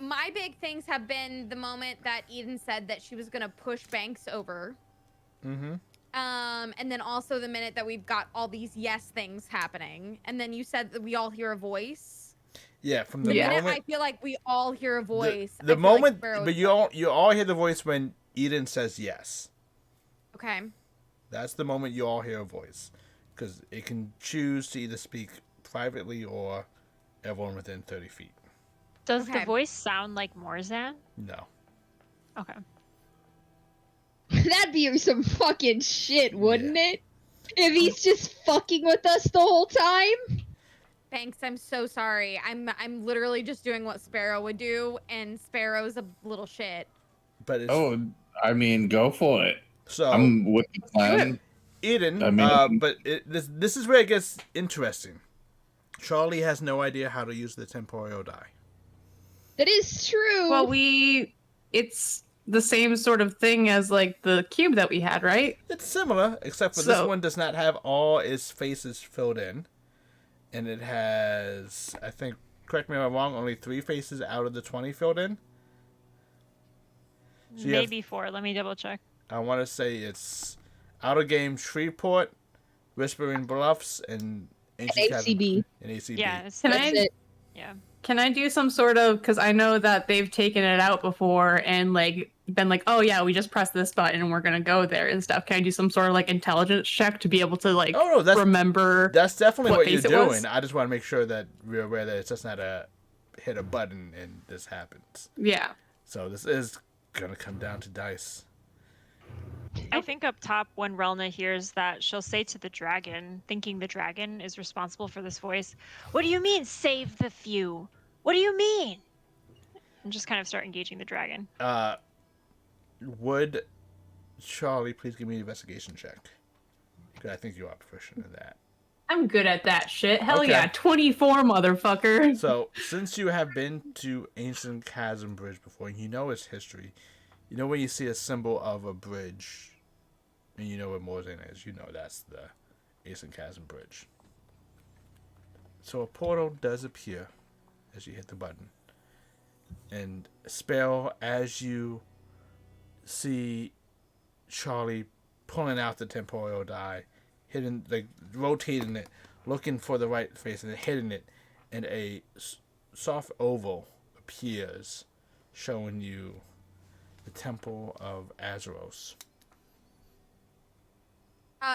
Speaker 6: My big things have been the moment that Eden said that she was gonna push Banks over.
Speaker 2: Mm-hmm.
Speaker 6: And then also the minute that we've got all these yes things happening, and then you said that we all hear a voice.
Speaker 2: Yeah, from
Speaker 6: The
Speaker 2: the
Speaker 6: minute
Speaker 2: moment.
Speaker 6: I feel like we all hear a voice. I
Speaker 2: The
Speaker 6: feel like
Speaker 2: moment,
Speaker 6: Sparrow
Speaker 2: but
Speaker 6: is
Speaker 2: you all hear the voice when Eden says yes.
Speaker 6: okay.
Speaker 2: That's the moment you all hear a voice, because it can choose to either speak privately or everyone within 30 feet.
Speaker 8: Does
Speaker 6: Okay.
Speaker 8: the voice sound like Morzan?
Speaker 2: No.
Speaker 8: Okay.
Speaker 5: That'd be some fucking shit, wouldn't it? If he's just fucking with us the whole time?
Speaker 6: Banks, I'm so sorry. I'm literally just doing what Sparrow would do, and Sparrow's a little shit.
Speaker 2: But it's
Speaker 9: Oh, I mean, go for it.
Speaker 2: so
Speaker 9: I'm with the plan.
Speaker 2: Eden.
Speaker 9: I mean-
Speaker 2: But this is where it gets interesting. Charlie has no idea how to use the temporal die.
Speaker 5: That is true.
Speaker 1: Well, we it's the same sort of thing as like the cube that we had, right?
Speaker 2: It's similar, except for this
Speaker 1: So-
Speaker 2: one does not have all its faces filled in. And it has, I think, correct me if I'm wrong, only 3 faces out of the 20 filled in. So you have-
Speaker 8: Maybe 4. Let me double check.
Speaker 2: I want to say it's Outer Game Shreveport, Whispering Bluffs, and Ancient Chasm-
Speaker 5: ACB.
Speaker 2: and ACB.
Speaker 8: Yeah, it's,
Speaker 1: Can
Speaker 5: That's
Speaker 1: I
Speaker 5: it.
Speaker 8: yeah.
Speaker 1: can I do some sort of, because I know that they've taken it out before and like been like, oh yeah, we just press this button and we're gonna go there and stuff. Can I do some sort of like intelligence check to be able to like
Speaker 2: Oh, no, that's
Speaker 1: remember?
Speaker 2: That's definitely
Speaker 1: what
Speaker 2: what you're
Speaker 1: face it was?
Speaker 2: doing. I just want to make sure that we're aware that it's just not a hit a button and this happens.
Speaker 1: Yeah.
Speaker 2: So this is gonna come down to dice.
Speaker 8: I think up top when Relna hears that, she'll say to the dragon, thinking the dragon is responsible for this voice, "What do you mean, save the few? What do you mean?" And just kind of start engaging the dragon.
Speaker 2: Would Charlie please give me an investigation check? Because I think you are proficient in that.
Speaker 1: I'm good at that shit. Hell
Speaker 2: Okay.
Speaker 1: yeah, 24, motherfucker.
Speaker 2: So, since you have been to Ancient Chasm Bridge before, you know its history. You know when you see a symbol of a bridge, and you know what Morzan is, you know that's the Ancient Chasm Bridge. So a portal does appear as you hit the button. And Spell, as you see Charlie pulling out the temporal die, hitting, like rotating it, looking for the right face, and then hitting it, and a soft oval appears, showing you the Temple of Azeros.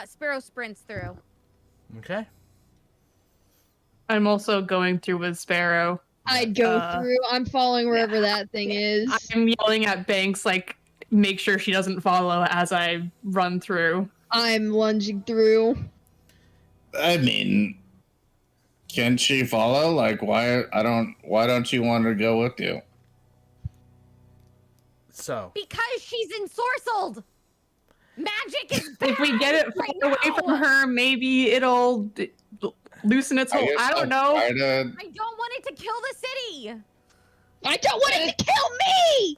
Speaker 6: Sparrow sprints through.
Speaker 2: Okay.
Speaker 1: I'm also going through with Sparrow.
Speaker 5: I'd go through. I'm following wherever that thing is.
Speaker 1: I'm yelling at Banks, like, make sure she doesn't follow as I run through.
Speaker 5: I'm lunging through.
Speaker 9: I mean, can she follow? Like, why don't you want her to go with you?
Speaker 2: So,
Speaker 6: Because she's ensorcelled. Magic is bad
Speaker 1: If we get it
Speaker 6: right
Speaker 1: far away from
Speaker 6: now.
Speaker 1: her, maybe it'll loosen its hold.
Speaker 9: guess
Speaker 1: I
Speaker 9: I'll
Speaker 1: don't know.
Speaker 9: try to-
Speaker 6: I don't want it to kill the city.
Speaker 5: I don't want it to kill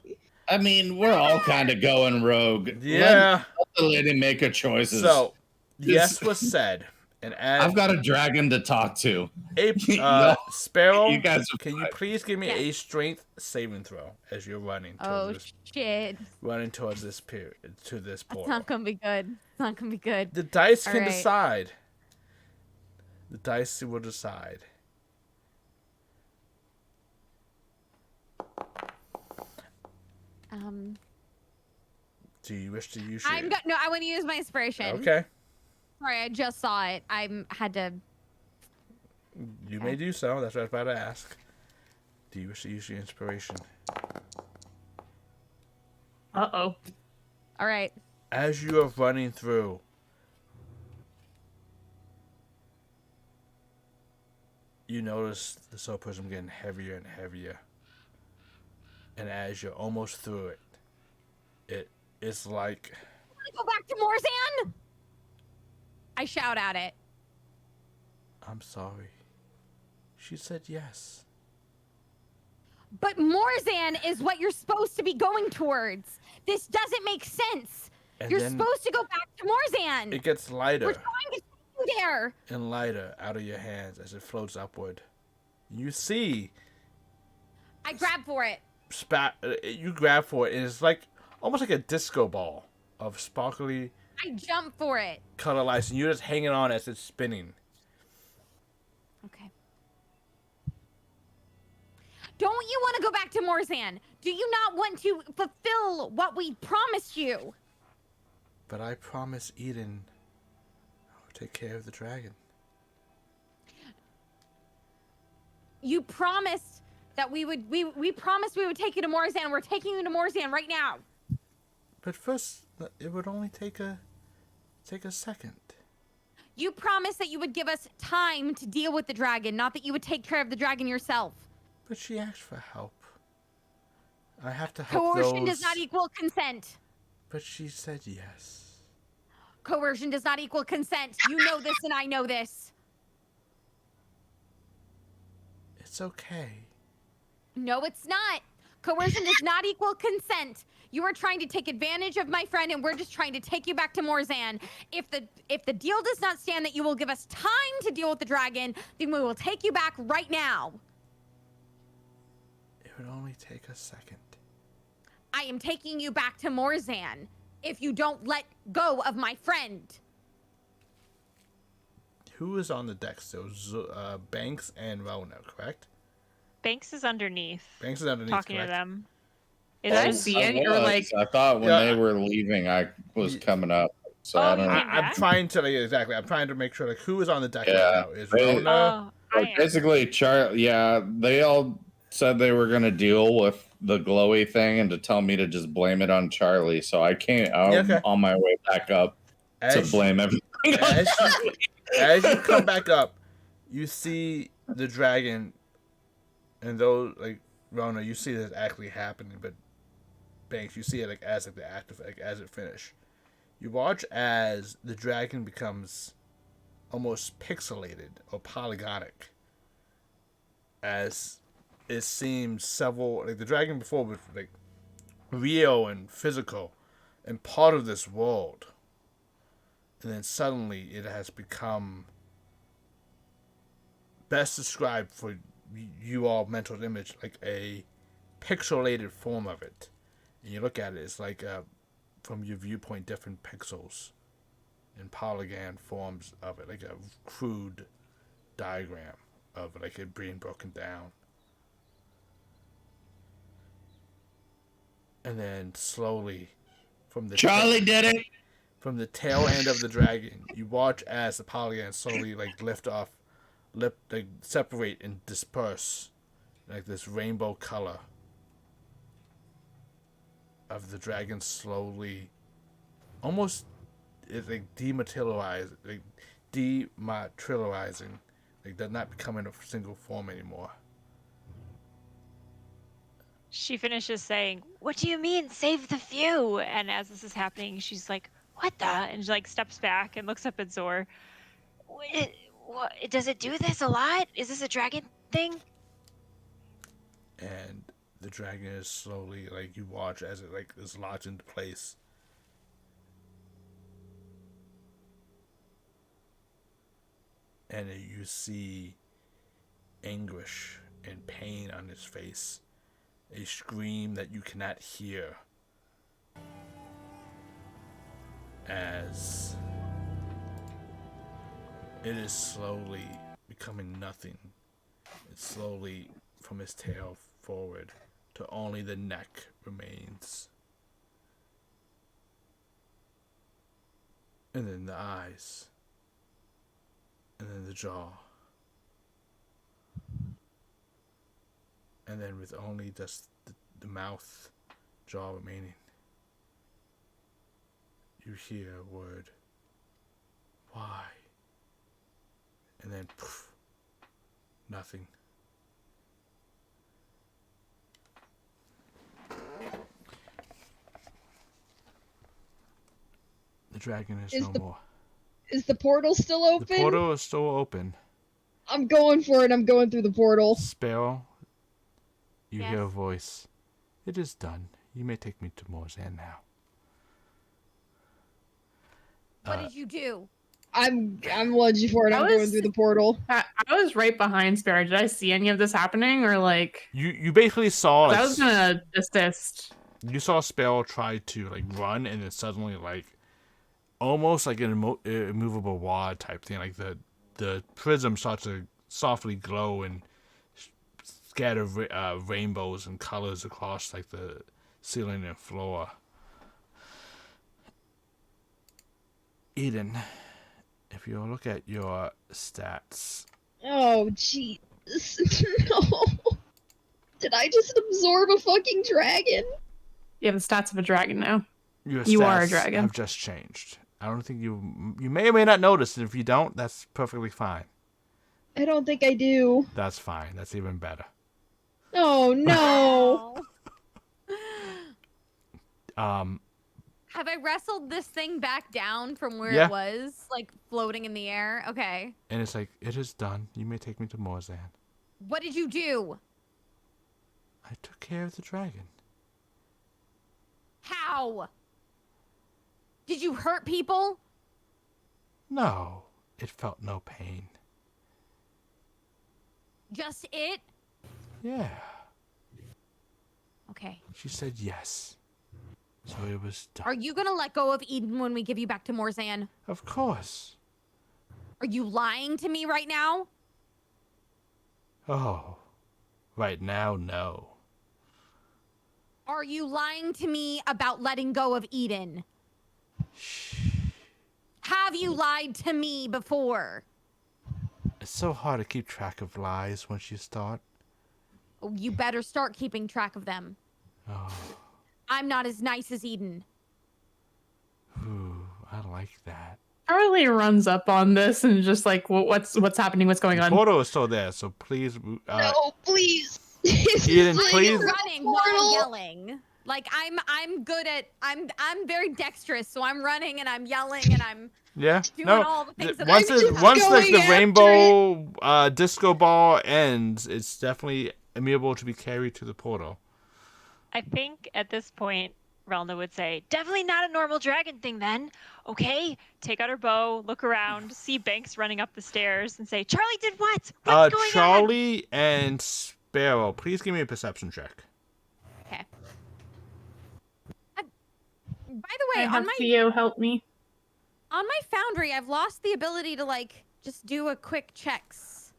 Speaker 5: me!
Speaker 9: I mean, we're all kind of going rogue.
Speaker 2: yeah.
Speaker 9: Let the lady make her choices.
Speaker 2: So, yes was said. And as
Speaker 9: I've got a dragon to talk to. No,
Speaker 2: Sparrow,
Speaker 9: you guys are
Speaker 2: can you
Speaker 9: fine.
Speaker 2: please give me
Speaker 6: Yeah.
Speaker 2: a strength saving throw as you're running
Speaker 6: Oh
Speaker 2: towards
Speaker 6: shit!
Speaker 2: this period to this
Speaker 6: It's
Speaker 2: portal?
Speaker 6: not gonna be good. It's not gonna be good.
Speaker 2: The dice
Speaker 6: All
Speaker 2: can
Speaker 6: right.
Speaker 2: decide. The dice will decide. Do you wish to use your...
Speaker 6: No, I want to use my inspiration.
Speaker 2: Okay.
Speaker 6: Sorry, I just saw it. I had to.
Speaker 2: You may do so. That's what I was about to ask. Do you wish to use your inspiration?
Speaker 1: Uh-oh.
Speaker 6: All right.
Speaker 2: As you are running through, you notice the soul prism getting heavier and heavier. And as you're almost through it, it's like...
Speaker 6: Want to go back to Morzan? I shout at it.
Speaker 2: I'm sorry. She said yes.
Speaker 6: But Morzan is what you're supposed to be going towards. This doesn't make sense.
Speaker 2: And
Speaker 6: You're
Speaker 2: then
Speaker 6: supposed to go back to Morzan.
Speaker 2: it gets lighter
Speaker 6: We're trying to take you there.
Speaker 2: and lighter out of your hands as it floats upward. You see,
Speaker 6: I grab for it.
Speaker 2: you grab for it, and it's like almost like a disco ball of sparkly
Speaker 6: I jump for it.
Speaker 2: color lights, and you're just hanging on as it's spinning.
Speaker 6: Okay. Don't you want to go back to Morzan? Do you not want to fulfill what we promised you?
Speaker 2: But I promise Eden I will take care of the dragon.
Speaker 6: You promised that we promised we would take you to Morzan. We're taking you to Morzan right now.
Speaker 2: But first, it would only take a second.
Speaker 6: You promised that you would give us time to deal with the dragon, not that you would take care of the dragon yourself.
Speaker 2: But she asked for help. I have to help
Speaker 6: Coercion
Speaker 2: those.
Speaker 6: does not equal consent.
Speaker 2: But she said yes.
Speaker 6: Coercion does not equal consent. You know this and I know this.
Speaker 2: It's okay.
Speaker 6: No, it's not. Coercion does not equal consent. You are trying to take advantage of my friend, and we're just trying to take you back to Morzan. If the deal does not stand that you will give us time to deal with the dragon, then we will take you back right now.
Speaker 2: It would only take a second.
Speaker 6: I am taking you back to Morzan if you don't let go of my friend.
Speaker 2: Who is on the deck? So Banks and Rona, correct?
Speaker 8: Banks is underneath.
Speaker 2: Banks is underneath,
Speaker 8: Talking
Speaker 2: correct?
Speaker 8: to them.
Speaker 1: Did I
Speaker 8: just-
Speaker 1: see it?
Speaker 3: I
Speaker 1: Or
Speaker 3: was.
Speaker 1: like,
Speaker 3: I thought when
Speaker 2: Yeah.
Speaker 3: they were leaving, I was coming up. So
Speaker 8: Oh,
Speaker 3: I
Speaker 8: you
Speaker 3: don't know.
Speaker 8: came
Speaker 2: I'm
Speaker 8: back?
Speaker 2: trying to exactly. I'm trying to make sure like who is on the deck
Speaker 3: Yeah,
Speaker 2: right now. Is
Speaker 3: they-
Speaker 2: Rona?
Speaker 8: Oh, I
Speaker 3: But
Speaker 8: am.
Speaker 3: basically, they all said they were going to deal with the glowy thing and to tell me to just blame it on Charlie. So I'm
Speaker 2: okay.
Speaker 3: on my way back up to
Speaker 2: As
Speaker 3: blame everything on
Speaker 2: as you-
Speaker 3: Charlie.
Speaker 2: as you come back up, you see the dragon, and those like Rona, you see this actually happening, but Banks, you see it like as like the act of like as it finished. You watch as the dragon becomes almost pixelated or polygonic, as it seems several like the dragon before was like real and physical and part of this world, and then suddenly it has become best described for you all mental image like a pixelated form of it, and you look at it, it's like from your viewpoint different pixels and polygon forms of it, like a crude diagram of like it being broken down. And then slowly from the
Speaker 9: Charlie did it.
Speaker 2: from the tail end of the dragon, you watch as the polygons slowly like like separate and disperse, like this rainbow color of the dragon slowly, almost it's like dematerializing, like they're not becoming a single form anymore.
Speaker 8: She finishes saying, "What do you mean, save the few?" And as this is happening, she's like, "What the?" And she like steps back and looks up at Zor. What, does it do this a lot? Is this a dragon thing?
Speaker 2: And the dragon is slowly like you watch as it like is lodged into place. And you see anguish and pain on his face, a scream that you cannot hear as it is slowly becoming nothing. It's slowly from his tail forward to only the neck remains. And then the eyes. And then the jaw. And then with only just the mouth, jaw remaining, you hear a word. Why? And then poof, nothing. The dragon is no more.
Speaker 5: Is the portal still open?
Speaker 2: The portal is still open.
Speaker 5: I'm going for it. I'm going through the portal.
Speaker 2: Sparrow, you
Speaker 8: Yes?
Speaker 2: hear a voice. It is done. You may take me to Morzan now.
Speaker 6: What did you do?
Speaker 5: I'm lunging for it. I'm going through the portal.
Speaker 1: I was right behind Sparrow. Did I see any of this happening, or like?
Speaker 2: You basically saw like
Speaker 1: I was gonna assist.
Speaker 2: you saw Sparrow try to like run, and then suddenly like almost like an immovable wad type thing. Like the prism starts to softly glow and scatter rainbows and colors across like the ceiling and floor. Eden, if you look at your stats,
Speaker 5: Oh, jeez. No. Did I just absorb a fucking dragon?
Speaker 1: You have the stats of a dragon now.
Speaker 2: your
Speaker 1: You are a
Speaker 2: stats
Speaker 1: dragon.
Speaker 2: have just changed. I don't think you may or may not notice, and if you don't, that's perfectly fine.
Speaker 5: I don't think I do.
Speaker 2: That's fine. That's even better.
Speaker 5: Oh, no.
Speaker 6: Have I wrestled this thing back down from where
Speaker 2: Yeah.
Speaker 6: it was, like floating in the air? Okay.
Speaker 2: And it's like, it is done. You may take me to Morzan.
Speaker 6: What did you do?
Speaker 2: I took care of the dragon.
Speaker 6: How? Did you hurt people?
Speaker 2: No, it felt no pain.
Speaker 6: Just it?
Speaker 2: Yeah.
Speaker 6: Okay.
Speaker 2: She said yes. So it was done.
Speaker 6: Are you gonna let go of Eden when we give you back to Morzan?
Speaker 2: Of course.
Speaker 6: Are you lying to me right now?
Speaker 2: Oh. Right now, no.
Speaker 6: Are you lying to me about letting go of Eden?
Speaker 2: Shh.
Speaker 6: Have you lied to me before?
Speaker 2: It's so hard to keep track of lies once you start.
Speaker 6: Oh, you better start keeping track of them.
Speaker 2: Oh.
Speaker 6: I'm not as nice as Eden.
Speaker 2: Ooh, I like that.
Speaker 1: Charlie runs up on this and just like, what's happening? What's going
Speaker 2: The
Speaker 1: on?
Speaker 2: portal is still there, so please.
Speaker 5: No, please.
Speaker 2: Eden,
Speaker 5: Like,
Speaker 2: please.
Speaker 6: Running while yelling. Like I'm good at I'm very dexterous, so I'm running and I'm yelling and I'm
Speaker 2: Yeah.
Speaker 6: doing
Speaker 2: No.
Speaker 6: all the things that
Speaker 2: Once
Speaker 6: I'm
Speaker 2: the
Speaker 5: going
Speaker 2: rainbow disco ball ends, it's definitely amenable to be carried to the portal.
Speaker 8: I think at this point, Relna would say, definitely not a normal dragon thing then. Okay, take out her bow, look around, see Banks running up the stairs, and say, Charlie did what? What's going on?
Speaker 2: Charlie and Sparrow, please give me a perception check.
Speaker 6: Okay. By the way,
Speaker 4: I have Theo help me.
Speaker 6: on my foundry, I've lost the ability to like just do a quick checks.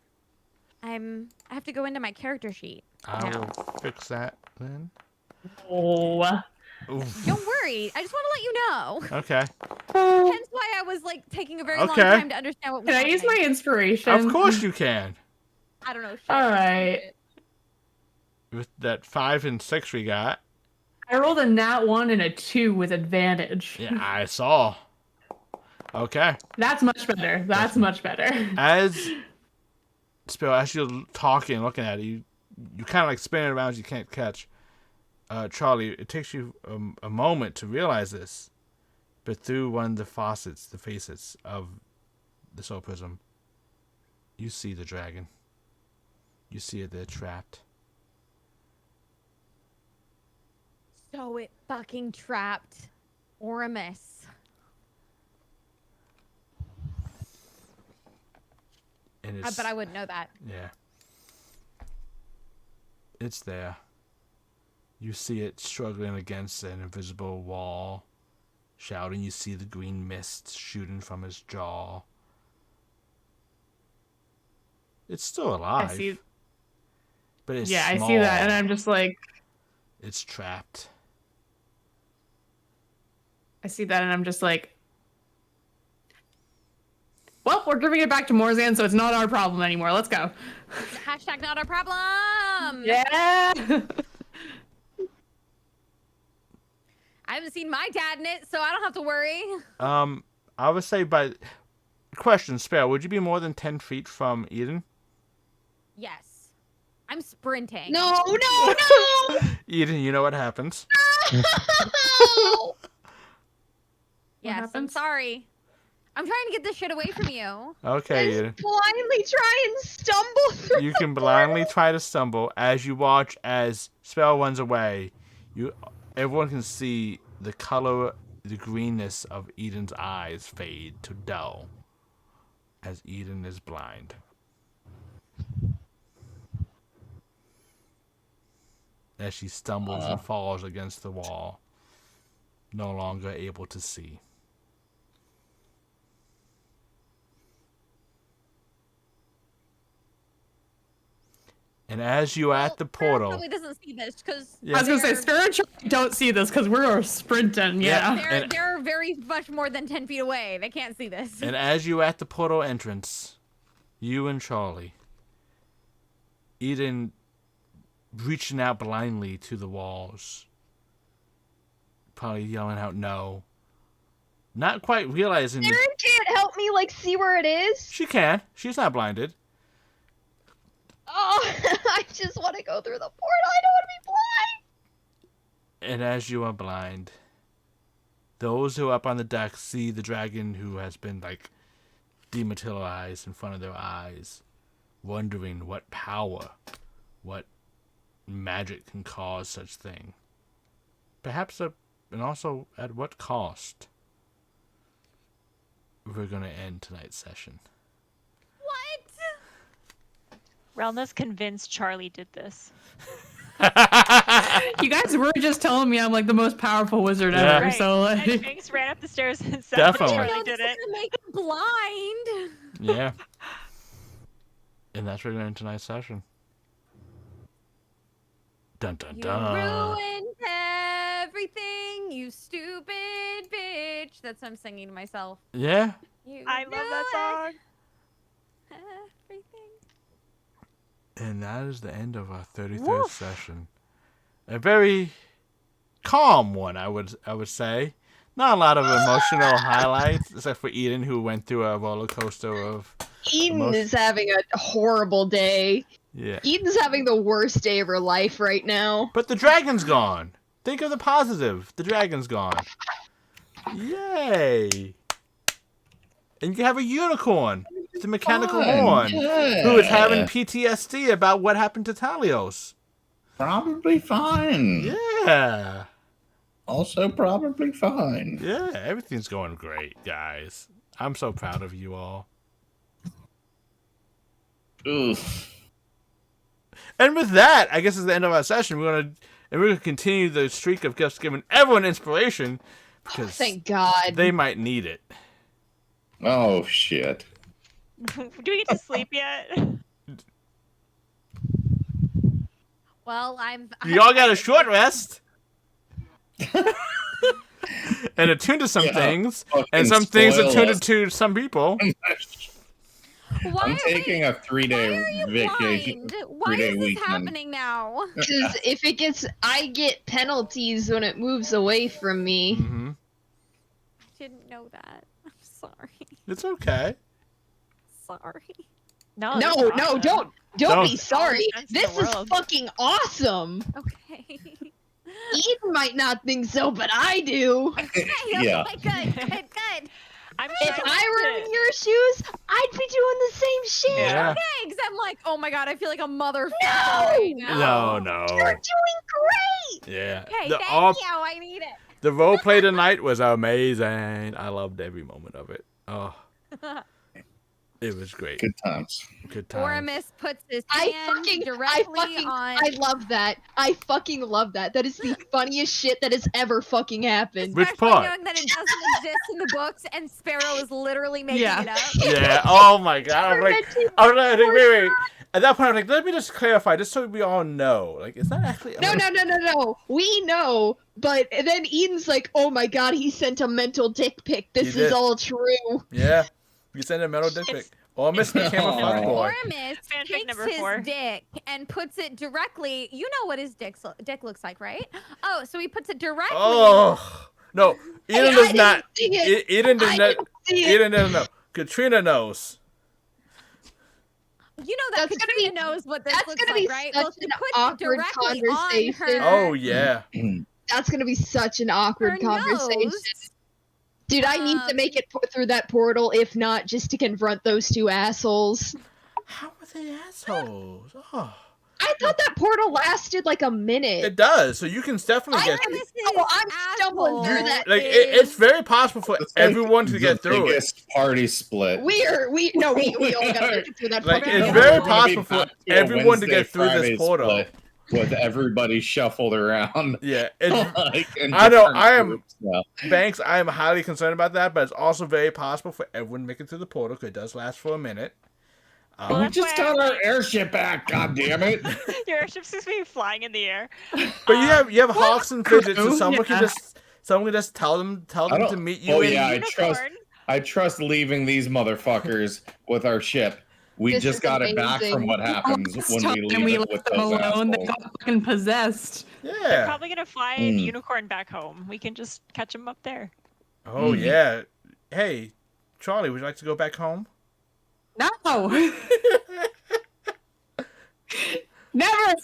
Speaker 6: I have to go into my character sheet.
Speaker 2: I
Speaker 6: now.
Speaker 2: will fix that then.
Speaker 1: Oh.
Speaker 2: Oof.
Speaker 6: Don't worry. I just want to let you know.
Speaker 2: Okay.
Speaker 6: Hence why I was like taking a very long
Speaker 2: Okay.
Speaker 6: time to understand what was
Speaker 1: Can I use my
Speaker 6: happening.
Speaker 1: inspiration?
Speaker 2: Of course you can.
Speaker 6: I don't know. Shit.
Speaker 1: All right.
Speaker 2: With that 5 and 6 we got.
Speaker 1: I rolled a nat 1 and a 2 with advantage.
Speaker 2: Yeah, I saw. Okay.
Speaker 1: That's much better. That's much better.
Speaker 2: As Spill, as you're talking and looking at it, you kind of like spin it around, you can't catch. Charlie, it takes you a moment to realize this, but through one of the facets of the soul prism, you see the dragon. You see it there trapped.
Speaker 6: So it fucking trapped Oramus.
Speaker 2: And it's,
Speaker 6: But I wouldn't know that.
Speaker 2: yeah. It's there. You see it struggling against an invisible wall, shouting. You see the green mist shooting from his jaw. It's still alive.
Speaker 1: I see.
Speaker 2: But it's
Speaker 1: Yeah,
Speaker 2: small.
Speaker 1: I see that, and I'm just like,
Speaker 2: It's trapped.
Speaker 1: I see that, and I'm just like, well, we're giving it back to Morzan, so it's not our problem anymore. Let's go.
Speaker 6: Hashtag not our problem.
Speaker 1: Yeah.
Speaker 6: I haven't seen my dad in it, so I don't have to worry.
Speaker 2: I would say by question, Spare, would you be more than 10 feet from Eden?
Speaker 6: Yes. I'm sprinting.
Speaker 5: No.
Speaker 2: Eden, you know what happens.
Speaker 5: No.
Speaker 6: Yes, I'm
Speaker 1: happens?
Speaker 6: sorry. I'm trying to get this shit away from you.
Speaker 2: Okay,
Speaker 5: Just
Speaker 2: Eden.
Speaker 5: blindly try and stumble through.
Speaker 2: You can blindly try to stumble as you watch as Spell runs away. Everyone can see the color, the greenness of Eden's eyes fade to dull as Eden is blind. As she stumbles and falls against the wall, no longer able to see. And as you at the portal,
Speaker 6: Probably doesn't see this because
Speaker 2: Yeah.
Speaker 1: I was gonna say, spiritual don't see this because we're sprinting.
Speaker 2: Yeah.
Speaker 1: Yeah.
Speaker 6: they're very much more than 10 feet away. They can't see this.
Speaker 2: and as you at the portal entrance, you and Charlie, Eden reaching out blindly to the walls, probably yelling out no, not quite realizing
Speaker 5: Aaron can't help me like see where it is.
Speaker 2: she can. She's not blinded.
Speaker 5: Oh, I just want to go through the portal. I don't want to be blind.
Speaker 2: And as you are blind, those who are up on the deck see the dragon who has been like dematerialized in front of their eyes, wondering what power, what magic can cause such thing. Perhaps, and also at what cost? We're going to end tonight's session.
Speaker 6: What?
Speaker 8: Relna's convinced Charlie did this.
Speaker 1: You guys were just telling me I'm like the most powerful wizard
Speaker 2: Yeah.
Speaker 1: ever,
Speaker 8: Right.
Speaker 1: so
Speaker 8: And
Speaker 1: like
Speaker 8: Banks ran up the stairs and said
Speaker 2: Definitely.
Speaker 8: Charlie
Speaker 6: No,
Speaker 8: did
Speaker 6: this
Speaker 8: it.
Speaker 6: is gonna make him blind.
Speaker 2: Yeah. And that's where we're going to end tonight's session. Dun dun
Speaker 6: You
Speaker 2: dun.
Speaker 6: ruined everything, you stupid bitch. That's what I'm singing to myself.
Speaker 2: Yeah.
Speaker 6: You
Speaker 8: I love that song.
Speaker 6: ruined everything.
Speaker 2: And that is the end of our 33rd session. A very calm one, I would say. Not a lot of emotional highlights, except for Eden, who went through a roller coaster of
Speaker 5: Eden is having a horrible day.
Speaker 2: yeah.
Speaker 5: Eden's having the worst day of her life right now.
Speaker 2: But the dragon's gone. Think of the positive. The dragon's gone. Yay! And you have a unicorn. It's a mechanical
Speaker 9: Fun.
Speaker 2: horn.
Speaker 9: Yeah.
Speaker 2: Who is having PTSD about what happened to Talios.
Speaker 9: Probably fine.
Speaker 2: Yeah.
Speaker 9: Also probably fine.
Speaker 2: Yeah, everything's going great, guys. I'm so proud of you all.
Speaker 9: Oof.
Speaker 2: And with that, I guess it's the end of our session. We're gonna continue the streak of just giving everyone inspiration because
Speaker 5: Thank God.
Speaker 2: they might need it.
Speaker 9: Oh shit.
Speaker 8: Do we get to sleep yet?
Speaker 6: Well,
Speaker 2: You all got a short rest. And attuned to some
Speaker 9: Yeah,
Speaker 2: things,
Speaker 9: fucking
Speaker 2: and some things
Speaker 9: spoil
Speaker 2: attuned
Speaker 9: us.
Speaker 2: to some people.
Speaker 6: Why
Speaker 9: I'm
Speaker 6: are
Speaker 9: taking a 3-day
Speaker 6: Why are you
Speaker 9: vacation.
Speaker 6: blind? Why
Speaker 9: 3-day
Speaker 6: is this
Speaker 9: weekend.
Speaker 6: happening now?
Speaker 5: Because if it gets, I get penalties when it moves away from me.
Speaker 2: Hmm.
Speaker 6: I didn't know that. I'm sorry.
Speaker 2: It's okay.
Speaker 6: Sorry.
Speaker 8: No,
Speaker 5: No,
Speaker 8: that's
Speaker 5: no,
Speaker 8: awesome.
Speaker 5: don't be
Speaker 2: Don't.
Speaker 5: sorry.
Speaker 8: All the sense in
Speaker 5: This
Speaker 8: the
Speaker 5: is
Speaker 8: world.
Speaker 5: fucking awesome.
Speaker 6: Okay.
Speaker 5: Eden might not think so, but I do.
Speaker 9: Yeah.
Speaker 6: Okay, good.
Speaker 8: I'm
Speaker 5: If
Speaker 8: trying
Speaker 5: I were
Speaker 8: to-
Speaker 5: in your shoes, I'd be doing the same shit.
Speaker 2: Yeah.
Speaker 6: Okay, because I'm like, oh my god, I feel like a motherfucker
Speaker 5: No!
Speaker 6: right now.
Speaker 2: No.
Speaker 5: You're doing great.
Speaker 2: Yeah.
Speaker 6: Okay,
Speaker 2: The,
Speaker 6: thank you. I need it.
Speaker 2: the role play tonight was amazing. I loved every moment of it. Oh, it was great.
Speaker 9: Good times.
Speaker 2: Good time.
Speaker 6: Oramus puts his
Speaker 5: I
Speaker 6: hand directly on.
Speaker 5: I love that. I fucking love that. That is the funniest shit that has ever fucking happened.
Speaker 2: Which
Speaker 6: Especially
Speaker 2: part?
Speaker 6: knowing that it doesn't exist in the books and Sparrow is literally making
Speaker 1: Yeah.
Speaker 6: it up.
Speaker 2: Yeah. Oh my god. I'm like,
Speaker 5: Tormented
Speaker 2: wait. At that point, I'm like, let me just clarify, just so we all know. Like, is that actually?
Speaker 5: No. We know, but then Eden's like, "Oh my god, he sent a mental dick pic. This
Speaker 2: He
Speaker 5: is
Speaker 2: did.
Speaker 5: all true."
Speaker 2: Yeah. You send a metal dick pic. Or Miss became a fuckboy.
Speaker 6: Oramus
Speaker 8: Fanfic
Speaker 6: takes
Speaker 8: number
Speaker 6: his
Speaker 8: 4.
Speaker 6: dick and puts it directly. You know what his dick looks like, right? Oh, so he puts it directly.
Speaker 2: Oh no, Eden
Speaker 5: I
Speaker 2: does
Speaker 5: didn't
Speaker 2: not.
Speaker 5: see it.
Speaker 2: Eden does
Speaker 5: I
Speaker 2: not.
Speaker 5: didn't see it.
Speaker 2: Eden doesn't know. Katrina knows.
Speaker 6: You know that
Speaker 5: That's gonna
Speaker 6: Katrina
Speaker 5: be-
Speaker 6: knows what this
Speaker 5: that's
Speaker 6: looks
Speaker 5: gonna
Speaker 6: like,
Speaker 5: be
Speaker 6: right?
Speaker 5: such
Speaker 6: Well, she
Speaker 5: an
Speaker 6: puts it
Speaker 5: awkward
Speaker 6: directly on
Speaker 5: conversation.
Speaker 6: her.
Speaker 2: Oh yeah.
Speaker 5: That's gonna be such an awkward
Speaker 6: her
Speaker 5: conversation.
Speaker 6: nose.
Speaker 5: Dude, I need to make it through that portal, if not just to confront those two assholes.
Speaker 2: How are they assholes? Oh,
Speaker 5: I thought that portal lasted like a minute.
Speaker 2: it does. So you can definitely get.
Speaker 6: Oramus's
Speaker 5: I'm stumbling through
Speaker 6: asshole
Speaker 5: that.
Speaker 2: Like
Speaker 6: is-
Speaker 2: it's very possible for everyone to get
Speaker 9: the
Speaker 2: through it.
Speaker 9: biggest party split.
Speaker 5: We all gotta make it through that
Speaker 2: Like
Speaker 5: fucking
Speaker 2: it's
Speaker 5: portal.
Speaker 2: very
Speaker 9: It's gonna be
Speaker 2: possible for
Speaker 9: back to a
Speaker 2: everyone to
Speaker 9: Wednesday,
Speaker 2: get through
Speaker 9: Friday
Speaker 2: this portal.
Speaker 9: split with everybody shuffled around.
Speaker 2: Yeah, it's,
Speaker 9: Like, in
Speaker 2: I know,
Speaker 9: different
Speaker 2: I am-
Speaker 9: groups now.
Speaker 2: Banks, I am highly concerned about that, but it's also very possible for everyone to make it through the portal because it does last for a minute.
Speaker 8: Well,
Speaker 9: We
Speaker 8: that's
Speaker 9: just
Speaker 8: why
Speaker 9: got our airship back. God damn it!
Speaker 8: Your airship's just be flying in the air.
Speaker 2: But you have hawks and fidgets, so someone
Speaker 1: Yeah.
Speaker 2: can just tell them
Speaker 9: I
Speaker 2: to
Speaker 9: don't-
Speaker 2: meet you.
Speaker 9: Oh
Speaker 2: in-
Speaker 9: yeah,
Speaker 8: Unicorn.
Speaker 9: I trust leaving these motherfuckers with our ship. We
Speaker 5: This
Speaker 9: just
Speaker 5: is
Speaker 9: got it back
Speaker 5: amazing.
Speaker 9: from what happens
Speaker 1: Last
Speaker 9: when we
Speaker 1: time
Speaker 9: leave it
Speaker 1: left
Speaker 9: with
Speaker 1: them
Speaker 9: those
Speaker 1: alone, they
Speaker 9: assholes.
Speaker 1: got fucking possessed.
Speaker 8: They're
Speaker 2: Yeah.
Speaker 8: probably gonna fly a unicorn back home. We can just catch them up there.
Speaker 2: Oh yeah. Hey, Charlie, would you like to go back home?
Speaker 1: No. Never.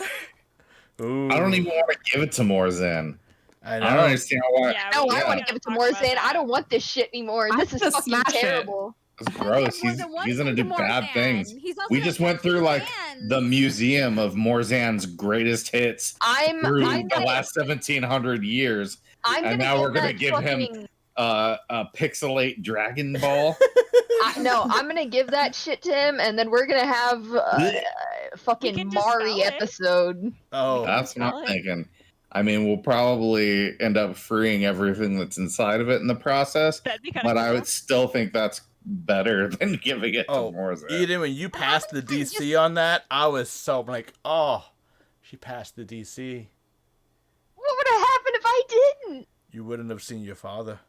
Speaker 2: Ooh,
Speaker 9: I don't even want to give it to Morzan.
Speaker 2: I
Speaker 9: I
Speaker 2: know.
Speaker 9: don't understand why.
Speaker 8: Yeah,
Speaker 5: No,
Speaker 8: we
Speaker 5: I
Speaker 8: gotta
Speaker 5: want to give it to
Speaker 8: talk about
Speaker 5: Morzan.
Speaker 8: that.
Speaker 5: I don't want this shit anymore.
Speaker 1: I
Speaker 5: This is
Speaker 1: just
Speaker 5: fucking
Speaker 1: smash it.
Speaker 5: terrible.
Speaker 9: That's gross.
Speaker 6: More
Speaker 9: He's
Speaker 6: than one
Speaker 9: gonna
Speaker 6: into
Speaker 9: do bad
Speaker 6: Morzan.
Speaker 9: things.
Speaker 6: He's also
Speaker 9: We
Speaker 6: got
Speaker 9: just went through like
Speaker 6: fans.
Speaker 9: the museum of Morzan's greatest hits
Speaker 11: I'm
Speaker 9: through
Speaker 11: I'm
Speaker 9: the
Speaker 11: gonna,
Speaker 9: last 1700 years,
Speaker 11: I'm
Speaker 9: and
Speaker 11: gonna
Speaker 9: now
Speaker 11: give
Speaker 9: we're gonna
Speaker 11: that
Speaker 9: give him
Speaker 11: fucking,
Speaker 9: a pixelate Dragon Ball.
Speaker 11: no, I'm gonna give that shit to him, and then we're gonna have fucking
Speaker 8: can
Speaker 11: Mari
Speaker 8: dispel it.
Speaker 11: episode.
Speaker 2: Oh,
Speaker 9: That's what I'm
Speaker 8: Spell it.
Speaker 9: thinking. I mean, we'll probably end up freeing everything that's inside of it in the process,
Speaker 8: That'd be kind
Speaker 9: but
Speaker 8: of
Speaker 9: I
Speaker 8: cool.
Speaker 9: would still think that's better than giving it to Morzan.
Speaker 2: Eden, when you passed the DC on that, I was so like, oh, she passed the DC.
Speaker 11: What would have happened if I didn't?
Speaker 2: You wouldn't have seen your father.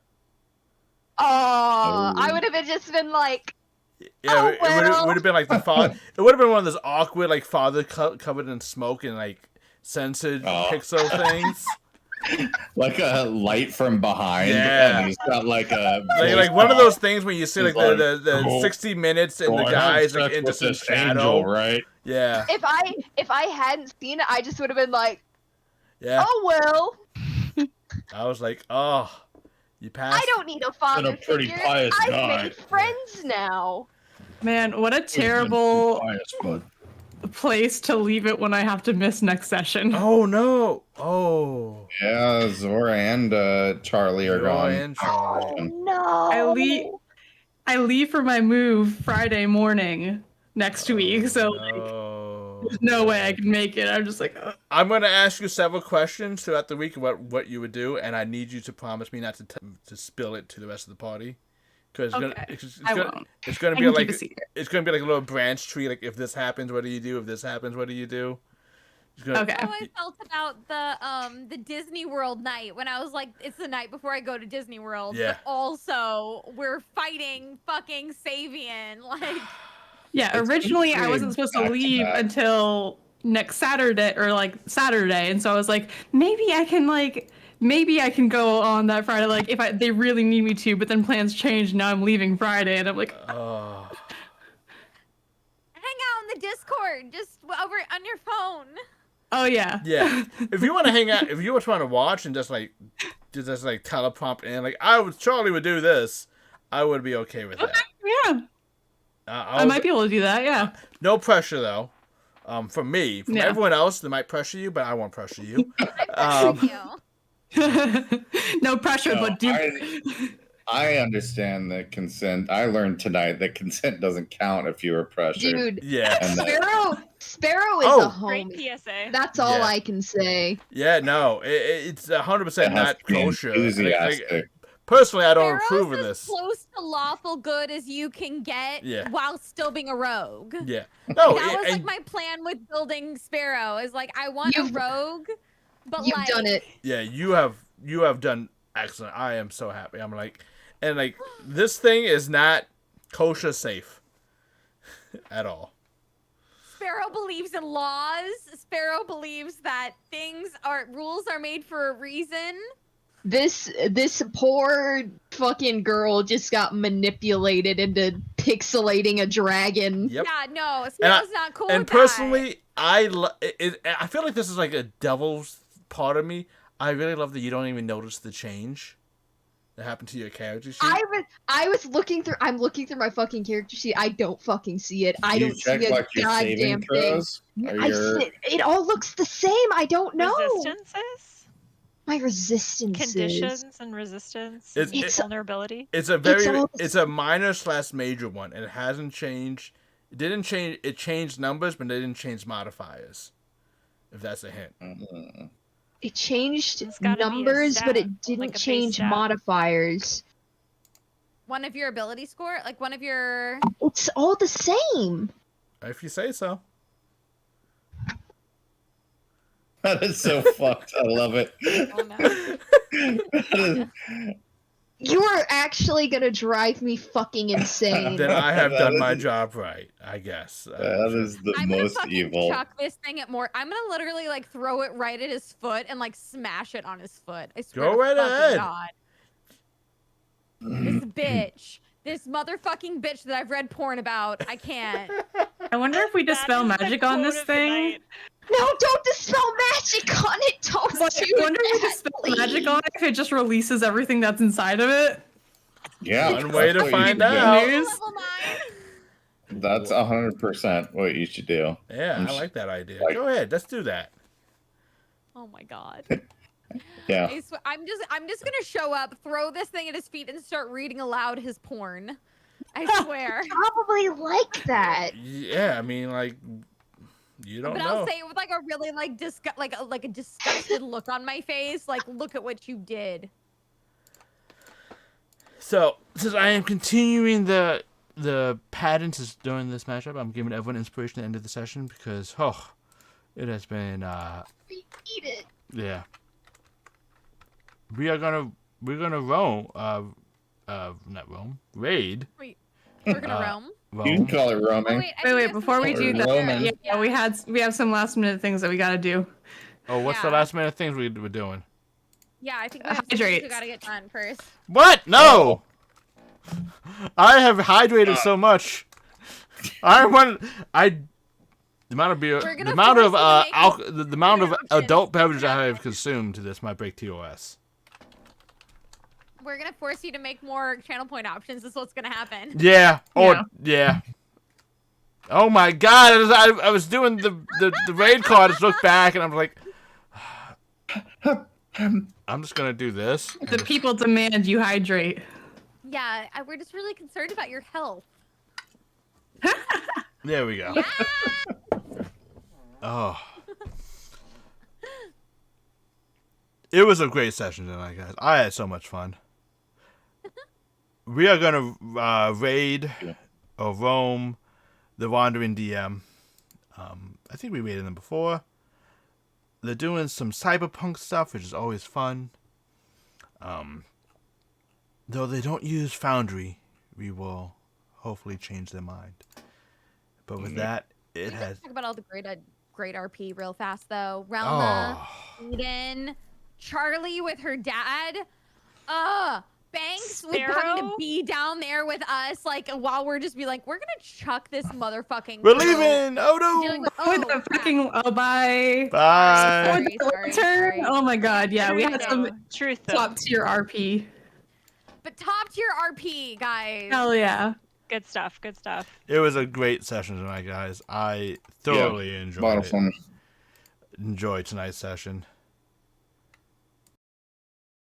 Speaker 11: Oh, I would have just been like,
Speaker 2: Yeah,
Speaker 11: Oh, well.
Speaker 2: would have been like the father. It would have been one of those awkward, like father covered in smoke and like censored pixel things.
Speaker 9: Like a light from behind,
Speaker 2: Yeah.
Speaker 9: and he's got like a
Speaker 2: Like one of those things when you see like
Speaker 9: He's
Speaker 2: the
Speaker 9: like,
Speaker 2: 60 minutes and
Speaker 9: "Oh,
Speaker 2: the
Speaker 9: I
Speaker 2: guys
Speaker 9: had
Speaker 2: like
Speaker 9: sex
Speaker 2: into
Speaker 9: with
Speaker 2: some
Speaker 9: this
Speaker 2: shadow,
Speaker 9: angel, right?
Speaker 2: Yeah,
Speaker 11: if I hadn't seen it, I just would have been like,
Speaker 2: yeah.
Speaker 11: oh well,
Speaker 2: I was like, oh, you passed.
Speaker 11: I don't need a father
Speaker 9: Been a pretty
Speaker 11: figure.
Speaker 9: pious
Speaker 11: I've
Speaker 9: guy."
Speaker 11: made friends now.
Speaker 1: Man, what a terrible
Speaker 9: Pious, bud.
Speaker 1: place to leave it when I have to miss next session.
Speaker 2: Oh no! Oh,
Speaker 9: Yeah, Zora and Charlie are
Speaker 2: Zora
Speaker 9: gone.
Speaker 2: and Charlie.
Speaker 11: Oh no.
Speaker 1: I leave for my move Friday morning next week, so like,
Speaker 2: No.
Speaker 1: there's no way I can make it. I'm just like,
Speaker 2: I'm gonna ask you several questions throughout the week about what you would do, and I need you to promise me not to spill it to the rest of the party, because
Speaker 1: Okay,
Speaker 2: it's
Speaker 1: I
Speaker 2: gonna,
Speaker 1: won't.
Speaker 2: it's gonna
Speaker 1: I
Speaker 2: be
Speaker 1: can
Speaker 2: like
Speaker 1: keep a secret.
Speaker 2: it's gonna be like a little branch tree. Like if this happens, what do you do? If this happens, what do you do? It's gonna,
Speaker 1: Okay.
Speaker 6: How I felt about the Disney World night when I was like, it's the night before I go to Disney World,
Speaker 2: Yeah.
Speaker 6: but also we're fighting fucking Savian. Like,
Speaker 1: Yeah,
Speaker 9: It's
Speaker 1: originally I
Speaker 9: pretty
Speaker 1: wasn't supposed to
Speaker 9: back to
Speaker 1: leave
Speaker 9: back.
Speaker 1: until next Saturday or like Saturday, and so I was like, maybe I can go on that Friday, like if they really need me to. But then plans changed. Now I'm leaving Friday, and I'm like,
Speaker 2: oh.
Speaker 6: hang out in the Discord, just over on your phone.
Speaker 1: oh yeah,
Speaker 2: Yeah. If you want to hang out, if you just want to watch and just like teleprompt in, like Charlie would do this, I would be okay with that.
Speaker 1: yeah. I might be able to do that. Yeah.
Speaker 2: No pressure though. From me, from
Speaker 1: Yeah.
Speaker 2: everyone else, they might pressure you, but I won't pressure you.
Speaker 6: Thank you.
Speaker 1: No pressure,
Speaker 9: No,
Speaker 1: but do.
Speaker 9: I understand that consent. I learned tonight that consent doesn't count if you were pressured.
Speaker 11: Dude,
Speaker 2: Yeah.
Speaker 9: And that,
Speaker 11: Sparrow is
Speaker 2: Oh.
Speaker 11: a
Speaker 8: Great
Speaker 11: homie.
Speaker 8: PSA.
Speaker 11: That's all
Speaker 2: Yeah.
Speaker 11: I can say.
Speaker 2: Yeah, no, it's 100%
Speaker 9: it has
Speaker 2: not
Speaker 9: to be
Speaker 2: kosher.
Speaker 9: enthusiastic.
Speaker 2: Personally, I don't
Speaker 6: Sparrow's
Speaker 2: approve of
Speaker 6: as
Speaker 2: this.
Speaker 6: close to lawful good as you can get
Speaker 2: Yeah.
Speaker 6: while still being a rogue.
Speaker 2: Yeah. No,
Speaker 6: That was like
Speaker 2: and-
Speaker 6: my plan with building Sparrow. Is like I want a
Speaker 11: You've-
Speaker 6: rogue, but
Speaker 11: You've
Speaker 6: like
Speaker 11: done it.
Speaker 2: yeah, you have done excellent. I am so happy. I'm like, and like this thing is not kosher safe at all.
Speaker 6: Sparrow believes in laws. Sparrow believes that rules are made for a reason.
Speaker 11: This poor fucking girl just got manipulated into pixelating a dragon.
Speaker 2: Yep.
Speaker 6: Yeah, no, Sparrow's not cool
Speaker 2: And
Speaker 6: with
Speaker 2: personally, I feel like this is like a devil's part of me. I really love that you don't even notice the change that happened to your character sheet.
Speaker 11: I was looking through. I'm looking through my fucking character sheet. I don't fucking see it. I
Speaker 9: you
Speaker 11: don't
Speaker 9: check
Speaker 11: see a
Speaker 9: like your saving
Speaker 11: goddamn thing.
Speaker 9: throws. Or
Speaker 11: I
Speaker 9: your,
Speaker 11: see, it all looks the same. I don't know.
Speaker 8: Resistances,
Speaker 11: My resistance
Speaker 8: conditions, and resistance, and
Speaker 11: It's-
Speaker 8: vulnerability.
Speaker 2: It's a
Speaker 11: all-
Speaker 2: it's a minor/major one, and it hasn't changed. It didn't change. It changed numbers, but they didn't change modifiers. If that's a hint.
Speaker 11: It changed
Speaker 8: It's gotta be a
Speaker 11: numbers, but
Speaker 8: stat,
Speaker 11: it didn't
Speaker 8: like a base
Speaker 11: change
Speaker 8: stat.
Speaker 11: modifiers.
Speaker 6: One of your ability score, like one of your.
Speaker 11: It's all the same.
Speaker 2: If you say so.
Speaker 9: that is so fucked. I love it.
Speaker 6: Oh, no.
Speaker 9: That is-
Speaker 11: You're actually gonna drive me fucking insane.
Speaker 2: Then I have done my job right, I guess.
Speaker 9: that is the
Speaker 6: I'm gonna
Speaker 9: most
Speaker 6: fucking
Speaker 9: evil.
Speaker 6: chuck this thing at more. I'm gonna literally like throw it right at his foot and like smash it on his foot. I swear
Speaker 2: Go
Speaker 6: to
Speaker 2: right
Speaker 6: fucking
Speaker 2: ahead.
Speaker 6: God. This bitch. This motherfucking bitch that I've read porn about. I can't.
Speaker 1: I wonder if we
Speaker 8: That
Speaker 1: dispel
Speaker 8: is the
Speaker 1: magic on
Speaker 8: quote
Speaker 1: this
Speaker 8: of the
Speaker 1: thing.
Speaker 8: night.
Speaker 11: No, don't dispel magic on it. Don't
Speaker 1: Like,
Speaker 11: do
Speaker 1: I wonder if we
Speaker 11: that,
Speaker 1: dispel
Speaker 11: please.
Speaker 1: magic on it if it just releases everything that's inside of it.
Speaker 9: Yeah,
Speaker 2: One way to
Speaker 9: that's what you
Speaker 2: find
Speaker 9: should do.
Speaker 2: out.
Speaker 6: Level 9.
Speaker 9: That's 100% what you should do.
Speaker 2: Yeah,
Speaker 9: I'm
Speaker 2: I
Speaker 9: s-
Speaker 2: like that idea.
Speaker 9: like-
Speaker 2: Go ahead, let's do that.
Speaker 6: Oh my god.
Speaker 9: Yeah.
Speaker 6: I'm just gonna show up, throw this thing at his feet, and start reading aloud his porn. I swear.
Speaker 5: Probably like that.
Speaker 2: Yeah, I mean, like, you don't
Speaker 6: But
Speaker 2: know.
Speaker 6: I'll say it with like a really like a disgusted look on my face. Like, look at what you did.
Speaker 2: So, since I am continuing the patterns during this mashup, I'm giving everyone inspiration at the end of the session because, it has been,
Speaker 5: Eat it.
Speaker 2: yeah. We're gonna roam, not roam, raid.
Speaker 6: We're gonna roam.
Speaker 9: You can call it
Speaker 6: Oh,
Speaker 9: roaming.
Speaker 6: wait, I think
Speaker 1: Wait,
Speaker 6: we
Speaker 1: before we
Speaker 6: have
Speaker 1: do
Speaker 6: some-
Speaker 1: that,
Speaker 9: Roman.
Speaker 1: yeah, we have some last minute things that we gotta do.
Speaker 2: Oh, what's the
Speaker 6: Yeah.
Speaker 2: last minute things we're doing?
Speaker 6: Yeah, I think we have some things we
Speaker 1: Hydrate.
Speaker 6: gotta get done first.
Speaker 2: What? No! I have hydrated so much. The amount of beer,
Speaker 6: We're
Speaker 2: the
Speaker 6: gonna
Speaker 2: amount of
Speaker 6: force you to
Speaker 2: the amount of
Speaker 6: options.
Speaker 2: adult beverages I have consumed to this might break TOS.
Speaker 6: We're gonna force you to make more channel point options. This is what's gonna happen.
Speaker 2: Yeah.
Speaker 1: Yeah.
Speaker 2: Yeah. Oh my god! I was doing the raid card. I just looked back and I'm like, I'm just gonna do this.
Speaker 1: The people demand you hydrate.
Speaker 6: Yeah, we're just really concerned about your health.
Speaker 2: There we go. Oh. It was a great session tonight, guys. I had so much fun. We are gonna raid or roam the Wandering DM. I think we raided them before. They're doing some cyberpunk stuff, which is always fun. Though they don't use Foundry, we will hopefully change their mind. But with that, it
Speaker 6: Let's
Speaker 2: has.
Speaker 6: talk about all the great RP real fast though. Relna,
Speaker 2: Oh.
Speaker 6: Eden, Charlie with her dad. Banks with having to
Speaker 8: Sparrow?
Speaker 6: be down there with us, like while we're just be like, we're gonna chuck this motherfucking.
Speaker 2: We're
Speaker 6: girl
Speaker 2: leaving! Oh
Speaker 6: dealing
Speaker 2: no!
Speaker 6: with-
Speaker 1: Oh, the
Speaker 6: crap.
Speaker 1: freaking
Speaker 2: Bye!
Speaker 1: bye.
Speaker 6: Sorry,
Speaker 1: Oh,
Speaker 6: sorry,
Speaker 1: turn.
Speaker 6: sorry.
Speaker 1: Oh my god, yeah, we had some
Speaker 8: Truth though.
Speaker 1: top tier RP.
Speaker 6: But top tier RP, guys.
Speaker 1: Hell yeah.
Speaker 8: Good stuff. Good stuff.
Speaker 2: It was a great session tonight, guys. I thoroughly
Speaker 9: A lot
Speaker 2: enjoyed
Speaker 9: of
Speaker 2: it.
Speaker 9: fun.
Speaker 2: Enjoyed tonight's session.